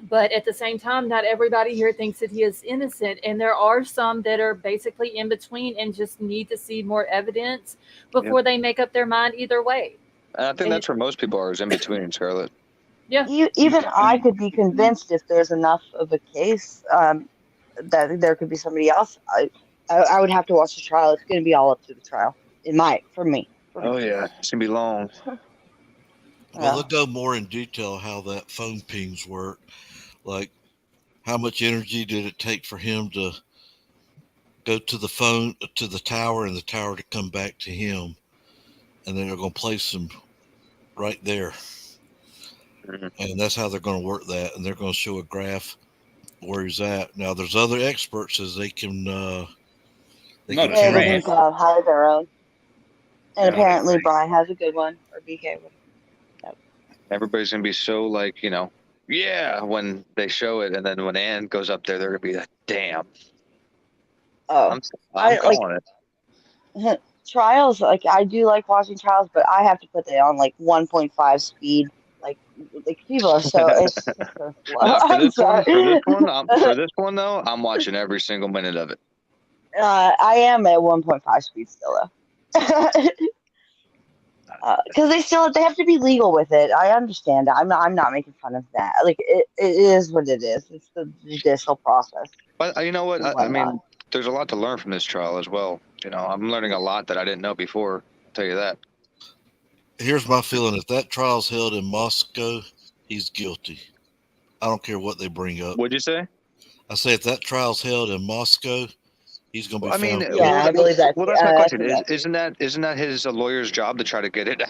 But at the same time, not everybody here thinks that he is innocent. And there are some that are basically in between and just need to see more evidence before they make up their mind either way. And I think that's where most people are, is in between, Scarlett. Yeah. Even I could be convinced if there's enough of a case that there could be somebody else. I would have to watch the trial. It's going to be all up to the trial, for me. Oh, yeah. It's going to be long. Well, they'll go more in detail how that phone pings work. Like, how much energy did it take for him to go to the phone, to the tower, and the tower to come back to him? And then they're going to place him right there. Mm-hmm. And that's how they're going to work that. And they're going to show a graph where he's at. Now, there's other experts as they can... everything's hide their own. And apparently Bryan has a good one, or BK would. Everybody's going to be so when they show it, and then when Ann goes up there, they're going to be like, damn. Oh. I'm calling it. Trials, I do like watching trials, but I have to put that on 1.5 speed, like people are so it's just so slow. No, for I'm this one, sorry. for this one though, I'm watching every single minute of it. I am at 1.5 speed still though. Because they have to be legal with it. I understand that. I'm not making fun of that. Like it is what it is. It's the judicial process. But you know what? and I mean, whatnot. there's a lot to learn from this trial as well. You know, I'm learning a lot that I didn't know before. I'll tell you that. Here's my feeling: if that trial's held in Moscow, he's guilty. I don't care what they bring up. What'd you say? I say if that trial's held in Moscow, he's going to be Well, I mean, found. Yeah, I believe that. Well, that's my question. I think Isn't that his lawyer's job to try to get it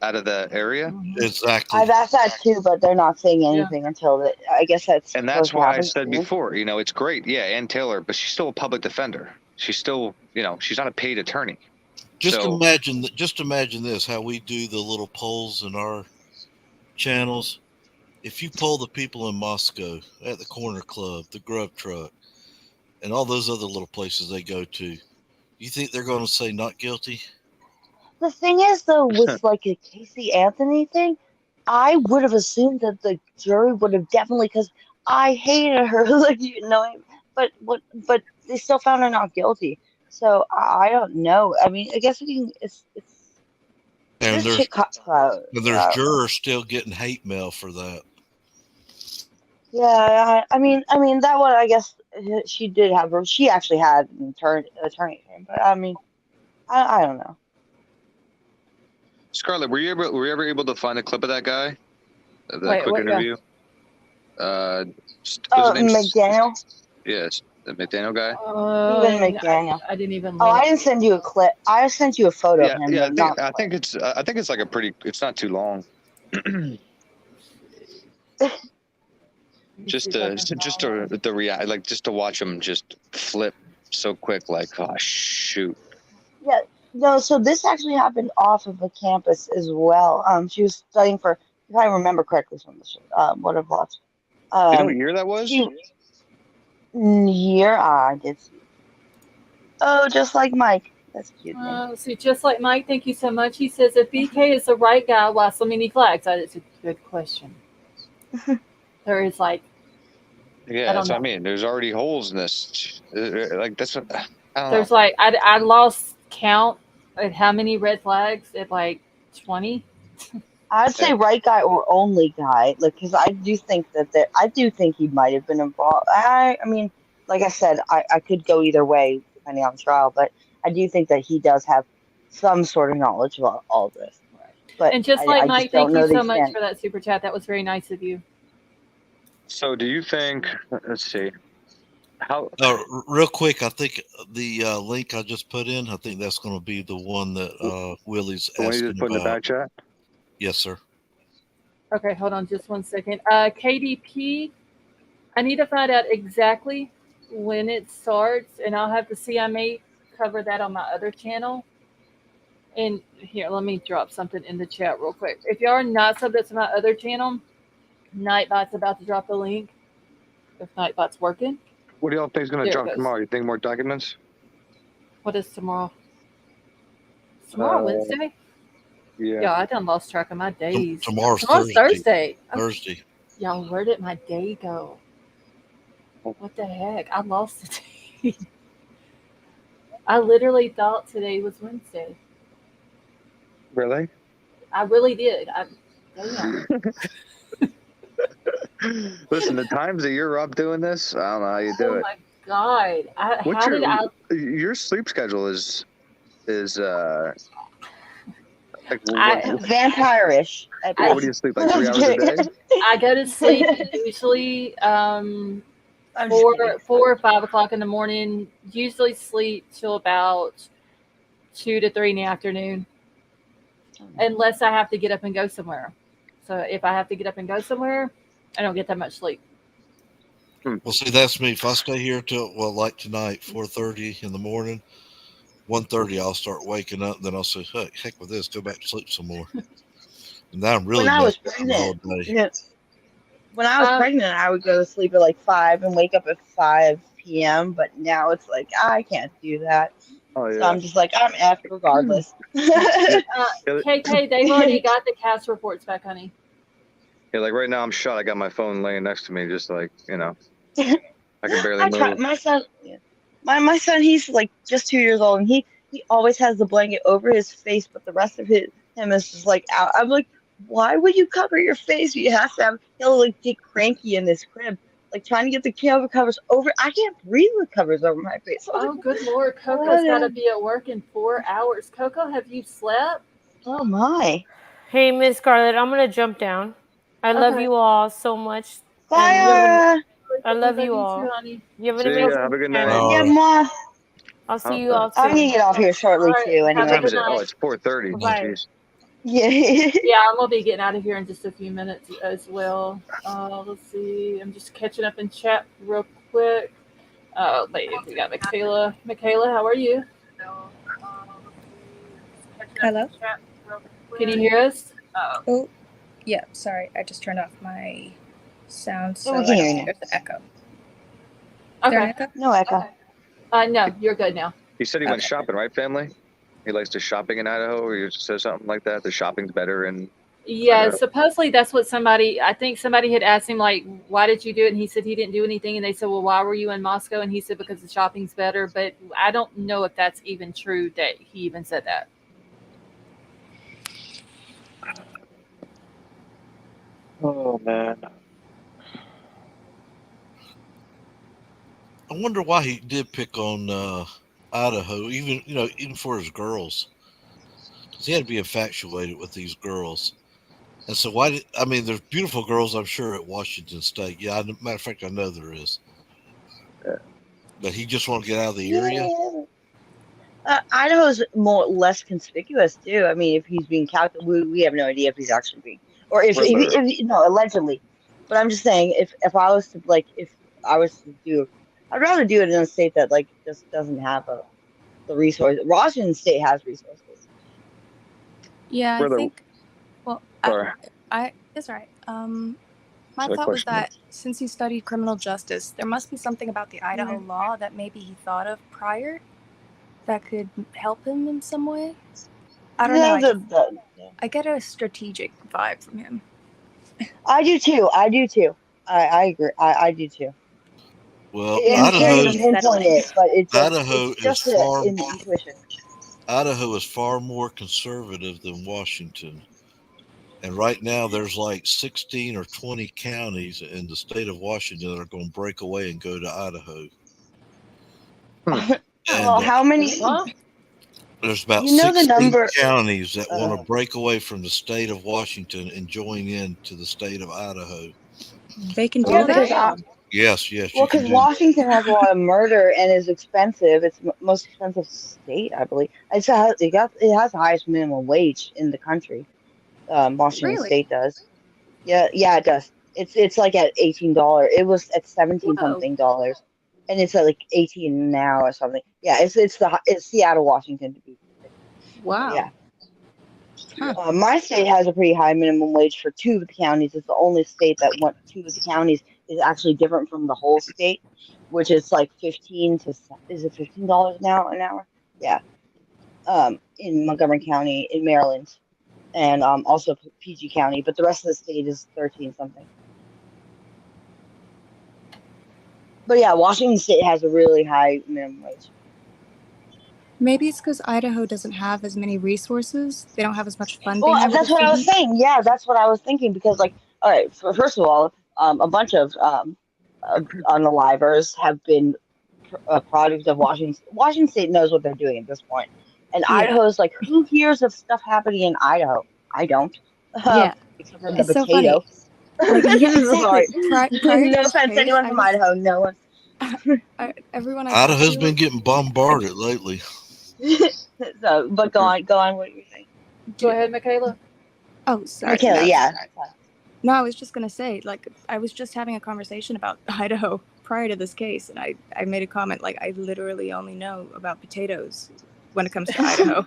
out of the area? Exactly. I've asked that too, but they're not saying anything until that. I guess that's And supposed that's to why I happen said soon. before, you know, it's great, yeah, Ann Taylor, but she's still a public defender. She's still, you know, she's not a paid attorney. Just So- imagine this: how we do the little polls in our channels. If you poll the people in Moscow at the corner club, the grub truck, and all those other little places they go to, you think they're going to say not guilty? The thing is, though, with like a Casey Anthony thing, I would have assumed that the jury would have definitely, because I hated her, like you know, but they still found her not guilty. So I don't know. I mean, I guess it's And there's there's jurors still getting hate mail for that. Yeah, I mean that one. I guess she did have her. She actually had an attorney, but I mean, I don't know. Scarlett, were you ever able to find a clip of that guy? That Wait, quick what guy? interview? McDaniel. Yes, the McDaniel guy. Stephen McDaniel. I didn't even. Oh, Look. I didn't send you a clip. I sent you a photo Yeah, of him. yeah. but I think it's like a pretty. It's not too long. just to react, like just to watch him just flip so quick, like oh shoot. Yeah, no. So this actually happened off of a campus as well. She was studying for, if I remember correctly from the what I've watched. Do you know what year that was? Year I did see. Oh, just like Mike. That's cute. See, just like Mike, thank you so much. He says, if BK is the right guy, why so many flags? It's a good question. There is like. Yeah, that's what I mean. There's already holes in this. Like that's what. I don't There's know. like I lost count at how many red flags at like 20. I'd say right guy or only guy, like because I do think I do think he might have been involved. I mean, like I said, I could go either way depending on the trial, but I do think that he does have some sort of knowledge about all of this. But And just like Mike, thank you so much extent. for that super chat. That was very nice of you. So, do you think? Let's see. How? Real quick, I think the link I just put in, I think that's going to be the one that Willie's The one you asking just put in the about. back chat? Yes, sir. Okay, hold on just 1 second. KDP, I need to find out exactly when it starts, and I'll have to see. I may cover that on my other channel. And here, let me drop something in the chat real quick. If y'all are not subbed to my other channel, Nightbot's about to drop the link. If Nightbot's working. What do y'all think is going to drop tomorrow? You think more documents? What is tomorrow? Tomorrow, Wednesday? Yeah, I done lost track of my days. Tomorrow's Thursday. Thursday. Y'all, where did my day go? What the heck? I lost the day. I literally thought today was Wednesday. Really? I really did. Damn. Listen, the times that you're up doing this, I don't know how you do it. Oh my God! Your sleep schedule is like vampire-ish. What do you sleep like 3 hours a day? I go to sleep usually 4 or 5 o'clock in the morning. Usually sleep till about 2 to 3 in the afternoon, unless I have to get up and go somewhere. So if I have to get up and go somewhere, I don't get that much sleep. Well, see, that's me. If I stay here till like tonight, 4:30 in the morning, 1:30, I'll start waking up. Then I'll say, "Heck with this, go back to sleep some more." And now I'm really when I was all pregnant. day. When I was pregnant, I would go to sleep at like 5 and wake up at 5 p.m. But now it's like I can't do that. Oh, yeah. So I'm just like I'm effed regardless. KK, they've already got the cast reports back, honey. Yeah, like right now I'm shut. I got my phone laying next to me, just like, you know, I can barely move. My son, my son, he's like just 2 years old, and he always has the blanket over his face, but the rest of him is just like out. I'm like, why would you cover your face? You have to have. He'll like get cranky in this crib, like trying to get the covers over. I can't breathe with covers over my face. Oh, good Lord. Coco's got to be at work in 4 hours. Coco, have you slept? Oh, my. Hey, Miss Scarlett, I'm going to jump down. I love Okay. you all so much. Bye. I love you all. Too, honey. You have an See amazing ya. Have a good night. weekend. Yeah, Ma. I'll see you all I'm soon. gonna get off here shortly All right, too. have What a time Anyway. is good it? Oh, night. it's 4:30. Bye. Jeez. Yeah. Yeah, I'm gonna be getting out of here in just a few minutes as well. Let's see. I'm just catching up in chat real quick. Wait, we got Michaela. Michaela, how are you? Hello? Can you hear us? Oh, yeah. Sorry, I just turned off my sound, so we I can don't hear you think now. there's an echo. Is there an Okay. echo? No echo. No, you're good now. He said he went Okay. shopping, right, family? He likes to shopping in Idaho, or you said something like that. The shopping's better, and Yeah, supposedly that's what I think somebody had asked him, like, why did you do it? And he said he didn't do anything. And they said, well, why were you in Moscow? And he said, because the shopping's better. But I don't know if that's even true that he even said that. oh man, I wonder why he did pick on Idaho, even for his girls. Because he had to be infatuated with these girls. And so there's beautiful girls, I'm sure, at Washington State. Yeah, matter of fact, I know there is. But he just wanted to get out of the area? Idaho's less conspicuous too. I mean, if he's being calculated, we have no idea if he's actually being, or if no, allegedly. But I'm just saying, if I was to do, I'd rather do it in a state that like just doesn't have the resource. Washington State has resources. Yeah, I think. Well, sorry. it's all right. My thought was that since he studied criminal justice, there must be something about the Idaho law that maybe he thought of prior that could help him in some way. I don't know. I get a strategic vibe from him. I do too. I agree. I do too. Well, Idaho Idaho is far more conservative than Washington. And right now, there's like 16 or 20 counties in the state of Washington that are going to break away and go to Idaho. Well, how many? There's about 16 counties that want to break away from the state of Washington and join in to the state of Idaho. They can do that. Yes. Well, because Washington has a lot of murder and is expensive. It's the most expensive state, I believe. It has the highest minimum wage in the country. Washington State does. Yeah, it does. It's like at $18. It was at $17 something, and it's at like 18 now or something. Yeah, it's Seattle, Washington to be. Wow. Yeah. Huh. My state has a pretty high minimum wage for two of the counties. It's the only state that two of the counties is actually different from the whole state, which is like $15 now an hour? Yeah. In Montgomery County, in Maryland, and also PG County, but the rest of the state is 13 something. But yeah, Washington State has a really high minimum wage. Maybe it's because Idaho doesn't have as many resources. They don't have as much funding. Well, that's what I was saying. Yeah, that's what I was thinking. Because, like, all right, first of all, a bunch of unalivers have been a product of Washington. Washington State knows what they're doing at this point. And Idaho's like, who hears of stuff happening in Idaho? I don't. Yeah. Except for the potato. Like, yeah, exactly. No offense to anyone from Idaho. No one. Everyone Idaho's been getting bombarded lately. So, but go on. What you saying? Go ahead, Michaela. Oh, sorry. Michaela, yeah. No, I was just gonna say, like, I was just having a conversation about Idaho prior to this case, and I made a comment like, I literally only know about potatoes when it comes to Idaho,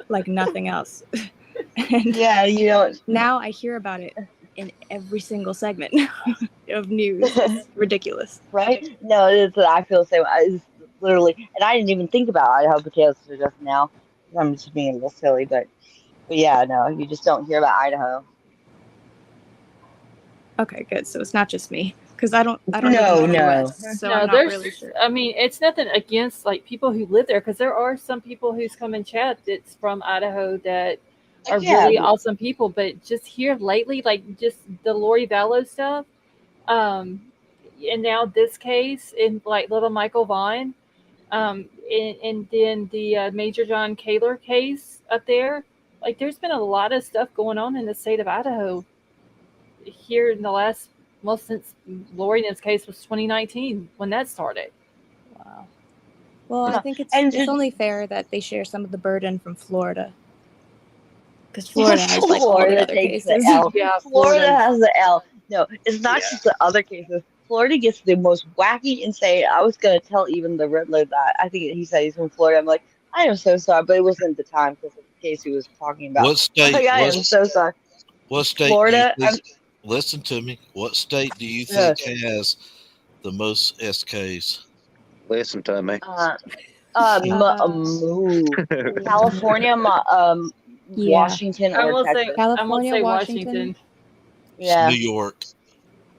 like nothing else. And yeah, you know. Now I hear about it in every single segment of news. It's ridiculous, right? No, I feel the same. It's literally, and I didn't even think about Idaho potatoes just now. I'm just being a little silly, but yeah, no, you just don't hear about Idaho. Okay, good. So it's not just me, because I don't No, live in the no. US, so No, I'm not there's. really sure. I mean, it's nothing against like people who live there because there are some people who's come in chat that's from Idaho that are Yeah, really awesome people. But just here lately, like just the Lori Vallow stuff, um, and now this case in like Little Michael Vaughn, and then the Major John Kaler case up there. Like, there's been a lot of stuff going on in the state of Idaho here in the last, well, since Lori and his case was 2019 when that started. Wow. Well, I No, think and it's just only fair that they share some of the burden from Florida, because Florida has like all the Florida other takes the cases. L. Yeah, Florida Florida's. has the L. No, it's not Yeah. just the other cases. Florida gets the most wacky, insane. I was gonna tell even the Riddler that I think he said he's from Florida. I'm like, I am so sorry, but it wasn't the time because of the case he was talking about. What state? Like, I am so sorry. What state Florida. do you think? Listen to me. What state do you think has the most SKs? Listen to me. California, Yeah. Washington, I or will say, Texas. I won't California, say Washington. Washington. Yeah, New York.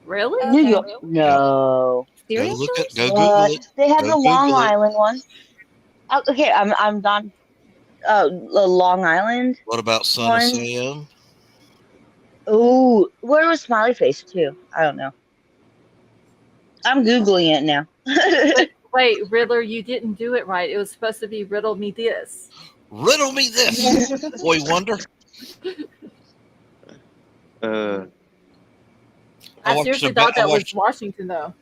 Really? New Okay. York. No, Go Serial look killers? at. Go Google it. they have Go the Long Google it. Island one. Oh, okay, I'm done. The Long Island What about Son of one. Sam? Oh, where was Smiley Face too? I don't know. I'm googling it now. Wait, Riddler, you didn't do it right. It was supposed to be riddle me this. Riddle me this, boy wonder. I seriously thought that was Washington, though.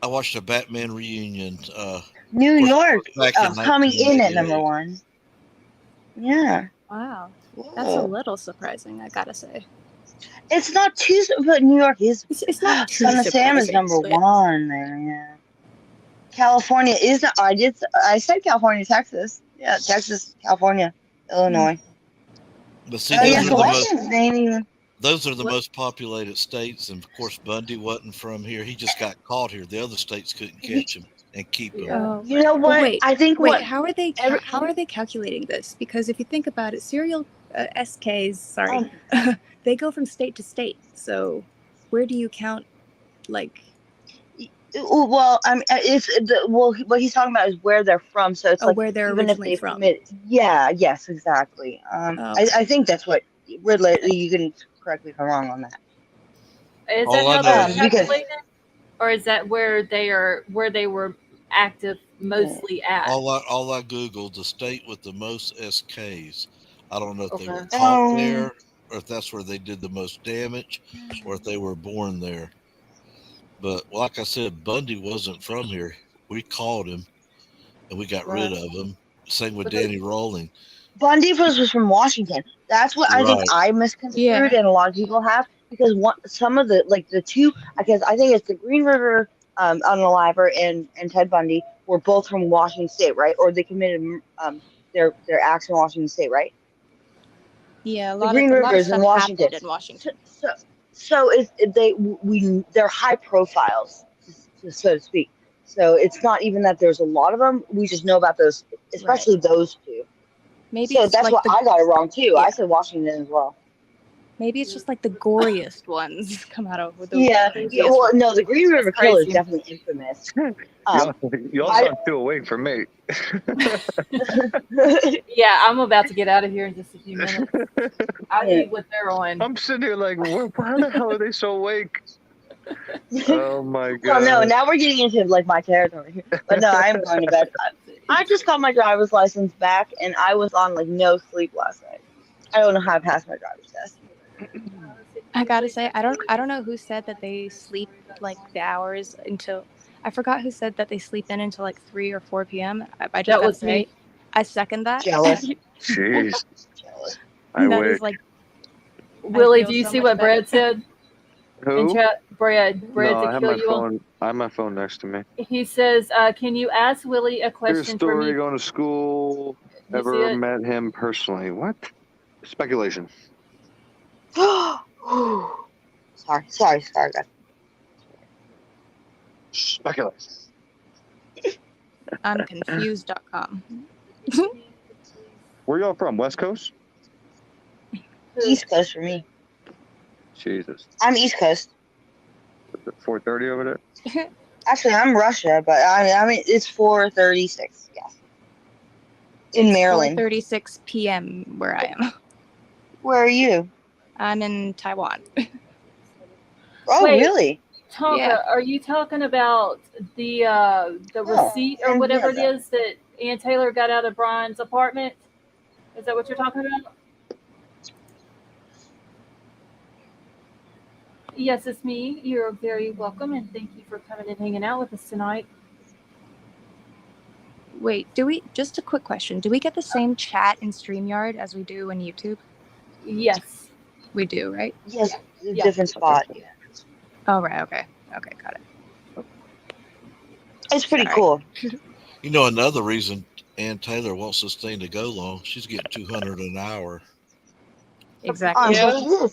I watched a Batman reunion. New York back in coming in at 1988. number one. Yeah. Wow, that's a little surprising, I gotta say. It's not too, but New York is. It's not too Son of Sam is surprising, number but- one there. Yeah. California is. I said California, Texas. Yeah, Texas, California, Illinois. But see, Yeah, those, so are the Washington's ain't even. those are the most populated states, and of course Bundy wasn't from here. He just got caught here. The other states couldn't catch him and keep him. Oh, You know what? Wait, I think wait. what How are they? How are they calculating this? Because if you think about it, serial SKs. Sorry, they go from state to state. So where do you count? Like, well, I mean, what he's talking about is where they're from. So it's like where they're even if originally they from. commit. Yeah. Yes. Exactly. I think that's what Riddler. You can correct me if I'm wrong on that. Is All that I how know they're is- calculated? Or is that where they were active mostly at? All I googled the state with the most SKs. I don't know if they were Okay. caught there, or if that's where they did the most damage, or if they were born there. But like I said, Bundy wasn't from here. We caught him, and we got rid of him. Same with Danny Rolling. Bundy was from Washington. That's what I think I misconstrued, and a lot of people have, because some of the two, because I think it's the Green River Unaliver and Ted Bundy were both from Washington State, right? Or they committed their acts in Washington State, right? yeah, The Green River is in Washington. in Washington. So they're high profiles, so to speak. So it's not even that there's a lot of them. We just know about those, especially those two. Maybe So it's that's like what I got it wrong too. Yeah. I said Washington as well. Maybe it's just like the goriest ones come out of with the Yeah. Well, no, the Green River Killer is definitely infamous. Y'all sound too awake for me. Yeah, I'm about to get out of here in just a few minutes. I need what they're on. I'm sitting here like, how the hell are they so awake? Oh my god. Well, no, now we're getting into like my territory here. But no, I am going to bed. I just got my driver's license back, and I was on like no sleep last night. I don't know how I passed my driver's test. I gotta say, I don't know who said that they sleep like the hours until. I forgot who said that they sleep in until like 3 or 4 p.m. I just gotta say, I second that. Jealous. Jeez. Jealous. I That wish. is like. Willie, feel do you so see much what better. Brad said Who? in chat? Brad No, I to have kill my you. phone. I have my phone next to me. He says, "Can you ask Willie a Here's question for story me?" going to school. You see Never it? met him personally. What? Speculation. Sorry, guys. Speculation. I'm confused.com. Where y'all from? West Coast? East Coast for me. Jesus. I'm East Coast. 4:30 over there? Actually, I'm Russia, but I mean it's 4:36. Yes. In Maryland. 4:36 p.m. where I am. Where are you? I'm in Taiwan. Oh, Wait. really? Tonka, Yeah. are you talking about the receipt or whatever it is that Ann Taylor got out of Bryan's apartment? Is that what you're talking about? Yes, it's me. You're very welcome, and thank you for coming and hanging out with us tonight. Wait, just a quick question. Do we get the same chat in StreamYard as we do in YouTube? Yes. We do, right? Yes, Yeah. different spot. Yeah. Oh, right. Okay, got it. It's pretty Sorry. cool. You know, another reason Ann Taylor wants this thing to go long, she's getting $200 an hour. Exactly. Yeah.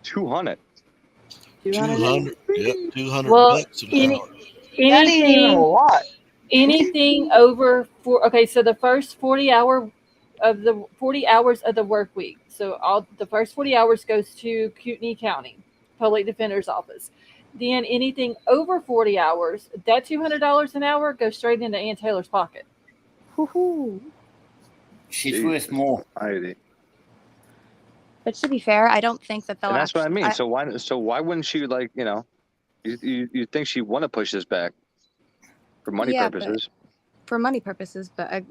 200. 200. Yep, 200 Well, bucks an hour. That ain't even a lot. Anything over so the first 40 hours of the work week. So all the first 40 hours goes to Kootenai County Public Defender's Office. Then anything over 40 hours, that $200 an hour goes straight into Ann Taylor's pocket. Woohoo! She's worth more. But to be fair, I don't think that they'll. And that's what I mean. So why wouldn't she, like, you know, you think she'd want to push this back for money purposes? For money purposes, but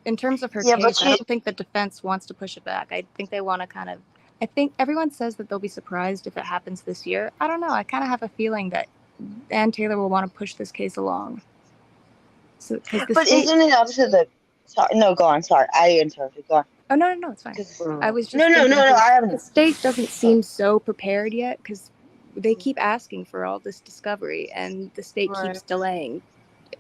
in terms of her Yeah, case, I don't think the defense wants to push it back. I think they want to kind of. I think everyone says that they'll be surprised if it happens this year. I don't know. I kind of have a feeling that Ann Taylor will want to push this case along. So, but isn't it opposite the? Sorry, no, go on. Sorry, I interrupted. Go on. Oh no, it's fine. I was just no. I haven't. The state doesn't seem so prepared yet because they keep asking for all this discovery, and the state keeps delaying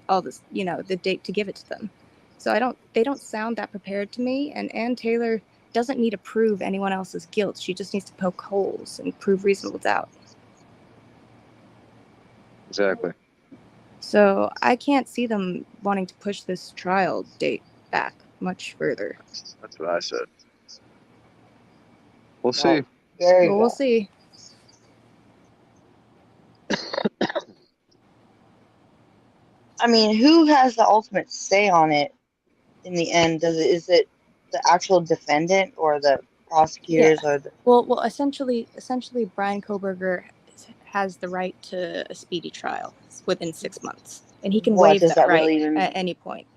all this. You know, the date to give it to them. So they don't sound that prepared to me. And Ann Taylor doesn't need to prove anyone else's guilt. She just needs to poke holes and prove reasonable doubt. Exactly. So I can't see them wanting to push this trial date back much further. That's what I said. We'll see. We'll see. I mean, who has the ultimate say on it in the end? Is it the actual defendant or the prosecutors or the? Well, essentially, Bryan Kohberger has the right to a speedy trial within 6 months, and he can waive that right really at any point.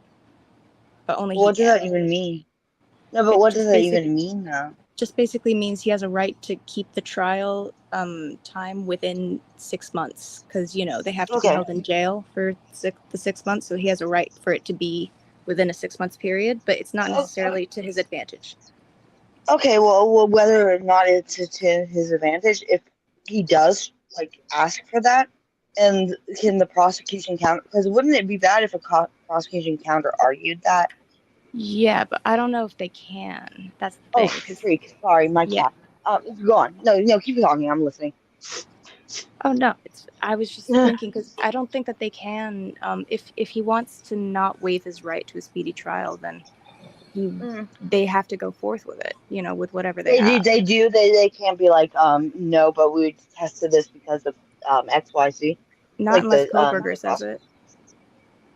But only. What does that even mean? No, but what does that even mean, though? Just basically means he has a right to keep the trial time within 6 months, because they have to be held in jail for the 6 months, so he has a right for it to be within a 6 month period, but it's not necessarily to his advantage. Okay, well, whether or not it's to his advantage, if he does ask for that, and can the prosecution counter? Because wouldn't it be bad if a prosecution counter argued that? Yeah, but I don't know if they can. That's the thing. Oh, freak! Sorry, my cat. Go on. No, keep talking. I'm listening. Oh no, I was just thinking because I don't think that they can. If he wants to not waive his right to a speedy trial, then they have to go forth with it. With whatever they have. They do. They can't be like, no, but we tested this because of XYZ. Not unless Kohberger says it.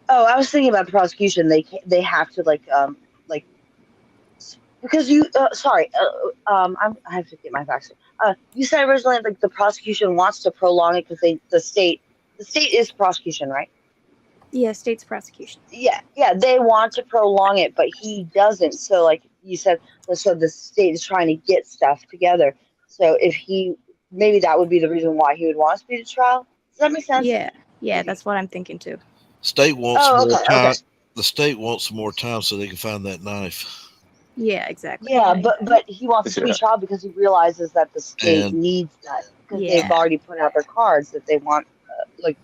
Oh, I was thinking about the prosecution. They have to because you. Sorry. I have to get my facts. You said originally the prosecution wants to prolong it because the state is prosecution, right? Yeah, state's prosecution. Yeah. They want to prolong it, but he doesn't. So, you said, so the state is trying to get stuff together. So if maybe that would be the reason why he would want a speedy trial. Does that make sense? Yeah, that's what I'm thinking too. State wants more time. Okay. The state wants more time so they can find that knife. Yeah, exactly. Yeah, but he wants a speedy trial because he realizes that the state needs that because they've already put out their cards that they want, okay.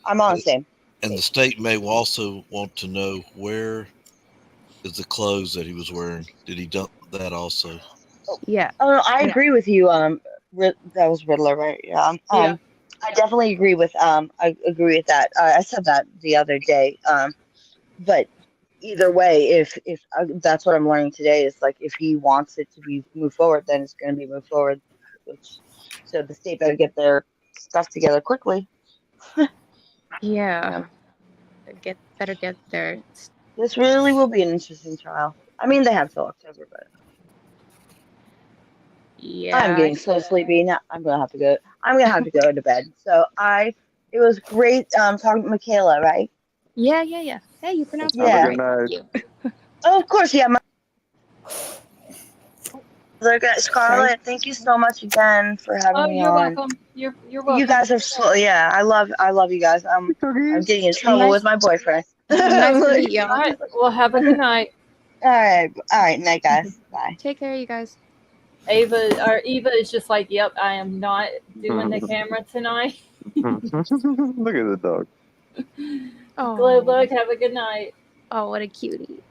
I'm on the same. And the state may also want to know where is the clothes that he was wearing. Did he dump that also? Yeah. Oh, no, I agree with you. That was Riddler, right? Yeah. I definitely agree with. I agree with that. I said that the other day. But either way, if that's what I'm learning today, is like if he wants it to be moved forward, then it's going to be moved forward. So the state better get their stuff together quickly. Yeah. Better get there. This really will be an interesting trial. I mean, they have till October, but Yeah. I'm getting so sleepy now. I'm gonna have to go. I'm gonna have to go to bed. So it was great talking to Michaela, right? Yeah. Hey, you pronounced that Yeah. right. Thank you. Oh, of course, yeah. Scarlett, thank you so much again for having me you're on. welcome. You're welcome. You guys are so I love you guys. I'm getting in trouble with my boyfriend. Nice to meet y'all. All right. Well, have a good night. All right, night, guys. Bye. Take care, you guys. Eva is just like, yep, I am not doing the camera tonight. Look at the dog. Oh. Glow Bug, have a good night. Oh, what a cutie.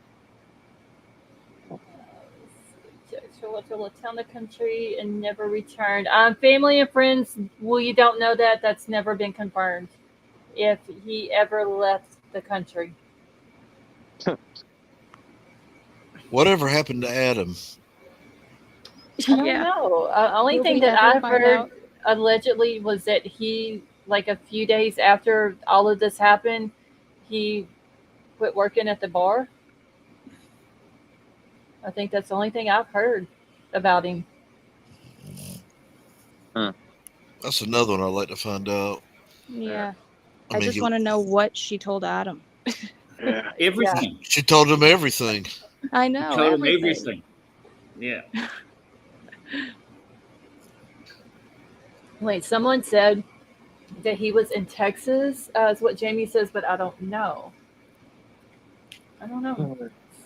To left town the country and never returned. Family and friends, well, you don't know that. That's never been confirmed. If he ever left the country. Whatever happened to Adam? I don't know. Only Will thing we that ever I've find heard out? allegedly was that he, like a few days after all of this happened, he quit working at the bar. I think that's the only thing I've heard about him. That's another one I'd like to find out. Yeah. I I mean, just want to know what she told Adam. Yeah, everything. She told him everything. I know. Told him everything. everything. Yeah. Wait, someone said that he was in Texas, is what Jamie says, but I don't know. I don't know.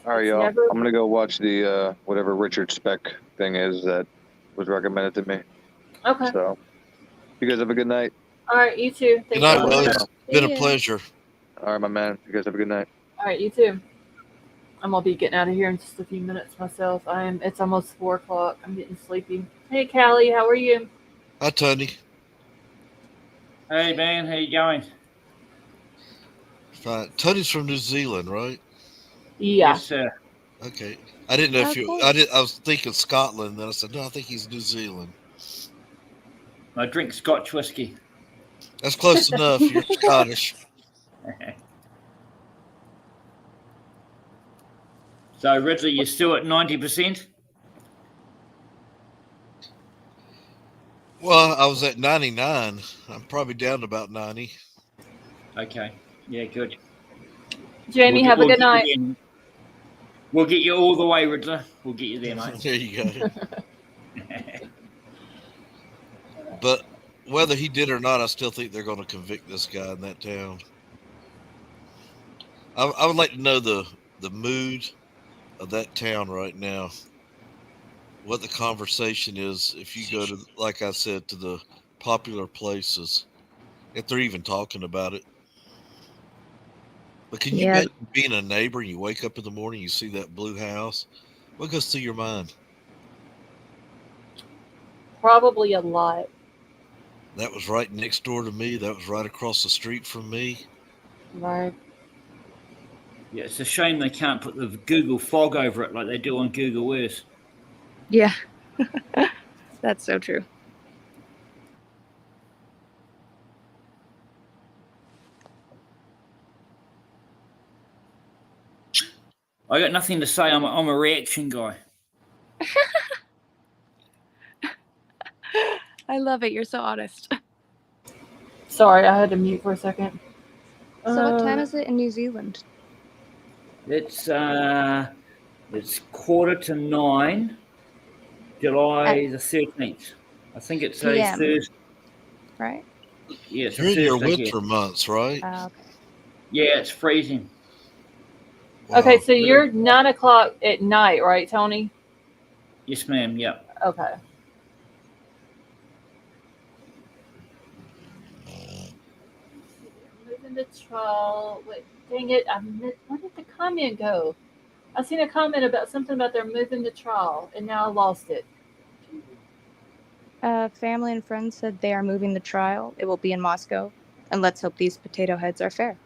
All right, It's y'all. never- I'm gonna go watch the whatever Richard Speck thing is that was recommended to me. Okay. So, you guys have a good night. All right, you too. Good Thanks night, for brother. listening. It's been a Yeah. pleasure. All right, my man. You guys have a good night. All right, you too. I'm gonna be getting out of here in just a few minutes myself. It's almost 4:00. I'm getting sleepy. Hey, Callie, how are you? Hi, Tony. Hey, man, how you going? Fine. Tony's from New Zealand, right? Yeah. Yes, sir. Okay. I didn't know if you. cool. I was thinking Scotland. Then I said, no, I think he's New Zealand. I drink Scotch whiskey. That's close enough. You're Scottish. So, Ridley, you're still at 90%? Well, I was at 99. I'm probably down to about 90. Okay. Yeah, good. Jamie, have a good night. We'll get you all the way, Riddler. We'll get you there, mate. There you go. But whether he did or not, I still think they're going to convict this guy in that town. I would like to know the mood of that town right now. What the conversation is if you go to, like I said, to the popular places, if they're even talking about it. But can you imagine being a neighbor and you wake up in the morning, you see that blue house? What goes through your mind? Probably a lot. That was right next door to me. That was right across the street from me. Right. Yeah, it's a shame they can't put the Google fog over it like they do on Google Earth. Yeah. That's so true. I got nothing to say. I'm a reaction guy. I love it. You're so honest. Sorry, I had to mute for a second. So what time is it in New Zealand? It's 9:45, July the 13th. I think it's a PM. Thursday. Right? Yeah, it's You're a in your Thursday, winter months, right? Okay. Yeah, it's freezing. Wow. Okay, so you're 9:00 at night, right, Tony? Yes, ma'am. Yeah. Okay. Moving the trial. Wait, dang it! Where did the comment go? I seen a comment about something about they're moving the trial, and now I lost it. Family and friends said they are moving the trial. It will be in Moscow. And let's hope these potato heads are fair.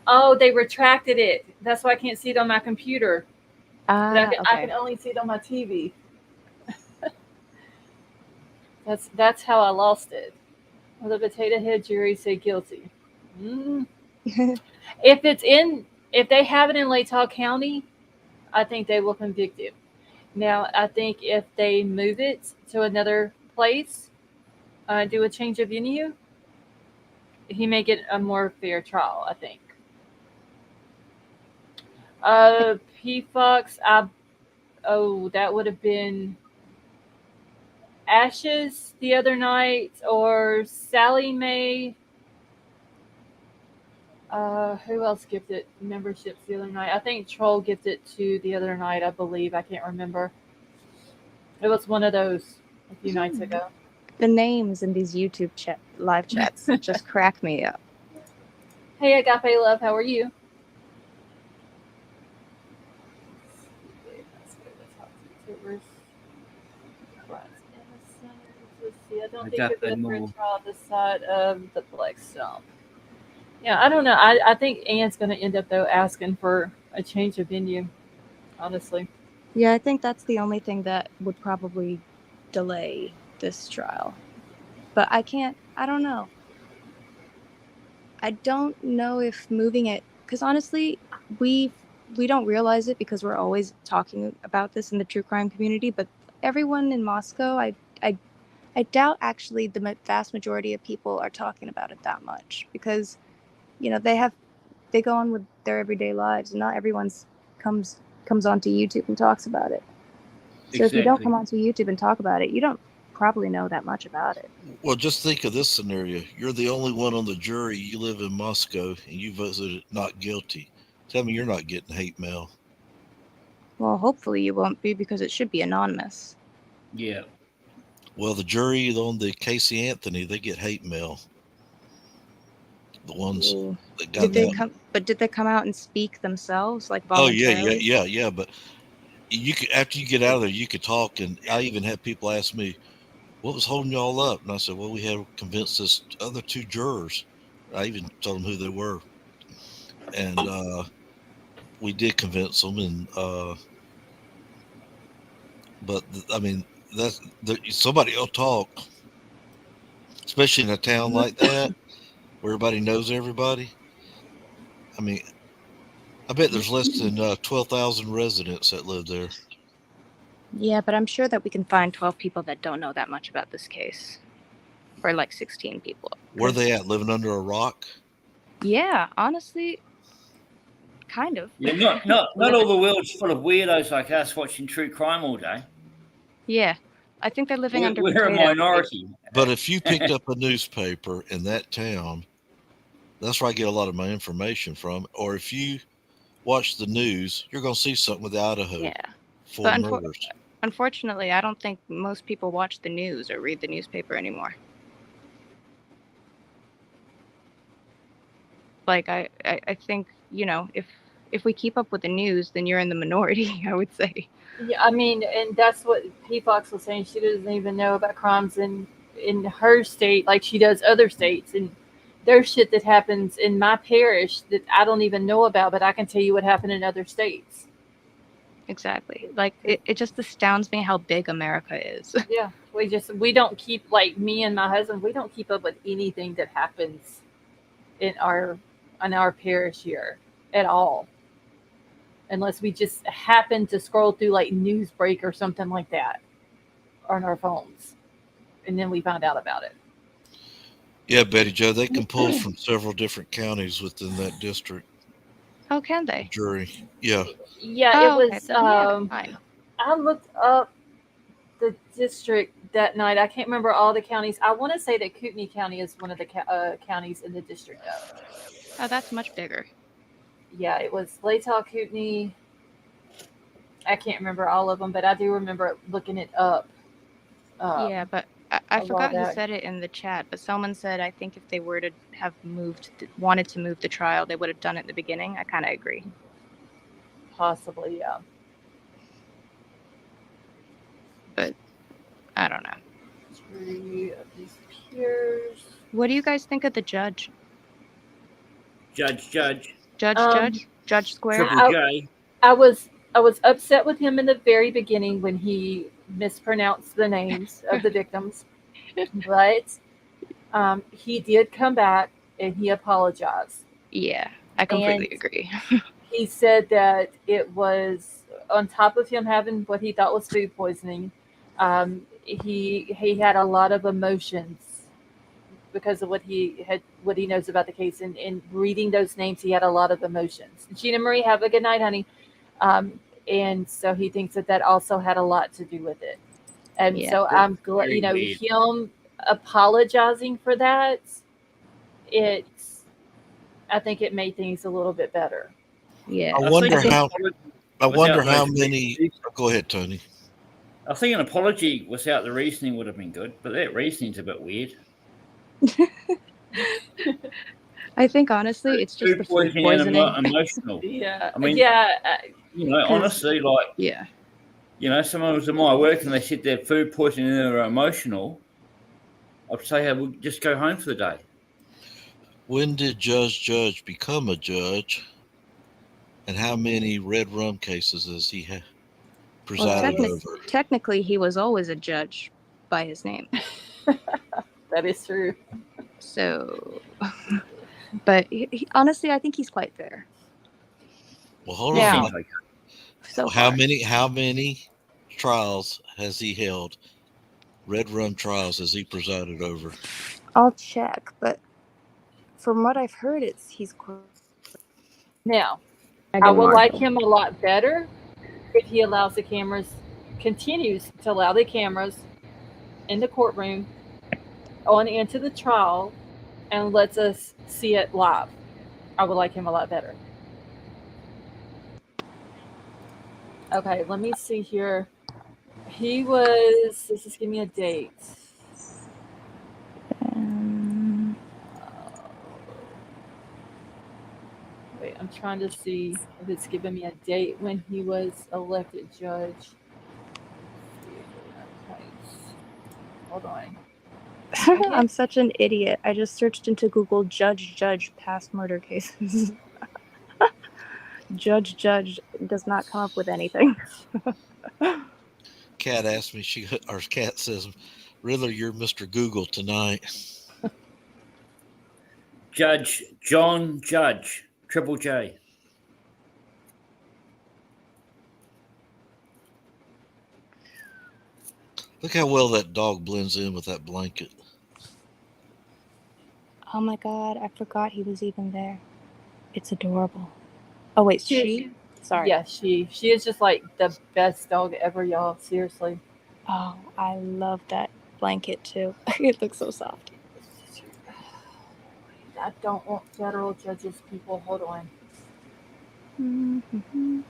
Oh, they retracted it. That's why I can't see it on my computer. But I Okay. can only see it on my TV. That's how I lost it. Well, the Potato Head jury said guilty. Mm. If they have it in Latah County, I think they will convict him. Now, I think if they move it to another place, do a change of venue, he may get a more fair trial, I think. P. Fox, that would have been Ashes the other night, or Sally Mae. Who else gifted memberships the other night? I think Troll gifted to the other night, I believe. I can't remember. It was one of those a few nights ago. The names in these YouTube live chats just crack me up. Hey, Agape Love, how are you? I don't think we're going to for a trial this side of the Black Stump. Yeah, I don't know. I think Ann's going to end up, though, asking for a change of venue, honestly. Yeah, I think that's the only thing that would probably delay this trial. But I don't know. I don't know if moving it, because honestly, we don't realize it because we're always talking about this in the true crime community, but everyone in Moscow, I doubt actually the vast majority of people are talking about it that much, because they go on with their everyday lives, and not everyone comes onto YouTube and talks about it. So If you don't come onto YouTube and talk about it, you don't probably know that much about it. Well, just think of this scenario. You're the only one on the jury. You live in Moscow, and you voted not guilty. Tell me you're not getting hate mail. Well, hopefully you won't be, because it should be anonymous. Yeah. Well, the jury on the Casey Anthony, they get hate mail. The ones that got Did they come out and speak themselves, like voluntarily? Oh yeah. But you could, after you get out of there, you could talk, and I even had people ask me, "What was holding y'all up?" And I said, "Well, we had to convince this other two jurors." I even told them who they were, and we did convince them. And but I mean, somebody will talk, especially in a town like that where everybody knows everybody. I mean, I bet there's less than 12,000 residents that live there. Yeah, but I'm sure that we can find 12 people that don't know that much about this case. Or like 16 people. Where are they at? Living under a rock? Yeah, honestly, kind of. Yeah, not all the world's full of weirdos like us watching true crime all day. Yeah, I think they're living under. We're a minority. But if you picked up a newspaper in that town, that's where I get a lot of my information from. Or if you watch the news, you're going to see something with Idaho. Yeah. But murders. Unfortunately, I don't think most people watch the news or read the newspaper anymore. Like, I think, if we keep up with the news, then you're in the minority, I would say. Yeah, I mean, and that's what P. Fox was saying. She doesn't even know about crimes in her state like she does other states. And there's shit that happens in my parish that I don't even know about, but I can tell you what happened in other states. Exactly. Like, it just astounds me how big America is. Yeah, we don't keep, like me and my husband, we don't keep up with anything that happens in our parish here at all, unless we just happen to scroll through like Newsbreak or something like that on our phones, and then we find out about it. Yeah, Betty Jo, they can pull from several different counties within that district. Oh, can they? Jury, yeah. Yeah, it was. Fine. I looked up the district that night. I can't remember all the counties. I want to say that Kootenai County is one of the counties in the district. Oh, that's much bigger. Yeah, it was Latah, Kootenai. I can't remember all of them, but I do remember looking it up. Yeah, but I forgot who said it in the chat, but someone said, I think if they were to have wanted to move the trial, they would have done it at the beginning. I kind of agree. Possibly, yeah. But I don't know. 3 of these peers. What do you guys think of the judge? Judge. Judge Square. Triple J. I was upset with him in the very beginning when he mispronounced the names of the victims, but he did come back and he apologized. Yeah, I completely agree. He said that it was on top of him having what he thought was food poisoning. He had a lot of emotions because of what he knows about the case, and in reading those names, he had a lot of emotions. Gina Marie, have a good night, honey. And so he thinks that also had a lot to do with it. And so I'm glad, him apologizing for that. I think it made things a little bit better. Yeah. I wonder how many. Go ahead, Tony. I think an apology without the reasoning would have been good, but that reasoning's a bit weird. I think honestly, it's just the food poisoning. Emotional. Yeah. I mean, honestly, someone was in my work and they said they're food poisoning and they're emotional. I'd say, we'll just go home for the day. When did Judge become a judge? And how many red rum cases has he presided over? Technically, he was always a judge by his name. That is true. So, but honestly, I think he's quite fair. Well, hold on. So how many trials has he held? Red rum trials has he presided over? I'll check, but from what I've heard, he's now. I would like him a lot better if he continues to allow the cameras in the courtroom on into the trial and lets us see it live. I would like him a lot better. Okay, let me see here. Let's just give me a date. Wait, I'm trying to see if it's giving me a date when he was elected judge. Okay. Hold on. I'm such an idiot. I just searched into Google judge past murder cases. Judge does not come up with anything. Kat asked me, Kat says, Riddler, you're Mr. Google tonight. Judge John Judge, Triple J. Look how well that dog blends in with that blanket. Oh my God, I forgot he was even there. It's adorable. Oh wait, she? Sorry. Yeah, she is just like the best dog ever, y'all. Seriously. Oh, I love that blanket too. It looks so soft. I don't want federal judges, people. Hold on. Mm-hmm.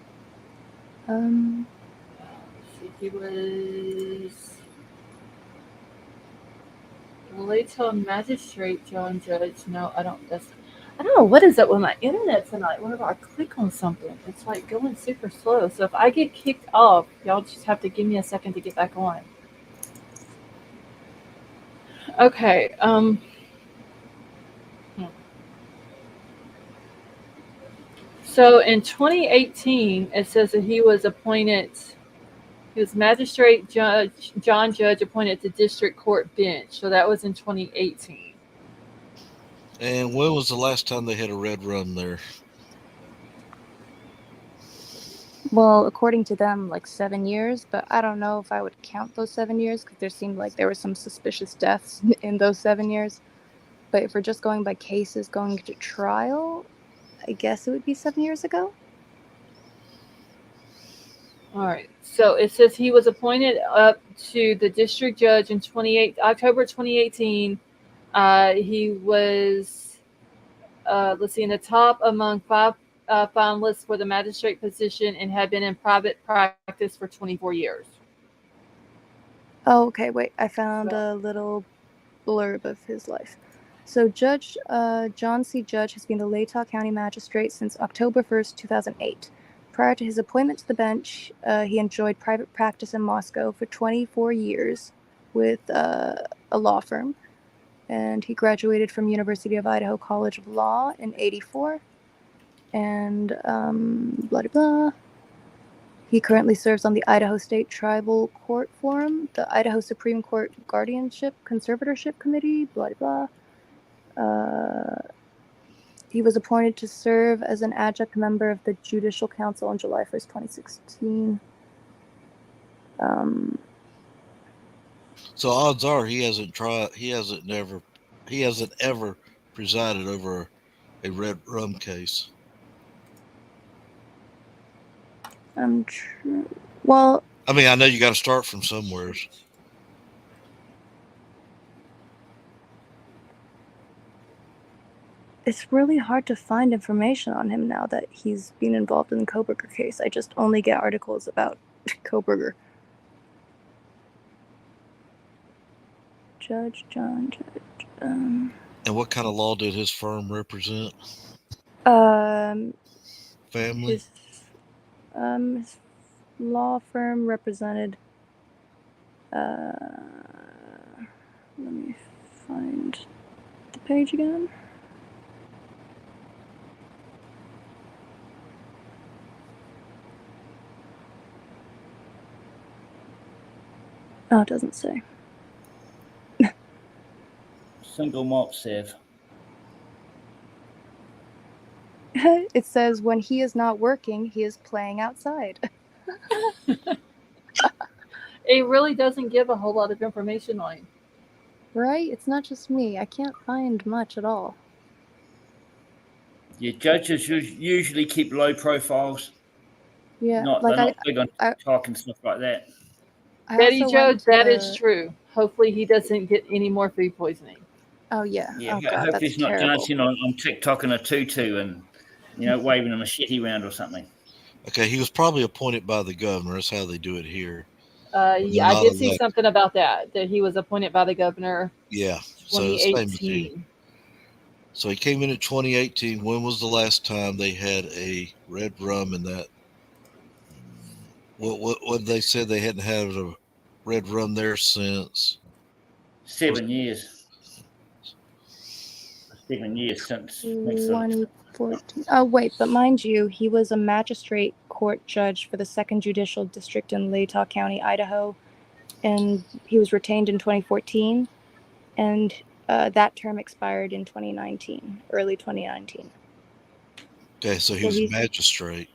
He was Later magistrate John Judge. No, I don't. I don't know what is up with my internet tonight. Whenever I click on something, it's like going super slow. So if I get kicked off, y'all just have to give me a second to get back on. Okay. So in 2018, it says that he was appointed. He was magistrate judge, John Judge, appointed to district court bench. So that was in 2018. And when was the last time they had a red rum there? Well, according to them, like 7 years, but I don't know if I would count those 7 years because there seemed like there were some suspicious deaths in those 7 years. But if we're just going by cases going to trial, I guess it would be 7 years ago. All right. So it says he was appointed up to the district judge in October 2018. He was, in the top among 5 finalists for the magistrate position and had been in private practice for 24 years. Oh, okay. Wait, I found a little blurb of his life. So Judge John C. Judge has been the Latah County Magistrate since October 1st, 2008. Prior to his appointment to the bench, he enjoyed private practice in Moscow for 24 years with a law firm. And he graduated from University of Idaho College of Law in '84. and blah, blah, blah. He currently serves on the Idaho State Tribal Court Forum, the Idaho Supreme Court Guardianship Conservatorship Committee, blah, blah, blah. He was appointed to serve as an adjunct member of the Judicial Council on July 1st, 2016. So odds are he hasn't ever presided over a red rum case. Well, I mean, I know you got to start from somewhere. it's really hard to find information on him now that he's been involved in the Kohberger case. I just only get articles about Kohberger. Judge John Judge. And what kind of law did his firm represent? Family. His law firm represented. Let me find the page again. Oh, it doesn't say. Single malt Sev. It says when he is not working, he is playing outside. It really doesn't give a whole lot of information on him. Right? It's not just me. I can't find much at all. Yeah, judges usually keep low profiles. Yeah, they're not big on TikTok and stuff like that. Betty Joe, that is true. Hopefully he doesn't get any more food poisoning. Oh, yeah. Yeah, oh, God, hope that's he's not terrible. dancing on TikTok in a tutu and, waving a machete around or something. Okay, he was probably appointed by the governor. That's how they do it here. Yeah, I did see something about that he was appointed by the governor. Yeah, 2018. So he came in 2018. When was the last time they had a red rum in that? What they said they hadn't had a red rum there since 7 years. 7 years since 2014. Oh, wait, but mind you, he was a magistrate court judge for the 2nd Judicial District in Latah County, Idaho, and he was retained in 2014, and that term expired in 2019, early 2019. Okay, so he was a magistrate.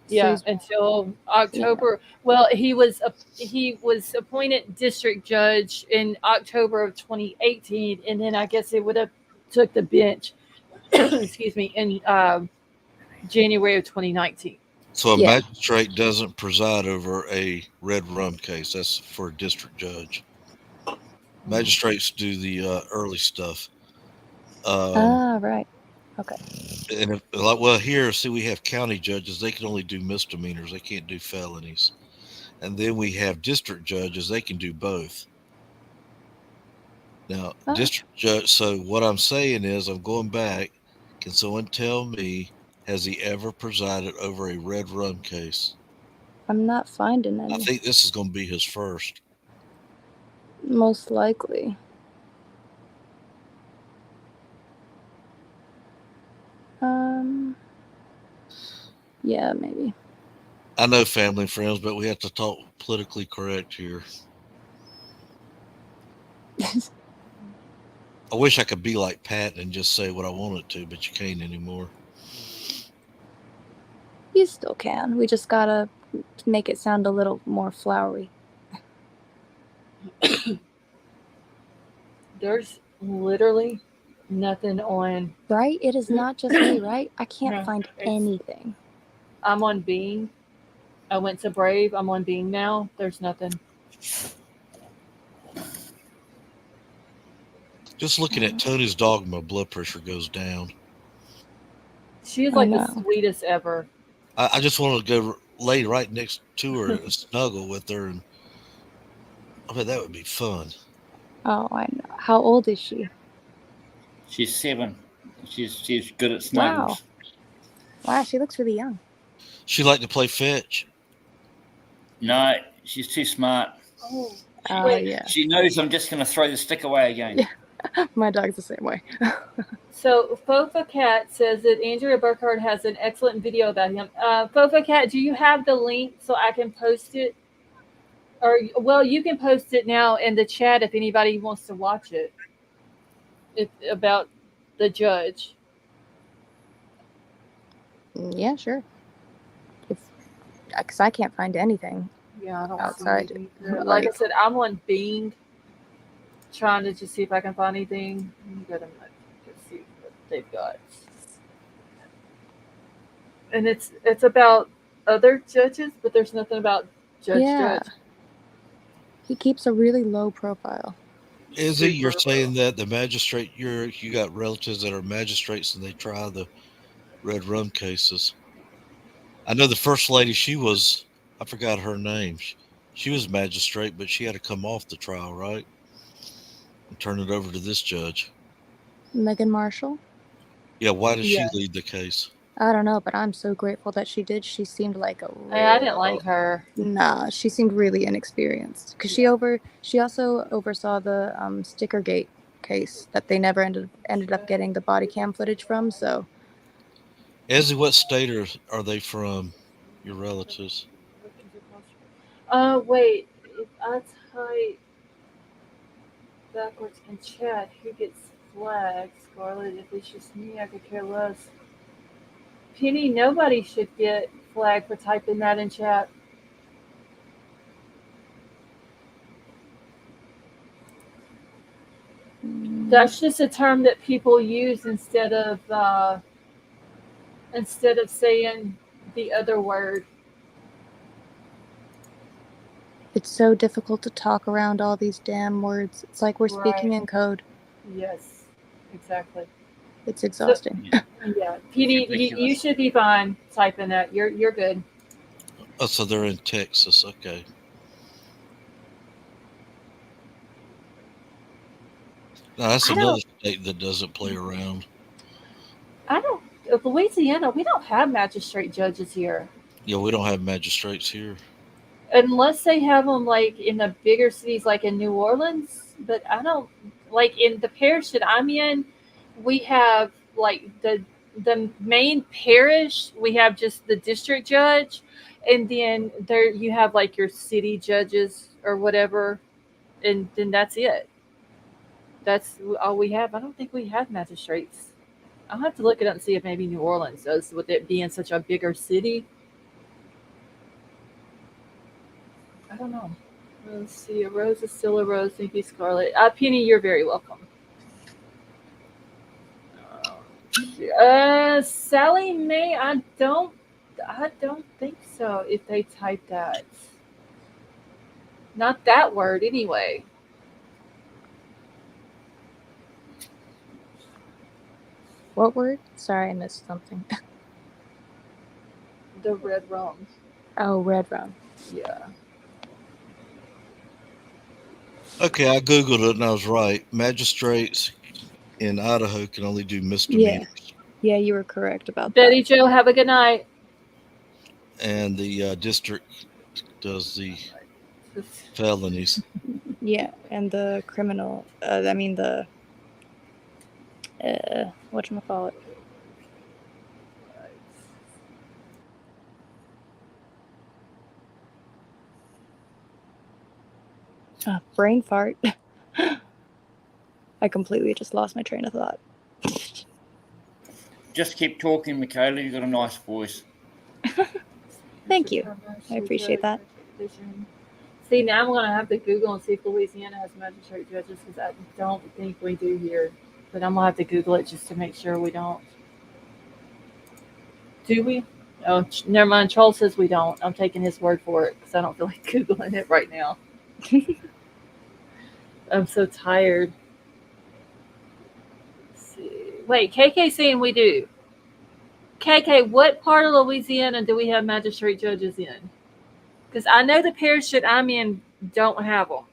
Yeah, until October. Yeah. Well, he was appointed district judge in October of 2018, and then I guess it would have took the bench. Excuse me, in January of 2019. So a magistrate doesn't preside over a red rum case. That's for a district judge. Magistrates do the early stuff. Right. Okay. And here, see, we have county judges. They can only do misdemeanors. They can't do felonies. And then we have district judges. They can do both. Now, district judge. So what I'm saying is, I'm going back. Can someone tell me, has he ever presided over a red rum case? I'm not finding any. I think this is going to be his first. Most likely. Yeah, maybe. I know family and friends, but we have to talk politically correct here. I wish I could be like Pat and just say what I wanted to, but you can't anymore. You still can. We just gotta make it sound a little more flowery. There's literally nothing on. Right? It is not just me, right? I can't find anything. I'm on Bing. I went to Brave. I'm on Bing now. There's nothing. Just looking at Tony's dog, my blood pressure goes down. She is like the sweetest ever. I just want to go lay right next to her and snuggle with her, and I bet that would be fun. Oh, I know. How old is she? She's 7. She's good at snuggles. Wow, she looks really young. She like to play fetch. No, she's too smart. Oh, yeah. She knows I'm just going to throw the stick away again. Yeah. My dog's the same way. So Fofa Cat says that Andrea Burkhardt has an excellent video about him. Fofa Cat, do you have the link so I can post it? Or, well, you can post it now in the chat if anybody wants to watch it. About the judge. Yeah, sure. Because I can't find anything. Yeah, I don't outside. see it. Like I said, I'm on Bing trying to just see if I can find anything. Let me go to let's see what they've got. And it's about other judges, but there's nothing about Judge. He keeps a really low profile. Izzy, you're saying that the magistrate, you got relatives that are magistrates and they try the red rum cases. I know the first lady, I forgot her name. She was magistrate, but she had to come off the trial, right? And turn it over to this judge. Megan Marshall? Yeah, why did she lead the case? I don't know, but I'm so grateful that she did. She seemed like I didn't like her. Nah, she seemed really inexperienced. Because she also oversaw the Stickergate case that they never ended up getting the body cam footage from, so. Izzy, what state are they from, your relatives? Wait, if I type backwards in chat, who gets flagged, Scarlett? If it's just me, I could care less. Penny, nobody should get flagged for typing that in chat. That's just a term that people use instead of saying the other word. It's so difficult to talk around all these damn words. It's like we're speaking in code. Yes, exactly. It's exhausting. So, yeah, Petey, you should be fine typing that. You're good. Oh, so they're in Texas. Okay. Now, that's another state that doesn't play around. Louisiana, we don't have magistrate judges here. Yeah, we don't have magistrates here. Unless they have them like in the bigger cities, like in New Orleans. But I don't, like in the parish that I'm in, we have like the main parish, we have just the district judge, and then there you have like your city judges or whatever, and then that's it. That's all we have. I don't think we have magistrates. I'll have to look it up and see if maybe New Orleans does, with it being such a bigger city. I don't know. Let's see. A rose is still a rose. Thank you, Scarlett. Penny, you're very welcome. Sally Mae, I don't think so. If they type that, not that word anyway. What word? Sorry, I missed something. The red rum. Oh, red rum. Yeah. Okay, I Googled it and I was right. Magistrates in Idaho can only do misdemeanors. Yeah, you were correct about Betty that. Jo, have a good night. And the district does the felonies. Yeah, and the criminal, whatchamacallit. Brain fart. I completely just lost my train of thought. Just keep talking, Michaela. You've got a nice voice. Thank you. I appreciate that. See, now I'm going to have to Google and see if Louisiana has magistrate judges, because I don't think we do here. But I'm going to have to Google it just to make sure we don't. Do we? Oh, never mind. Charles says we don't. I'm taking his word for it because I don't feel like Googling it right now. I'm so tired. Let's see. Wait, KK saying we do. KK, what part of Louisiana do we have magistrate judges in? Because I know the parish that I'm in don't have them.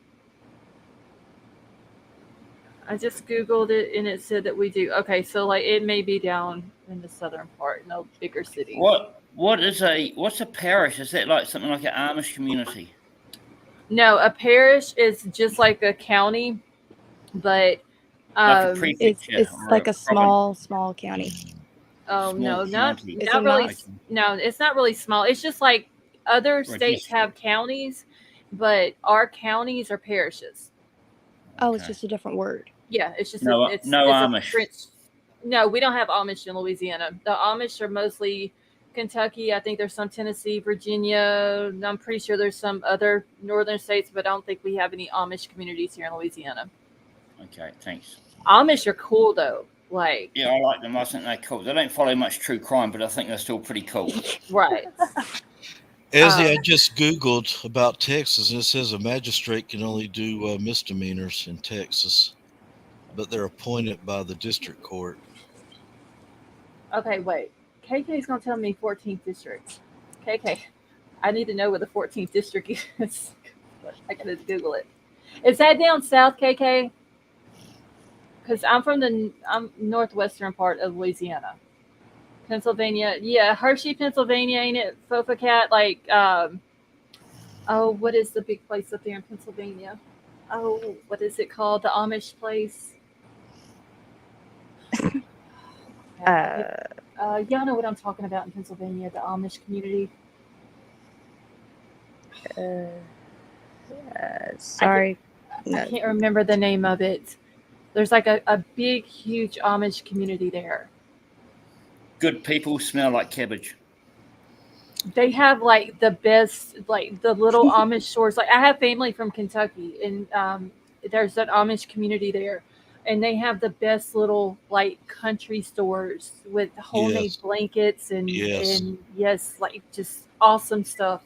I just Googled it and it said that we do. Okay, so like it may be down in the southern part, in the bigger cities. What's a parish? Is that like something like an Amish community? No, a parish is just like a county, but Like a Um, prefecture It's or like a province. small county. oh Small no, not county. It's not a really. map. No, it's not really small. It's just like other Or a states have district. counties, but our counties are parishes. Oh, it's Okay. just a different word. Yeah, it's just No, no it's a Amish. French. No, we don't have Amish in Louisiana. The Amish are mostly Kentucky. I think there's some Tennessee, Virginia. I'm pretty sure there's some other northern states, but I don't think we have any Amish communities here in Louisiana. Okay, thanks. Amish are cool though. Like, Yeah, I like them. I think they're cool. They don't follow much true crime, but I think they're still pretty cool. right. Ezzy, I just Googled about Texas, and it says a magistrate can only do misdemeanors in Texas, but they're appointed by the district court. Okay, wait. KK's gonna tell me 14th district. KK, I need to know where the 14th district is. I gotta Google it. Is that down south, KK? Because I'm northwestern part of Louisiana, Pennsylvania. Yeah, Hershey, Pennsylvania, ain't it? Fofacat, like, oh, what is the big place up there in Pennsylvania? Oh, what is it called? The Amish place. Y'all know what I'm talking about in Pennsylvania, the Amish community. Sorry. I can't remember the name of it. There's like a big, huge Amish community there. Good people smell like cabbage. They have like the best, like the little Amish stores. Like I have family from Kentucky, and there's an Amish community there, and they have the best little like country stores with homemade blankets and yes, like just awesome stuff.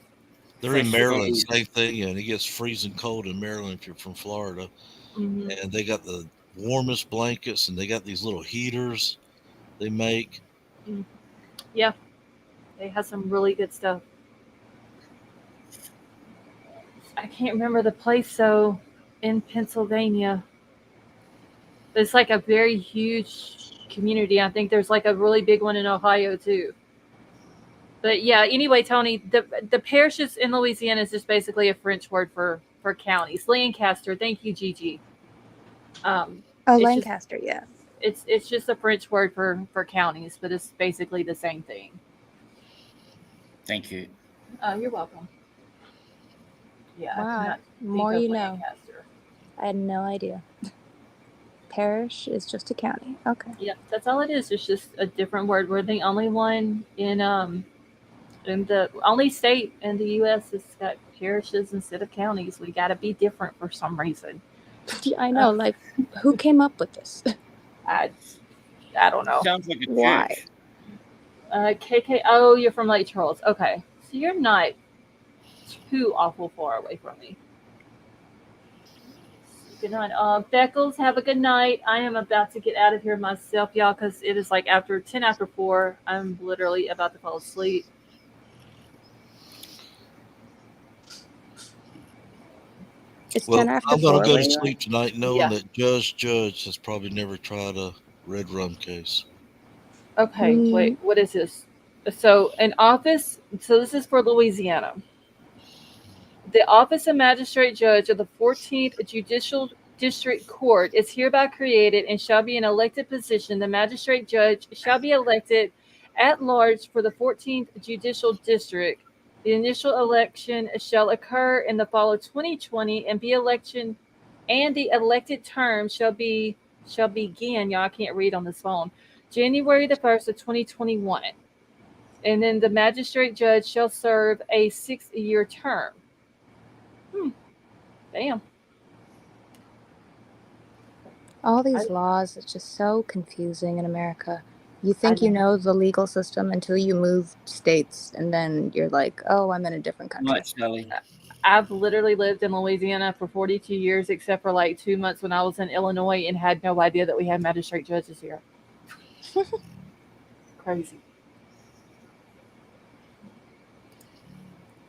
They're in Maryland, same thing, and it gets freezing cold in Maryland if you're from Florida. Mm-hmm. And they got the warmest blankets, and they got these little heaters they make. Yeah, they have some really good stuff. I can't remember the place though in Pennsylvania. It's like a very huge community. I think there's like a really big one in Ohio too. But yeah, anyway, Tony, the parishes in Louisiana is just basically a French word for counties. Lancaster, thank you, Gigi. Lancaster, yeah. It's just a French word for counties, but it's basically the same thing. Thank you. You're welcome. Yeah, Wow. More you know. I had no idea. Parish is just a county. Okay. Yeah, that's all it is. It's just a different word. We're the only one in the only state in the U.S. that's got parishes instead of counties. We got to be different for some reason. I know. Like, who came up with this? I don't know. Sounds like a Why? church. KK. Oh, you're from Lake Charles. Okay, so you're not too awful far away from me. Good night. Beckles, have a good night. I am about to get out of here myself, y'all, because it is like after 10 after 4. I'm literally about to fall asleep. It's 10 after 4. I'm going to go to sleep tonight knowing that Judge has probably never tried a red rum case. Okay, wait, what is this? So, this is for Louisiana. The Office of Magistrate Judge of the 14th Judicial District Court is hereby created and shall be an elected position. The magistrate judge shall be elected at large for the 14th Judicial District. The initial election shall occur in the fall of 2020, and the elected term shall begin. Y'all, I can't read on this phone. January the 1st of 2021, and then the magistrate judge shall serve a 6-year term. Damn. All these laws, it's just so confusing in America. You think you know the legal system until you move states, and then you're like, oh, I'm in a different country. Right, Sally. I've literally lived in Louisiana for 42 years, except for like 2 months when I was in Illinois, and had no idea that we had magistrate judges here. Crazy.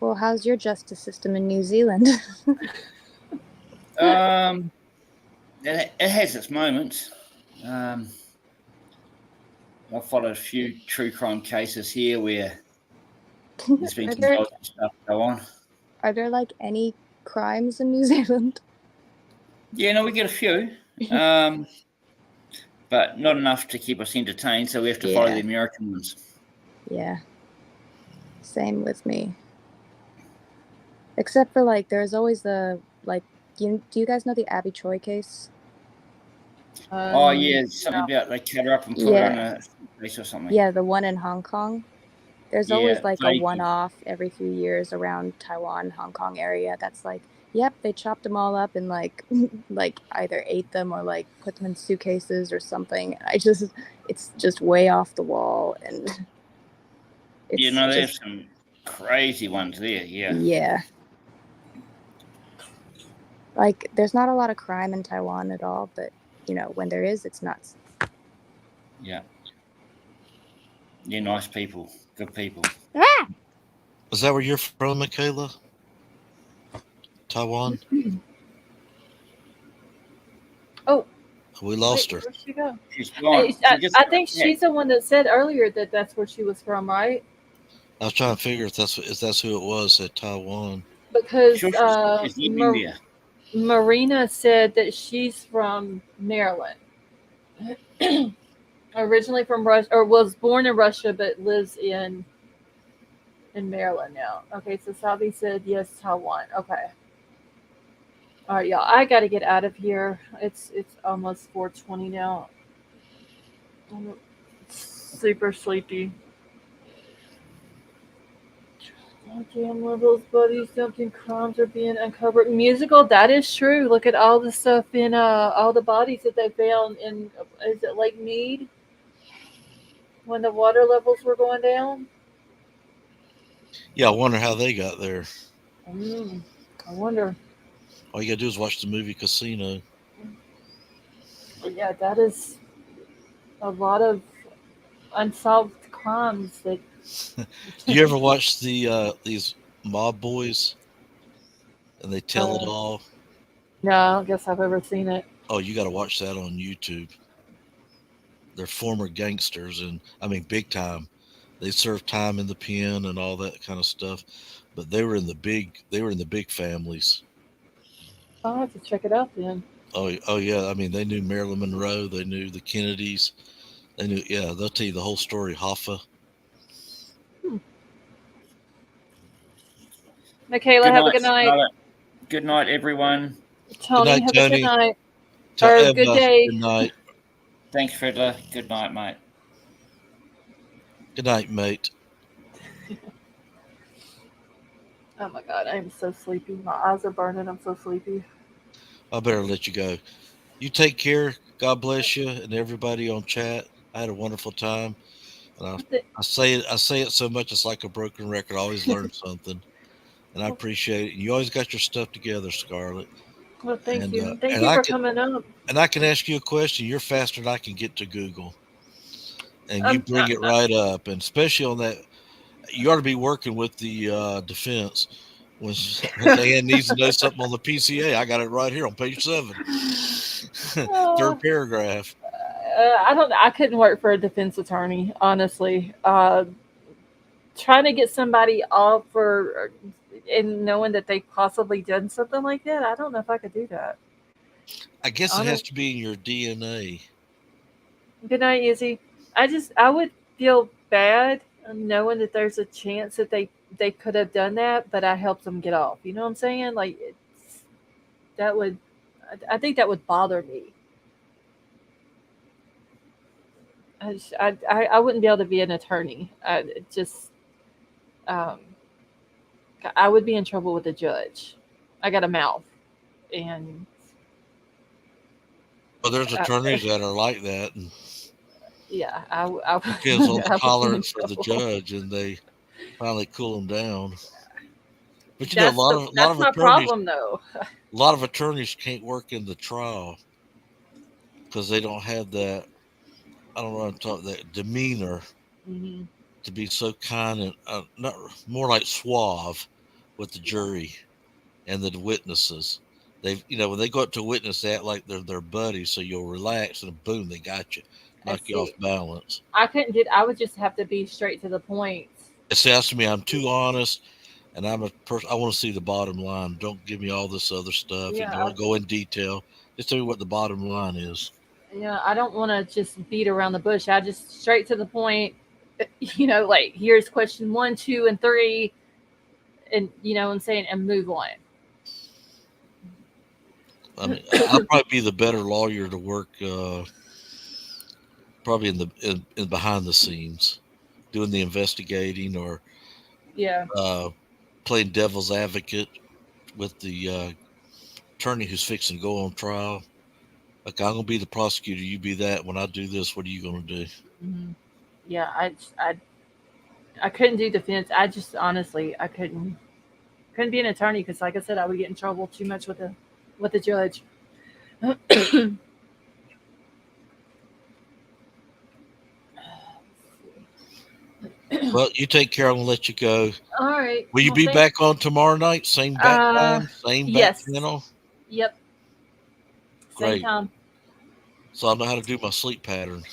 Well, how's your justice system in New Zealand? It has its moments. I've followed a few true crime cases here where there's been controls and stuff go on. Are there like any crimes in New Zealand? Yeah, no, we get a few. but not enough to keep us entertained. So we have to follow the American ones. Yeah. Same with me. Except for like, there's always the like. Do you guys know the Abby Choi case? Oh yeah, something about they cut her up and put her in a place or something. Yeah, the one in Hong Kong. There's always like a thank you. one-off every few years around Taiwan, Hong Kong area. That's like, yep, they chopped them all up and like, like either ate them or like put them in suitcases or something. It's just way off the wall, and it's there's some crazy ones there. Yeah. Yeah. Like, there's not a lot of crime in Taiwan at all, but when there is, it's nuts. Yeah. Yeah, nice people, good people. Ah! Is that where you're from, Michaela? Taiwan? Oh. We lost her. Where'd she go? She's gone. I think she's the one that said earlier that that's where she was from, right? I was trying to figure if that's who it was at Taiwan. Because she's in India. Marina said that she's from Maryland. Originally from Russia, or was born in Russia, but lives in Maryland now. Okay, so Sabi said yes, Taiwan. Okay. All right, y'all. I got to get out of here. It's almost 4:20 now. I'm super sleepy. Damn, one of those buddies dumping crimes are being uncovered. Musical, that is true. Look at all the stuff in all the bodies that they found in, is it Lake Mead? When the water levels were going down? Yeah, I wonder how they got there. I wonder. All you gotta do is watch the movie Casino. Yeah, that is a lot of unsolved crimes that. Do you ever watch these Mob Boys? And they tell it all? No, I don't guess I've ever seen it. Oh, you got to watch that on YouTube. They're former gangsters, and I mean big time. They served time in the pen and all that kind of stuff, but they were in the big families. I'll have to check it out then. Oh yeah. I mean, they knew Marilyn Monroe. They knew the Kennedys. They knew. Yeah, they'll tell you the whole story. Hoffa. Michaela, have a good night. Charlotte. Good night, everyone. Tony, good night, have a good night. Or Eva, good day. Good night. Thanks, Fiddler. Good night, mate. Good night, mate. Oh my God, I am so sleepy. My eyes are burning. I'm so sleepy. I better let you go. You take care. God bless you and everybody on chat. I had a wonderful time. And I say it so much it's like a broken record. I always learn something, and I appreciate it. You always got your stuff together, Scarlett. Well, thank you. Thank you for coming up. And I can ask you a question. You're faster than I can get to Google, and you bring it right up. And especially on that, you ought to be working with the defense. When Dan needs to know something on the PCA, I got it right here on page 7, third paragraph. I couldn't work for a defense attorney, honestly. Trying to get somebody off and knowing that they possibly done something like that, I don't know if I could do that. I guess it has to be in your DNA. Good night, Izzy. I would feel bad knowing that there's a chance that they could have done that, but I helped them get off. You know what I'm saying? Like, I think that would bother me. I wouldn't be able to be an attorney. I would be in trouble with the judge. I got a mouth, and well, there's attorneys that are like that, and yeah, I depends on the tolerance for the judge, and they finally cool them down. But you know, a lot of attorneys, problem, though. A lot of attorneys can't work in the trial because they don't have that. I don't know what I'm talking, that demeanor to be so kind and not more like suave with the jury and the witnesses. When they go up to a witness, they act like they're their buddies, so you'll relax and boom, they got you, knock you off balance. I would just have to be straight to the point. It sounds to me I'm too honest, and I'm a person. I want to see the bottom line. Don't give me all this other stuff. Yeah, Don't go in detail. Just tell me what the bottom line is. Yeah, I don't want to just beat around the bush. I just straight to the point. Like here's question 1, 2, and 3, and I'm saying, and move on. I mean, I'll probably be the better lawyer to work, probably in behind the scenes, doing the investigating or Yeah. Playing devil's advocate with the attorney who's fixing to go on trial. Like, I'm gonna be the prosecutor, you be that. When I do this, what are you gonna do? Mm-hmm. Yeah, I couldn't do defense. I just honestly I couldn't be an attorney because, like I said, I would get in trouble too much with the judge. Well, you take care. I'm gonna let you go. All right. Will you be back on tomorrow night? Same bat time, same bat channel. Yep. Great. Same time. So I know how to do my sleep pattern.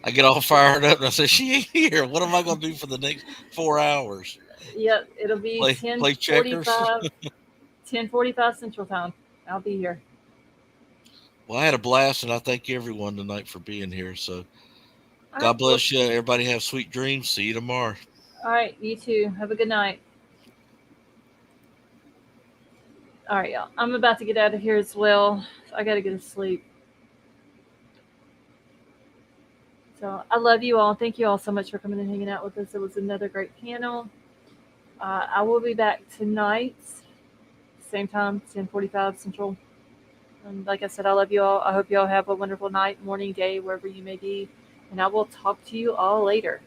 I get all fired up and I say, she ain't here. What am I going to do for the next 4 hours? Yep. It'll be play checkers. 10:45 Central Time. I'll be here. Well, I had a blast, and I thank everyone tonight for being here. So God bless you. Everybody have sweet dreams. See you tomorrow. All right. You too. Have a good night. All right, y'all. I'm about to get out of here as well. I got to go to sleep. So I love you all. Thank you all so much for coming and hanging out with us. It was another great panel. I will be back tonight, same time, 10:45 Central. And like I said, I love you all. I hope you all have a wonderful night, morning, day, wherever you may be. And I will talk to you all later.